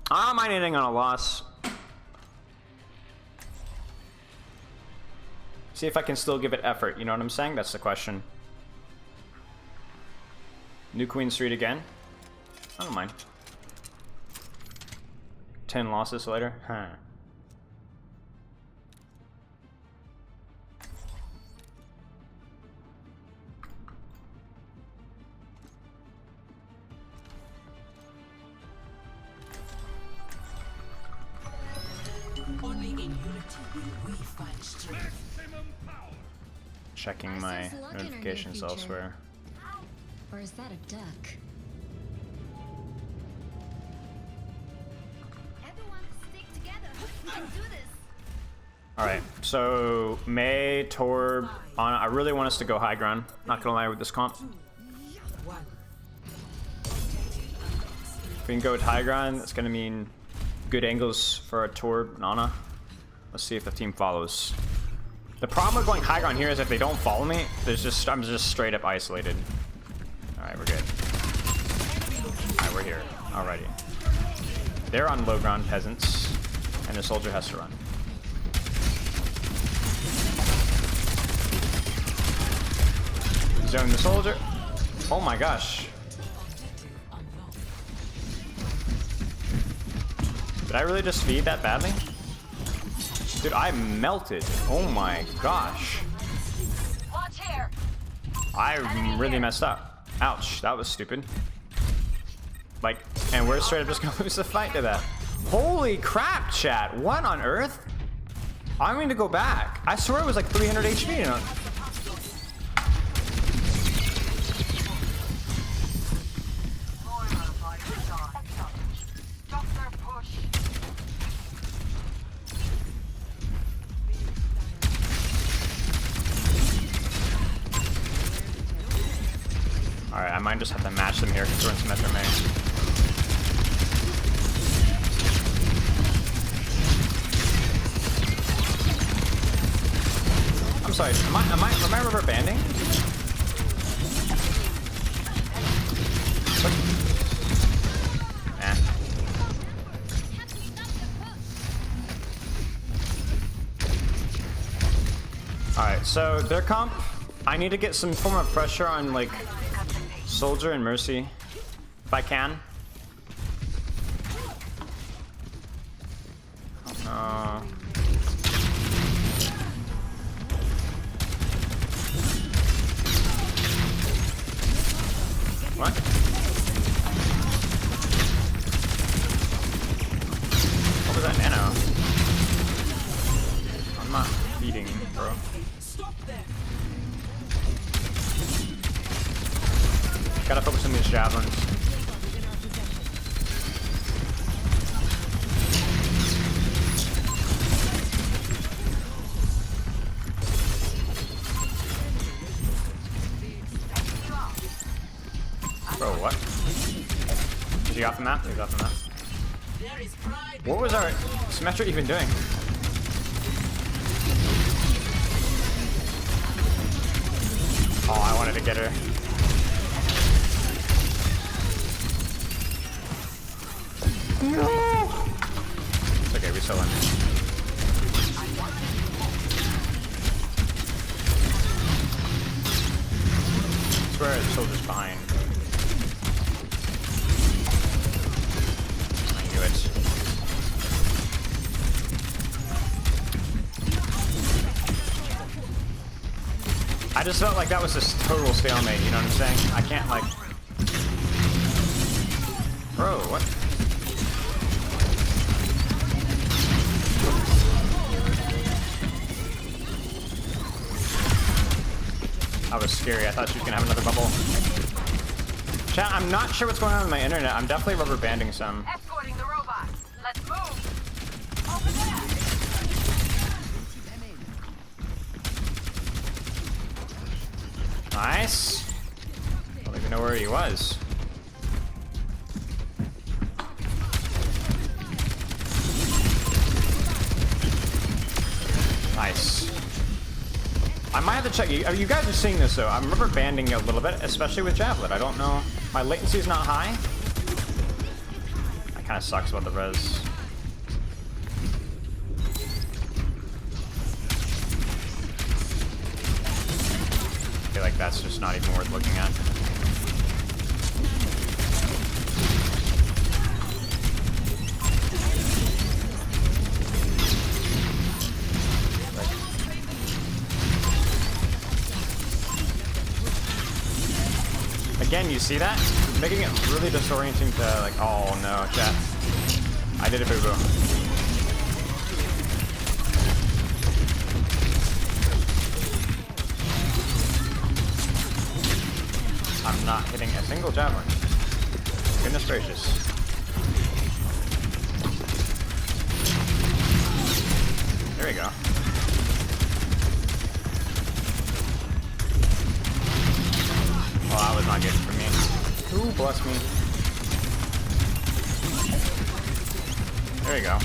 A: I don't mind ending on a loss. See if I can still give it effort, you know what I'm saying? That's the question. New Queen Street again? I don't mind. 10 losses later? Huh.
E: Only in unity will we find strength.
A: Checking my notifications elsewhere.
F: Or is that a duck?
H: Everyone stick together. We can do this.
A: Alright, so Mei, Torb, Ana, I really want us to go high ground. Not gonna lie with this comp. If we can go with high ground, that's gonna mean good angles for a Torb and Ana. Let's see if the team follows. The problem with going high ground here is if they don't follow me, I'm just straight up isolated. Alright, we're good. Alright, we're here. Alrighty. They're on low ground, peasants, and the soldier has to run. Zone the soldier. Oh my gosh. Did I really just feed that badly? Dude, I melted. Oh my gosh.
H: Watch here.
A: I really messed up. Ouch, that was stupid. Like, and we're straight up just gonna lose the fight to that. Holy crap, chat. What on earth? I need to go back. I swear it was like 300 HP. You know? Alright, I might just have to match them here because we're in some Metro maze. I'm sorry, am I rubber banding? Alright, so their comp, I need to get some form of pressure on like Soldier and Mercy, if I can. Oh no. What? What was that nano? I'm not feeding, bro. Gotta focus on these javelins. Bro, what? Is he off the map? He's off the map. What was our Symmetra even doing? Oh, I wanted to get her. No! It's okay, we still win. I swear the soldier's behind. I knew it. I just felt like that was just total stalemate, you know what I'm saying? I can't like... Bro, what? That was scary. I thought she was gonna have another bubble. Chat, I'm not sure what's going on with my internet. I'm definitely rubber banding some.
H: Escorting the robot. Let's move. Over there.
A: Nice. Don't even know where he was. Nice. I might have to check. You guys are seeing this though. I'm rubber banding a little bit, especially with Javelin. I don't know. My latency is not high. That kind of sucks about the res. I feel like that's just not even worth looking at. Again, you see that? Making it really disorienting to like, oh no, chat. I did a boo-boo. I'm not hitting a single javelin. Goodness gracious. There we go. Oh, that was not good for me. Ooh, bless me. There we go.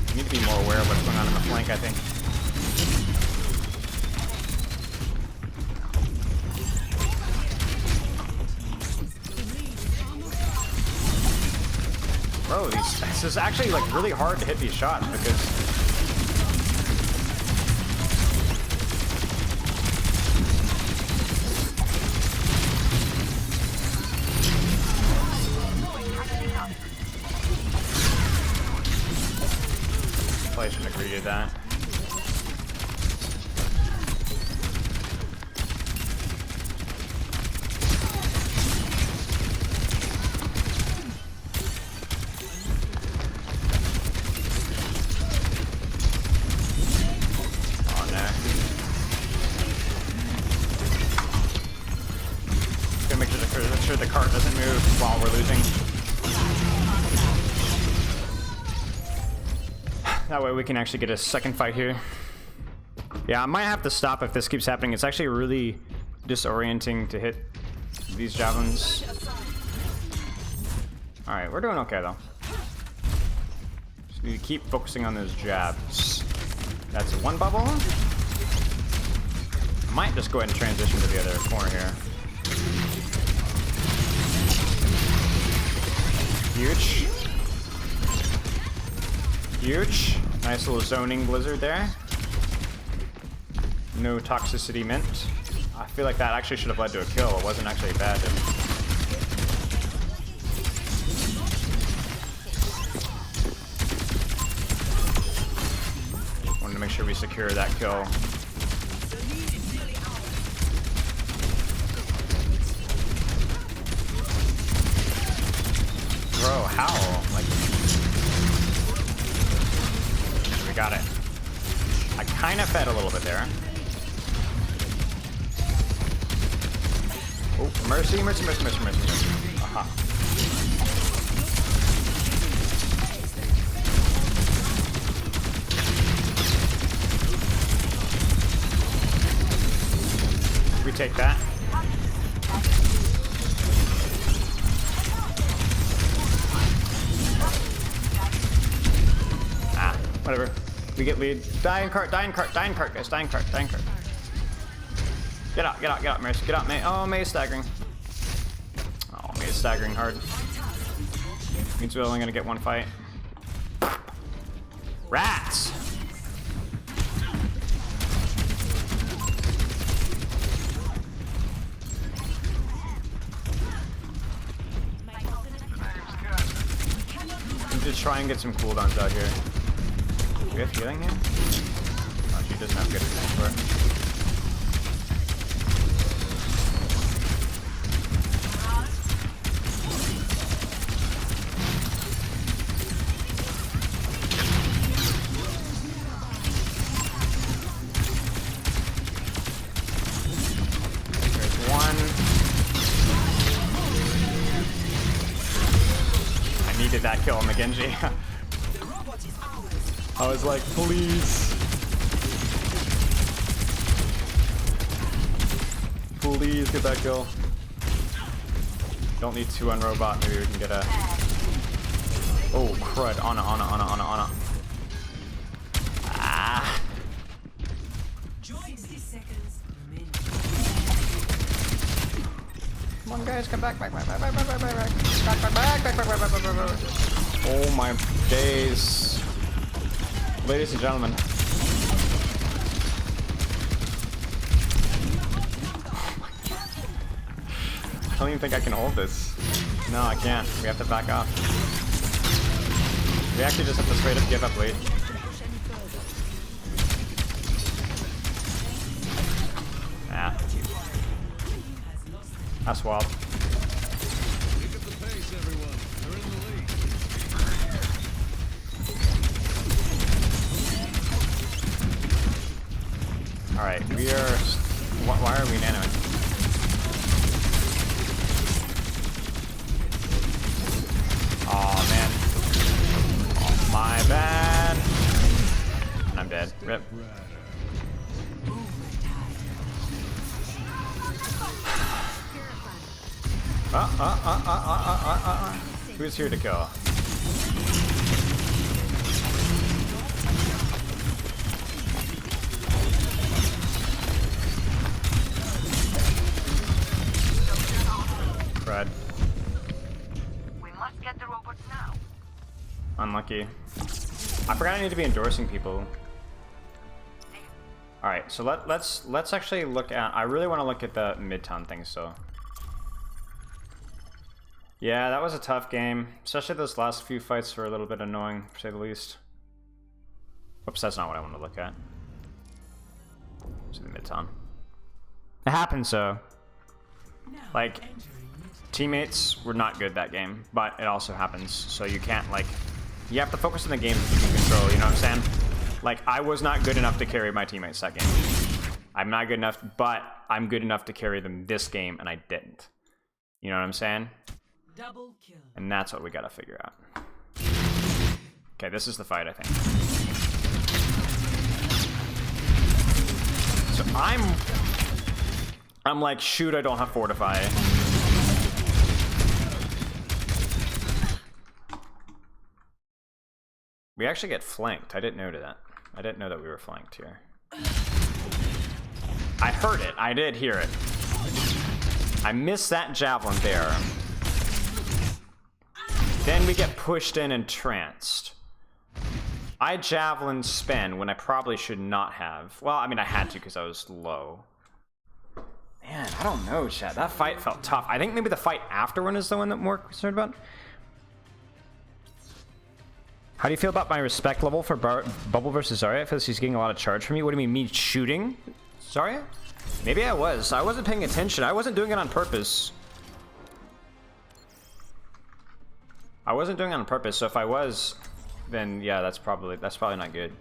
A: You need to be more aware of what's going on in the flank, I think. Bro, this is actually like really hard to hit these shots because I shouldn't agree to that. Oh no. Just gonna make sure the cart doesn't move while we're losing. That way we can actually get a second fight here. Yeah, I might have to stop if this keeps happening. It's actually really disorienting to hit these javelins. Alright, we're doing okay though. Just need to keep focusing on those jabs. That's one bubble. I might just go ahead and transition to the other corner here. Huge. Huge. Nice little zoning blizzard there. No toxicity mint. I feel like that actually should have led to a kill. It wasn't actually bad. Wanted to make sure we secure that kill. Bro, how? Like, we got it. I kind of fed a little bit there. Oh, mercy, mercy, mercy, mercy, mercy, mercy. Aha. We take that. Whatever. We get lead. Die in cart, die in cart, die in cart, guys. Die in cart, die in cart. Get out, get out, get out, Mace. Get out, May. Oh, May's staggering. Oh, May's staggering hard. Means we're only gonna get one fight. Rats! I'm just try and get some cooldowns out here. Do we have healing here? Oh, she doesn't have good healing for it. There's one. I needed that kill on the Genji. I was like, please. Please get that kill. Don't need 2 on robot. Maybe we can get a... Oh, crud. Ana. Ah. Come on, guys. Come back. Back. Oh, my days. Ladies and gentlemen. I don't even think I can hold this. No, I can't. We have to back up. We actually just have to straight up give up lead. Ah. That's wild. Alright, we are... Why are we nanoing? Aw, man. Oh, my bad. I'm dead. Rip. Who's here to kill? Fred.
H: We must get the robots now.
A: Unlucky. I forgot I need to be endorsing people. All right, so let's actually look at. I really want to look at the Midtown thing. So. Yeah, that was a tough game. Especially those last few fights were a little bit annoying, to say the least. Whoops, that's not what I want to look at. See the Midtown. It happens, so. Like, teammates were not good that game, but it also happens. So you can't, like, you have to focus on the game that you can control, you know what I'm saying? Like, I was not good enough to carry my teammates that game. I'm not good enough, but I'm good enough to carry them this game, and I didn't. You know what I'm saying?
E: Double kill.
A: And that's what we gotta figure out. Okay, this is the fight, I think. So I'm like, shoot, I don't have Fortify. We actually get flanked. I didn't know that. I didn't know that we were flanked here. I heard it. I did hear it. I missed that javelin there. Then we get pushed in and tranced. I javelin spin when I probably should not have. Well, I mean, I had to because I was low. Man, I don't know, chat. That fight felt tough. I think maybe the fight afterward is the one that I'm more concerned about. How do you feel about my respect level for Bubble versus Zarya? I feel like she's getting a lot of charge from me. What do you mean, me shooting Zarya? Maybe I was. I wasn't paying attention. I wasn't doing it on purpose. I wasn't doing it on purpose, so if I was, then yeah, that's probably not good.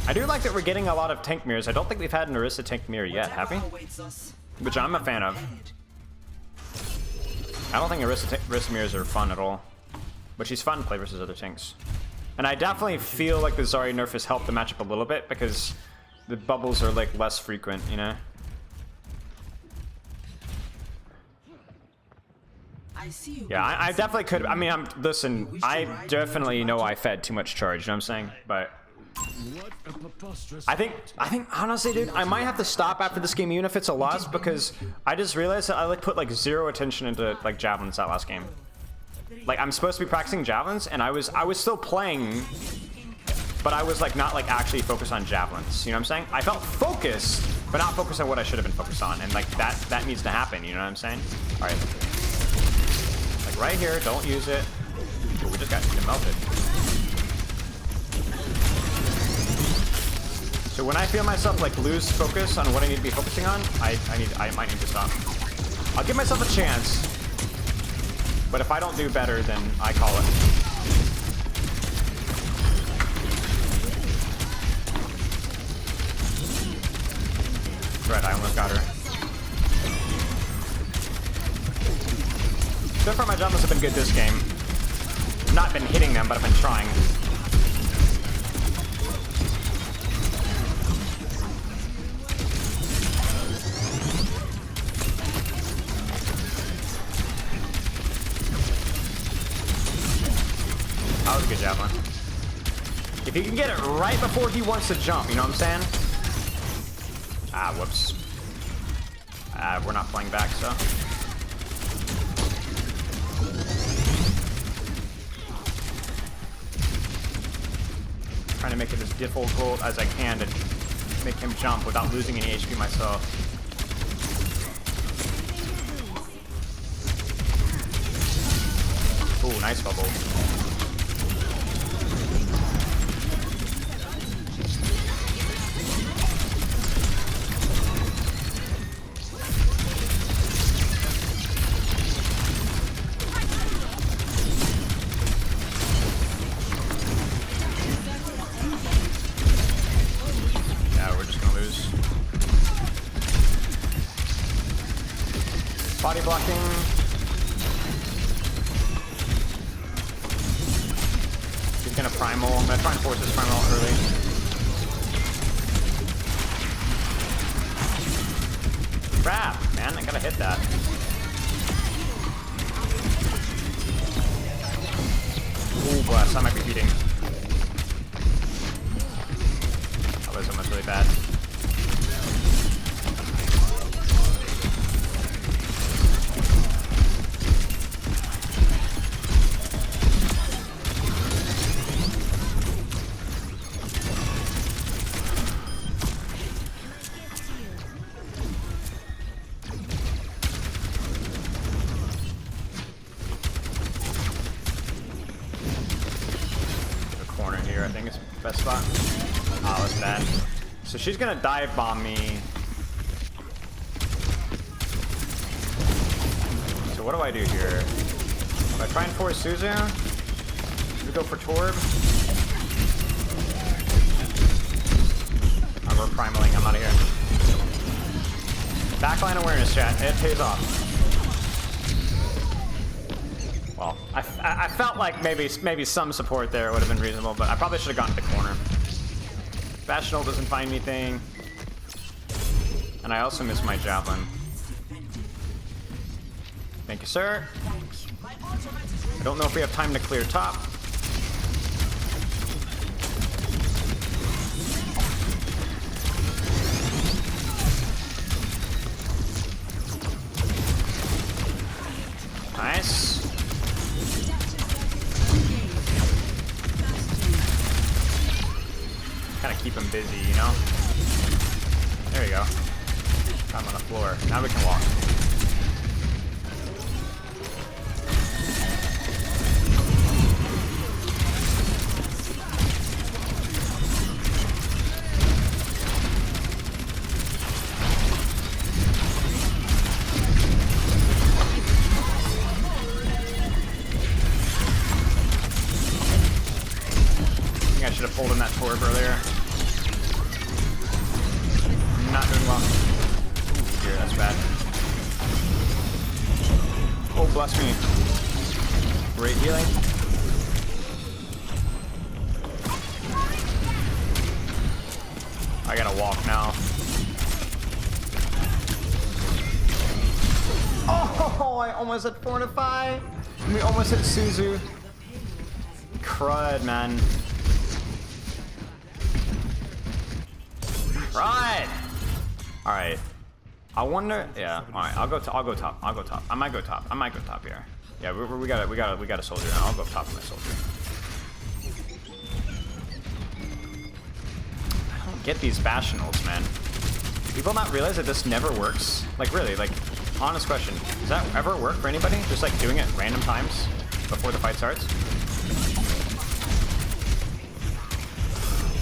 A: I do like that we're getting a lot of tank mirrors. I don't think we've had an Orisa tank mirror yet, have we? Which I'm a fan of. I don't think Orisa mirrors are fun at all. But she's fun to play versus other tanks. And I definitely feel like the Zarya nerf has helped the matchup a little bit because the bubbles are like less frequent, you know? Yeah, I definitely could. I mean, listen, I definitely know I fed too much charge, you know what I'm saying? But I think honestly, dude, I might have to stop after this game, even if it's a loss, because I just realized that I like put like zero attention into like javelins that last game. Like I'm supposed to be practicing javelins, and I was still playing, but I was like not like actually focused on javelins. You know what I'm saying? I felt focused, but not focused on what I should have been focused on, and like that needs to happen. You know what I'm saying? All right, like right here, don't use it. Ooh, we just got melted. So when I feel myself like lose focus on what I need to be focusing on, I might need to stop. I'll give myself a chance, but if I don't do better, then I call it. Right, I almost got her. So far my jumpers have been good this game. I've not been hitting them, but I've been trying. That was a good javelin. If he can get it right before he wants to jump, you know what I'm saying? Ah, whoops. We're not playing back, so. Trying to make it as difficult as I can to make him jump without losing any HP myself. Ooh, nice bubble. Body blocking. He's gonna primal. I'm gonna try and force his primal early. Crap, man, I gotta hit that. Ooh, bless, I might be beating. That was almost really bad. Best spot. Oh, that's bad. So she's gonna dive bomb me. So what do I do here? Do I try and force Suzu? Do we go for Torb? Oh, we're primaling. I'm out of here. Backline awareness, chat. It pays off. Well, I felt like maybe some support there would have been reasonable, but I probably should have gone to the corner. Bastional doesn't find anything. And I also missed my javelin. Thank you, sir. I don't know if we have time to clear top. Nice. I'm busy, you know? There you go. I'm on the floor. Now we can walk. I should have pulled in that torp earlier. Not doing well. Ooh, dear, that's bad. Oh, bless me. Great healing. I gotta walk now. Oh, I almost hit Fortify. We almost hit Suzu. Crud, man. Right. All right. I wonder. Yeah. All right. I'll go top. I might go top here. Yeah. We got a soldier now. I'll go top of my soldier. I don't get these Bastionals, man. People not realize that this never works. Like really. Like, honest question. Does that ever work for anybody? Just like doing it at random times before the fight starts.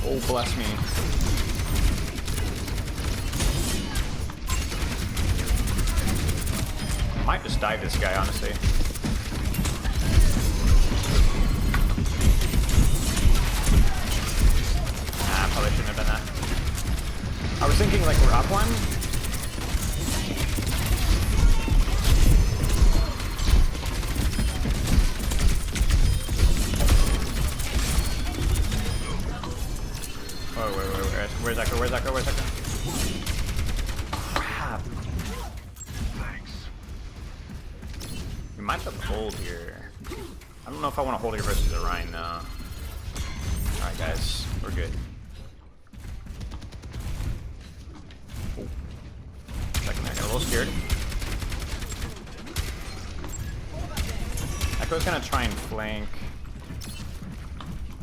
A: Oh, bless me. Might just dive this guy, honestly. Nah, probably shouldn't have done that. I was thinking like we're up one. Oh, wait. Where's that go? Crap. We might have to hold here. I don't know if I want to hold here versus the Rhine, though. Alright, guys. We're good. Oh. Second there. Got a little scared. Echo's gonna try and flank.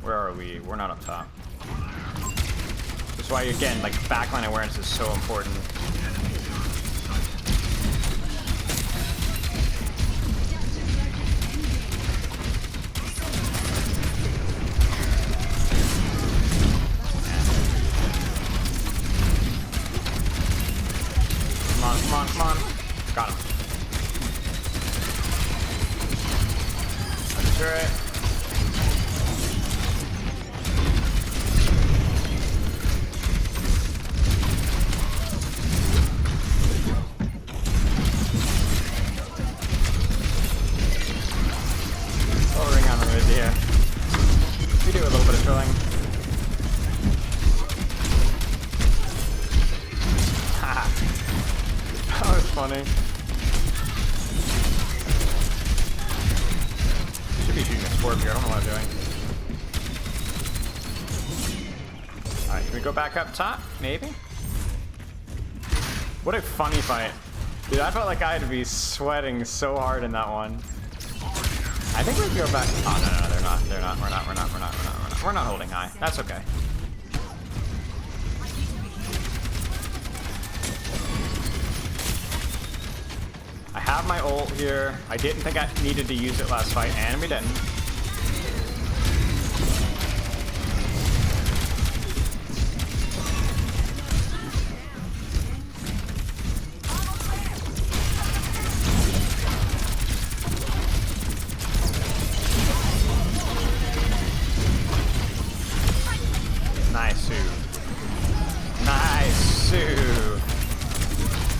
A: Where are we? We're not up top. That's why, again, like, backline awareness is so important. Come on. Got him. That's right. Oh, ring on the mid here. We do a little bit of filling. That was funny. Should be shooting a Scorpion here. I don't know what I'm doing. Alright, can we go back up top? Maybe? What a funny fight. Dude, I felt like I had to be sweating so hard in that one. I think we can go back. Oh, no, they're not. They're not. We're not. We're not holding high. That's okay. I have my ult here. I didn't think I needed to use it last fight, and we didn't. Nice, Sue. Nice, Sue.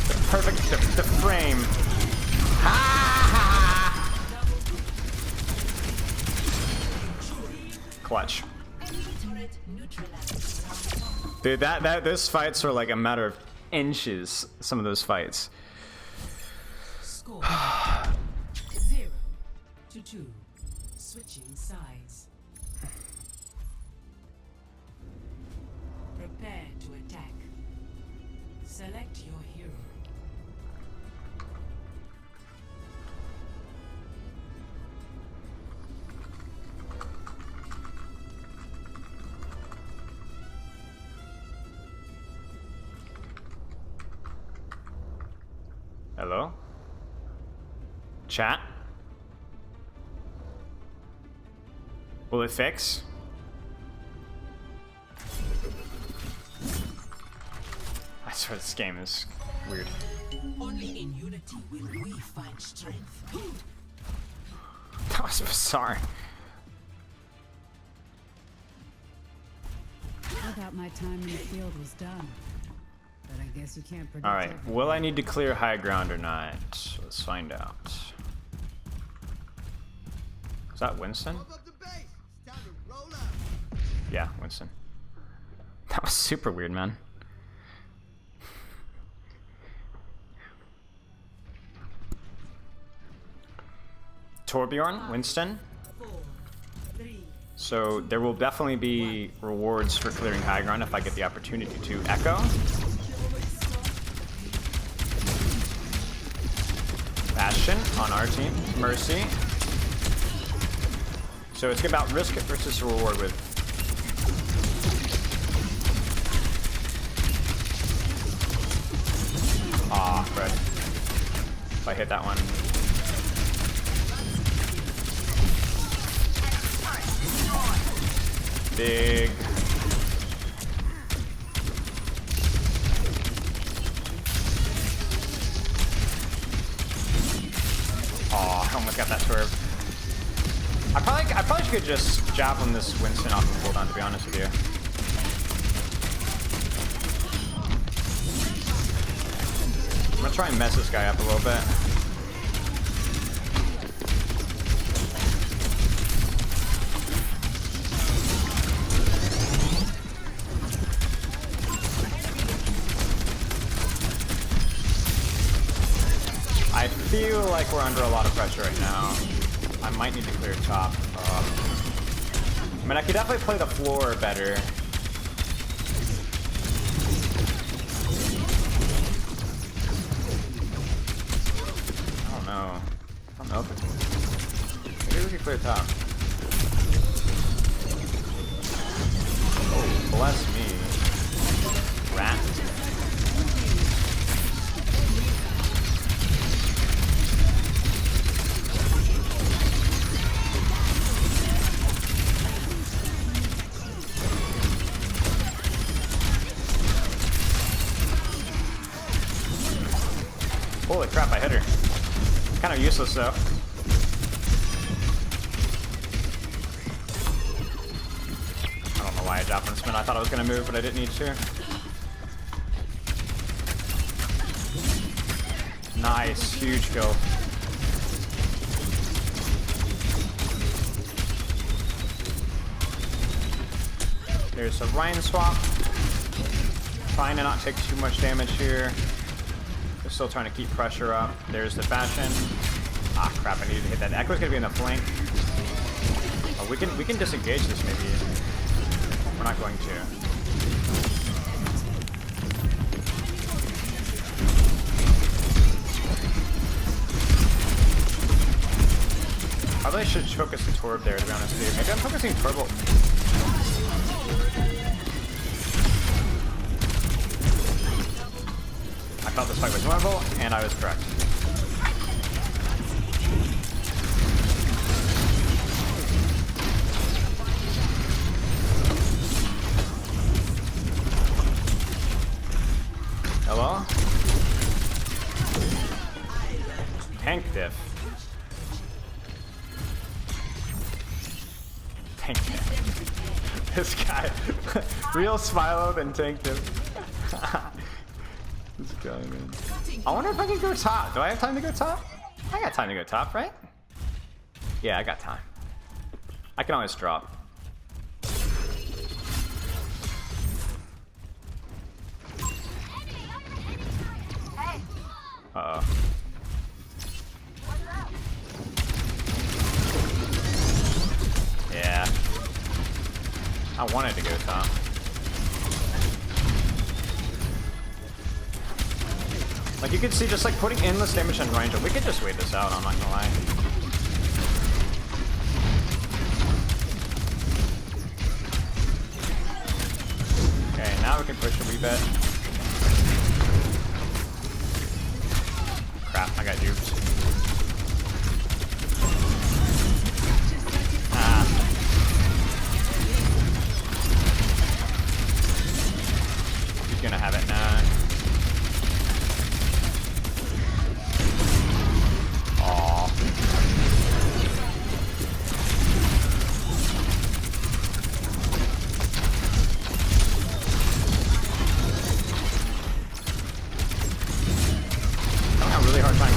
A: The perfect, the frame. Clutch. Dude, those fights are like a matter of inches. Some of those fights.
E: Score 0-2. Switching sides. Prepare to attack. Select your hero.
A: Hello? Chat? Will it fix? I swear this game is weird.
E: Only in unity will we find strength.
A: That was bizarre.
G: I thought my time in the field was done. But I guess you can't predict.
A: Alright, will I need to clear high ground or not? Let's find out. Is that Winston? Yeah, Winston. That was super weird, man. Torbjorn, Winston. So there will definitely be rewards for clearing high ground if I get the opportunity to. Echo. Bastion on our team. Mercy. So it's about risk versus reward with. Ah, Fred. If I hit that one. Big. Oh, I almost got that swerve. I probably could just javelin this Winston off the cooldown, to be honest with you. I'm gonna try and mess this guy up a little bit. I feel like we're under a lot of pressure right now. I might need to clear top. I mean, I could definitely play the floor better. I don't know if it's... Maybe we could clear top. Oh, bless me. Rat. Holy crap, I hit her. Kind of useless though. I don't know why I dropped on spin. I thought I was going to move, but I didn't need to. Nice, huge kill. There's a Ryan swap. Trying to not take too much damage here. Still trying to keep pressure up. There's the Bastion. Ah, crap! I needed to hit that. Echo's gonna be in the flank. Oh, we can disengage this maybe. We're not going to. Probably should focus the Torb there, to be honest with you. Maybe I'm focusing Purple. I thought this fight was winnable, and I was correct. Hello? Tank diff. Tank diff. This guy. Real Spilo than tank diff. This guy, man. I wonder if I can go top. Do I have time to go top? I got time to go top, right? Yeah, I got time. I can always drop. Uh-oh. Yeah. I wanted to go top. Like, you can see just like putting endless damage on Ranger. We could just wait this out, I'm not gonna lie. Okay, now we can push a wee bit. Crap. crap, I got duped. Ah. He's gonna have it now. Aww. Really hard time.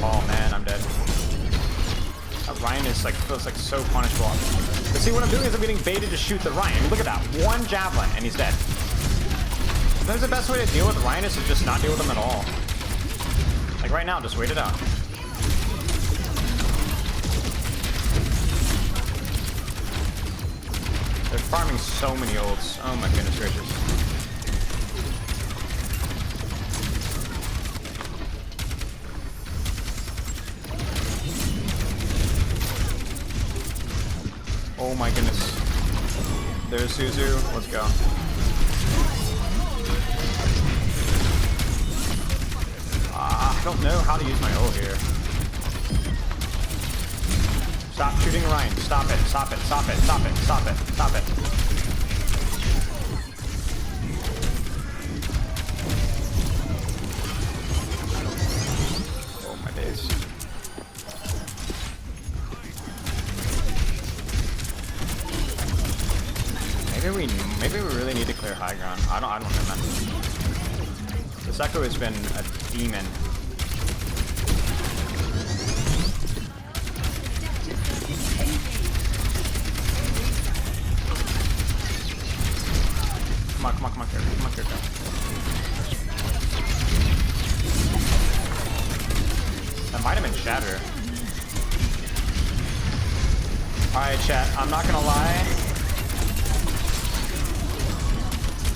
A: Oh man, I'm dead. Ryan is like feels like so punishable. But see, what I'm doing is I'm getting baited to shoot the Ryan. I mean, look at that, one javelin and he's dead. Sometimes the best way to deal with Ryan is to just not deal with him at all. Like right now, just wait it out. They're farming so many ults. Oh my goodness gracious. Oh my goodness. There's Suzu. Let's go. I don't know how to use my ult here. Stop shooting Ryan. Stop it. Stop it. Stop it. Stop it. Stop it. Stop it. Oh my days. Maybe we really need to clear high ground. I don't know, man. This echo has been a demon. Come on, here. Come on, here, go. That might have been Shatter. Alright, chat, I'm not gonna lie.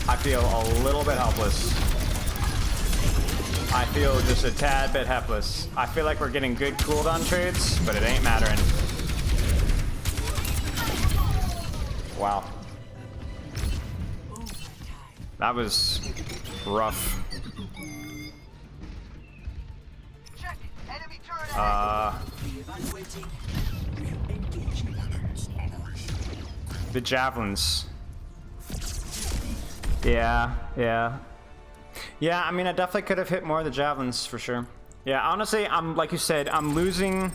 A: I feel a little bit helpless. I feel just a tad bit helpless. I feel like we're getting good cooldown trades, but it ain't mattering. Wow. That was rough. The javelins. Yeah. Yeah, I mean, I definitely could have hit more of the javelins for sure. Yeah, honestly, I'm like you said, I'm losing.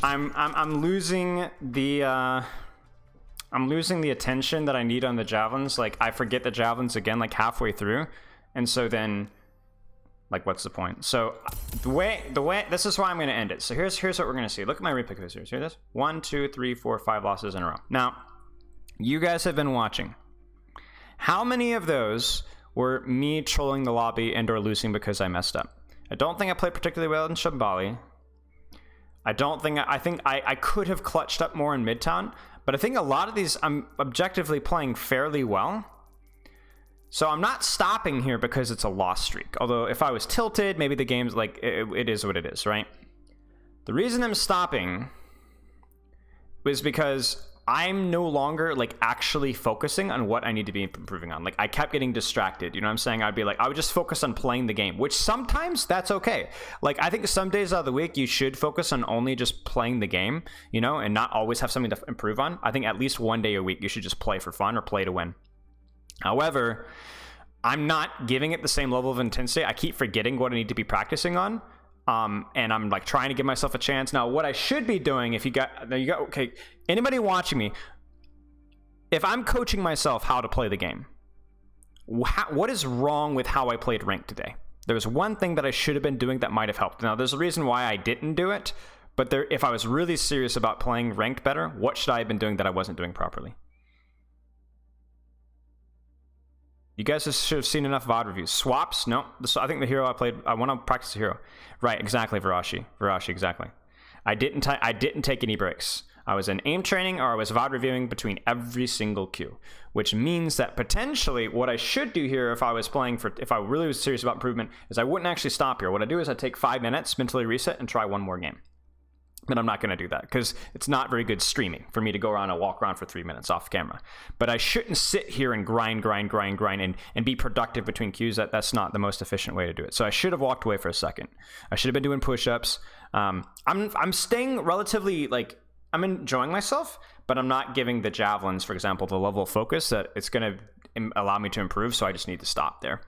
A: I'm losing the attention that I need on the javelins. Like, I forget the javelins again, like halfway through, and so then, like, what's the point? So the way this is why I'm gonna end it. So here's what we're gonna see. Look at my replay visitors. Hear this? 1, 2, 3, 4, 5 losses in a row. Now, you guys have been watching. How many of those were me trolling the lobby and or losing because I messed up? I don't think I played particularly well in Shambali. I think I could have clutched up more in Midtown, but I think a lot of these I'm objectively playing fairly well. So I'm not stopping here because it's a loss streak. Although if I was tilted, maybe the game's like, it is what it is, right? The reason I'm stopping was because I'm no longer like actually focusing on what I need to be improving on. Like, I kept getting distracted. You know what I'm saying? I would just focus on playing the game, which sometimes that's okay. Like, I think some days out of the week you should focus on only just playing the game, you know, and not always have something to improve on. I think at least one day a week you should just play for fun or play to win. However, I'm not giving it the same level of intensity. I keep forgetting what I need to be practicing on. And I'm like trying to give myself a chance. Now, what I should be doing, okay, anybody watching me, if I'm coaching myself how to play the game, what is wrong with how I played ranked today? There was one thing that I should have been doing that might have helped. Now, there's a reason why I didn't do it, but if I was really serious about playing ranked better, what should I have been doing that I wasn't doing properly? You guys should have seen enough VOD reviews. Swaps? No. I think the hero I played, I want to practice the hero. Right, exactly, Virashi, exactly. I didn't take any breaks. I was in aim training or I was VOD reviewing between every single queue, which means that potentially what I should do here if I really was serious about improvement is I wouldn't actually stop here. What I do is I take 5 minutes, mentally reset, and try one more game. But I'm not going to do that because it's not very good streaming for me to go around and walk around for 3 minutes off camera. But I shouldn't sit here and grind and be productive between queues. That's not the most efficient way to do it. So I should have walked away for a second. I should have been doing push-ups. I'm staying relatively, like, I'm enjoying myself, but I'm not giving the javelins, for example, the level of focus that it's going to allow me to improve. So I just need to stop there.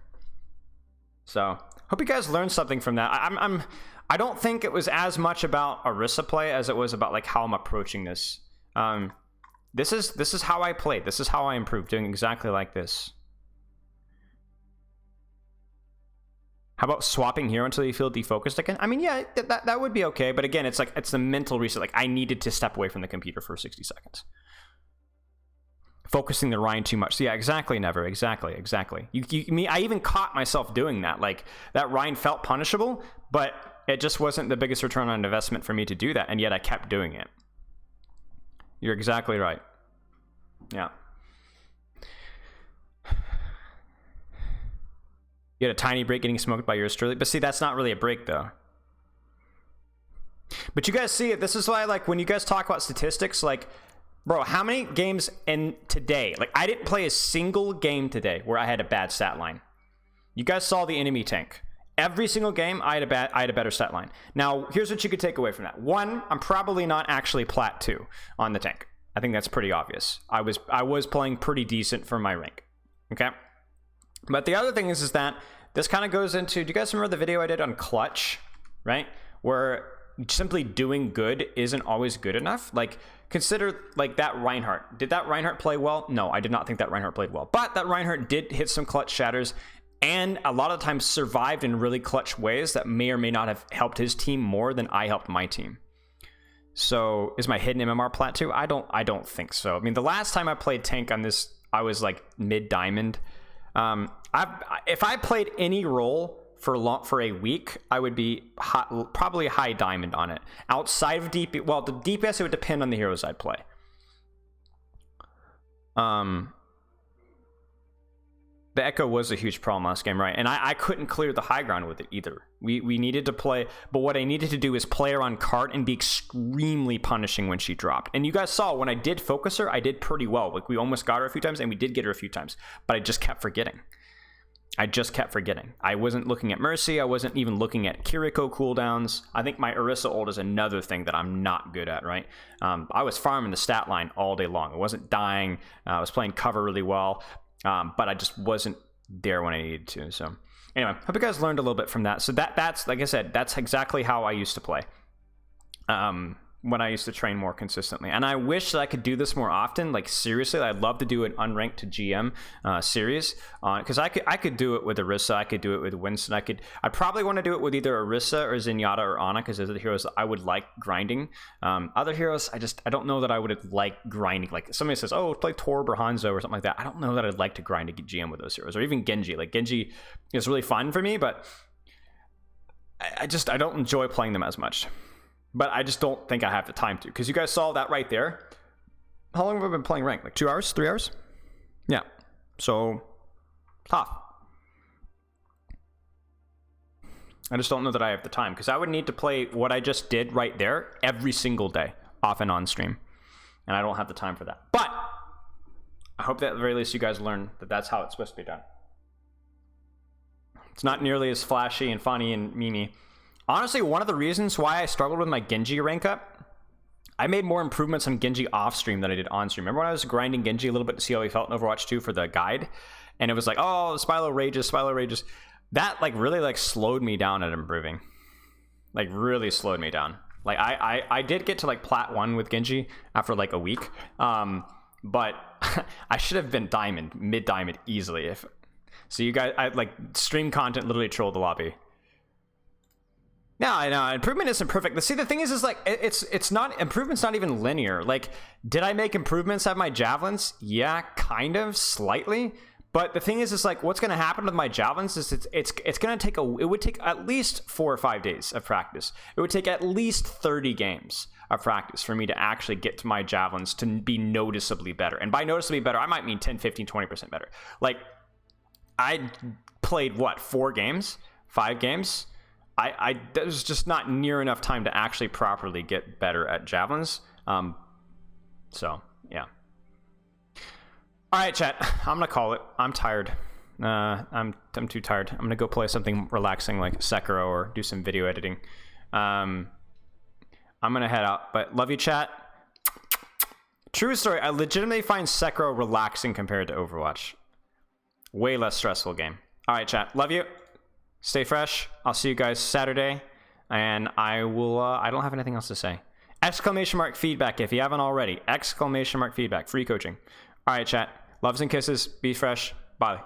A: So hope you guys learned something from that. I don't think it was as much about Orisa play as it was about like how I'm approaching this. This is how I played. This is how I improved, doing exactly like this. How about swapping hero until you feel defocused again? I mean, yeah, that would be okay. But again, it's like it's the mental reset. Like I needed to step away from the computer for 60 seconds. Focusing the Ryan too much. So yeah, exactly, Never. Exactly. I even caught myself doing that. Like that Ryan felt punishable, but it just wasn't the biggest return on investment for me to do that, and yet I kept doing it. You're exactly right. Yeah. You had a tiny break getting smoked by yours truly, but see, that's not really a break, though. But you guys see it. This is why, like, when you guys talk about statistics, like, bro, how many games in today? Like, I didn't play a single game today where I had a bad stat line. You guys saw the enemy tank. Every single game, I had a better stat line. Now, here's what you could take away from that. One, I'm probably not actually plat 2 on the tank. I think that's pretty obvious. I was playing pretty decent for my rank. Okay? But the other thing is that this kind of goes into, do you guys remember the video I did on clutch, right? Where simply doing good isn't always good enough. Like, consider like that Reinhardt. Did that Reinhardt play well? No, I did not think that Reinhardt played well. But that Reinhardt did hit some clutch shatters, and a lot of times survived in really clutch ways that may or may not have helped his team more than I helped my team. So is my hidden MMR plat 2? I don't think so. I mean, the last time I played tank on this, I was like mid diamond. If I played any role for a week, I would be probably high diamond on it. Outside of DP, well, the DPS, it would depend on the heroes I'd play. The Echo was a huge problem last game, right? And I couldn't clear the high ground with it either. We needed to play, but what I needed to do is play her on cart and be extremely punishing when she dropped. And you guys saw when I did focus her, I did pretty well. Like we almost got her a few times, and we did get her a few times, but I just kept forgetting. I wasn't looking at Mercy. I wasn't even looking at Kiriko cooldowns. I think my Orisa ult is another thing that I'm not good at, right? I was farming the stat line all day long. I wasn't dying. I was playing cover really well. But I just wasn't there when I needed to. So anyway, hope you guys learned a little bit from that. So that's like I said, that's exactly how I used to play when I used to train more consistently. And I wish that I could do this more often. Like seriously, I'd love to do an unranked to GM series on, because I could do it with Orisa, I could do it with Winston. I probably want to do it with either Orisa or Zenyatta or Ana, because those are the heroes that I would like grinding. Other heroes, I don't know that I would like grinding. Like somebody says, oh, play Torb or Hanzo or something like that. I don't know that I'd like to grind a GM with those heroes, or even Genji. Like Genji is really fun for me, but I don't enjoy playing them as much. But I just don't think I have the time to, because you guys saw that right there. How long have I been playing rank? Like 2 hours, 3 hours? Yeah. So tough. I just don't know that I have the time, because I would need to play what I just did right there every single day, off and on stream, and I don't have the time for that. But I hope that at the very least you guys learn that that's how it's supposed to be done. It's not nearly as flashy and funny and memey. Honestly, one of the reasons why I struggled with my Genji rank up, I made more improvements on Genji off stream than I did on stream. Remember when I was grinding Genji a little bit to see how he felt in Overwatch 2 for the guide? And it was like, oh, Spilo rages. That like really like slowed me down at improving. Like really slowed me down. Like I did get to like plat 1 with Genji after like a week. But I should have been diamond, mid diamond easily. So you guys, I like stream content literally trolled the lobby. No, I know improvement isn't perfect. See, the thing is like it's not, improvement's not even linear. Like, did I make improvements at my javelins? Yeah, kind of, slightly. But the thing is like, what's going to happen with my javelins is it's going to take it would take at least 4 or 5 days of practice. It would take at least 30 games of practice for me to actually get to my javelins to be noticeably better. And by noticeably better, I might mean 10, 15, 20% better. Like, I played what, 4 games, 5 games. there's just not near enough time to actually properly get better at javelins. So yeah. All right, chat. I'm gonna call it. I'm tired. I'm too tired. I'm gonna go play something relaxing like Sekiro or do some video editing. I'm gonna head out. But love you, chat. True story. I legitimately find Sekiro relaxing compared to Overwatch. Way less stressful game. All right, chat. Love you. Stay fresh. I'll see you guys Saturday. And I will, I don't have anything else to say. Exclamation mark feedback if you haven't already. Exclamation mark feedback. Free coaching. All right, chat. Loves and kisses. Be fresh. Bye.